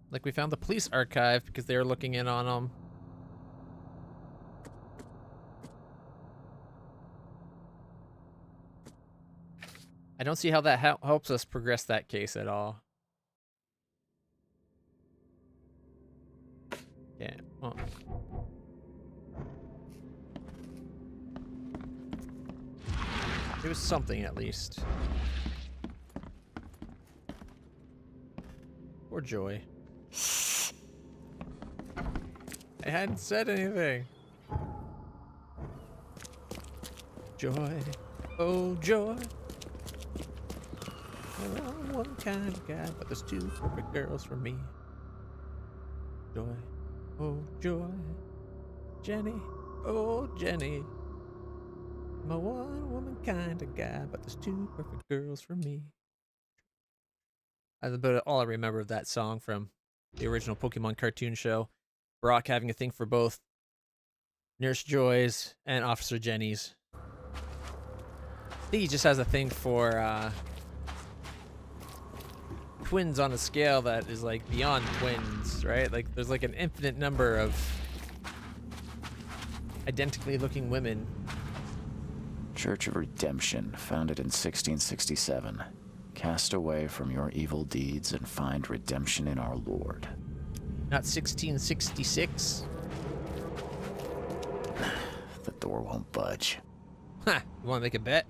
Like we found the police archive because they were looking in on them. I don't see how that helps us progress that case at all. Yeah, well. It was something at least. Poor Joy. I hadn't said anything. Joy, oh joy. Well, I'm one kind of guy, but there's two perfect girls for me. Joy, oh joy. Jenny, oh Jenny. I'm a one-woman kind of guy, but there's two perfect girls for me. That's about all I remember of that song from the original Pokemon cartoon show. Brock having a thing for both Nurse Joy's and Officer Jenny's. I think he just has a thing for twins on a scale that is like beyond twins, right? Like there's like an infinite number of identically looking women. Church of Redemption, founded in 1667. Cast away from your evil deeds and find redemption in our Lord. Not 1666? The door won't budge. Ha! You want to make a bet?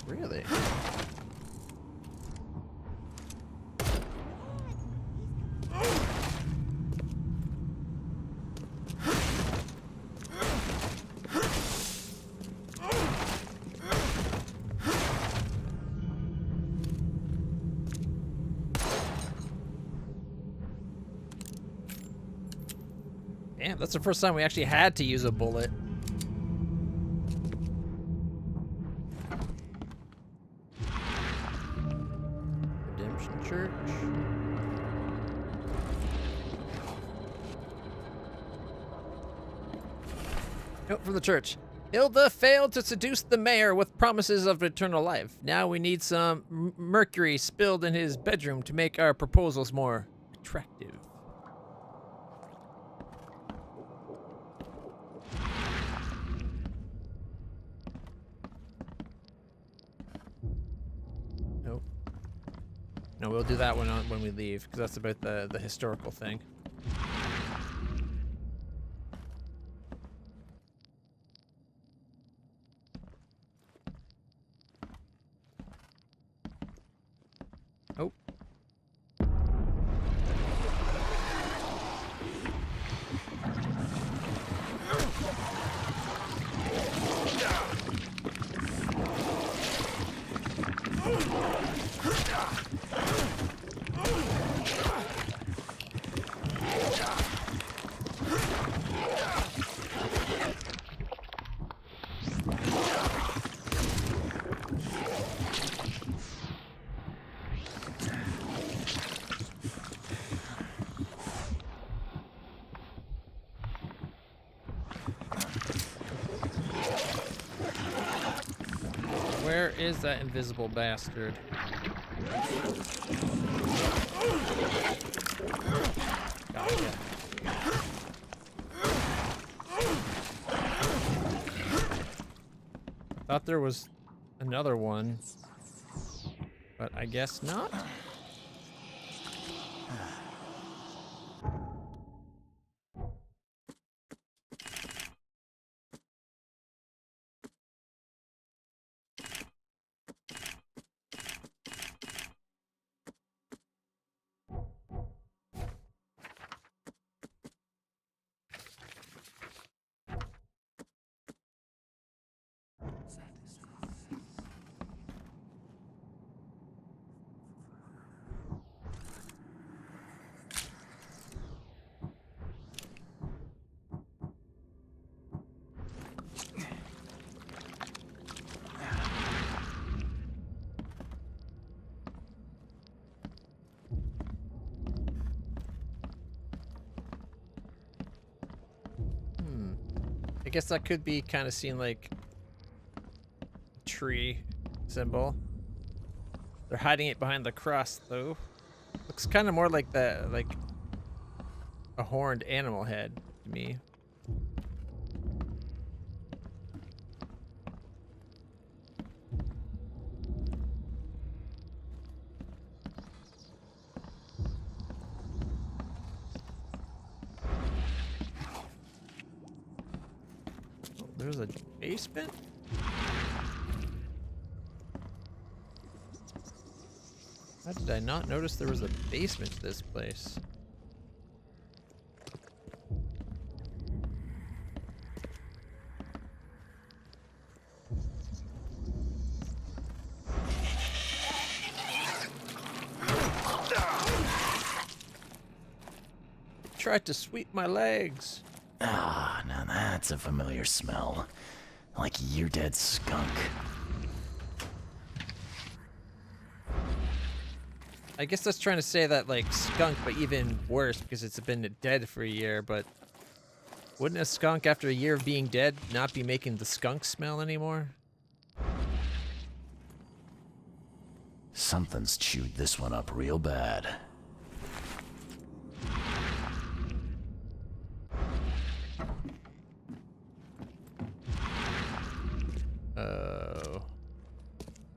Really? Damn, that's the first time we actually had to use a bullet. Redemption Church. Note from the church. Hilda failed to seduce the mayor with promises of eternal life. Now we need some mercury spilled in his bedroom to make our proposals more attractive. Nope. No, we'll do that one when we leave, because that's about the historical thing. Oh. Where is that invisible bastard? Gotcha. Thought there was another one, but I guess not. I guess that could be kind of seen like a tree symbol. They're hiding it behind the cross, though. Looks kind of more like a horned animal head to me. There's a basement? How did I not notice there was a basement to this place? Tried to sweep my legs. Ah, now that's a familiar smell. Like year-dead skunk. I guess that's trying to say that, like, skunk, but even worse because it's been dead for a year, but wouldn't a skunk after a year of being dead not be making the skunk smell anymore? Something's chewed this one up real bad.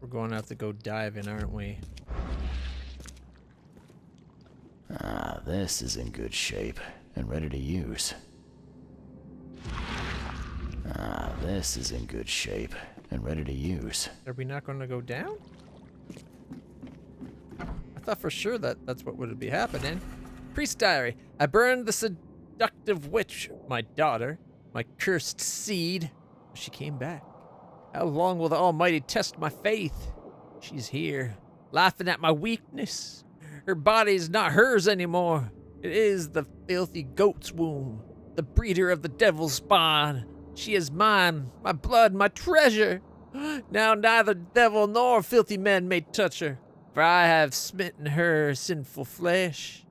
We're going to have to go diving, aren't we? Ah, this is in good shape and ready to use. Ah, this is in good shape and ready to use. Are we not going to go down? I thought for sure that that's what would be happening. Priest diary. I burned the seductive witch, my daughter, my cursed seed. She came back. How long will the Almighty test my faith? She's here, laughing at my weakness. Her body is not hers anymore. It is the filthy goat's womb, the breeder of the devil's spawn. She is mine, my blood, my treasure. Now neither devil nor filthy men may touch her, for I have smitten her sinful flesh,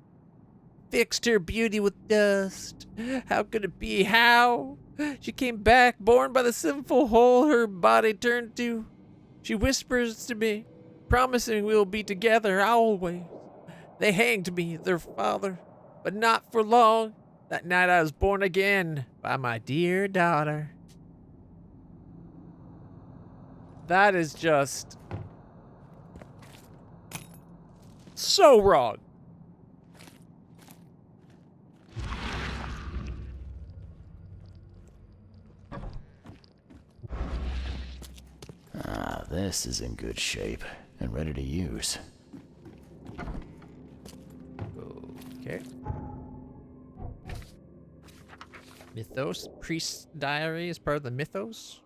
fixed her beauty with dust. How could it be? How? She came back, born by the sinful hole her body turned to. She whispers to me, promising we will be together always. They hanged me, their father, but not for long. That night I was born again by my dear daughter. That is just so wrong. Ah, this is in good shape and ready to use. Okay. Mythos? Priest's diary is part of the mythos?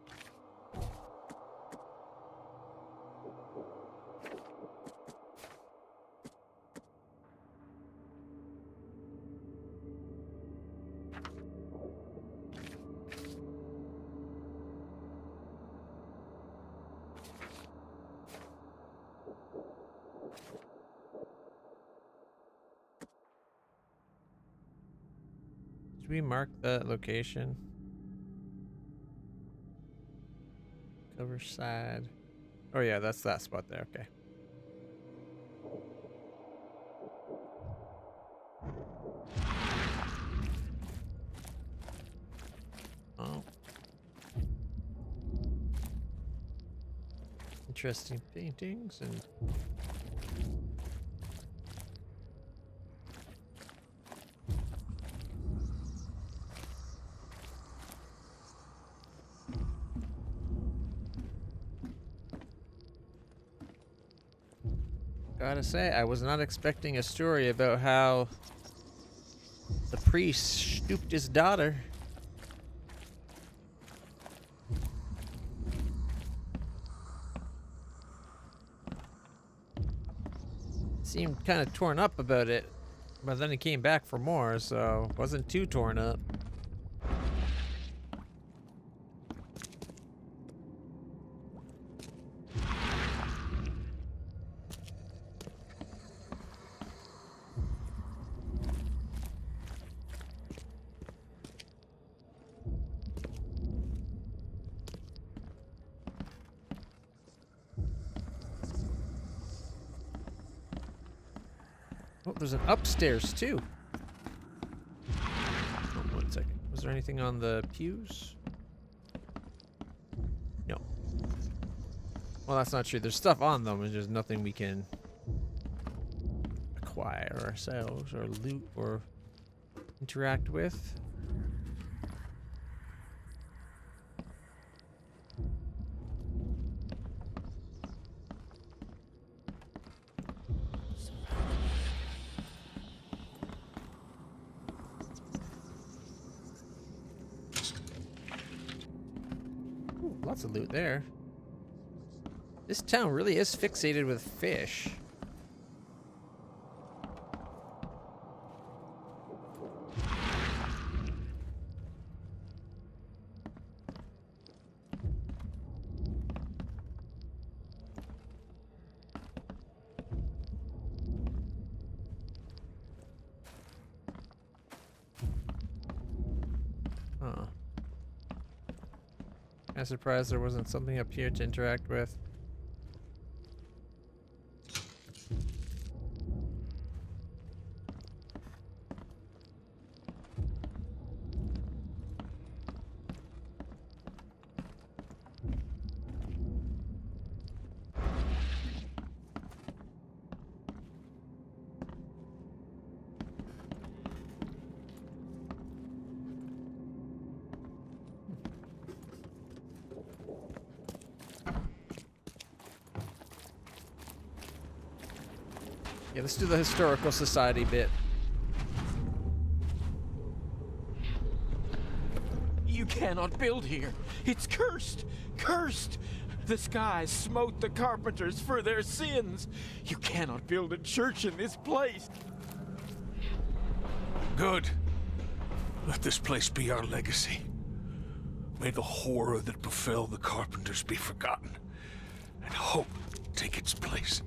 Did we mark that location? Cover side. Oh yeah, that's that spot there, okay. Oh. Interesting paintings and gotta say, I was not expecting a story about how the priest stooped his daughter. Seemed kind of torn up about it, but then he came back for more, so wasn't too torn up. Oh, there's an upstairs too. Oh, 1 second. Was there anything on the pews? No. Well, that's not true. There's stuff on them. There's just nothing we can acquire ourselves or loot or interact with. Lots of loot there. This town really is fixated with fish. Huh. I'm surprised there wasn't something up here to interact with. Okay, let's do the historical society bit. You cannot build here. It's cursed. Cursed. The skies smote the carpenters for their sins. You cannot build a church in this place. Good. Let this place be our legacy. May the horror that befell the carpenters be forgotten, and hope take its place.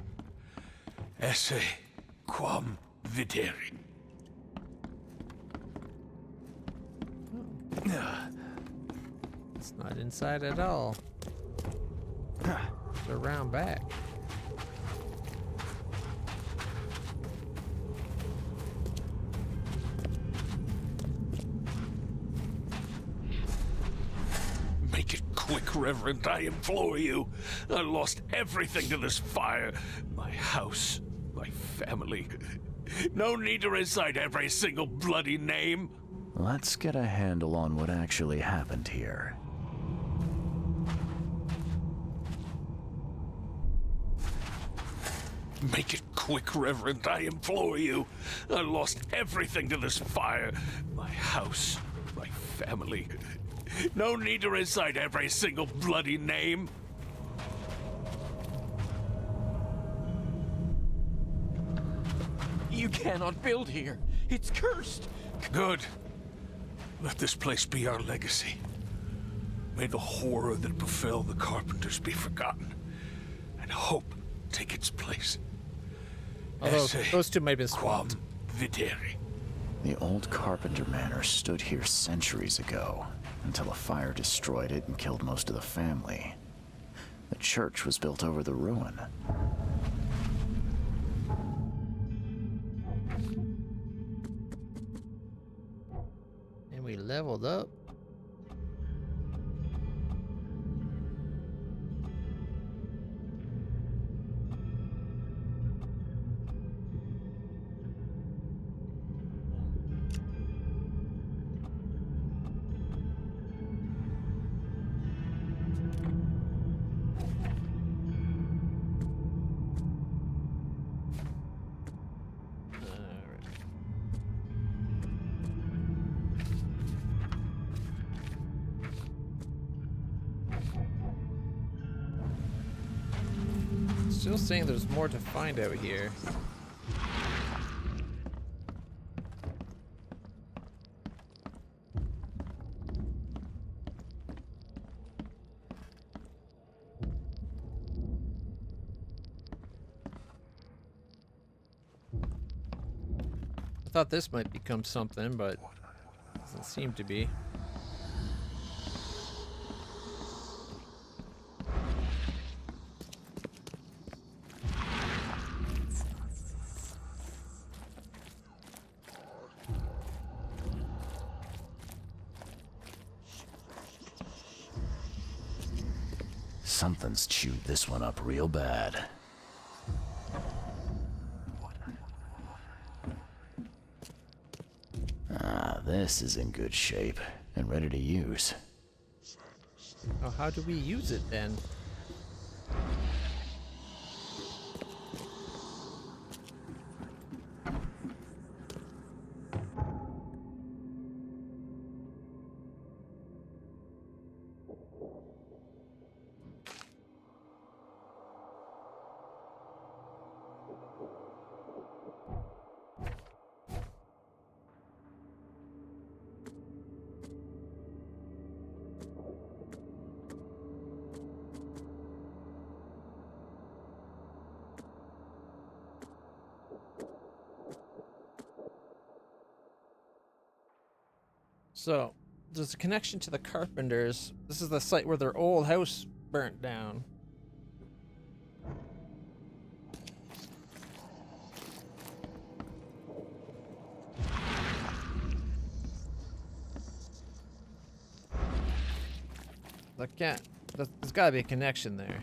Esse quam videri. It's not inside at all. It's around back. Make it quick, Reverend, I implore you. I lost everything to this fire. My house, my family. No need to recite every single bloody name. Let's get a handle on what actually happened here. Make it quick, Reverend, I implore you. I lost everything to this fire. My house, my family. No need to recite every single bloody name. You cannot build here. It's cursed. Good. Let this place be our legacy. May the horror that befell the carpenters be forgotten, and hope take its place. Although Esse those two might have been quam swapped. videri. The old Carpenter Manor stood here centuries ago, until a fire destroyed it and killed most of the family. The church was built over the ruin. And we leveled up. Still saying there's more to find out here. I thought this might become something, but doesn't seem to be. Something's chewed this one up real bad. Ah, this is in good shape and ready to use. Oh, how do we use it then? So, there's a connection to the Carpenters. This is the site where their old house burnt down. There's gotta be a connection there.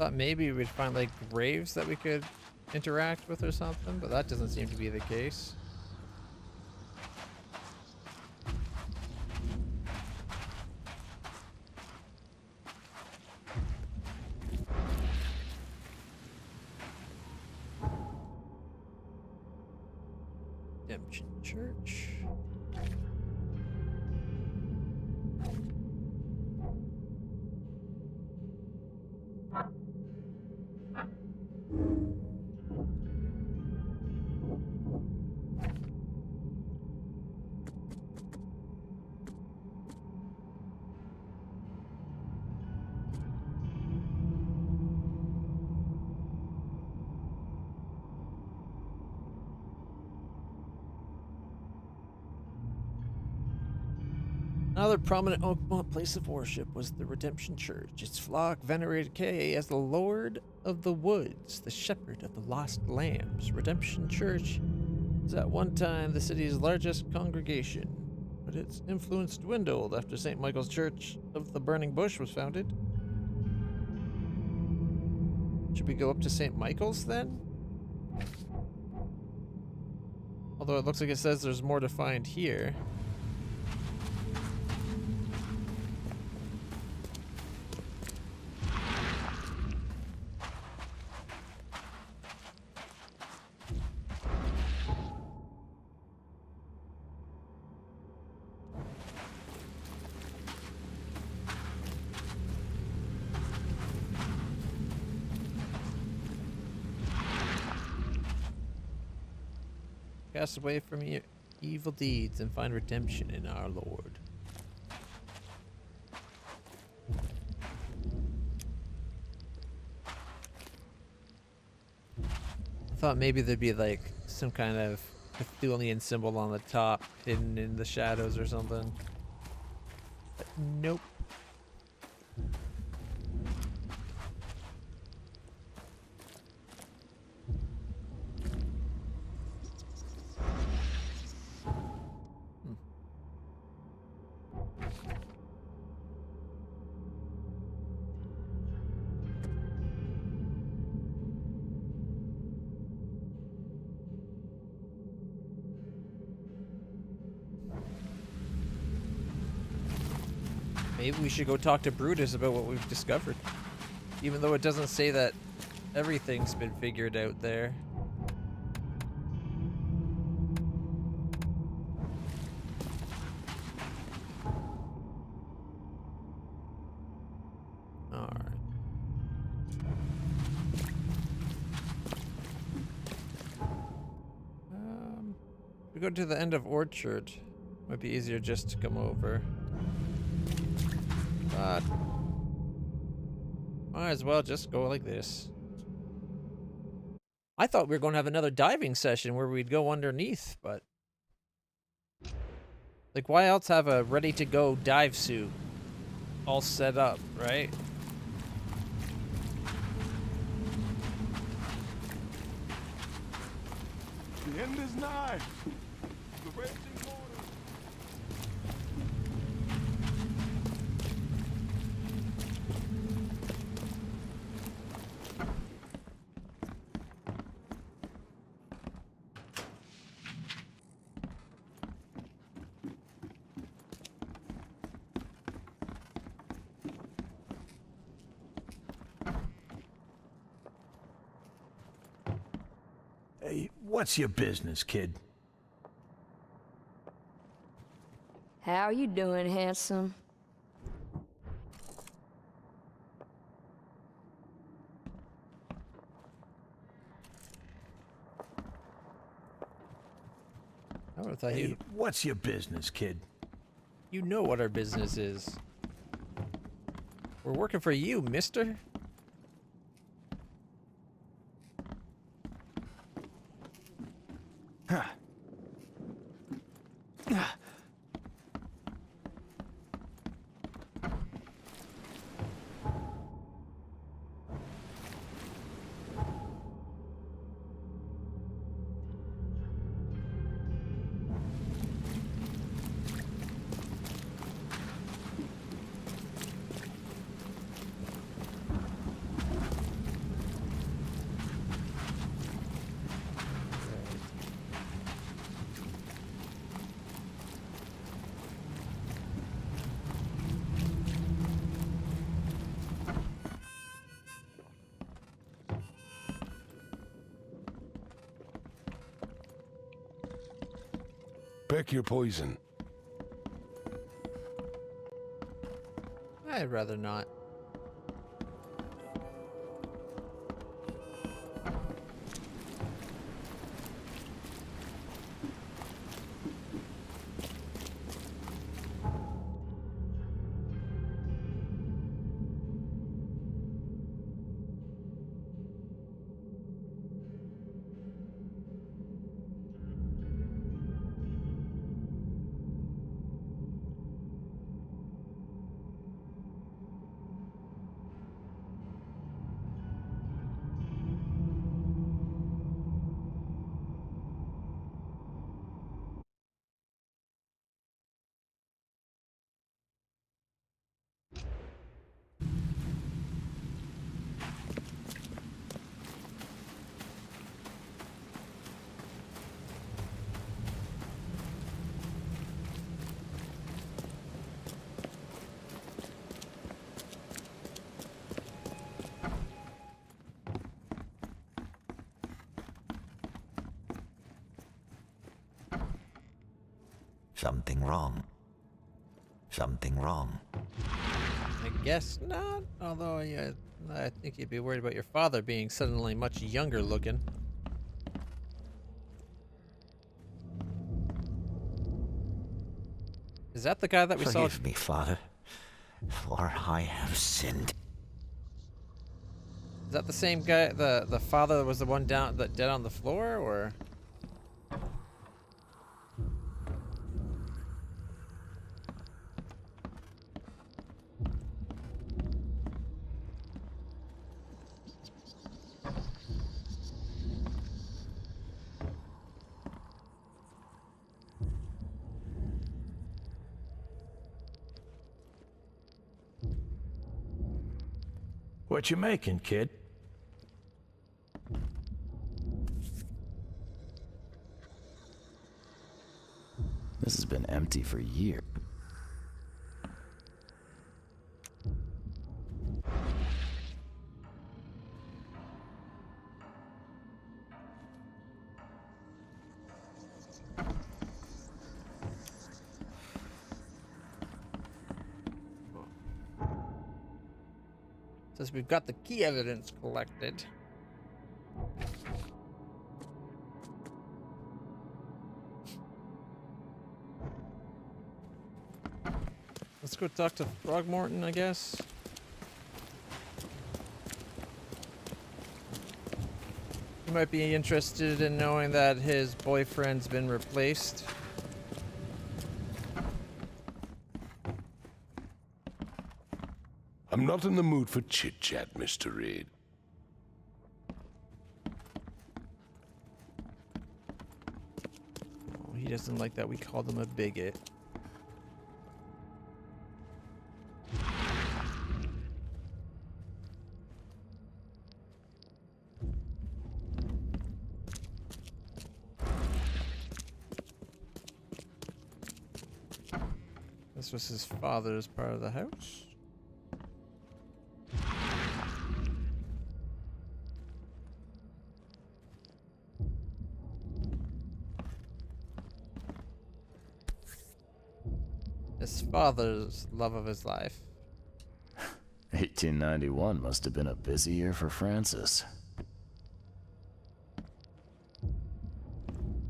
Thought maybe we'd find like graves that we could interact with or something, but that doesn't seem to be the case. Redemption Church. Another prominent Oakmont place of worship was the Redemption Church. Its flock venerated Kay as the Lord of the Woods, the Shepherd of the Lost Lambs. Redemption Church was at one time the city's largest congregation, but its influence dwindled after St. Michael's Church of the Burning Bush was founded. Should we go up to St. Michael's then? Although it looks like it says there's more to find here. Cast away from your evil deeds and find redemption in our Lord. I thought maybe there'd be like some kind of Cthulhian symbol on the top hidden in the shadows or something. But nope. Maybe we should go talk to Brutus about what we've discovered. Even though it doesn't say that everything's been figured out there. Alright. We go to the end of Orchard. Might be easier just to come over. But might as well just go like this. I thought we were going to have another diving session where we'd go underneath, but like, why else have a ready-to-go dive suit all set up, right? The end is nigh. The raging waters. Hey, what's your business, kid? How you doing, handsome? I would have thought Hey, what's your business, kid? you know what our business is. We're working for you, mister. Check your poison. I'd rather not. Something wrong. Something wrong. I guess not, although yeah, I think you'd be worried about your father being suddenly much younger looking. Is that the guy that we saw? Forgive me, Father, for I have sinned. Is that the same guy? The father was the one dead on the floor, or? What you making, kid? This has been empty for years. Says we've got the key evidence collected. Let's go talk to Throgmorton, I guess. He might be interested in knowing that his boyfriend's been replaced. I'm not in the mood for chit-chat, Mr. Reed. Oh, he doesn't like that we called him a bigot. This was his father's part of the house. His father's love of his life. 1891 must have been a busy year for Francis.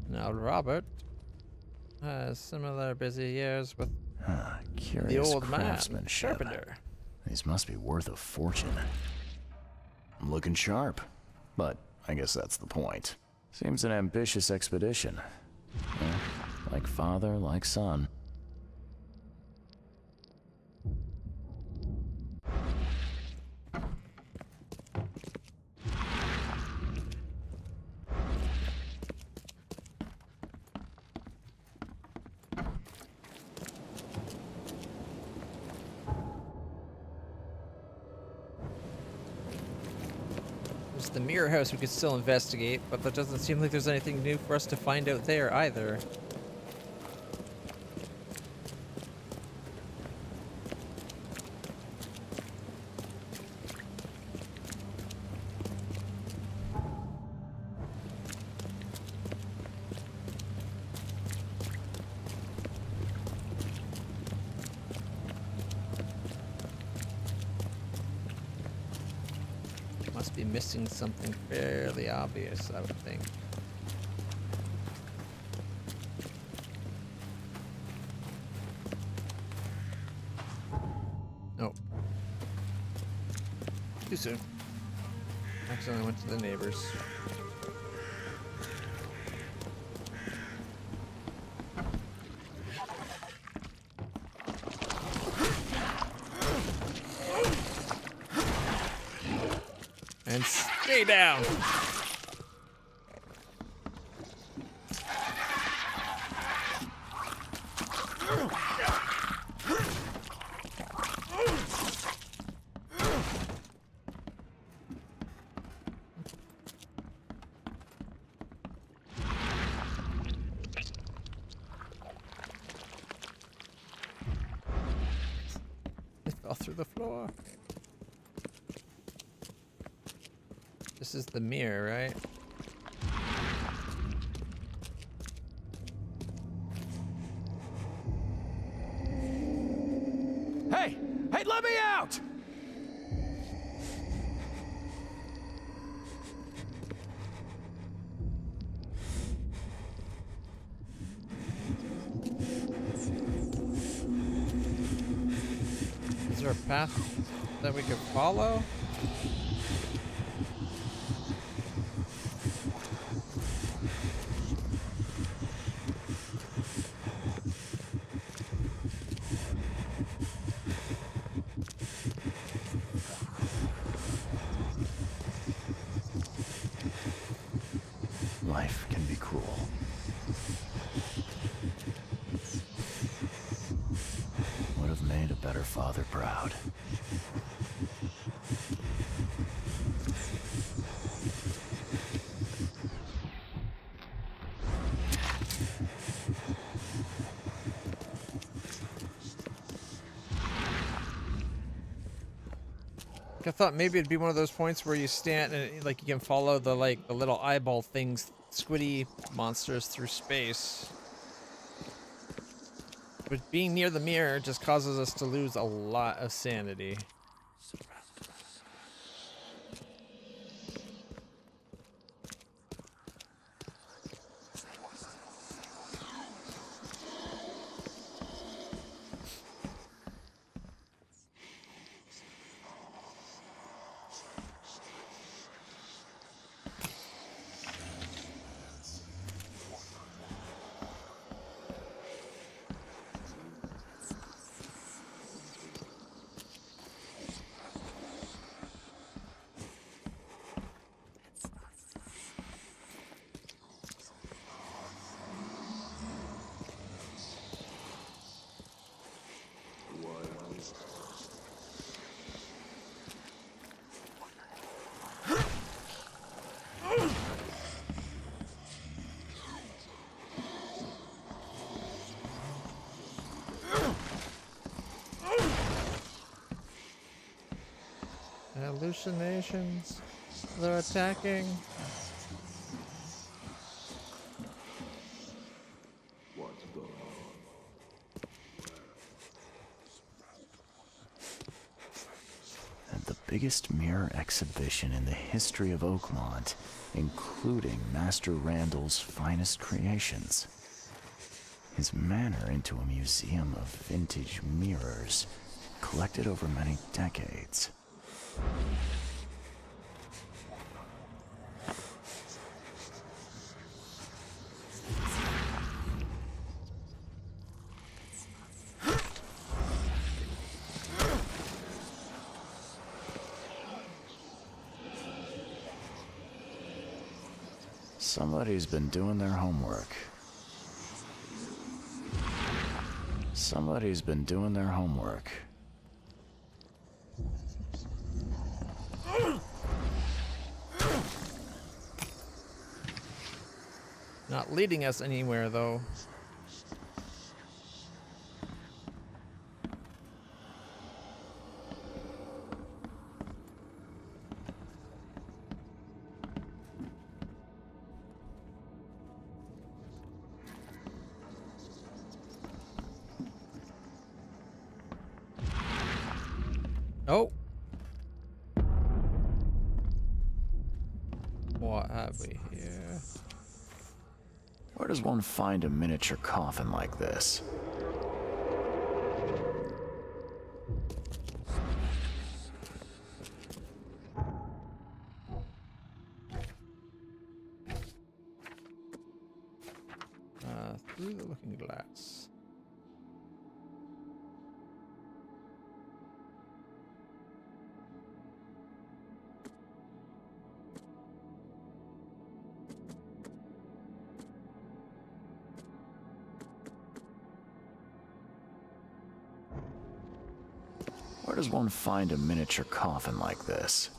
Now Robert has similar busy years with Curious the old man, craftsmanship. carpenter. These must be worth a fortune. I'm looking sharp, but I guess that's the point. Seems an ambitious expedition. Yeah, like father, like son. There's the mirror house we could still investigate, but that doesn't seem like there's anything new for us to find out there either. Be missing something fairly obvious, I would think. Oh. Too soon. Accidentally went to the neighbors. And stay down. It fell through the floor. This is the mirror, right? Hey! Hey, let me out! Is there a path that we could follow? Life can be cruel. Would have made a better father proud. I thought maybe it'd be one of those points where you stand and like you can follow the the little eyeball things, squiddy monsters through space. But being near the mirror just causes us to lose a lot of sanity. Hallucinations. They're attacking. What's going on? At the biggest mirror exhibition in the history of Oakmont, including Master Randall's finest creations. His manor into a museum of vintage mirrors, collected over many decades. Somebody's been doing their homework. Somebody's been doing their homework. Not leading us anywhere, though. Oh. be here. Where does one find a miniature coffin like this? Through the looking glass. Where does one find a miniature coffin like this?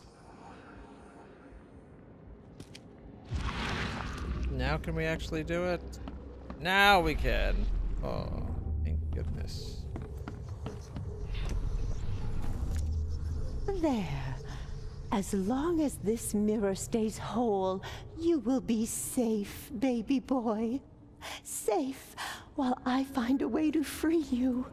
Now can we actually do it? Now we can. Oh, thank goodness. There. As long as this mirror stays whole, you will be safe, baby boy. Safe while I find a way to free you.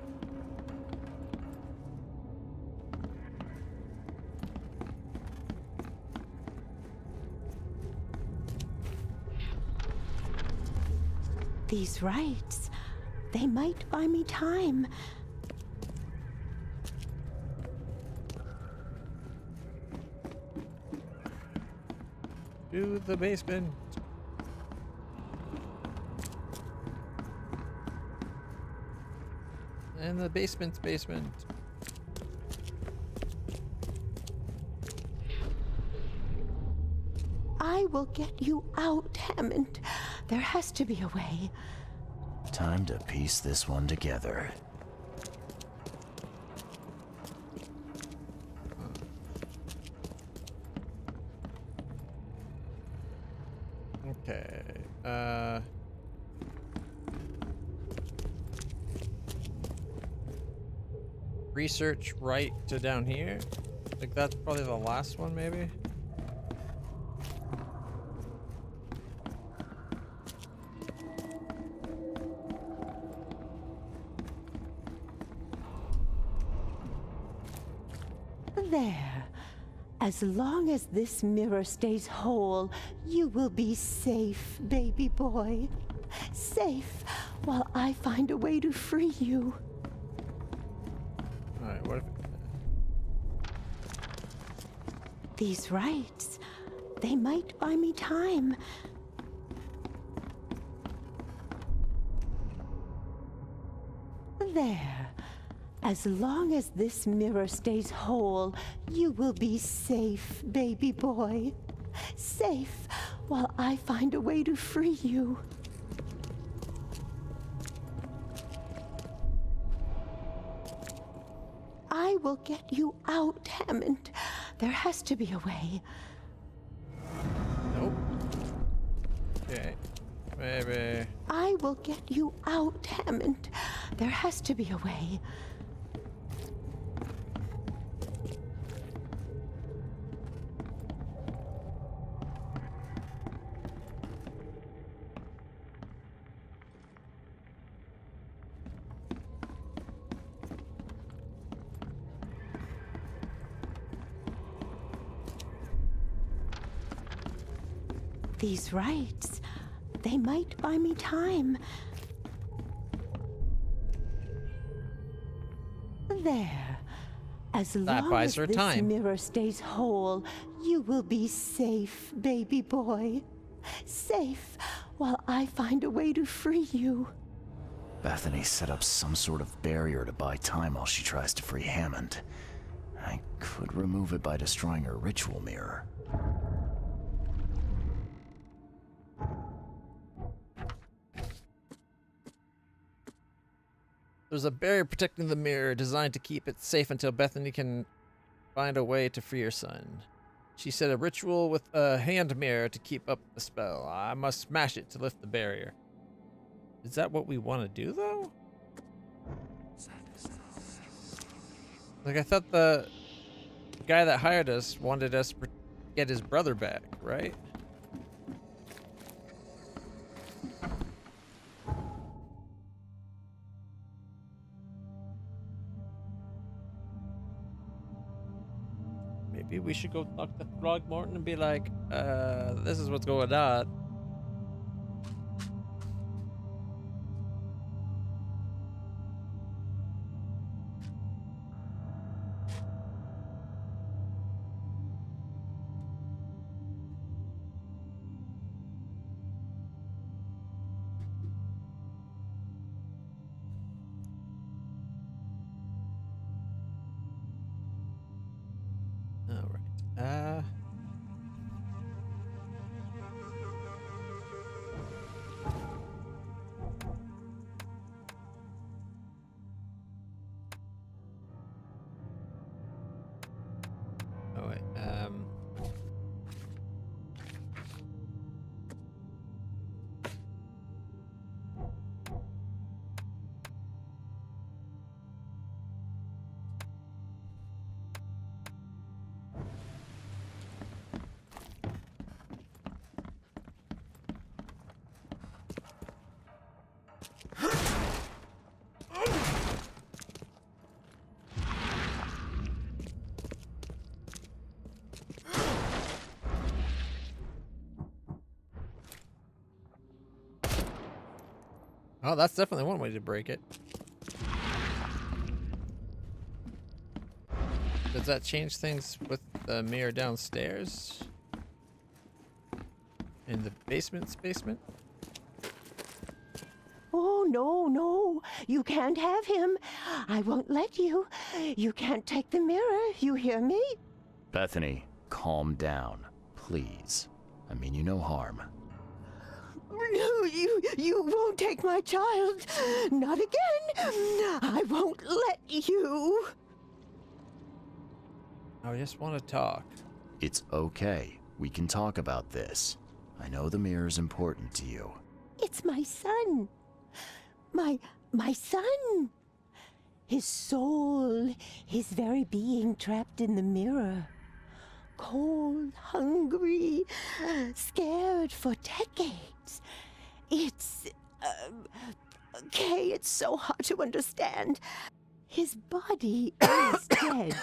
These rites, they might buy me time. To the basement. And the basement's basement. I will get you out, Hammond. There has to be a way. Time to piece this one together. Okay. Research right to down here. I think that's probably the last one, maybe. There. As long as this mirror stays whole, you will be safe, baby boy. Safe while I find a way to free you. Alright, what if... These rites, they might buy me time. There. As long as this mirror stays whole, you will be safe, baby boy. Safe while I find a way to free you. I will get you out, Hammond. There has to be a way. Nope. Okay. Maybe. I will get you out, Hammond. There has to be a way. These rites, they might buy me time. There. As long as her this time. mirror stays whole, you will be safe, baby boy. Safe while I find a way to free you. Bethany set up some sort of barrier to buy time while she tries to free Hammond. I could remove it by destroying her ritual mirror. There's a barrier protecting the mirror designed to keep it safe until Bethany can find a way to free her son. She said a ritual with a hand mirror to keep up the spell. I must smash it to lift the barrier. Is that what we want to do, though? Like, I thought the guy that hired us wanted us to get his brother back, right? Maybe Maybe we should go talk to Throgmorton and be like, this is what's going on. All right. Oh wait. Oh, that's definitely one way to break it. Does that change things with the mirror downstairs? In the basement's basement? Oh, no, no. You can't have him. I won't let you. You can't take the mirror. You hear me? Bethany, calm down, please. I mean you no harm. No, you won't take my child. Not again. I won't let you. I just want to talk. It's okay. We can talk about this. I know the mirror's important to you. It's my son. My son. His soul, his very being trapped in the mirror. Cold, hungry, scared for decades. It's... okay, it's so hard to understand. His body is dead,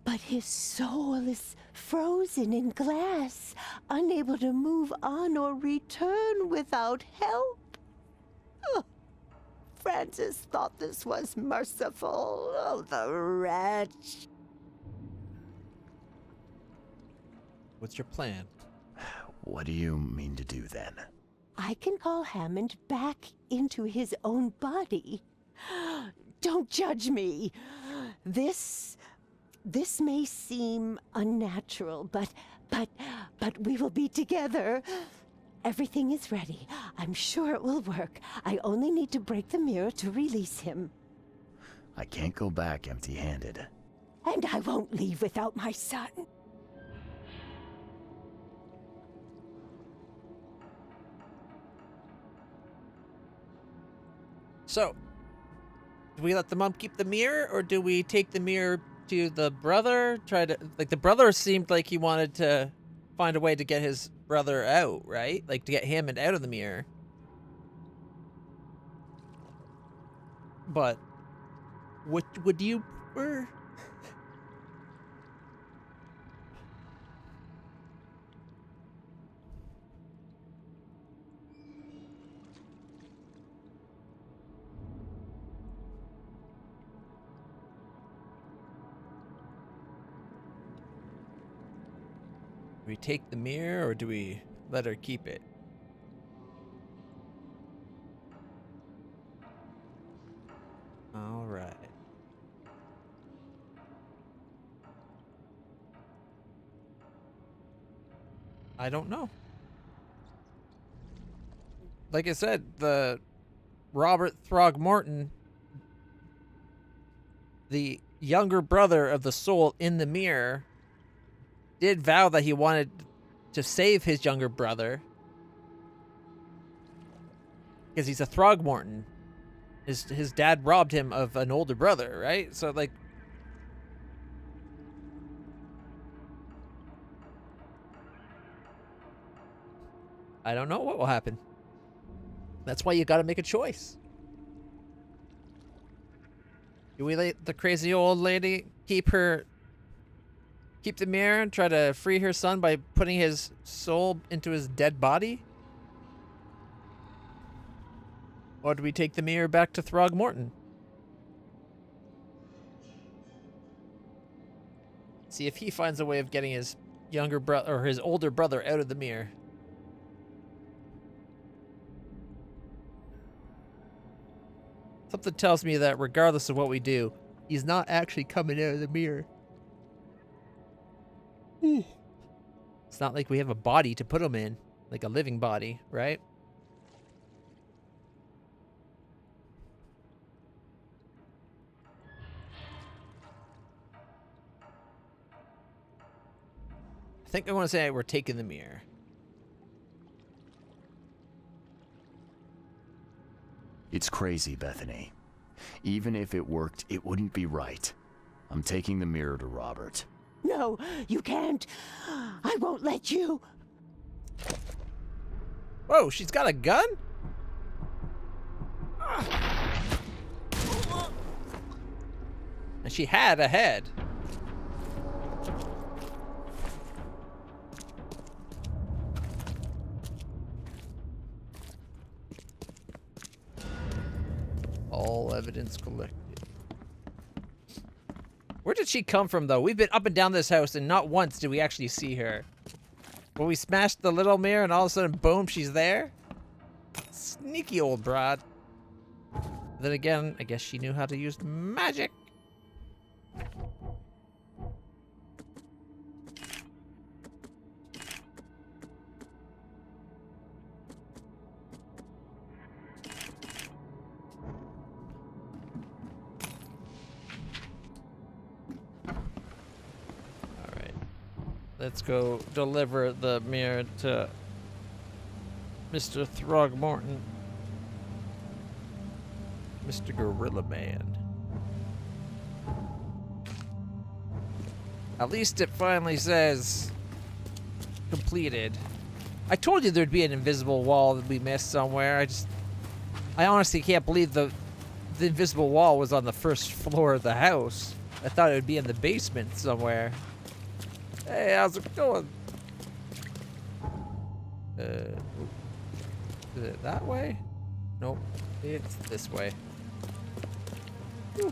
but his soul is frozen in glass, unable to move on or return without help. Oh, Francis thought this was merciful. Oh, the wretch. What's your plan? What do you mean to do then? I can call Hammond back into his own body. Don't judge me. This may seem unnatural, but we will be together. Everything is ready. I'm sure it will work. I only need to break the mirror to release him. I can't go back empty-handed. And I won't leave without my son. So, do we let the mom keep the mirror, or do we take the mirror to the brother? Try to, like, the brother seemed like he wanted to find a way to get his brother out, right? Like, to get Hammond out of the mirror. But, what would you prefer? Do we take the mirror, or do we let her keep it? All right. I don't know. Like I said, the Robert Throgmorton, the younger brother of the soul in the mirror, did vow that he wanted to save his younger brother because he's a Throgmorton. His dad robbed him of an older brother, right? So, like, I don't know what will happen. That's why you got to make a choice. Do we let the crazy old lady keep Keep the mirror and try to free her son by putting his soul into his dead body? Or do we take the mirror back to Throgmorton? See if he finds a way of getting his younger brother or his older brother out of the mirror. Something tells me that regardless of what we do, he's not actually coming out of the mirror. It's not like we have a body to put him in, like a living body, right? I think I want to say we're taking the mirror. It's crazy, Bethany. Even if it worked, it wouldn't be right. I'm taking the mirror to Robert. No, you can't. I won't let you. Whoa, she's got a gun? And she had a head. All evidence collected. Where did she come from, though? We've been up and down this house, and not once did we actually see her. When we smashed the little mirror, and all of a sudden, boom, she's there? Sneaky old broad. Then again, I guess she knew how to use magic. Let's go deliver the mirror to Mr. Throgmorton. Mr. Gorilla Man. At least it finally says completed. I told you there'd be an invisible wall that we missed somewhere. I honestly can't believe the invisible wall was on the first floor of the house. I thought it would be in the basement somewhere. Hey, how's it going? Is it that way? Nope, it's this way. Whew.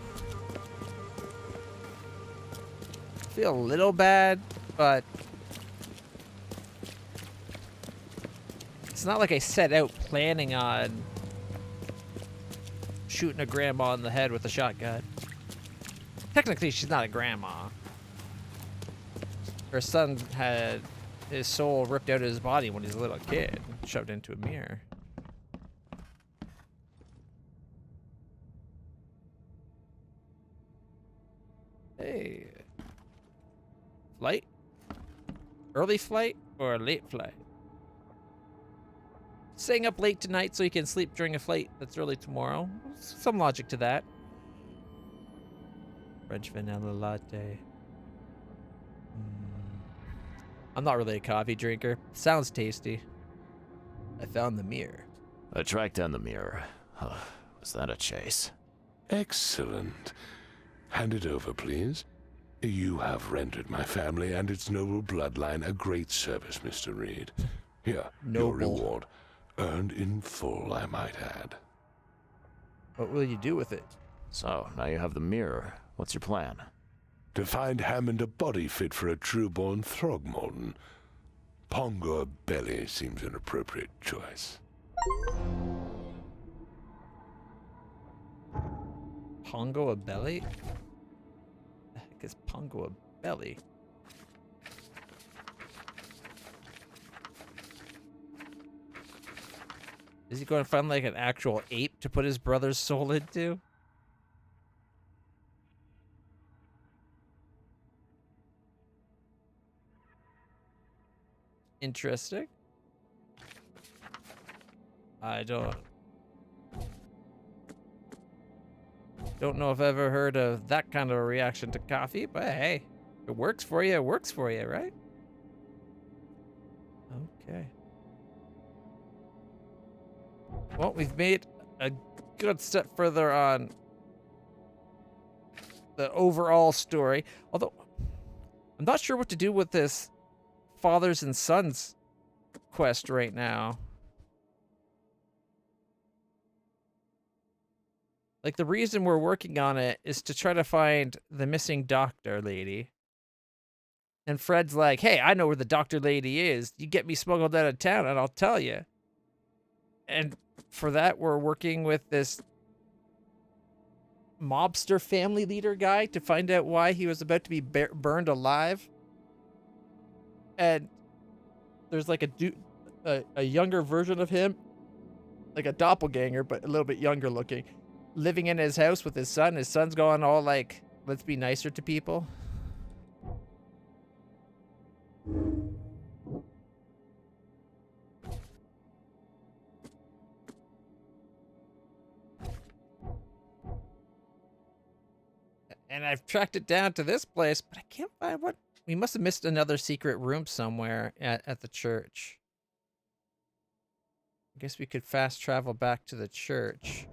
Feel a little bad, but it's not like I set out planning on shooting a grandma in the head with a shotgun. Technically, she's not a grandma. Her son had his soul ripped out of his body when he was a little kid, shoved into a mirror. Hey. Flight? Early flight or late flight? Staying up late tonight so you can sleep during a flight that's early tomorrow. Some logic to that. French vanilla latte. I'm not really a coffee drinker. Sounds tasty. I found the mirror. I tracked down the mirror. Was that a chase? Excellent. Hand it over, please. You have rendered my family and its noble bloodline a great service, Mr. Reed. Here, your reward. Earned in full, I might add. What will you do with it? So, now you have the mirror. What's your plan? To find Hammond a body fit for a true-born Throgmorton. Pongo Belly seems an appropriate choice. Pongo a belly? The heck is Pongo a belly? Is he going to find like an actual ape to put his brother's soul into? Interesting. I don't know if I've ever heard of that kind of a reaction to coffee, but hey, if it works for you, right? Okay. Well, we've made a good step further on the overall story, although I'm not sure what to do with this fathers and sons quest right now. Like, the reason we're working on it is to try to find the missing doctor lady. And Fred's like, hey, I know where the doctor lady is. You get me smuggled out of town and I'll tell you. And for that, we're working with this mobster family leader guy to find out why he was about to be burned alive. And there's like a younger version of him, like a doppelganger, but a little bit younger looking, living in his house with his son. His son's going all like, let's be nicer to people. And I've tracked it down to this place, but I can't find what. We must have missed another secret room somewhere at the church. I guess we could fast travel back to the church.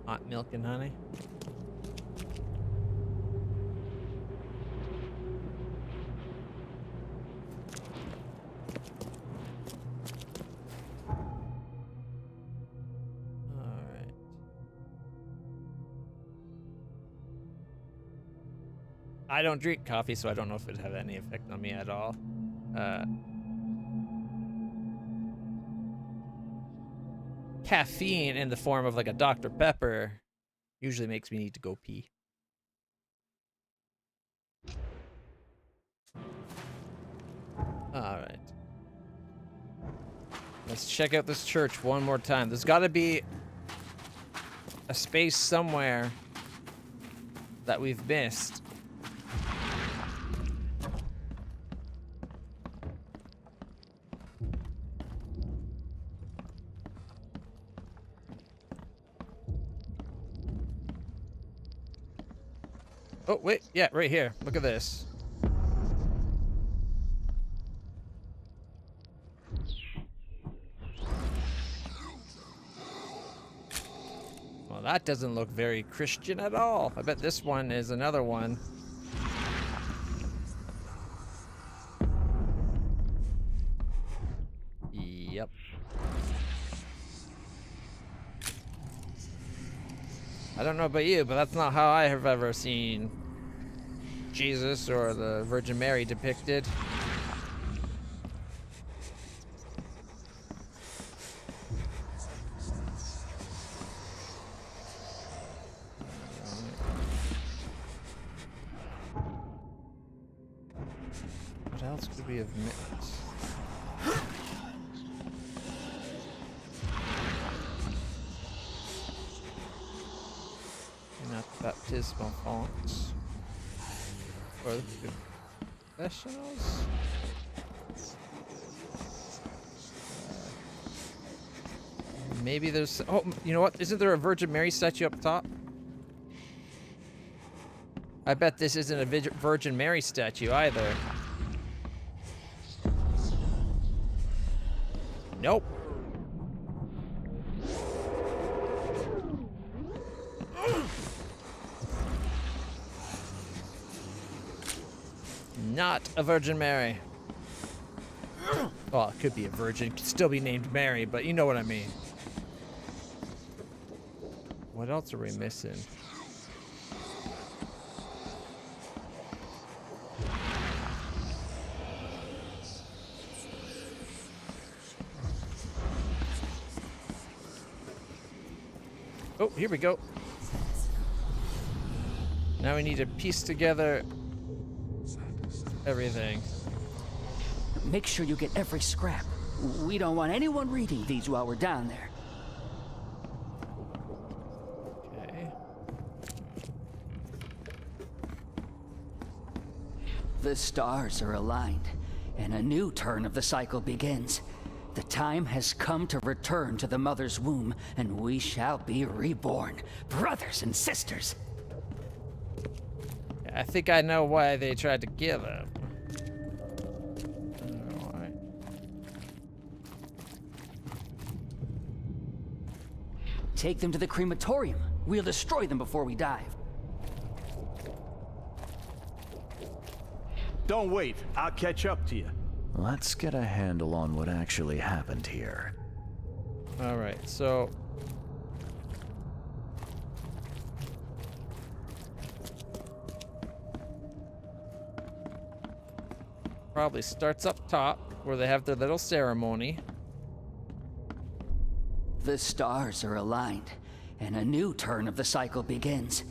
Hot milk and honey. Alright. I don't drink coffee, so I don't know if it'd have any effect on me at all. Caffeine in the form of like a Dr. Pepper usually makes me need to go pee. Alright. Let's check out this church one more time. There's gotta be a space somewhere that we've missed. Oh, wait. Yeah, right here. Look at this. Well, that doesn't look very Christian at all. I bet this one is another one. Yep. I don't know about you, but that's not how I have ever seen Jesus or the Virgin Mary depicted. What else could we have missed? Not the baptismal fonts. Or the confessionals? Maybe there's... Oh, you know what? Isn't there a Virgin Mary statue up top? I bet this isn't a Virgin Mary statue either. Nope. Not a Virgin Mary. Well, it could be a virgin, could still be named Mary, but you know what I mean. What else are we missing? Oh, here we go. Now we need to piece together everything. Make sure you get every scrap. We don't want anyone reading these while we're down there. Okay. The stars are aligned, and a new turn of the cycle begins. The time has come to return to the mother's womb, and we shall be reborn, brothers and sisters. I think I know why they tried to kill him. Take them to the crematorium. We'll destroy them before we dive. Don't wait. I'll catch up to you. Let's get a handle on what actually happened here. All right, so probably starts up top where they have their little ceremony. The stars are aligned, and a new turn of the cycle begins.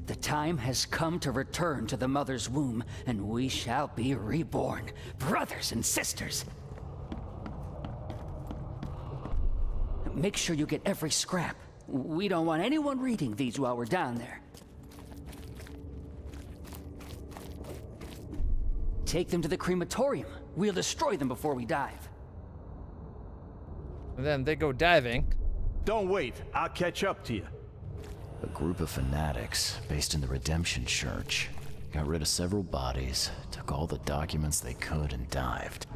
The time has come to return to the mother's womb, and we shall be reborn, brothers and sisters. Make sure you get every scrap. We don't want anyone reading these while we're down there. Take them to the crematorium. We'll destroy them before we dive. And then they go diving. Don't wait. I'll catch up to you. A group of fanatics based in the Redemption Church got rid of several bodies, took all the documents they could, and dived.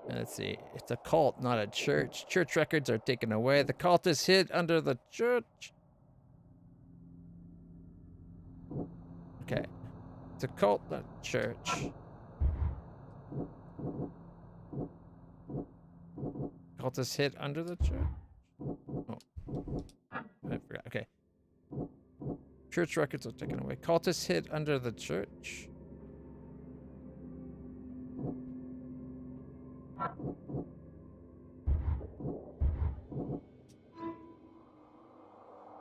Let's see. It's a cult, not a church. Church records are taken away. The cult is hid under the church. Okay. It's a cult, not a church. Cult is hid under the church. Oh. I forgot. Okay. Church records are taken away. Cult is hid under the church.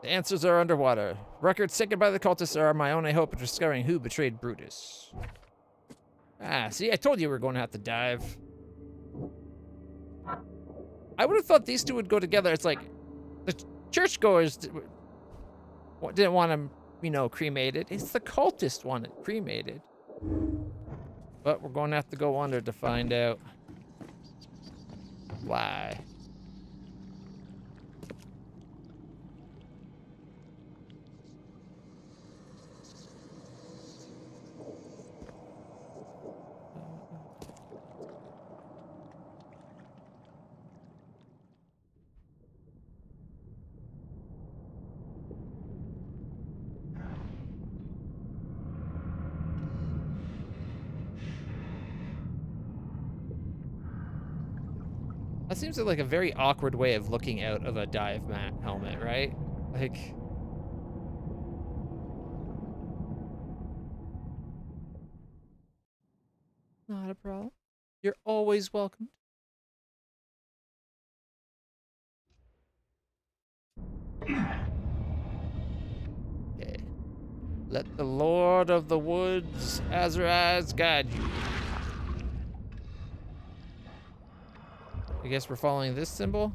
The answers are underwater. Records taken by the cultists are my only hope of discovering who betrayed Brutus. Ah, see, I told you we were going to have to dive. I would have thought these two would go together. It's like the churchgoers didn't want him, you know, cremated. It's the cultists wanted cremated. But we're going to have to go under to find out why. That seems like a very awkward way of looking out of a dive mat helmet, right? Like, not a problem. You're always welcome. Okay. Let the Lord of the Woods, Azraz, guide you. I guess we're following this symbol.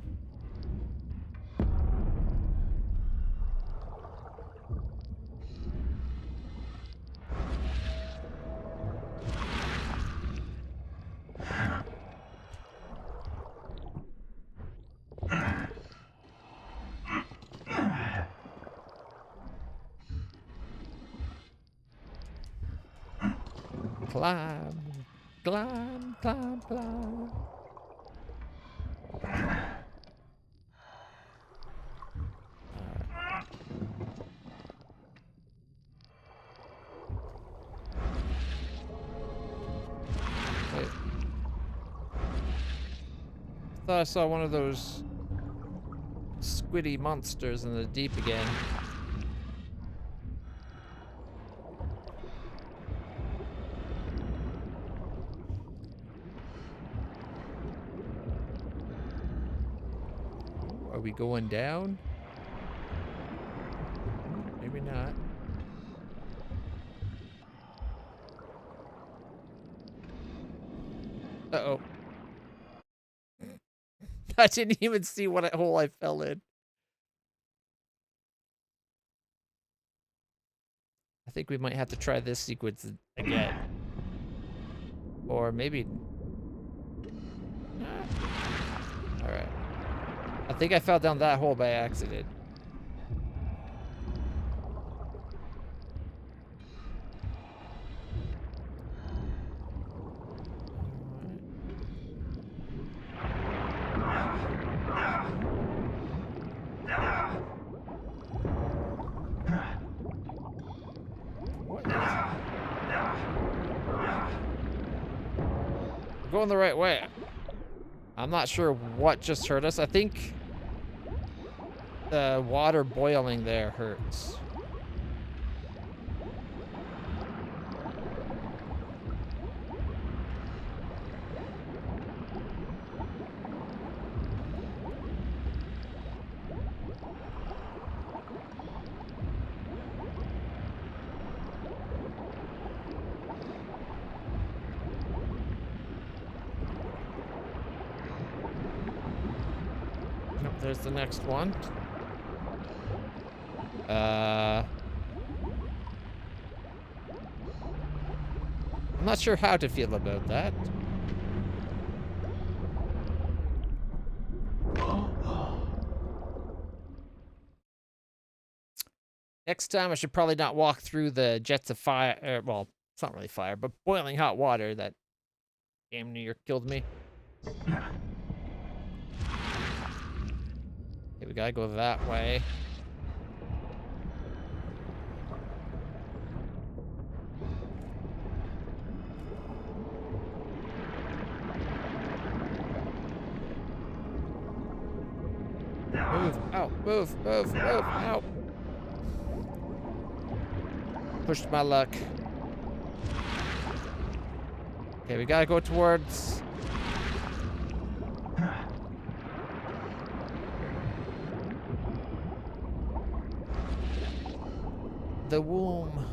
Climb, climb, climb, climb. Wait. I thought I saw one of those squiddy monsters in the deep again. Are we going down? Maybe not. Uh-oh. I didn't even see what hole I fell in. I think we might have to try this sequence again. Or maybe... Alright. I think I fell down that hole by accident. Going the right way. I'm not sure what just hurt us. I think the water boiling there hurts. There's the next one. I'm not sure how to feel about that. Next time I should probably not walk through the jets of fire. Well, it's not really fire, but boiling hot water that damn near killed me. Okay, we gotta go that way. Move, out, move, out. Pushed my luck. Okay, we gotta go towards... the womb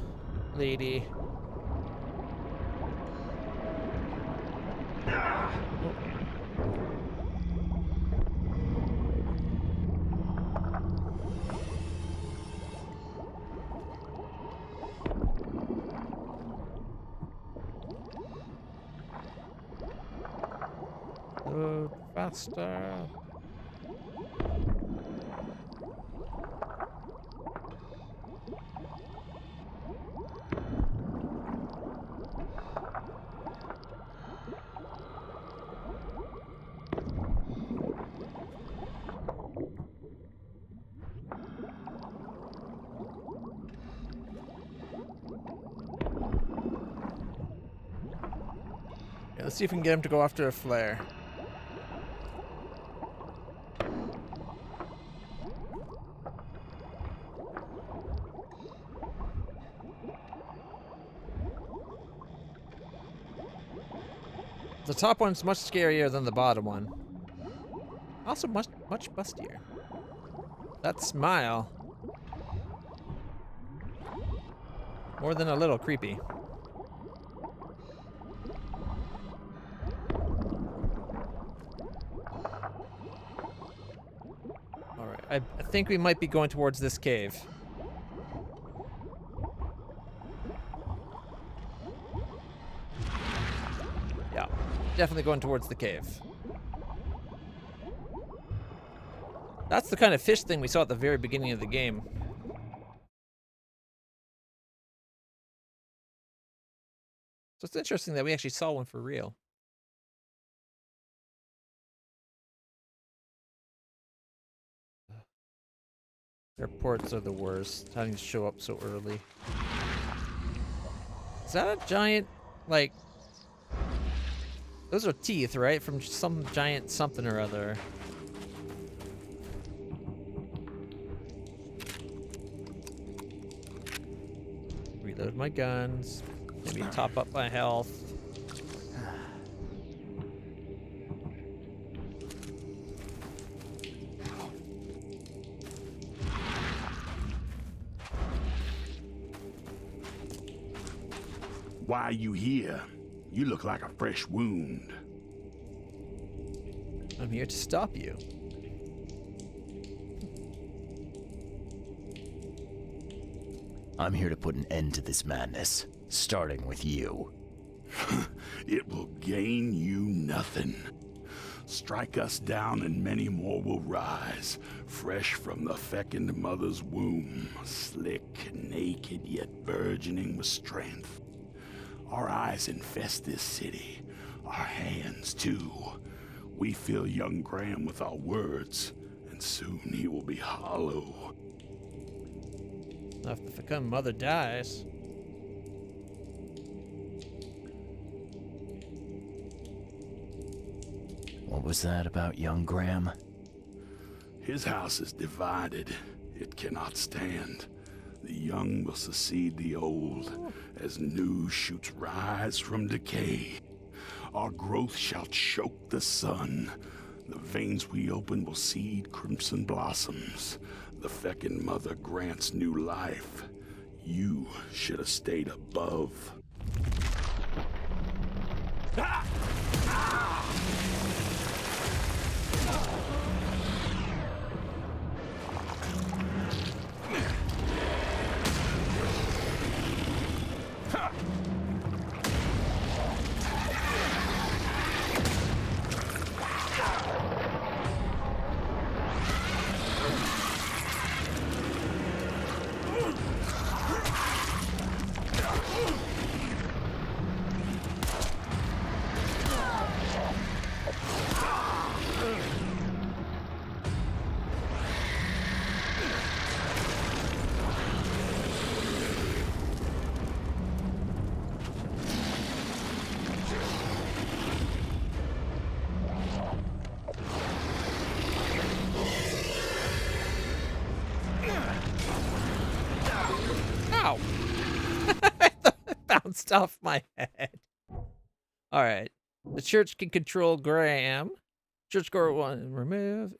lady. Load faster. Yeah, let's see if we can get him to go after a flare. The top one's much scarier than the bottom one. Also much bustier. That smile. More than a little creepy. Alright, I think we might be going towards this cave. Yeah, definitely going towards the cave. That's the kind of fish thing we saw at the very beginning of the game. So it's interesting that we actually saw one for real. Airports are the worst, having to show up so early. Is that a giant, like... Those are teeth, right? From some giant something or other. Reload my guns. Maybe top up my health. Why are you here? You look like a fresh wound. I'm here to stop you. I'm here to put an end to this madness, starting with you. It will gain you nothing. Strike us down and many more will rise, fresh from the fecund mother's womb, slick, naked, yet burgeoning with strength. Our eyes infest this city, our hands too. We fill young Graham with our words, and soon he will be hollow. If the fecund mother dies. What was that about young Graham? His house is divided. It cannot stand. The young will succeed the old, as new shoots rise from decay. Our growth shall choke the sun. The veins we open will seed crimson blossoms. The fecund mother grants new life. You should have stayed above. Ah! Ah! Ow! It bounced off my head. Alright. The church can control Graham. Church goer one remove.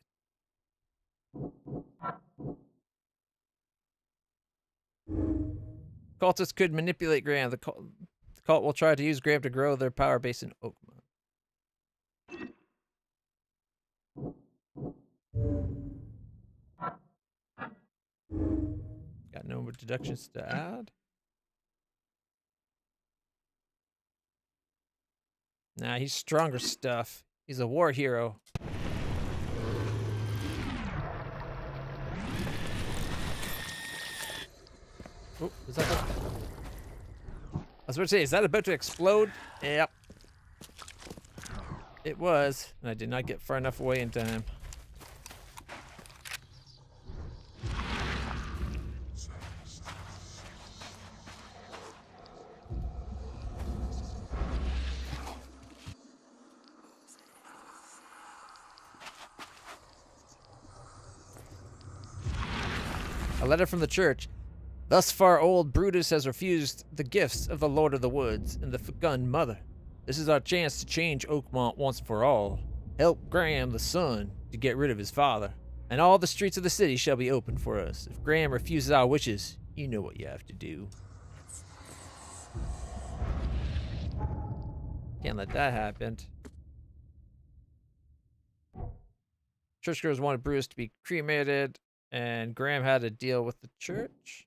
Cultists could manipulate Graham. The cult will try to use Graham to grow their power base in Oakmont. Got no more deductions to add. Nah, he's stronger stuff. He's a war hero. Oh, is that I was about to say, is that about to explode? Yep. It was, and I did not get far enough away in time. A letter from the church. Thus far, old Brutus has refused the gifts of the Lord of the Woods and the fecund mother. This is our chance to change Oakmont once for all. Help Graham, the son, to get rid of his father, and all the streets of the city shall be open for us. If Graham refuses our wishes, you know what you have to do. Can't let that happen. Churchgoers wanted Bruce to be cremated, and Graham had to deal with the church.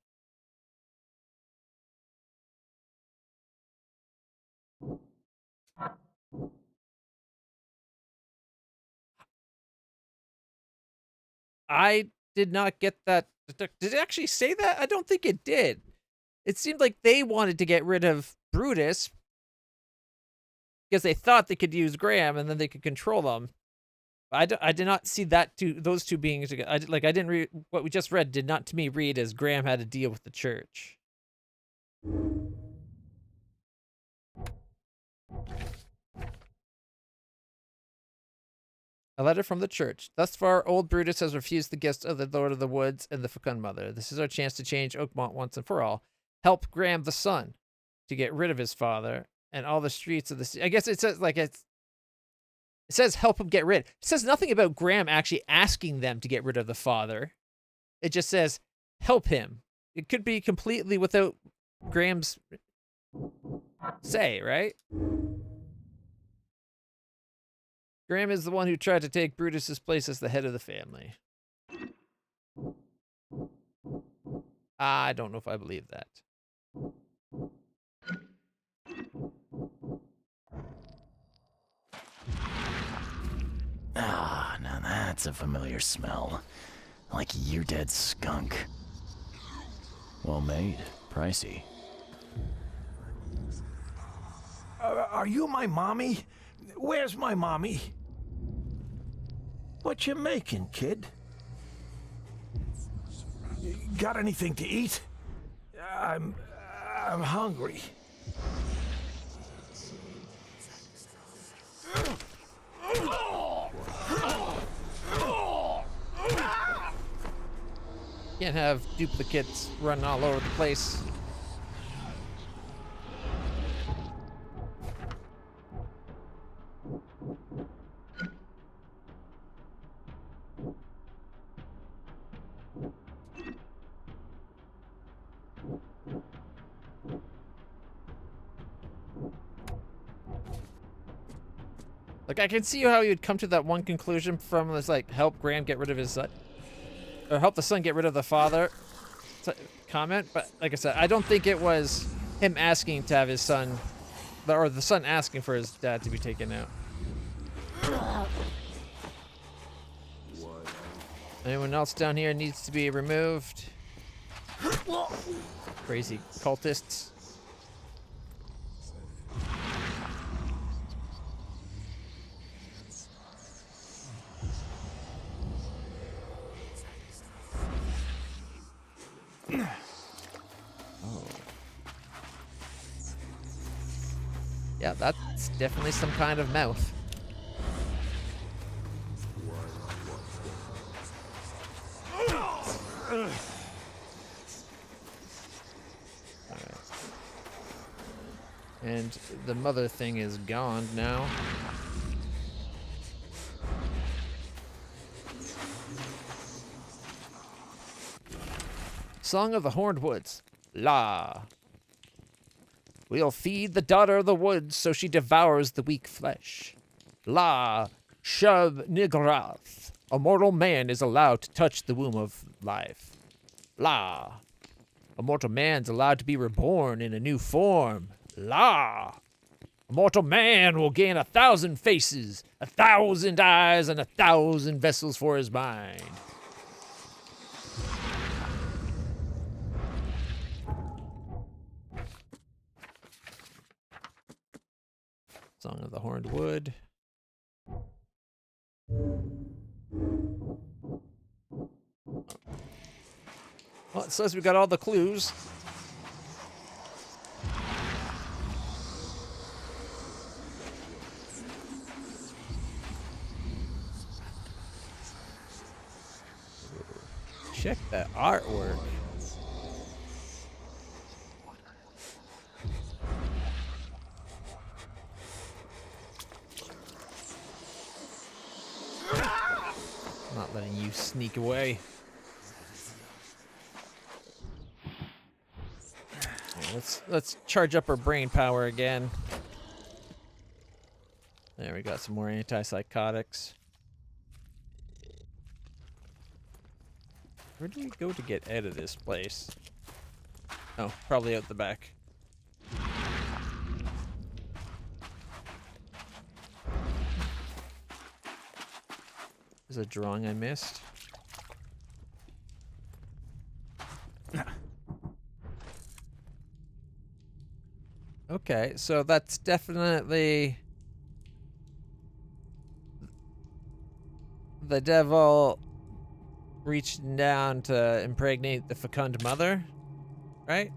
I did not get that. Did it actually say that? I don't think it did. It seemed like they wanted to get rid of Brutus because they thought they could use Graham and then they could control them. I did not see that those two beings together. I didn't read what we just read. Did not to me read as Graham had to deal with the church. A letter from the church. Thus far, old Brutus has refused the gifts of the Lord of the Woods and the fecund mother. This is our chance to change Oakmont once and for all. Help Graham the son to get rid of his father and all the streets of the city. I guess it says it says help him get rid. It says nothing about Graham actually asking them to get rid of the father. It just says help him. It could be completely without Graham's say, right? Graham is the one who tried to take Brutus's place as the head of the family. I don't know if I believe that. Ah, now that's a familiar smell. Like year-dead skunk. Well made. Pricey. Are you my mommy? Where's my mommy? What you making, kid? Got anything to eat? I'm hungry. Can't have duplicates running all over the place. Like, I can see how you'd come to that one conclusion from this, like, help Graham get rid of his son, or help the son get rid of the father comment, but like I said, I don't think it was him asking to have his son, or the son asking for his dad to be taken out. Anyone else down here needs to be removed? Crazy cultists. Oh. Yeah, that's definitely some kind of mouth. And the mother thing is gone now. Song of the Horned Woods. La. We'll feed the daughter of the woods so she devours the weak flesh. La. Shub Nigrath. A mortal man is allowed to touch the womb of life. La. A mortal man's allowed to be reborn in a new form. La. A mortal man will gain 1,000 faces, 1,000 eyes, and 1,000 vessels for his mind. Song of the Horned Wood. Well, it says we got all the clues. Check that artwork. Not letting you sneak away. Yeah, let's charge up our brain power again. There, we got some more antipsychotics. Where do we go to get out of this place? Oh, probably out the back. There's a drawing I missed. Okay, so that's definitely the devil reaching down to impregnate the fecund mother, right?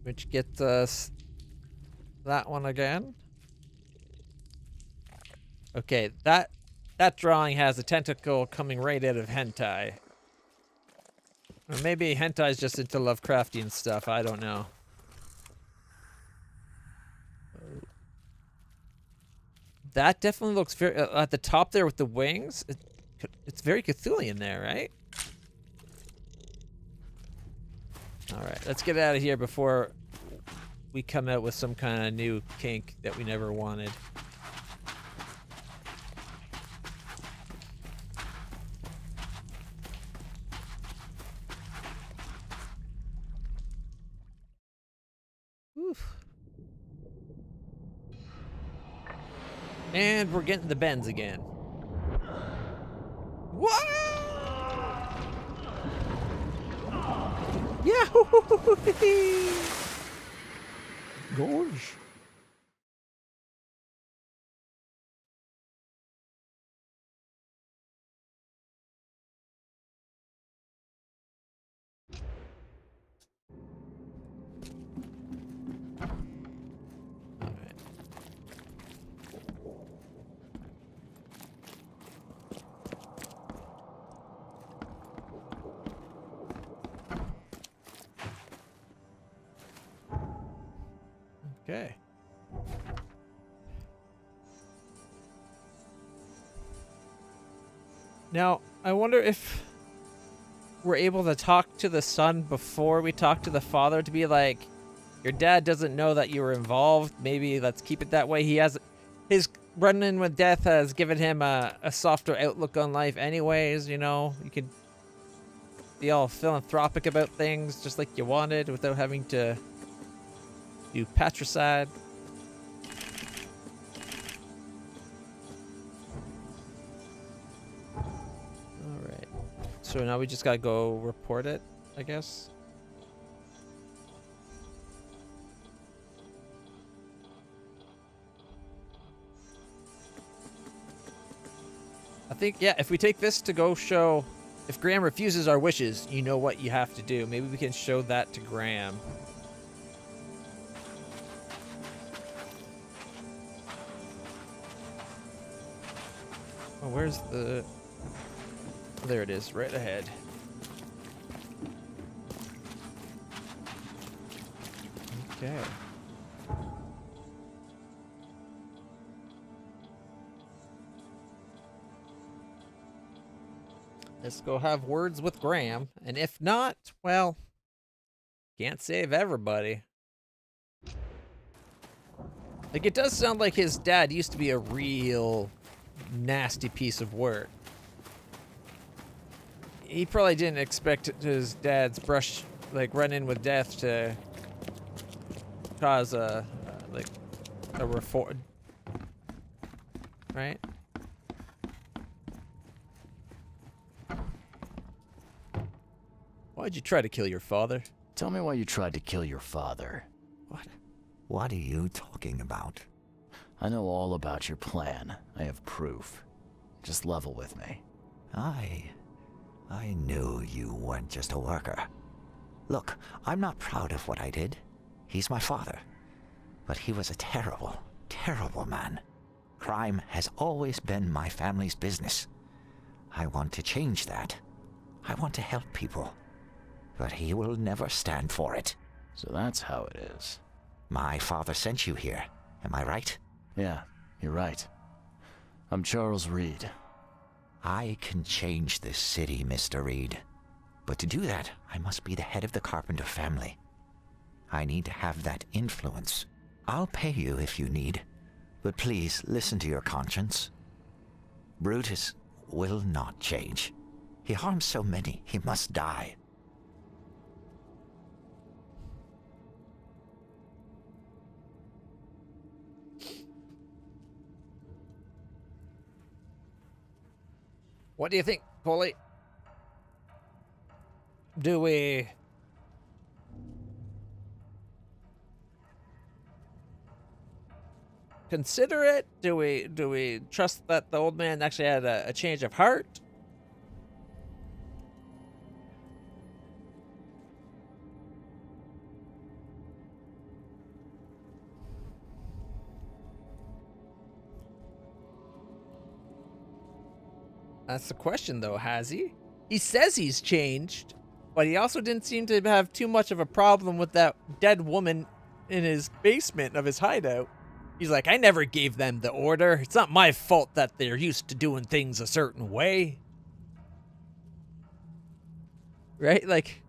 Which gets us that one again. Okay, that drawing has a tentacle coming right out of hentai. Or maybe hentai's just into Lovecraftian stuff, I don't know. That definitely looks very, at the top there with the wings, it's very Cthulhian there, right? Alright, let's get out of here before we come out with some kind of new kink that we never wanted. Oof. And we're getting the bends again. What? Yeah. Gosh. Okay. Now, I wonder if we're able to talk to the son before we talk to the father, to be like, your dad doesn't know that you were involved. Maybe let's keep it that way. He has his run-in with death has given him a softer outlook on life anyways, you know. You could be all philanthropic about things just like you wanted without having to do patricide. Alright. So now we just gotta go report it, I guess. I think, yeah, if we take this to go show, if Graham refuses our wishes, you know what you have to do. Maybe we can show that to Graham. Oh, where's the... There it is, right ahead. Okay. Let's go have words with Graham, and if not, well, can't save everybody. Like, it does sound like his dad used to be a real nasty piece of work. He probably didn't expect his dad's run-in with death to cause a reform, right? Why'd you try to kill your father? Tell me why you tried to kill your father. What? What are you talking about? I know all about your plan. I have proof. Just level with me. I knew you weren't just a worker. Look, I'm not proud of what I did. He's my father. But he was a terrible, terrible man. Crime has always been my family's business. I want to change that. I want to help people. But he will never stand for it. So that's how it is. My father sent you here. Am I right? Yeah, you're right. I'm Charles Reed. I can change this city, Mr. Reed. But to do that, I must be the head of the Carpenter family. I need to have that influence. I'll pay you if you need. But please, listen to your conscience. Brutus will not change. He harms so many, he must die. What do you think, Coley? Do we... consider it? Do we trust that the old man actually had a change of heart? That's the question, though. Has he? He says he's changed, but he also didn't seem to have too much of a problem with that dead woman in his basement of his hideout. He's like, I never gave them the order. It's not my fault that they're used to doing things a certain way. Right? Like...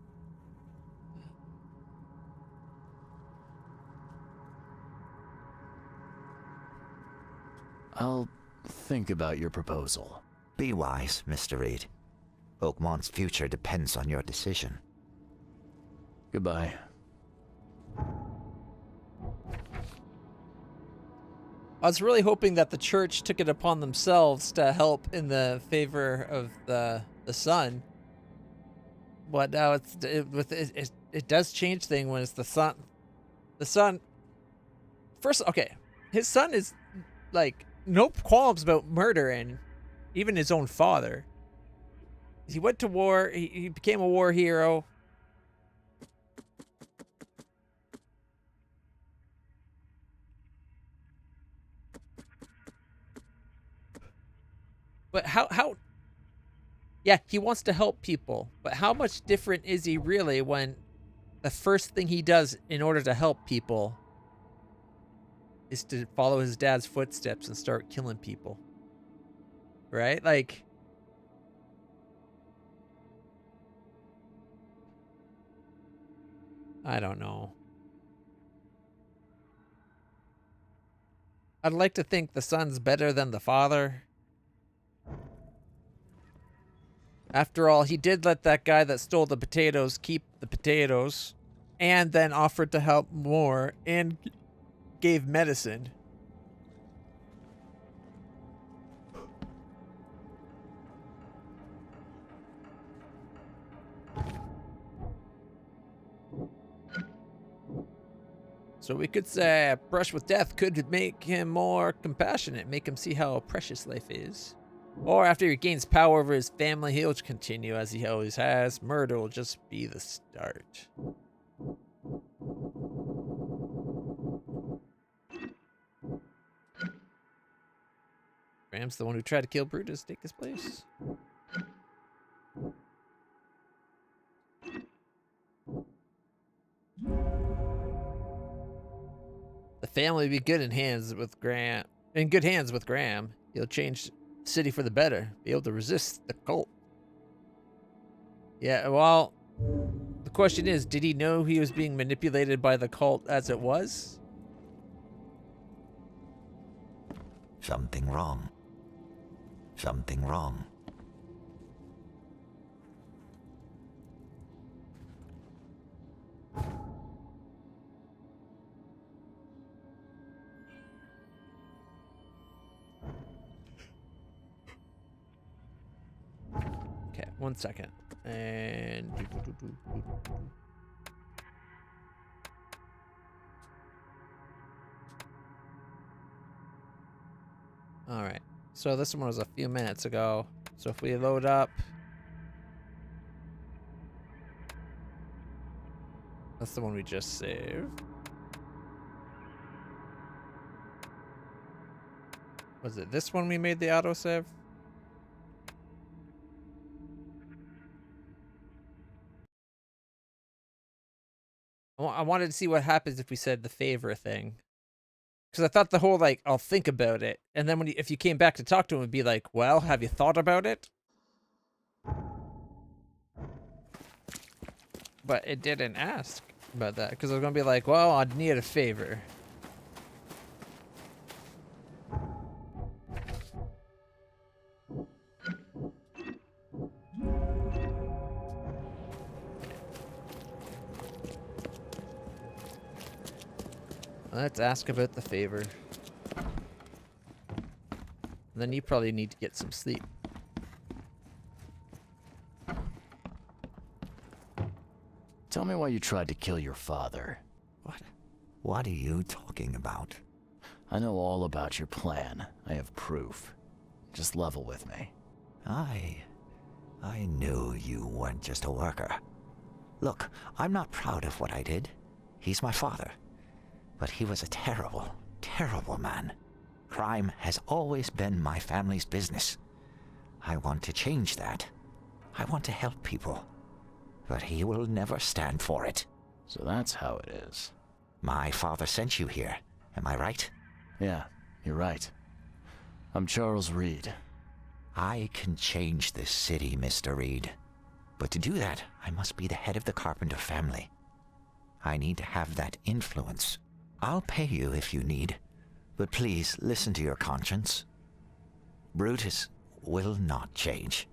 I'll think about your proposal. Be wise, Mr. Reed. Oakmont's future depends on your decision. Goodbye. I was really hoping that the church took it upon themselves to help in the favor of the son. But now it does change things when it's the son. The son. First, okay, his son is like no qualms about murdering even his own father. He went to war. He became a war hero. But how yeah, he wants to help people, but how much different is he really when the first thing he does in order to help people is to follow his dad's footsteps and start killing people? Right? Like, I don't know. I'd like to think the son's better than the father. After all, he did let that guy that stole the potatoes keep the potatoes and then offered to help more and gave medicine. So we could say a brush with death could make him more compassionate, make him see how precious life is. Or after he gains power over his family, he'll continue as he always has. Murder will just be the start. Graham's the one who tried to kill Brutus, take his place. The family will be good in hands with Graham. In good hands with Graham. He'll change the city for the better. Be able to resist the cult. Yeah, well, the question is, did he know he was being manipulated by the cult as it was? Something wrong. Something wrong. Okay, 1 second. And... Alright, so this one was a few minutes ago. So if we load up... That's the one we just saved. Was it this one we made the autosave? I wanted to see what happens if we said the favor thing. Because I thought the whole, like, I'll think about it. And then when if you came back to talk to him, it'd be like, well, have you thought about it? But it didn't ask about that. Because I was going to be like, well, I'd need a favor. Let's ask about the favor. And then you probably need to get some sleep. Tell me why you tried to kill your father. What are you talking about? I know all about your plan. I have proof. Just level with me. I knew you weren't just a worker. Look, I'm not proud of what I did. He's my father. But he was a terrible, terrible man. Crime has always been my family's business. I want to change that. I want to help people. But he will never stand for it. So that's how it is. My father sent you here. Am I right? Yeah, you're right. I'm Charles Reed. I can change this city, Mr. Reed. But to do that, I must be the head of the Carpenter family. I need to have that influence. I'll pay you if you need, But please, listen to your conscience. Brutus will not change.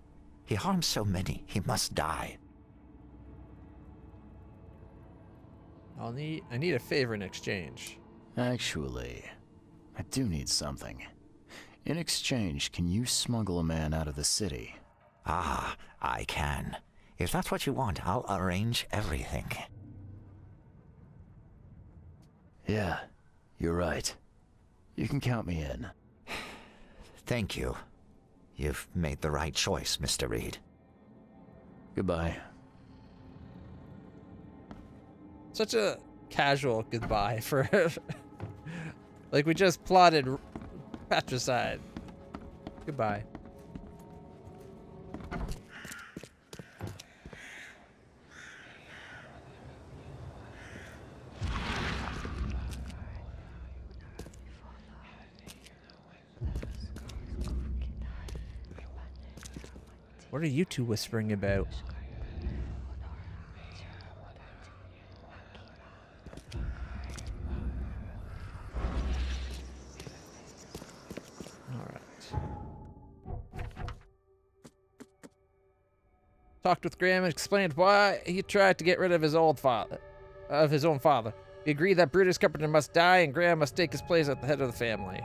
He harms so many, he must die. I need a favor in exchange. Actually, I do need something. In exchange, can you smuggle a man out of the city? Ah, I can. If that's what you want, I'll arrange everything. Yeah, you're right. You can count me in. Thank you. You've made the right choice, Mr. Reed. Goodbye. Such a casual goodbye for... like we just plotted patricide. Goodbye. What are you two whispering about? Talked with Graham and explained why he tried to get rid of his own father. He agreed that Brutus Carpenter must die and Graham must take his place at the head of the family.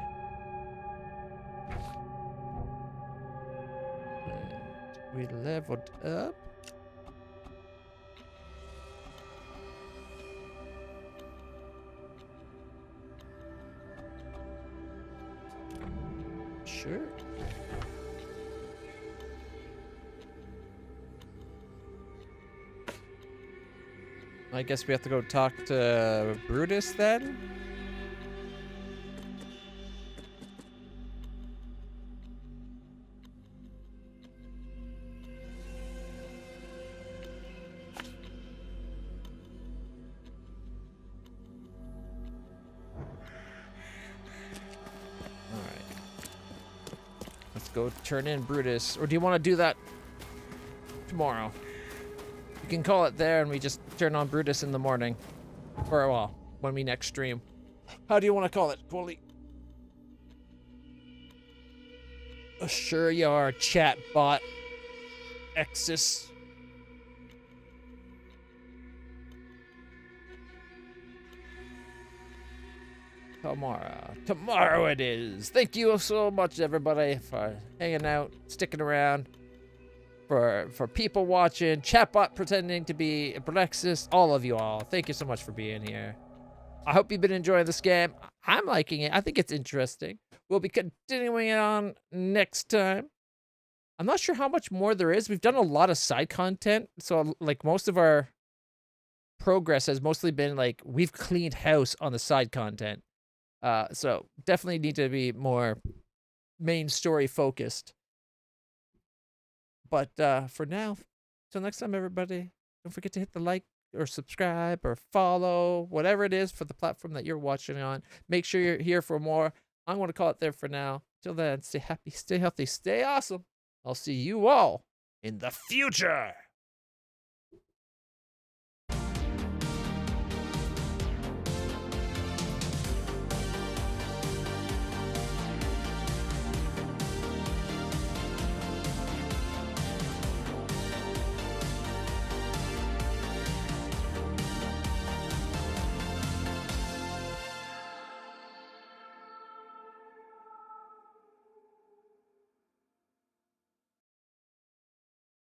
And we leveled up. Sure. I guess we have to go talk to Brutus then? Alright. Let's go turn in Brutus. Or do you want to do that tomorrow? You can call it there and we just turn on Brutus in the morning. Or, well, when we next stream. How do you want to call it, Polly? Sure you are, chatbot. Exis. Tomorrow it is. Thank you so much, everybody, for hanging out, sticking around. For people watching, chatbot pretending to be a Brexis, all of you all, thank you so much for being here. I hope you've been enjoying this game. I'm liking it. I think it's interesting. We'll be continuing it on next time. I'm not sure how much more there is. We've done a lot of side content, so like most of our progress has mostly been like we've cleaned house on the side content. So definitely need to be more main story focused. But for now, till next time, everybody, don't forget to hit the like or subscribe or follow, whatever it is for the platform that you're watching on. Make sure you're here for more. I'm going to call it there for now. Till then, stay happy, stay healthy, stay awesome. I'll see you all in the future.